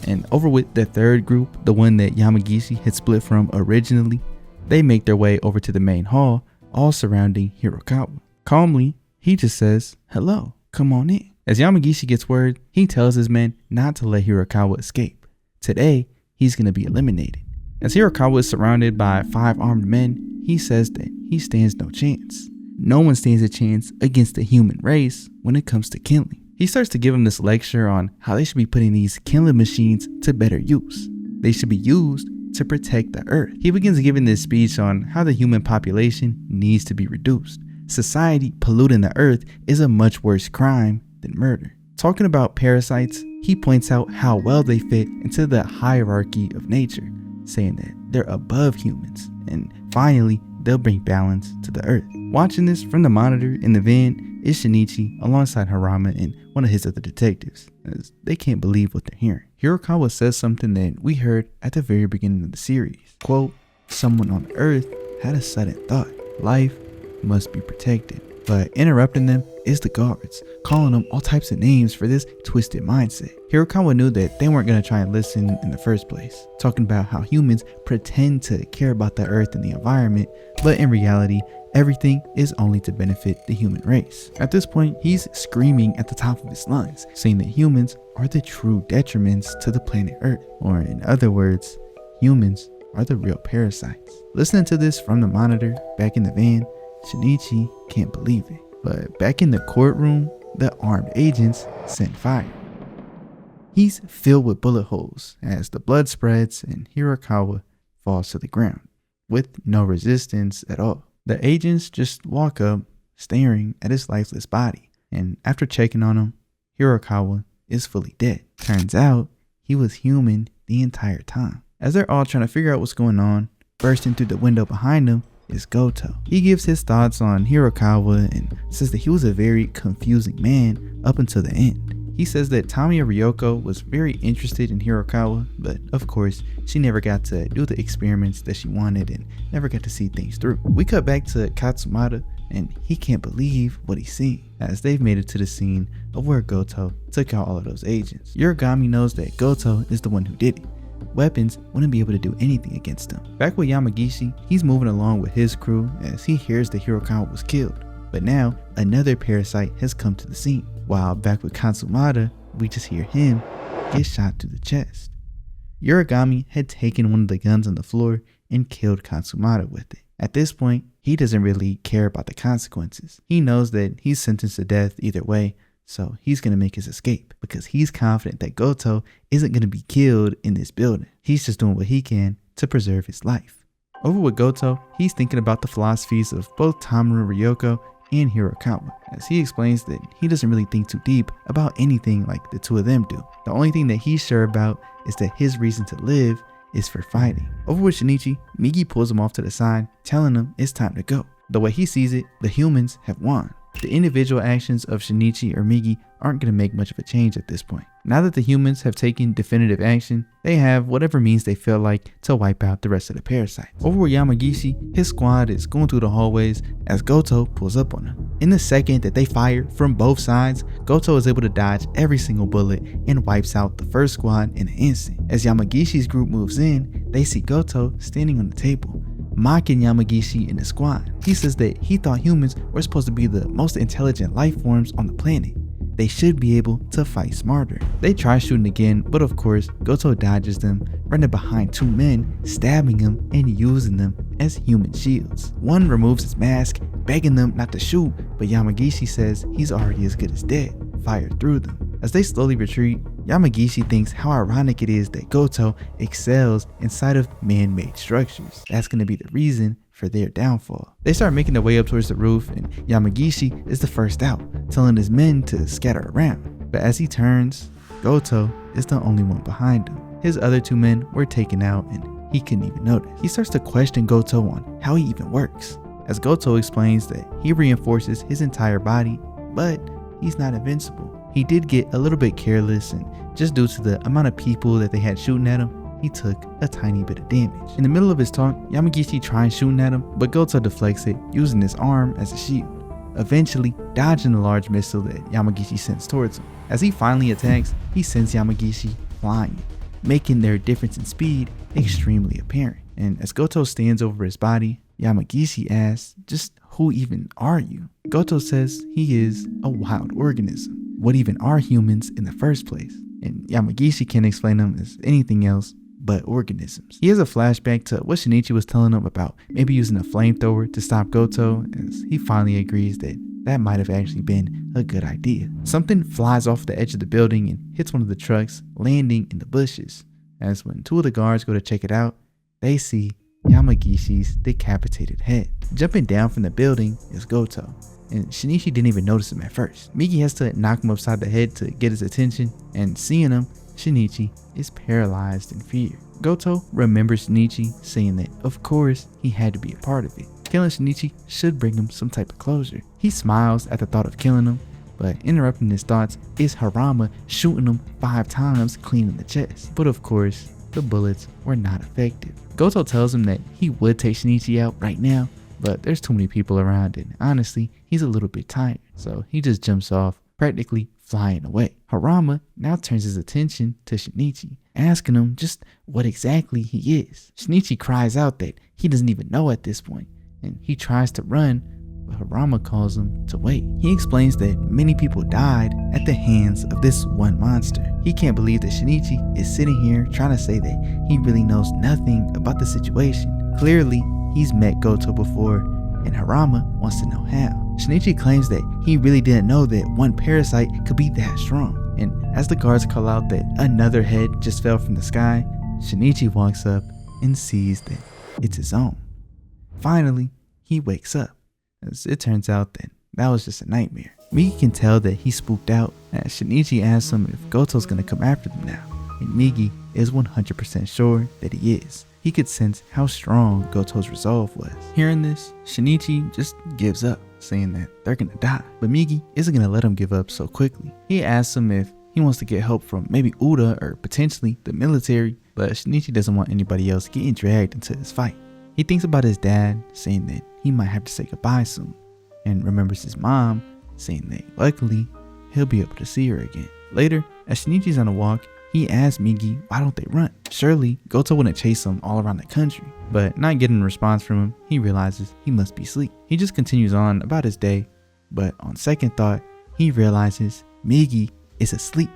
And over with the third group, the one that Yamagishi had split from originally, they make their way over to the main hall, all surrounding Hirokawa. Calmly, he just says, "Hello, come on in." As Yamagishi gets word, he tells his men not to let Hirokawa escape. Today, he's going to be eliminated. As Hirokawa is surrounded by 5 armed men, he says that he stands no chance. No one stands a chance against the human race when it comes to killing. He starts to give him this lecture on how they should be putting these killing machines to better use. They should be used to protect the earth. He begins giving this speech on how the human population needs to be reduced. Society polluting the earth is a much worse crime than murder. Talking about parasites, he points out how well they fit into the hierarchy of nature, saying that they're above humans, and finally, they'll bring balance to the earth. Watching this from the monitor in the van is Shinichi alongside Harama and one of his other detectives, as they can't believe what they're hearing. Hirokawa says something that we heard at the very beginning of the series. Quote, "Someone on Earth had a sudden thought. Life must be protected." But interrupting them is the guards, calling them all types of names for this twisted mindset. Hirokawa knew that they weren't going to try and listen in the first place, talking about how humans pretend to care about the earth and the environment, but in reality, everything is only to benefit the human race. At this point, he's screaming at the top of his lungs, saying that humans are the true detriments to the planet Earth, or in other words, humans are the real parasites. Listening to this from the monitor back in the van, Shinichi can't believe it. But back in the courtroom, the armed agents sent fire. He's filled with bullet holes as the blood spreads and Hirokawa falls to the ground with no resistance at all. The agents just walk up, staring at his lifeless body, And after checking on him, Hirokawa is fully dead. Turns out he was human the entire time. As they're all trying to figure out what's going on, bursting through the window behind them is Goto. He gives his thoughts on Hirokawa and says that he was a very confusing man up until the end. He says that Tamiya Ryoko was very interested in Hirokawa, but of course, she never got to do the experiments that she wanted and never got to see things through. We cut back to Katsumata, and he can't believe what he's seeing, as they've made it to the scene of where Goto took out all of those agents. Yurigami knows that Goto is the one who did it. Weapons wouldn't be able to do anything against him. Back with Yamagishi, he's moving along with his crew as he hears that Hirokawa was killed. But now, another Parasyte has come to the scene. While back with Katsumata, we just hear him get shot through the chest. Yurigami had taken one of the guns on the floor and killed Katsumata with it. At this point, he doesn't really care about the consequences. He knows that he's sentenced to death either way, so he's going to make his escape because he's confident that Goto isn't going to be killed in this building. He's just doing what he can to preserve his life. Over with Goto, he's thinking about the philosophies of both Tamiya Ryoko and Hirokawa, as he explains that he doesn't really think too deep about anything like the two of them do. The only thing that he's sure about is that his reason to live is for fighting. Over with Shinichi, Migi pulls him off to the side, telling him it's time to go. The way he sees it, the humans have won. The individual actions of Shinichi or Migi aren't going to make much of a change at this point. Now that the humans have taken definitive action, they have whatever means they feel like to wipe out the rest of the Parasyte. Over with Yamagishi, his squad is going through the hallways as Goto pulls up on them. In the second that they fire from both sides, Goto is able to dodge every single bullet and wipes out the first squad in an instant. As Yamagishi's group moves in, they see Goto standing on the table, mocking Yamagishi and the squad. He says that he thought humans were supposed to be the most intelligent life forms on the planet. They should be able to fight smarter. They try shooting again, but of course, Goto dodges them, running behind two men, stabbing him and using them as human shields. One removes his mask, begging them not to shoot, but Yamagishi says he's already as good as dead, fired through them. As they slowly retreat, Yamagishi thinks how ironic it is that Goto excels inside of man-made structures. That's going to be the reason for their downfall. They start making their way up towards the roof, and Yamagishi is the first out, telling his men to scatter around. But as he turns, Goto is the only one behind him. His other two men were taken out and he couldn't even notice. He starts to question Goto on how he even works, as Goto explains that he reinforces his entire body, but he's not invincible. He did get a little bit careless, and just due to the amount of people that they had shooting at him, he took a tiny bit of damage. In the middle of his talk, Yamagishi tries shooting at him, but Goto deflects it, using his arm as a shield, eventually dodging the large missile that Yamagishi sends towards him. As he finally attacks, he sends Yamagishi flying, making their difference in speed extremely apparent. And as Goto stands over his body, Yamagishi asks, just who even are you? Goto says he is a wild organism. What even are humans in the first place? And Yamagishi can't explain them as anything else but organisms. He has a flashback to what Shinichi was telling him about maybe using a flamethrower to stop Goto, as he finally agrees that that might have actually been a good idea. Something flies off the edge of the building and hits one of the trucks, landing in the bushes. As when two of the guards go to check it out, they see Yamagishi's decapitated head. Jumping down from the building is Goto, and Shinichi didn't even notice him at first. Migi has to knock him upside the head to get his attention, and seeing him, Shinichi is paralyzed in fear. Goto remembers Shinichi saying that of course he had to be a part of it. Killing Shinichi should bring him some type of closure. He smiles at the thought of killing him, but interrupting his thoughts is Harama shooting him 5 times clean in the chest. But of course, the bullets were not effective. Goto tells him that he would take Shinichi out right now, but there's too many people around and honestly, he's a little bit tired. So he just jumps off, practically flying away. Harama now turns his attention to Shinichi, asking him just what exactly he is. Shinichi cries out that he doesn't even know at this point, and he tries to run, but Harama calls him to wait. He explains that many people died at the hands of this one monster. He can't believe that Shinichi is sitting here trying to say that he really knows nothing about the situation. Clearly, he's met Goto before, and Harama wants to know how. Shinichi claims that he really didn't know that one Parasyte could be that strong. And as the guards call out that another head just fell from the sky, Shinichi walks up and sees that it's his own. Finally, he wakes up, as it turns out that that was just a nightmare. Migi can tell that he's spooked out as Shinichi asks him if Goto's gonna come after them now, and Migi is 100% sure that he is. He could sense how strong Goto's resolve was. Hearing this, Shinichi just gives up, saying that they're gonna die, but Migi isn't gonna let him give up so quickly. He asks him if he wants to get help from maybe Uda or potentially the military, but Shinichi doesn't want anybody else getting dragged into this fight. He thinks about his dad, saying that he might have to say goodbye soon, and remembers his mom, saying that luckily he'll be able to see her again. Later, as Shinichi's on a walk, he asks Migi why don't they run? Surely Goto wouldn't chase them all around the country, but not getting a response from him, he realizes he must be asleep. He just continues on about his day, but on second thought, he realizes Migi is asleep.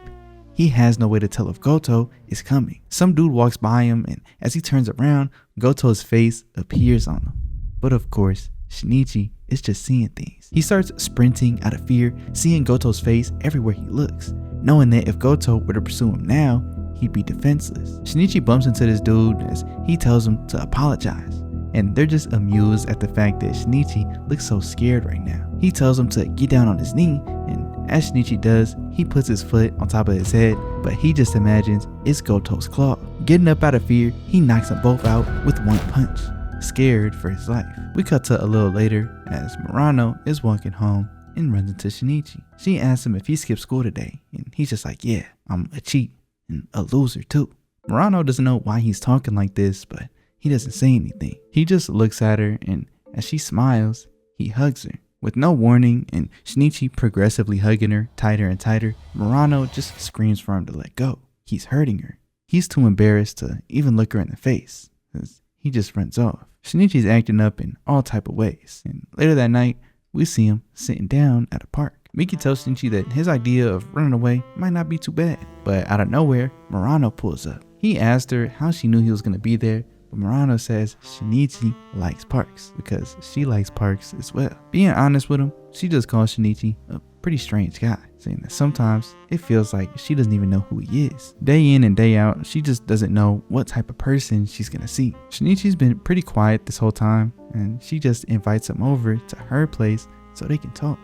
He has no way to tell if Goto is coming. Some dude walks by him, and as he turns around, Goto's face appears on him. But of course, Shinichi is just seeing things. He starts sprinting out of fear, seeing Goto's face everywhere he looks, knowing that if Goto were to pursue him now, he'd be defenseless. Shinichi bumps into this dude as he tells him to apologize, and they're just amused at the fact that Shinichi looks so scared right now. He tells him to get down on his knee, and as Shinichi does, he puts his foot on top of his head, but he just imagines it's Goto's claw. Getting up out of fear, he knocks them both out with one punch, scared for his life. We cut to a little later as Murano is walking home and runs into Shinichi. She asks him if he skipped school today, and he's just like, yeah, I'm a cheat and a loser too. Murano doesn't know why he's talking like this, but he doesn't say anything. He just looks at her, and as she smiles, he hugs her. With no warning and Shinichi progressively hugging her tighter and tighter, Murano just screams for him to let go. He's hurting her. He's too embarrassed to even look her in the face, as he just runs off. Shinichi's acting up in all type of ways, and later that night, we see him sitting down at a park. Miki tells Shinichi that his idea of running away might not be too bad, but out of nowhere, Murano pulls up. He asked her how she knew he was going to be there, but Murano says Shinichi likes parks because she likes parks as well. Being honest with him, she just calls Shinichi a pretty strange guy, saying that sometimes it feels like she doesn't even know who he is. Day in and day out, she just doesn't know what type of person she's gonna see. Shinichi's been pretty quiet this whole time, and she just invites him over to her place so they can talk,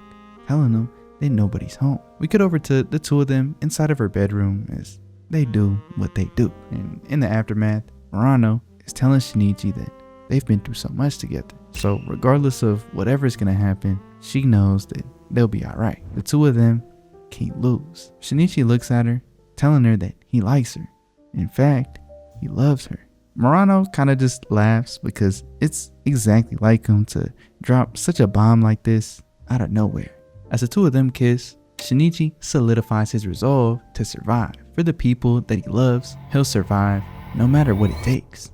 telling him that nobody's home. We cut over to the two of them inside of her bedroom as they do what they do, and in the aftermath, Murano is telling Shinichi that they've been through so much together. So regardless of whatever's gonna happen, she knows that they'll be alright. The two of them can't lose. Shinichi looks at her, telling her that he likes her. In fact, he loves her. Murano kind of just laughs because it's exactly like him to drop such a bomb like this out of nowhere. As the two of them kiss, Shinichi solidifies his resolve to survive. For the people that he loves, he'll survive no matter what it takes.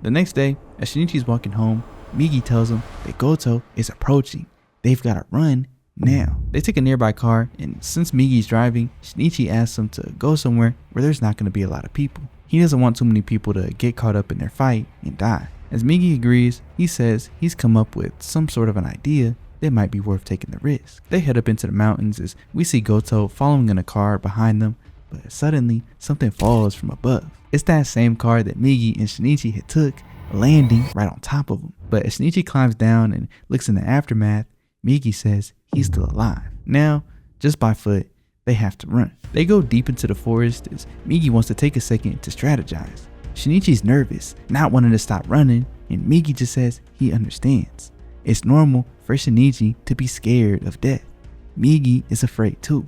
The next day, as Shinichi's walking home, Migi tells him that Goto is approaching. They've got to run now. They take a nearby car, and since Migi's driving, Shinichi asks him to go somewhere where there's not going to be a lot of people. He doesn't want too many people to get caught up in their fight and die. As Migi agrees, he says he's come up with some sort of an idea that might be worth taking the risk. They head up into the mountains as we see Goto following in a car behind them, but suddenly something falls from above. It's that same car that Migi and Shinichi had took, landing right on top of him. But as Shinichi climbs down and looks in the aftermath, Migi says he's still alive. Now, just by foot, they have to run. They go deep into the forest as Migi wants to take a second to strategize. Shinichi's nervous, not wanting to stop running, and Migi just says he understands. It's normal for Shinichi to be scared of death. Migi is afraid too,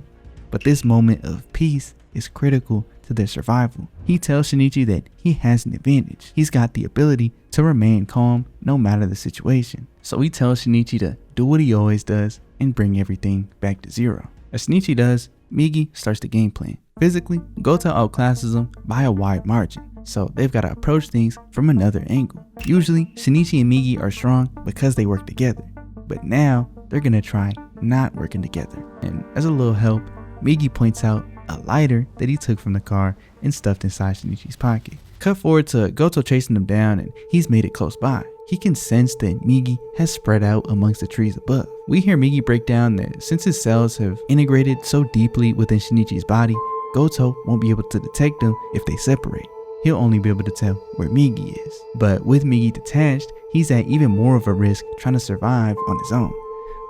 but this moment of peace is critical to their survival. He tells Shinichi that he has an advantage. He's got the ability to remain calm no matter the situation. So he tells Shinichi to do what he always does and bring everything back to zero. As Shinichi does, Migi starts the game plan. Physically, Goto outclasses him by a wide margin, so they've got to approach things from another angle. Usually, Shinichi and Migi are strong because they work together, but now they're gonna try not working together. And as a little help, Migi points out a lighter that he took from the car and stuffed inside Shinichi's pocket. Cut forward to Goto chasing them down, and he's made it close by. He can sense that Migi has spread out amongst the trees above. We hear Migi break down that since his cells have integrated so deeply within Shinichi's body, Goto won't be able to detect them if they separate. He'll only be able to tell where Migi is. But with Migi detached, he's at even more of a risk trying to survive on his own.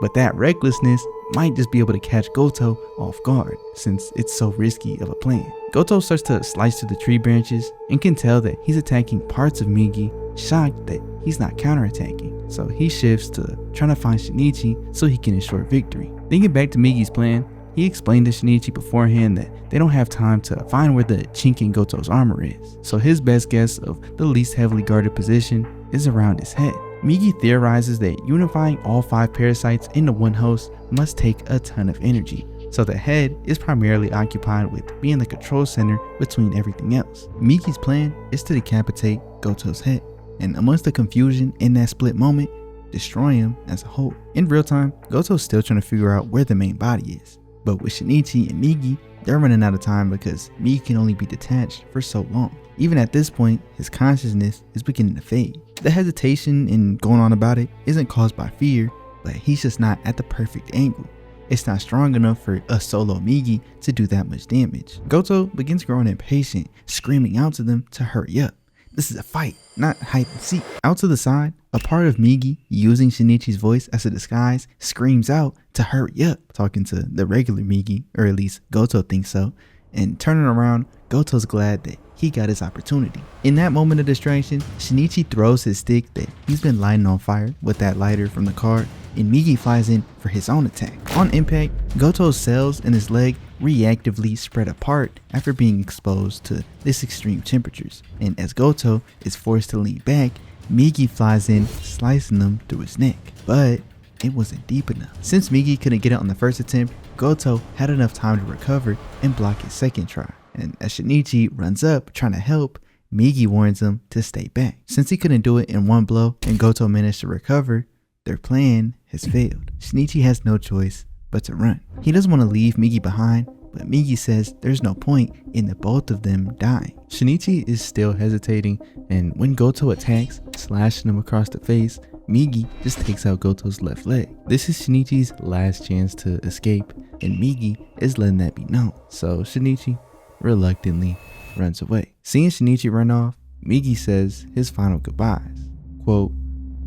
But that recklessness might just be able to catch Goto off guard since it's so risky of a plan. Goto starts to slice through the tree branches and can tell that he's attacking parts of Migi, shocked that he's not counterattacking. So he shifts to trying to find Shinichi so he can ensure victory. Thinking back to Migi's plan, he explained to Shinichi beforehand that they don't have time to find where the chink in Goto's armor is. So his best guess of the least heavily guarded position is around his head. Migi theorizes that unifying all 5 parasites into one host must take a ton of energy, so the head is primarily occupied with being the control center between everything else. Migi's plan is to decapitate Goto's head, and amongst the confusion in that split moment, destroy him as a whole. In real time, Goto's still trying to figure out where the main body is, but with Shinichi and Migi, they're running out of time because Migi can only be detached for so long. Even at this point, his consciousness is beginning to fade. The hesitation in going on about it isn't caused by fear, but he's just not at the perfect angle. It's not strong enough for a solo Migi to do that much damage. Goto begins growing impatient, screaming out to them to hurry up. This is a fight, not hide and seek. Out to the side, a part of Migi, using Shinichi's voice as a disguise, screams out to hurry up, talking to the regular Migi, or at least Goto thinks so, and turning around, Goto's glad that he got his opportunity. In that moment of distraction, Shinichi throws his stick that he's been lighting on fire with that lighter from the car, and Migi flies in for his own attack. On impact, Goto's cells in his leg reactively spread apart after being exposed to this extreme temperatures, and as Goto is forced to lean back, Migi flies in, slicing him through his neck. But it wasn't deep enough. Since Migi couldn't get it on the first attempt, Goto had enough time to recover and block his second try. And as Shinichi runs up trying to help, Migi warns him to stay back. Since he couldn't do it in one blow and Goto managed to recover, their plan has failed. Shinichi has no choice but to run. He doesn't want to leave Migi behind, but Migi says there's no point in the both of them dying. Shinichi is still hesitating, and when Goto attacks, slashing him across the face, Migi just takes out Goto's left leg. This is Shinichi's last chance to escape, and Migi is letting that be known. So Shinichi reluctantly runs away. Seeing Shinichi run off, Migi says his final goodbyes. Quote,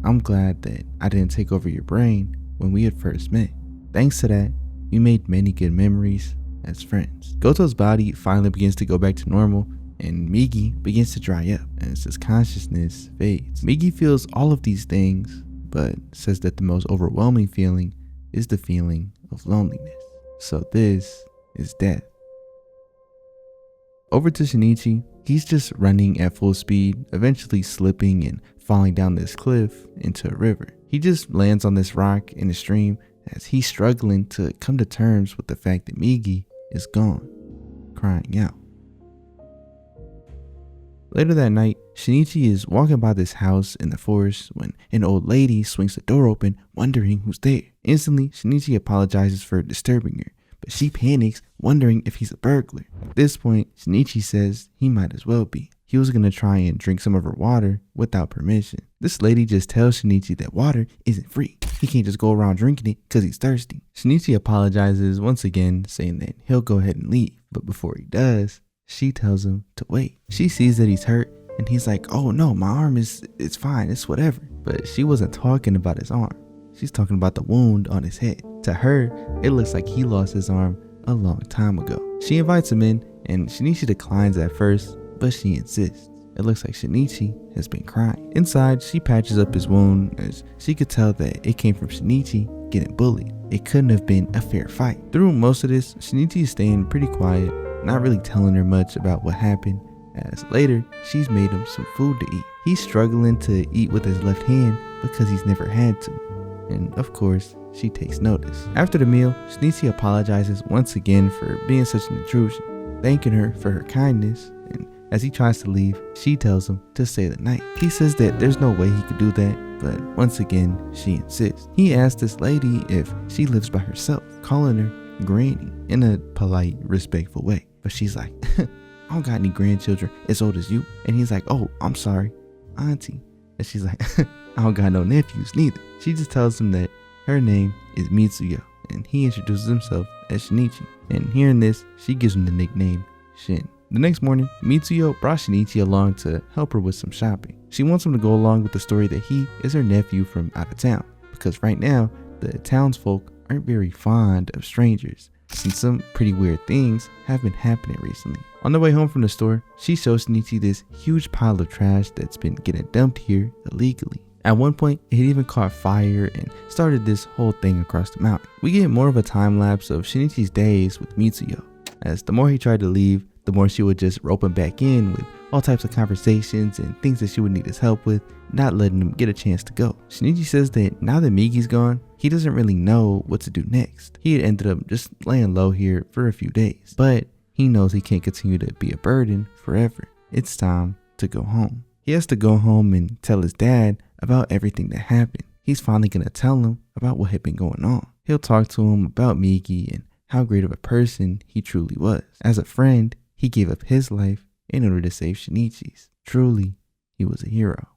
"I'm glad that I didn't take over your brain when we had first met. Thanks to that, we made many good memories as friends." Goto's body finally begins to go back to normal, and Migi begins to dry up as his consciousness fades. Migi feels all of these things, but says that the most overwhelming feeling is the feeling of loneliness. So this is death. Over to Shinichi, he's just running at full speed, eventually slipping and falling down this cliff into a river. He just lands on this rock in a stream as he's struggling to come to terms with the fact that Migi is gone, crying out. Later that night, Shinichi is walking by this house in the forest when an old lady swings the door open, wondering who's there. Instantly, Shinichi apologizes for disturbing her, but she panics, wondering if he's a burglar. At this point, Shinichi says he might as well be. He was going to try and drink some of her water without permission. This lady just tells Shinichi that water isn't free. He can't just go around drinking it because he's thirsty. Shinichi apologizes once again, saying that he'll go ahead and leave. But before he does, she tells him to wait. She sees that he's hurt, and he's like, "Oh no, my arm it's fine, it's whatever." But she wasn't talking about his arm. She's talking about the wound on his head. To her, it looks like he lost his arm a long time ago. She invites him in, and Shinichi declines at first, but she insists. It looks like Shinichi has been crying. Inside, she patches up his wound as she could tell that it came from Shinichi getting bullied. It couldn't have been a fair fight. Through most of this, Shinichi is staying pretty quiet, not really telling her much about what happened, as later she's made him some food to eat. He's struggling to eat with his left hand because he's never had to, and of course she takes notice. After the meal, Shinichi apologizes once again for being such an intrusion, thanking her for her kindness, and as he tries to leave, she tells him to stay the night. He says that there's no way he could do that, but once again she insists. He asks this lady if she lives by herself, calling her Granny in a polite, respectful way. But she's like, "I don't got any grandchildren as old as you." And he's like, "Oh, I'm sorry, Auntie." And she's like, "I don't got no nephews neither." She just tells him that her name is Mitsuyo, and he introduces himself as Shinichi. And hearing this, she gives him the nickname Shin. The next morning, Mitsuyo brought Shinichi along to help her with some shopping. She wants him to go along with the story that he is her nephew from out of town, because right now, the townsfolk aren't very fond of strangers, since some pretty weird things have been happening recently. On the way home from the store, she shows Shinichi this huge pile of trash that's been getting dumped here illegally. At one point, it had even caught fire and started this whole thing across the mountain. We get more of a time lapse of Shinichi's days with Mitsuyo, as the more he tried to leave, the more she would just rope him back in with all types of conversations and things that she would need his help with, not letting him get a chance to go. Shinichi says that now that Migi's gone, he doesn't really know what to do next. He had ended up just laying low here for a few days, but he knows he can't continue to be a burden forever. It's time to go home. He has to go home and tell his dad about everything that happened. He's finally gonna tell him about what had been going on. He'll talk to him about Migi and how great of a person he truly was. As a friend, he gave up his life in order to save Shinichi's. Truly, he was a hero.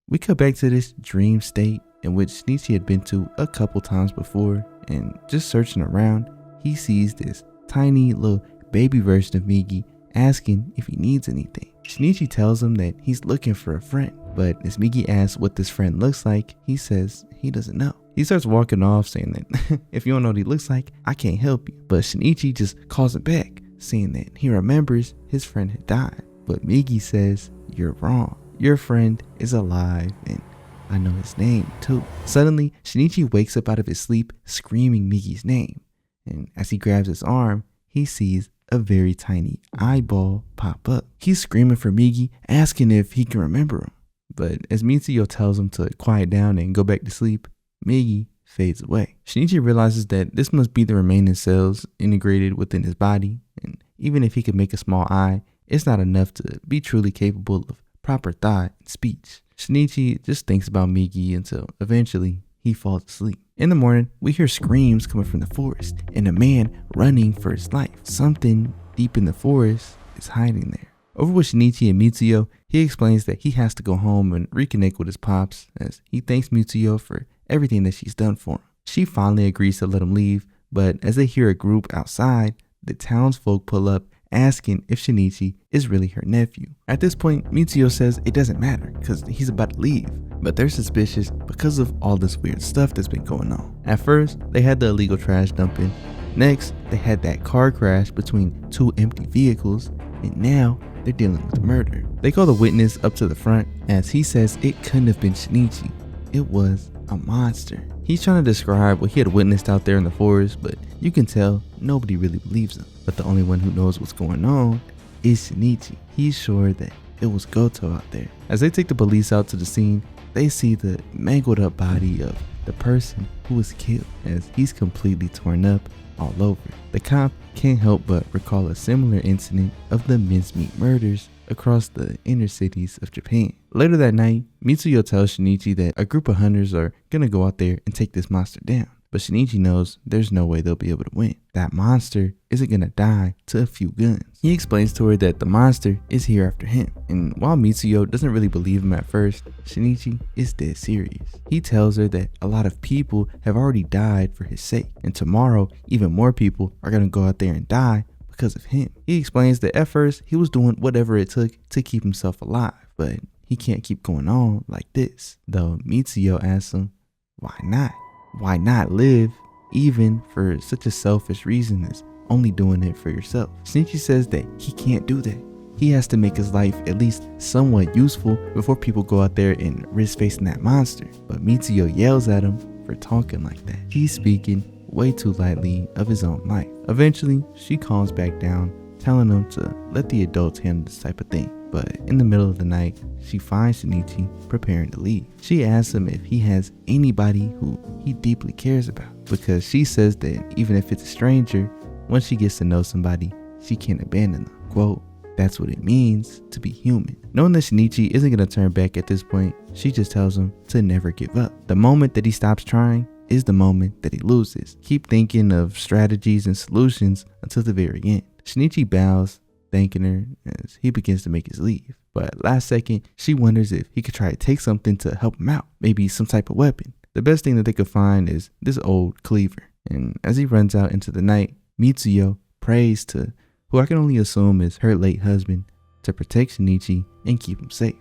We cut back to this dream state in which Shinichi had been to a couple times before, and just searching around, he sees this tiny little baby version of Migi asking if he needs anything. Shinichi tells him that he's looking for a friend, but as Migi asks what this friend looks like, he says he doesn't know. He starts walking off saying that if you don't know what he looks like, I can't help you. But Shinichi just calls him back, saying that he remembers his friend had died. But Migi says, "You're wrong. Your friend is alive and I know his name too." Suddenly, Shinichi wakes up out of his sleep screaming Migi's name. And as he grabs his arm, he sees a very tiny eyeball pop up. He's screaming for Migi, asking if he can remember him. But as Mitsuyo tells him to quiet down and go back to sleep, Migi fades away. Shinichi realizes that this must be the remaining cells integrated within his body, and even if he could make a small eye, it's not enough to be truly capable of proper thought and speech. Shinichi just thinks about Migi until eventually he falls asleep. In the morning, we hear screams coming from the forest and a man running for his life. Something deep in the forest is hiding there. Over with Shinichi and Mitsuyo, he explains that he has to go home and reconnect with his pops, as he thanks Mitsuyo for everything that she's done for him. She finally agrees to let him leave, but as they hear a group outside, the townsfolk pull up asking if Shinichi is really her nephew. At this point, Mitsuyo says it doesn't matter because he's about to leave, but they're suspicious because of all this weird stuff that's been going on. At first, they had the illegal trash dumping. Next, they had that car crash between two empty vehicles, and now they're dealing with murder. They call the witness up to the front as he says it couldn't have been Shinichi. It was a monster. He's trying to describe what he had witnessed out there in the forest, but you can tell nobody really believes him. But the only one who knows what's going on is Shinichi. He's sure that it was Goto out there. As they take the police out to the scene, they see the mangled up body of the person who was killed, as he's completely torn up all over. The cop can't help but recall a similar incident of the mincemeat murders across the inner cities of Japan. Later that night, Mitsuyo tells Shinichi that a group of hunters are gonna go out there and take this monster down. But Shinichi knows there's no way they'll be able to win. That monster isn't gonna die to a few guns. He explains to her that the monster is here after him. And while Mitsuyo doesn't really believe him at first, Shinichi is dead serious. He tells her that a lot of people have already died for his sake. And tomorrow, even more people are gonna go out there and die because of him. He explains that at first, he was doing whatever it took to keep himself alive. But he can't keep going on like this. Though Mitsuyo asks him, why not? Why not live even for such a selfish reason as only doing it for yourself? Shinichi says that he can't do that. He has to make his life at least somewhat useful before people go out there and risk facing that monster. But Mitsuyo yells at him for talking like that. He's speaking way too lightly of his own life. Eventually, she calms back down, telling him to let the adults handle this type of thing. But in the middle of the night, she finds Shinichi preparing to leave. She asks him if he has anybody who he deeply cares about, because she says that even if it's a stranger, once she gets to know somebody, she can't abandon them. Quote, that's what it means to be human. Knowing that Shinichi isn't going to turn back at this point, she just tells him to never give up. The moment that he stops trying is the moment that he loses. Keep thinking of strategies and solutions until the very end. Shinichi bows, thanking her as he begins to make his leave. But last second, she wonders if he could try to take something to help him out, maybe some type of weapon. The best thing that they could find is this old cleaver. And as he runs out into the night, Mitsuyo prays to who I can only assume is her late husband to protect Shinichi and keep him safe.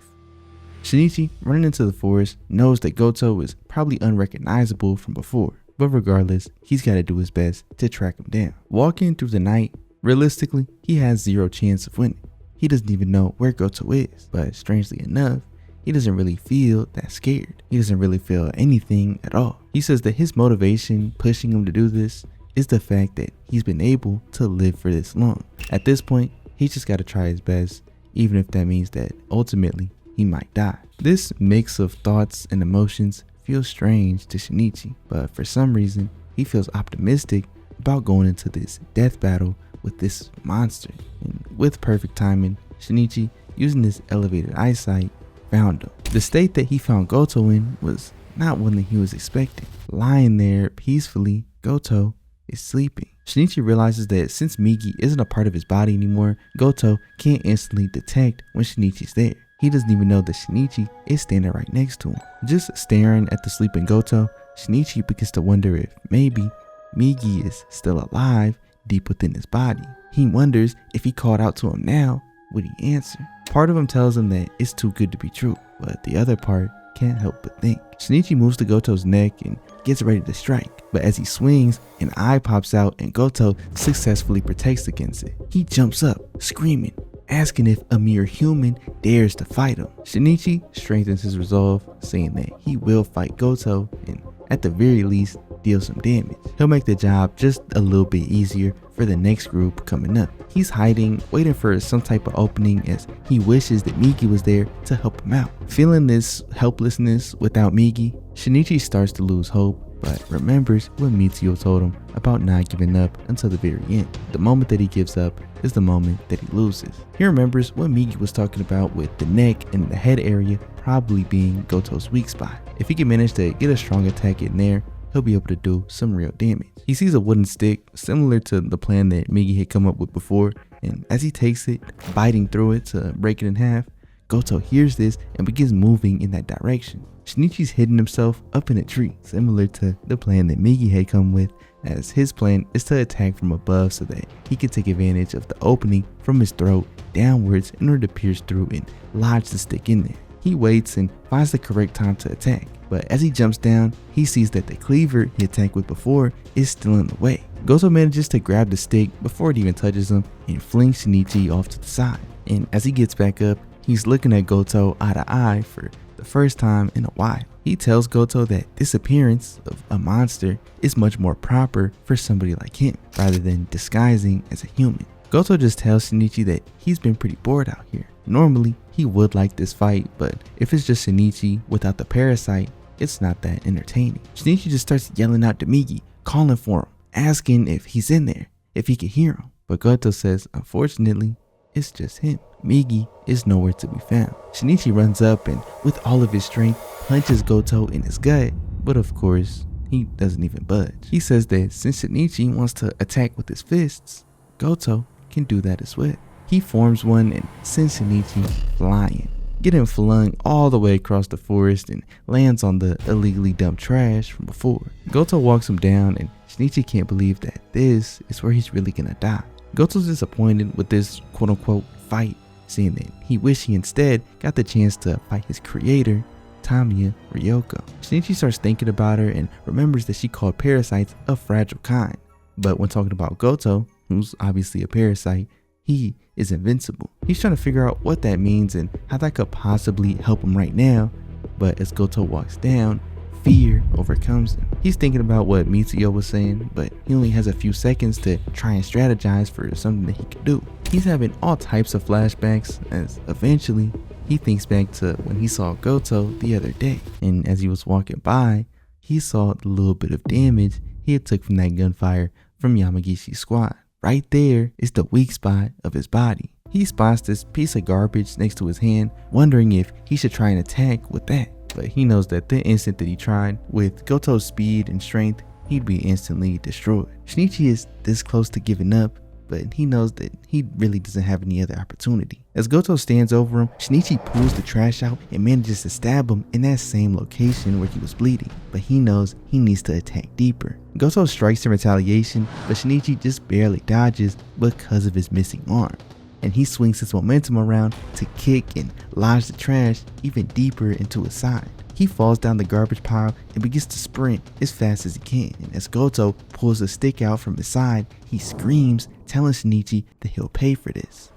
Shinichi, running into the forest, knows that Goto is probably unrecognizable from before, but regardless, he's got to do his best to track him down. Walking through the night, realistically, he has zero chance of winning. He doesn't even know where Goto is, but strangely enough, he doesn't really feel that scared. He doesn't really feel anything at all. He says that his motivation pushing him to do this is the fact that he's been able to live for this long. At this point, he's just got to try his best, even if that means that ultimately he might die. This mix of thoughts and emotions feels strange to Shinichi, but for some reason, he feels optimistic about going into this death battle with this monster. And with perfect timing, Shinichi, using his elevated eyesight, found him. The state that he found Goto in was not one that he was expecting. Lying there peacefully, Goto is sleeping. Shinichi realizes that since Migi isn't a part of his body anymore, Goto can't instantly detect when Shinichi's there. He doesn't even know that Shinichi is standing right next to him. Just staring at the sleeping Goto, Shinichi begins to wonder if maybe Migi is still alive deep within his body. He wonders if he called out to him now, would he answer? Part of him tells him that it's too good to be true, but the other part can't help but think. Shinichi moves to Goto's neck and gets ready to strike, but as he swings, an eye pops out and Goto successfully protects against it. He jumps up, screaming, asking if a mere human dares to fight him. Shinichi strengthens his resolve, saying that he will fight Goto and at the very least deal some damage. He'll make the job just a little bit easier for the next group coming up. He's hiding, waiting for some type of opening as he wishes that Migi was there to help him out. Feeling this helplessness without Migi, Shinichi starts to lose hope, but remembers what Mitsuyo told him about not giving up until the very end. The moment that he gives up is the moment that he loses. He remembers what Migi was talking about with the neck and the head area probably being Goto's weak spot. If he can manage to get a strong attack in there, he'll be able to do some real damage. He sees a wooden stick similar to the plan that Migi had come up with before, and as he takes it, biting through it to break it in half, Goto hears this and begins moving in that direction. Shinichi's hidden himself up in a tree, similar to the plan that Migi had come with, as his plan is to attack from above so that he can take advantage of the opening from his throat downwards in order to pierce through and lodge the stick in there. He waits and finds the correct time to attack, but as he jumps down, he sees that the cleaver he attacked with before is still in the way. Goto manages to grab the stick before it even touches him and flings Shinichi off to the side. And as he gets back up, he's looking at Goto eye to eye for the first time in a while. He tells Goto that this appearance of a monster is much more proper for somebody like him, rather than disguising as a human. Goto just tells Shinichi that he's been pretty bored out here. Normally, he would like this fight, but if it's just Shinichi without the Parasyte, it's not that entertaining. Shinichi just starts yelling out to Migi, calling for him, asking if he's in there, if he can hear him. But Goto says, unfortunately, it's just him. Migi is nowhere to be found. Shinichi runs up and with all of his strength punches Goto in his gut, but of course, he doesn't even budge. He says that since Shinichi wants to attack with his fists, Goto can do that as well. He forms one and sends Shinichi flying, getting flung all the way across the forest and lands on the illegally dumped trash from before. Goto walks him down and Shinichi can't believe that this is where he's really gonna die. Goto's disappointed with this quote-unquote fight, saying that he wished he instead got the chance to fight his creator, Tamiya Ryoko. Shinichi starts thinking about her and remembers that she called parasites a fragile kind. But when talking about Goto, who's obviously a parasite, he is invincible. He's trying to figure out what that means and how that could possibly help him right now, but as Goto walks down, fear overcomes him. He's thinking about what Mitsuyo was saying, but he only has a few seconds to try and strategize for something that he can do. He's having all types of flashbacks as eventually he thinks back to when he saw Goto the other day, and as he was walking by, he saw the little bit of damage he had took from that gunfire from Yamagishi's squad. Right there is the weak spot of his body. He spots this piece of garbage next to his hand, wondering if he should try and attack with that. But he knows that the instant that he tried, with Goto's speed and strength, he'd be instantly destroyed. Shinichi is this close to giving up, but he knows that he really doesn't have any other opportunity. As Goto stands over him, Shinichi pulls the trash out and manages to stab him in that same location where he was bleeding, but he knows he needs to attack deeper. Goto strikes in retaliation, but Shinichi just barely dodges because of his missing arm, and he swings his momentum around to kick and lodge the trash even deeper into his side. He falls down the garbage pile and begins to sprint as fast as he can. And as Goto pulls a stick out from his side, he screams, telling Shinichi that he'll pay for this.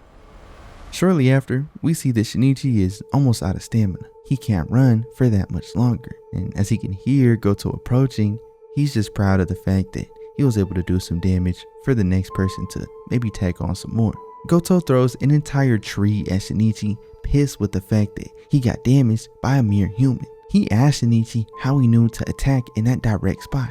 Shortly after, we see that Shinichi is almost out of stamina. He can't run for that much longer. And as he can hear Goto approaching, he's just proud of the fact that he was able to do some damage for the next person to maybe tag on some more. Goto throws an entire tree at Shinichi, pissed with the fact that he got damaged by a mere human. He asks Shinichi how he knew to attack in that direct spot,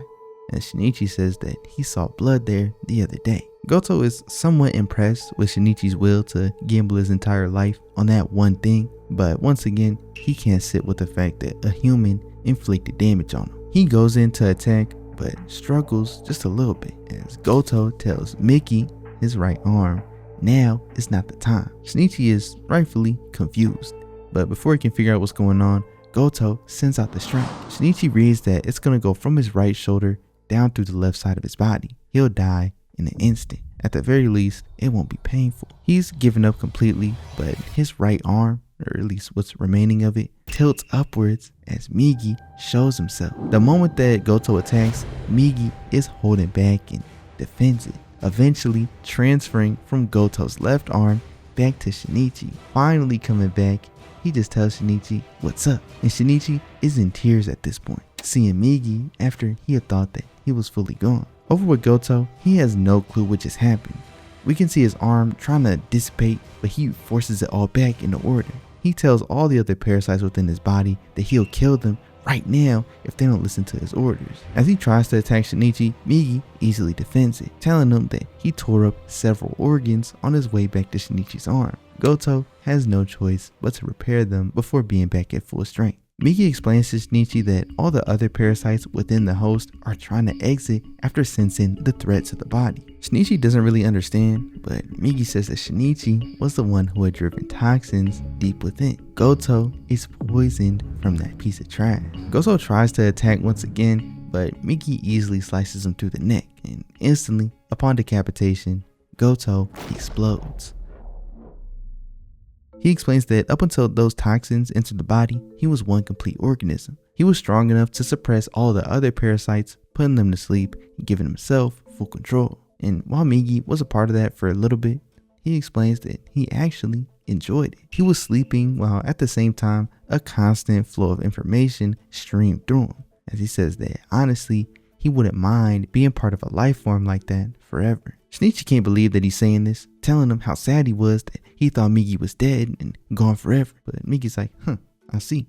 and Shinichi says that he saw blood there the other day. Goto is somewhat impressed with Shinichi's will to gamble his entire life on that one thing, but once again, he can't sit with the fact that a human inflicted damage on him. He goes in to attack, but struggles just a little bit, as Goto tells Mickey, his right arm, now is not the time. Shinichi is rightfully confused, but before he can figure out what's going on, Goto sends out the strike. Shinichi reads that it's gonna go from his right shoulder down through the left side of his body. He'll die in an instant. At the very least, it won't be painful. He's given up completely, but his right arm, or at least what's remaining of it, tilts upwards as Migi shows himself. The moment that Goto attacks, Migi is holding back and defends it, eventually transferring from Goto's left arm back to Shinichi. Finally coming back, he just tells Shinichi what's up, and Shinichi is in tears at this point, seeing Migi after he had thought that he was fully gone. Over with Goto, he has no clue what just happened. We can see his arm trying to dissipate, but he forces it all back into order. He tells all the other parasites within his body that he'll kill them right now if they don't listen to his orders. As he tries to attack Shinichi, Migi easily defends it, telling him that he tore up several organs on his way back to Shinichi's arm. Goto has no choice but to repair them before being back at full strength. Migi explains to Shinichi that all the other parasites within the host are trying to exit after sensing the threat to the body. Shinichi doesn't really understand, but Migi says that Shinichi was the one who had driven toxins deep within. Goto is poisoned from that piece of trash. Goto tries to attack once again, but Migi easily slices him through the neck, and instantly, upon decapitation, Goto explodes. He explains that up until those toxins entered the body, he was one complete organism. He was strong enough to suppress all the other parasites, putting them to sleep and giving himself full control. And while Migi was a part of that for a little bit, he explains that he actually enjoyed it. He was sleeping while at the same time a constant flow of information streamed through him, as he says that honestly, he wouldn't mind being part of a life form like that forever. Shinichi can't believe that he's saying this, telling him how sad he was that he thought Migi was dead and gone forever. But Migi's like, I see.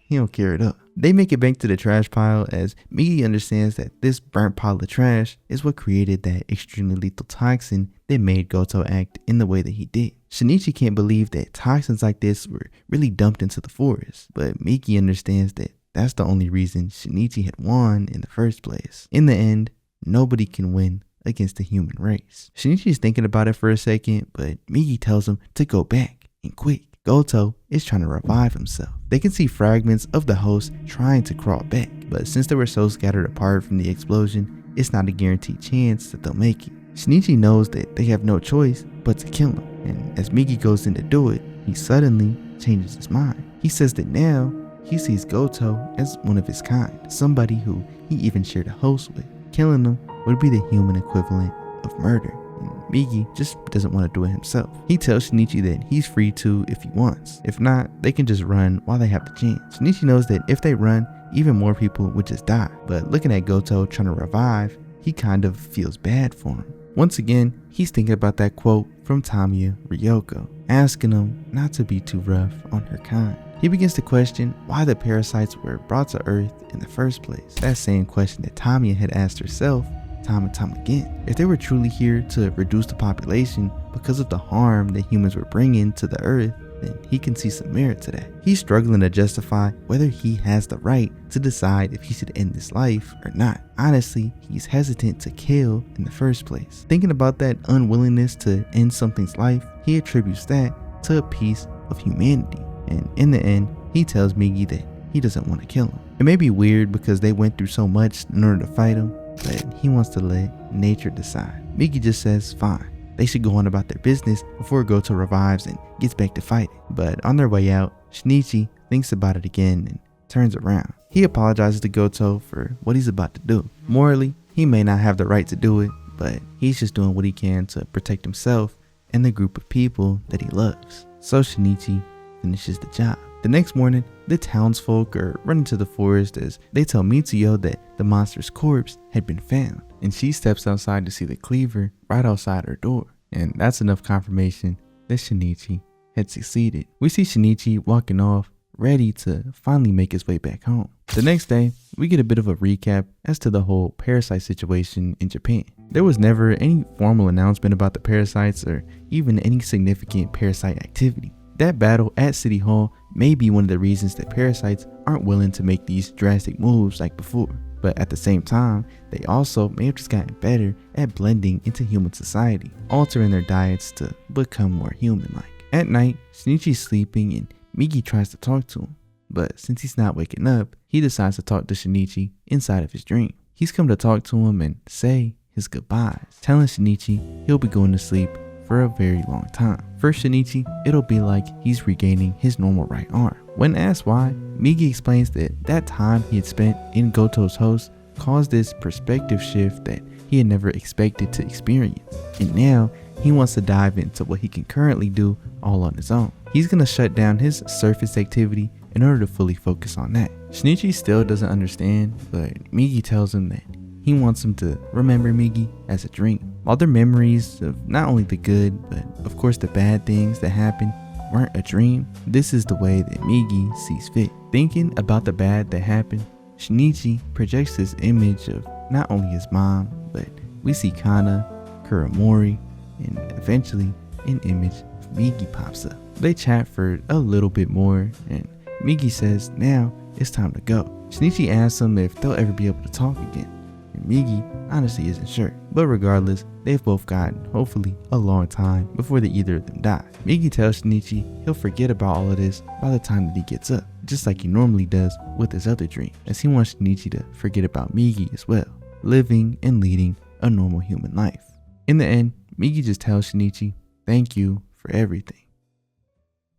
He don't care it up. They make it back to the trash pile as Migi understands that this burnt pile of trash is what created that extremely lethal toxin that made Goto act in the way that he did. Shinichi can't believe that toxins like this were really dumped into the forest, but Migi understands that that's the only reason Shinichi had won in the first place. In the end, nobody can win against the human race. Shinichi's thinking about it for a second, but Migi tells him to go back and quick. Goto is trying to revive himself. They can see fragments of the host trying to crawl back, but since they were so scattered apart from the explosion, it's not a guaranteed chance that they'll make it. Shinichi knows that they have no choice but to kill him, and as Migi goes in to do it, he suddenly changes his mind. He says that now he sees Goto as one of his kind, somebody who he even shared a host with. Killing him would be the human equivalent of murder, and Migi just doesn't want to do it himself. He tells Shinichi that he's free to if he wants. If not, they can just run while they have the chance. Shinichi knows that if they run, even more people would just die, but looking at Goto trying to revive, he kind of feels bad for him. Once again, he's thinking about that quote from Tamiya Ryoko, asking him not to be too rough on her kind. He begins to question why the parasites were brought to Earth in the first place. That same question that Tamiya had asked herself time and time again. If they were truly here to reduce the population because of the harm that humans were bringing to the Earth, then he can see some merit to that. He's struggling to justify whether he has the right to decide if he should end this life or not. Honestly, he's hesitant to kill in the first place. Thinking about that unwillingness to end something's life, he attributes that to a piece of humanity. And in the end, he tells Migi that he doesn't want to kill him. It may be weird because they went through so much in order to fight him, but he wants to let nature decide. Migi just says fine. They should go on about their business before Goto revives and gets back to fighting. But on their way out, Shinichi thinks about it again and turns around. He apologizes to Goto for what he's about to do. Morally, he may not have the right to do it, but he's just doing what he can to protect himself and the group of people that he loves. So Shinichi finishes the job. The next morning, the townsfolk are running to the forest as they tell Mitsuyo that the monster's corpse had been found, and she steps outside to see the cleaver right outside her door. And that's enough confirmation that Shinichi had succeeded. We see Shinichi walking off, ready to finally make his way back home. The next day, we get a bit of a recap as to the whole Parasyte situation in Japan. There was never any formal announcement about the Parasytes or even any significant Parasyte activity. That battle at City Hall may be one of the reasons that Parasytes aren't willing to make these drastic moves like before. But at the same time, they also may have just gotten better at blending into human society, altering their diets to become more human-like. At night, Shinichi's sleeping and Migi tries to talk to him, but since he's not waking up, he decides to talk to Shinichi inside of his dream. He's come to talk to him and say his goodbyes, telling Shinichi he'll be going to sleep for a very long time. For Shinichi, it'll be like he's regaining his normal right arm. When asked why, Migi explains that time he had spent in Goto's house caused this perspective shift that he had never expected to experience, and now he wants to dive into what he can currently do all on his own. He's gonna shut down his surface activity in order to fully focus on that. Shinichi still doesn't understand, but Migi tells him that he wants him to remember Migi as a dream. While their memories of not only the good, but of course the bad things that happened weren't a dream, this is the way that Migi sees fit. Thinking about the bad that happened, Shinichi projects this image of not only his mom, but we see Kana, Kuramori, and eventually an image of Migi pops up. They chat for a little bit more, and Migi says now it's time to go. Shinichi asks him if they'll ever be able to talk again, and Migi honestly isn't sure. But regardless, they've both got hopefully a long time before either of them die. Migi tells Shinichi he'll forget about all of this by the time that he gets up, just like he normally does with his other dream, as he wants Shinichi to forget about Migi as well, living and leading a normal human life. In the end, Migi just tells Shinichi thank you for everything.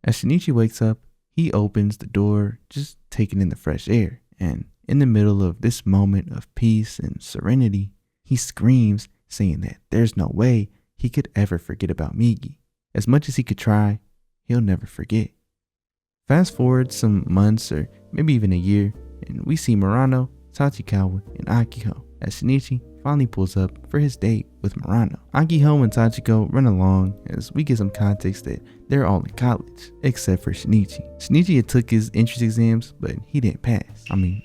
As Shinichi wakes up, he opens the door, just taking in the fresh air, and in the middle of this moment of peace and serenity, he screams, saying that there's no way he could ever forget about Migi. As much as he could try, he'll never forget. Fast forward some months or maybe even a year, and we see Murano, Tachikawa, and Akiho as Shinichi finally pulls up for his date with Murano. Akiho and Tachiko run along as we get some context that they're all in college, except for Shinichi. Shinichi had took his entrance exams, but he didn't pass. I mean,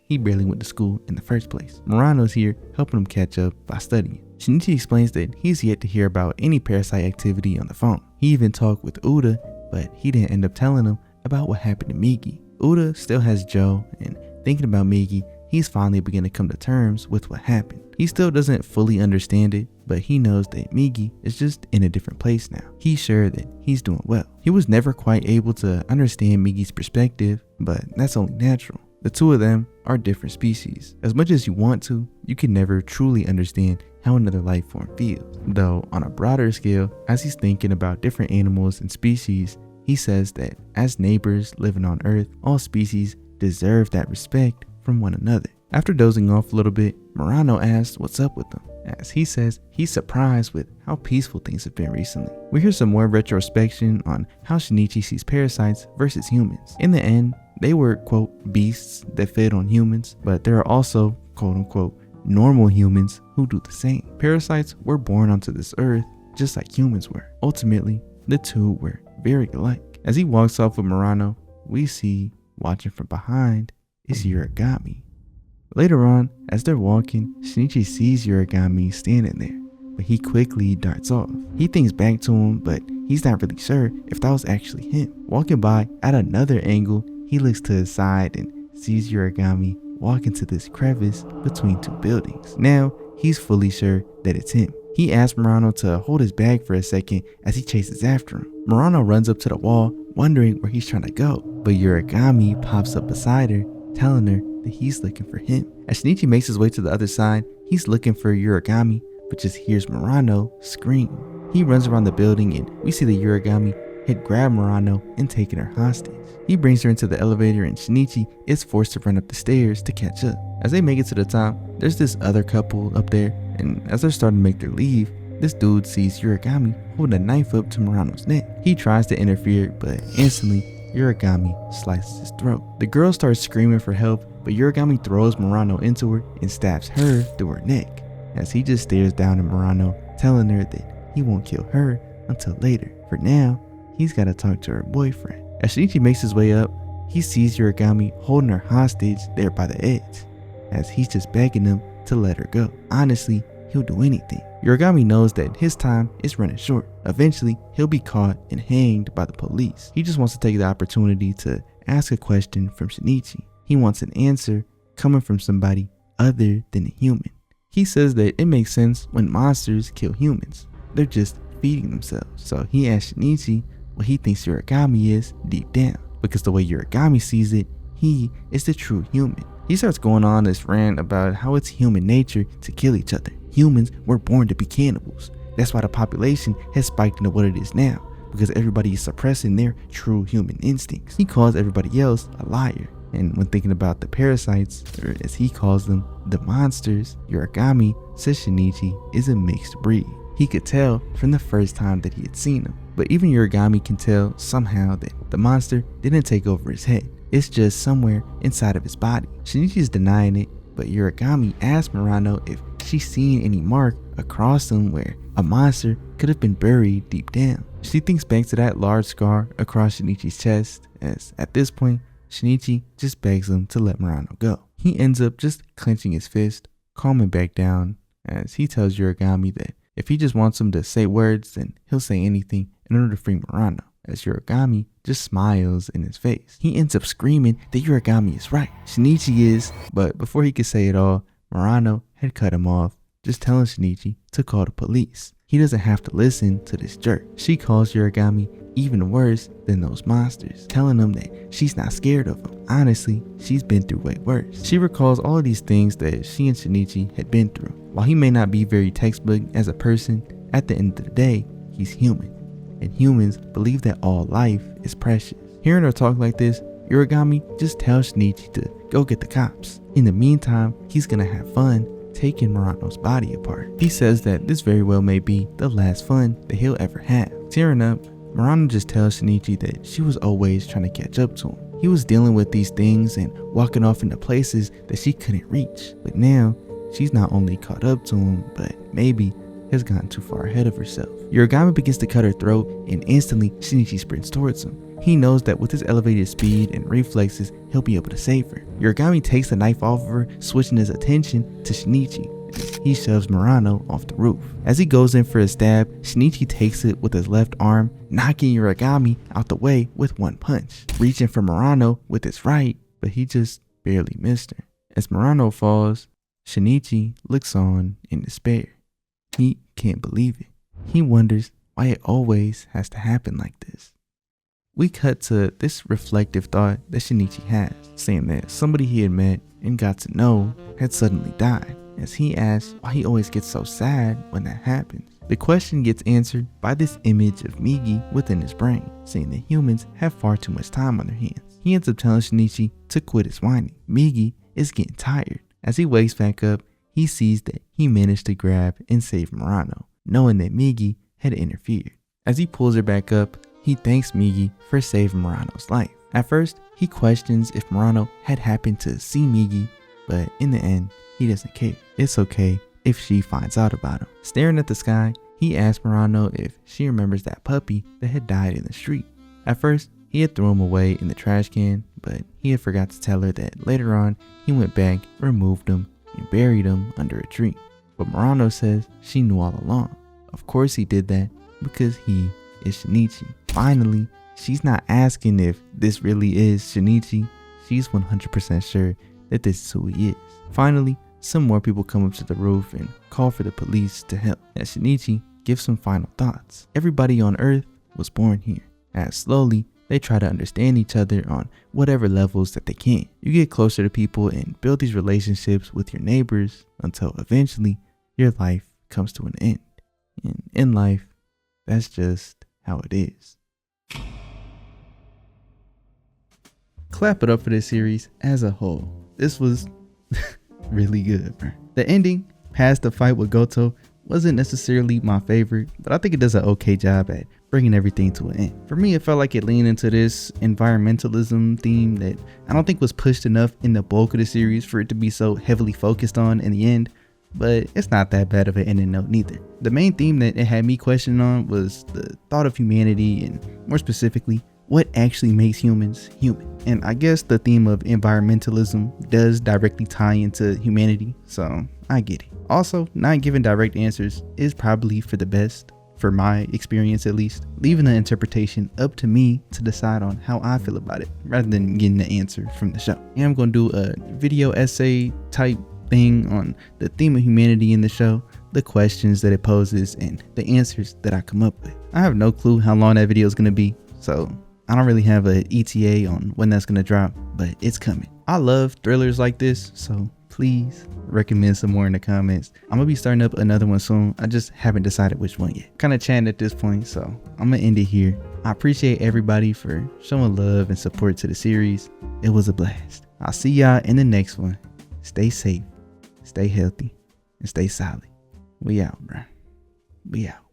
he barely went to school in the first place. Murano's here helping him catch up by studying. Shinichi explains that he's yet to hear about any Parasyte activity on the phone. He even talked with Uda, but he didn't end up telling him about what happened to Migi. Uda still has Joe, and thinking about Migi, he's finally beginning to come to terms with what happened. He still doesn't fully understand it, but he knows that Migi is just in a different place now. He's sure that he's doing well. He was never quite able to understand Migi's perspective, but that's only natural. The two of them are different species. As much as you want to, you can never truly understand how another life form feels. Though on a broader scale, as he's thinking about different animals and species, he says that as neighbors living on Earth, all species deserve that respect from one another. After dozing off a little bit, Murano asks what's up with them, as he says he's surprised with how peaceful things have been recently. We hear some more retrospection on how Shinichi sees parasites versus humans. In the end, they were, quote, beasts that fed on humans, but there are also, quote unquote, normal humans who do the same. Parasites were born onto this earth just like humans were. Ultimately, the two were very alike. As he walks off with Murano, we see, watching from behind, is Yurigami. Later on, as they're walking, Shinichi sees Yurigami standing there, but he quickly darts off. He thinks back to him, but he's not really sure if that was actually him. Walking by at another angle, he looks to his side and sees Yurigami walk into this crevice between two buildings. Now, he's fully sure that it's him. He asks Murano to hold his bag for a second as he chases after him. Murano runs up to the wall, wondering where he's trying to go, but Yurigami pops up beside her, telling her that he's looking for him. As Shinichi makes his way to the other side, he's looking for Yurigami, but just hears Murano scream. He runs around the building and we see the Yurigami had grabbed Murano and taken her hostage. He brings her into the elevator and Shinichi is forced to run up the stairs to catch up. As they make it to the top, there's this other couple up there, and as they're starting to make their leave, this dude sees Yurigami holding a knife up to Murano's neck. He tries to interfere, but instantly Yurigami slices his throat. The girl starts screaming for help, but Yurigami throws Murano into her and stabs her through her neck, as he just stares down at Murano, telling her that he won't kill her until later. For now, he's gotta talk to her boyfriend. As Shinichi makes his way up, he sees Yurigami holding her hostage there by the edge, as he's just begging him to let her go. Honestly, he'll do anything. Yurigami knows that his time is running short. Eventually, he'll be caught and hanged by the police. He just wants to take the opportunity to ask a question from Shinichi. He wants an answer coming from somebody other than a human. He says that it makes sense when monsters kill humans. They're just feeding themselves. So he asks Shinichi what he thinks Yurigami is deep down, because the way Yurigami sees it, he is the true human. He starts going on this rant about how it's human nature to kill each other. Humans were born to be cannibals. That's why the population has spiked into what it is now, because everybody is suppressing their true human instincts. He calls everybody else a liar. And when thinking about the parasites, or as he calls them, the monsters, Yurigami says Shinichi is a mixed breed. He could tell from the first time that he had seen him. But even Yurigami can tell somehow that the monster didn't take over his head. It's just somewhere inside of his body. Shinichi is denying it, but Yurigami asks Murano if she's seen any mark across him where a monster could have been buried deep down. She thinks back to that large scar across Shinichi's chest, as at this point, Shinichi just begs him to let Murano go. He ends up just clenching his fist, calming back down, as he tells Yurigami that if he just wants him to say words, then he'll say anything in order to free Murano, as Yurigami just smiles in his face. He ends up screaming that Yurigami is right. Shinichi is, but before he could say it all, Murano had cut him off, just telling Shinichi to call the police. He doesn't have to listen to this jerk. She calls Yurigami even worse than those monsters, telling him that she's not scared of him. Honestly, she's been through way worse. She recalls all of these things that she and Shinichi had been through. While he may not be very textbook as a person, at the end of the day, he's human. And humans believe that all life is precious. Hearing her talk like this, Yurigami just tells Shinichi to go get the cops. In the meantime, he's gonna have fun taking Murano's body apart. He says that this very well may be the last fun that he'll ever have. Tearing up, Murano just tells Shinichi that she was always trying to catch up to him. He was dealing with these things and walking off into places that she couldn't reach. But now, she's not only caught up to him, but maybe has gotten too far ahead of herself. Yurigami begins to cut her throat, and instantly Shinichi sprints towards him. He knows that with his elevated speed and reflexes, he'll be able to save her. Yurigami takes the knife off of her, switching his attention to Shinichi. He shoves Murano off the roof. As he goes in for a stab, Shinichi takes it with his left arm, knocking Yurigami out the way with one punch, reaching for Murano with his right, but he just barely missed her. As Murano falls, Shinichi looks on in despair. He can't believe it. He wonders why it always has to happen like this. We cut to this reflective thought that Shinichi has, saying that somebody he had met and got to know had suddenly died, as he asks why he always gets so sad when that happens. The question gets answered by this image of Migi within his brain, saying that humans have far too much time on their hands. He ends up telling Shinichi to quit his whining. Migi is getting tired. As he wakes back up, he sees that he managed to grab and save Murano, knowing that Migi had interfered. As he pulls her back up, he thanks Migi for saving Murano's life. At first, he questions if Murano had happened to see Migi, but in the end, he doesn't care. It's okay if she finds out about him. Staring at the sky, he asks Murano if she remembers that puppy that had died in the street. At first, he had thrown him away in the trash can, but he had forgot to tell her that later on, he went back, removed him, and buried him under a tree. But Murano says she knew all along. Of course he did that because he is Shinichi. Finally, she's not asking if this really is Shinichi. She's 100% sure that this is who he is. Finally, some more people come up to the roof and call for the police to help. As Shinichi gives some final thoughts. Everybody on Earth was born here. As slowly, they try to understand each other on whatever levels that they can. You get closer to people and build these relationships with your neighbors until eventually your life comes to an end. And in life, that's just how it is. Clap it up for this series as a whole. This was really good, bro. The ending, past the fight with Goto, wasn't necessarily my favorite, but I think it does an okay job at bringing everything to an end. For me, it felt like it leaned into this environmentalism theme that I don't think was pushed enough in the bulk of the series for it to be so heavily focused on in the end, but it's not that bad of an ending note neither. The main theme that it had me questioning on was the thought of humanity, and more specifically, what actually makes humans human. And I guess the theme of environmentalism does directly tie into humanity, so I get it. Also, not giving direct answers is probably for the best, for my experience at least, leaving the interpretation up to me to decide on how I feel about it, rather than getting the answer from the show. And I'm gonna do a video essay type thing on the theme of humanity in the show, the questions that it poses, and the answers that I come up with. I have no clue how long that video is gonna be, so I don't really have an ETA on when that's gonna drop, but it's coming. I love thrillers like this, so please recommend some more in the comments. I'm gonna be starting up another one soon. I just haven't decided which one yet. Kind of chatting at this point, so I'm gonna end it here. I appreciate everybody for showing love and support to the series. It was a blast. I'll see y'all in the next one. Stay safe, stay healthy, and stay solid. We out, bruh. We out.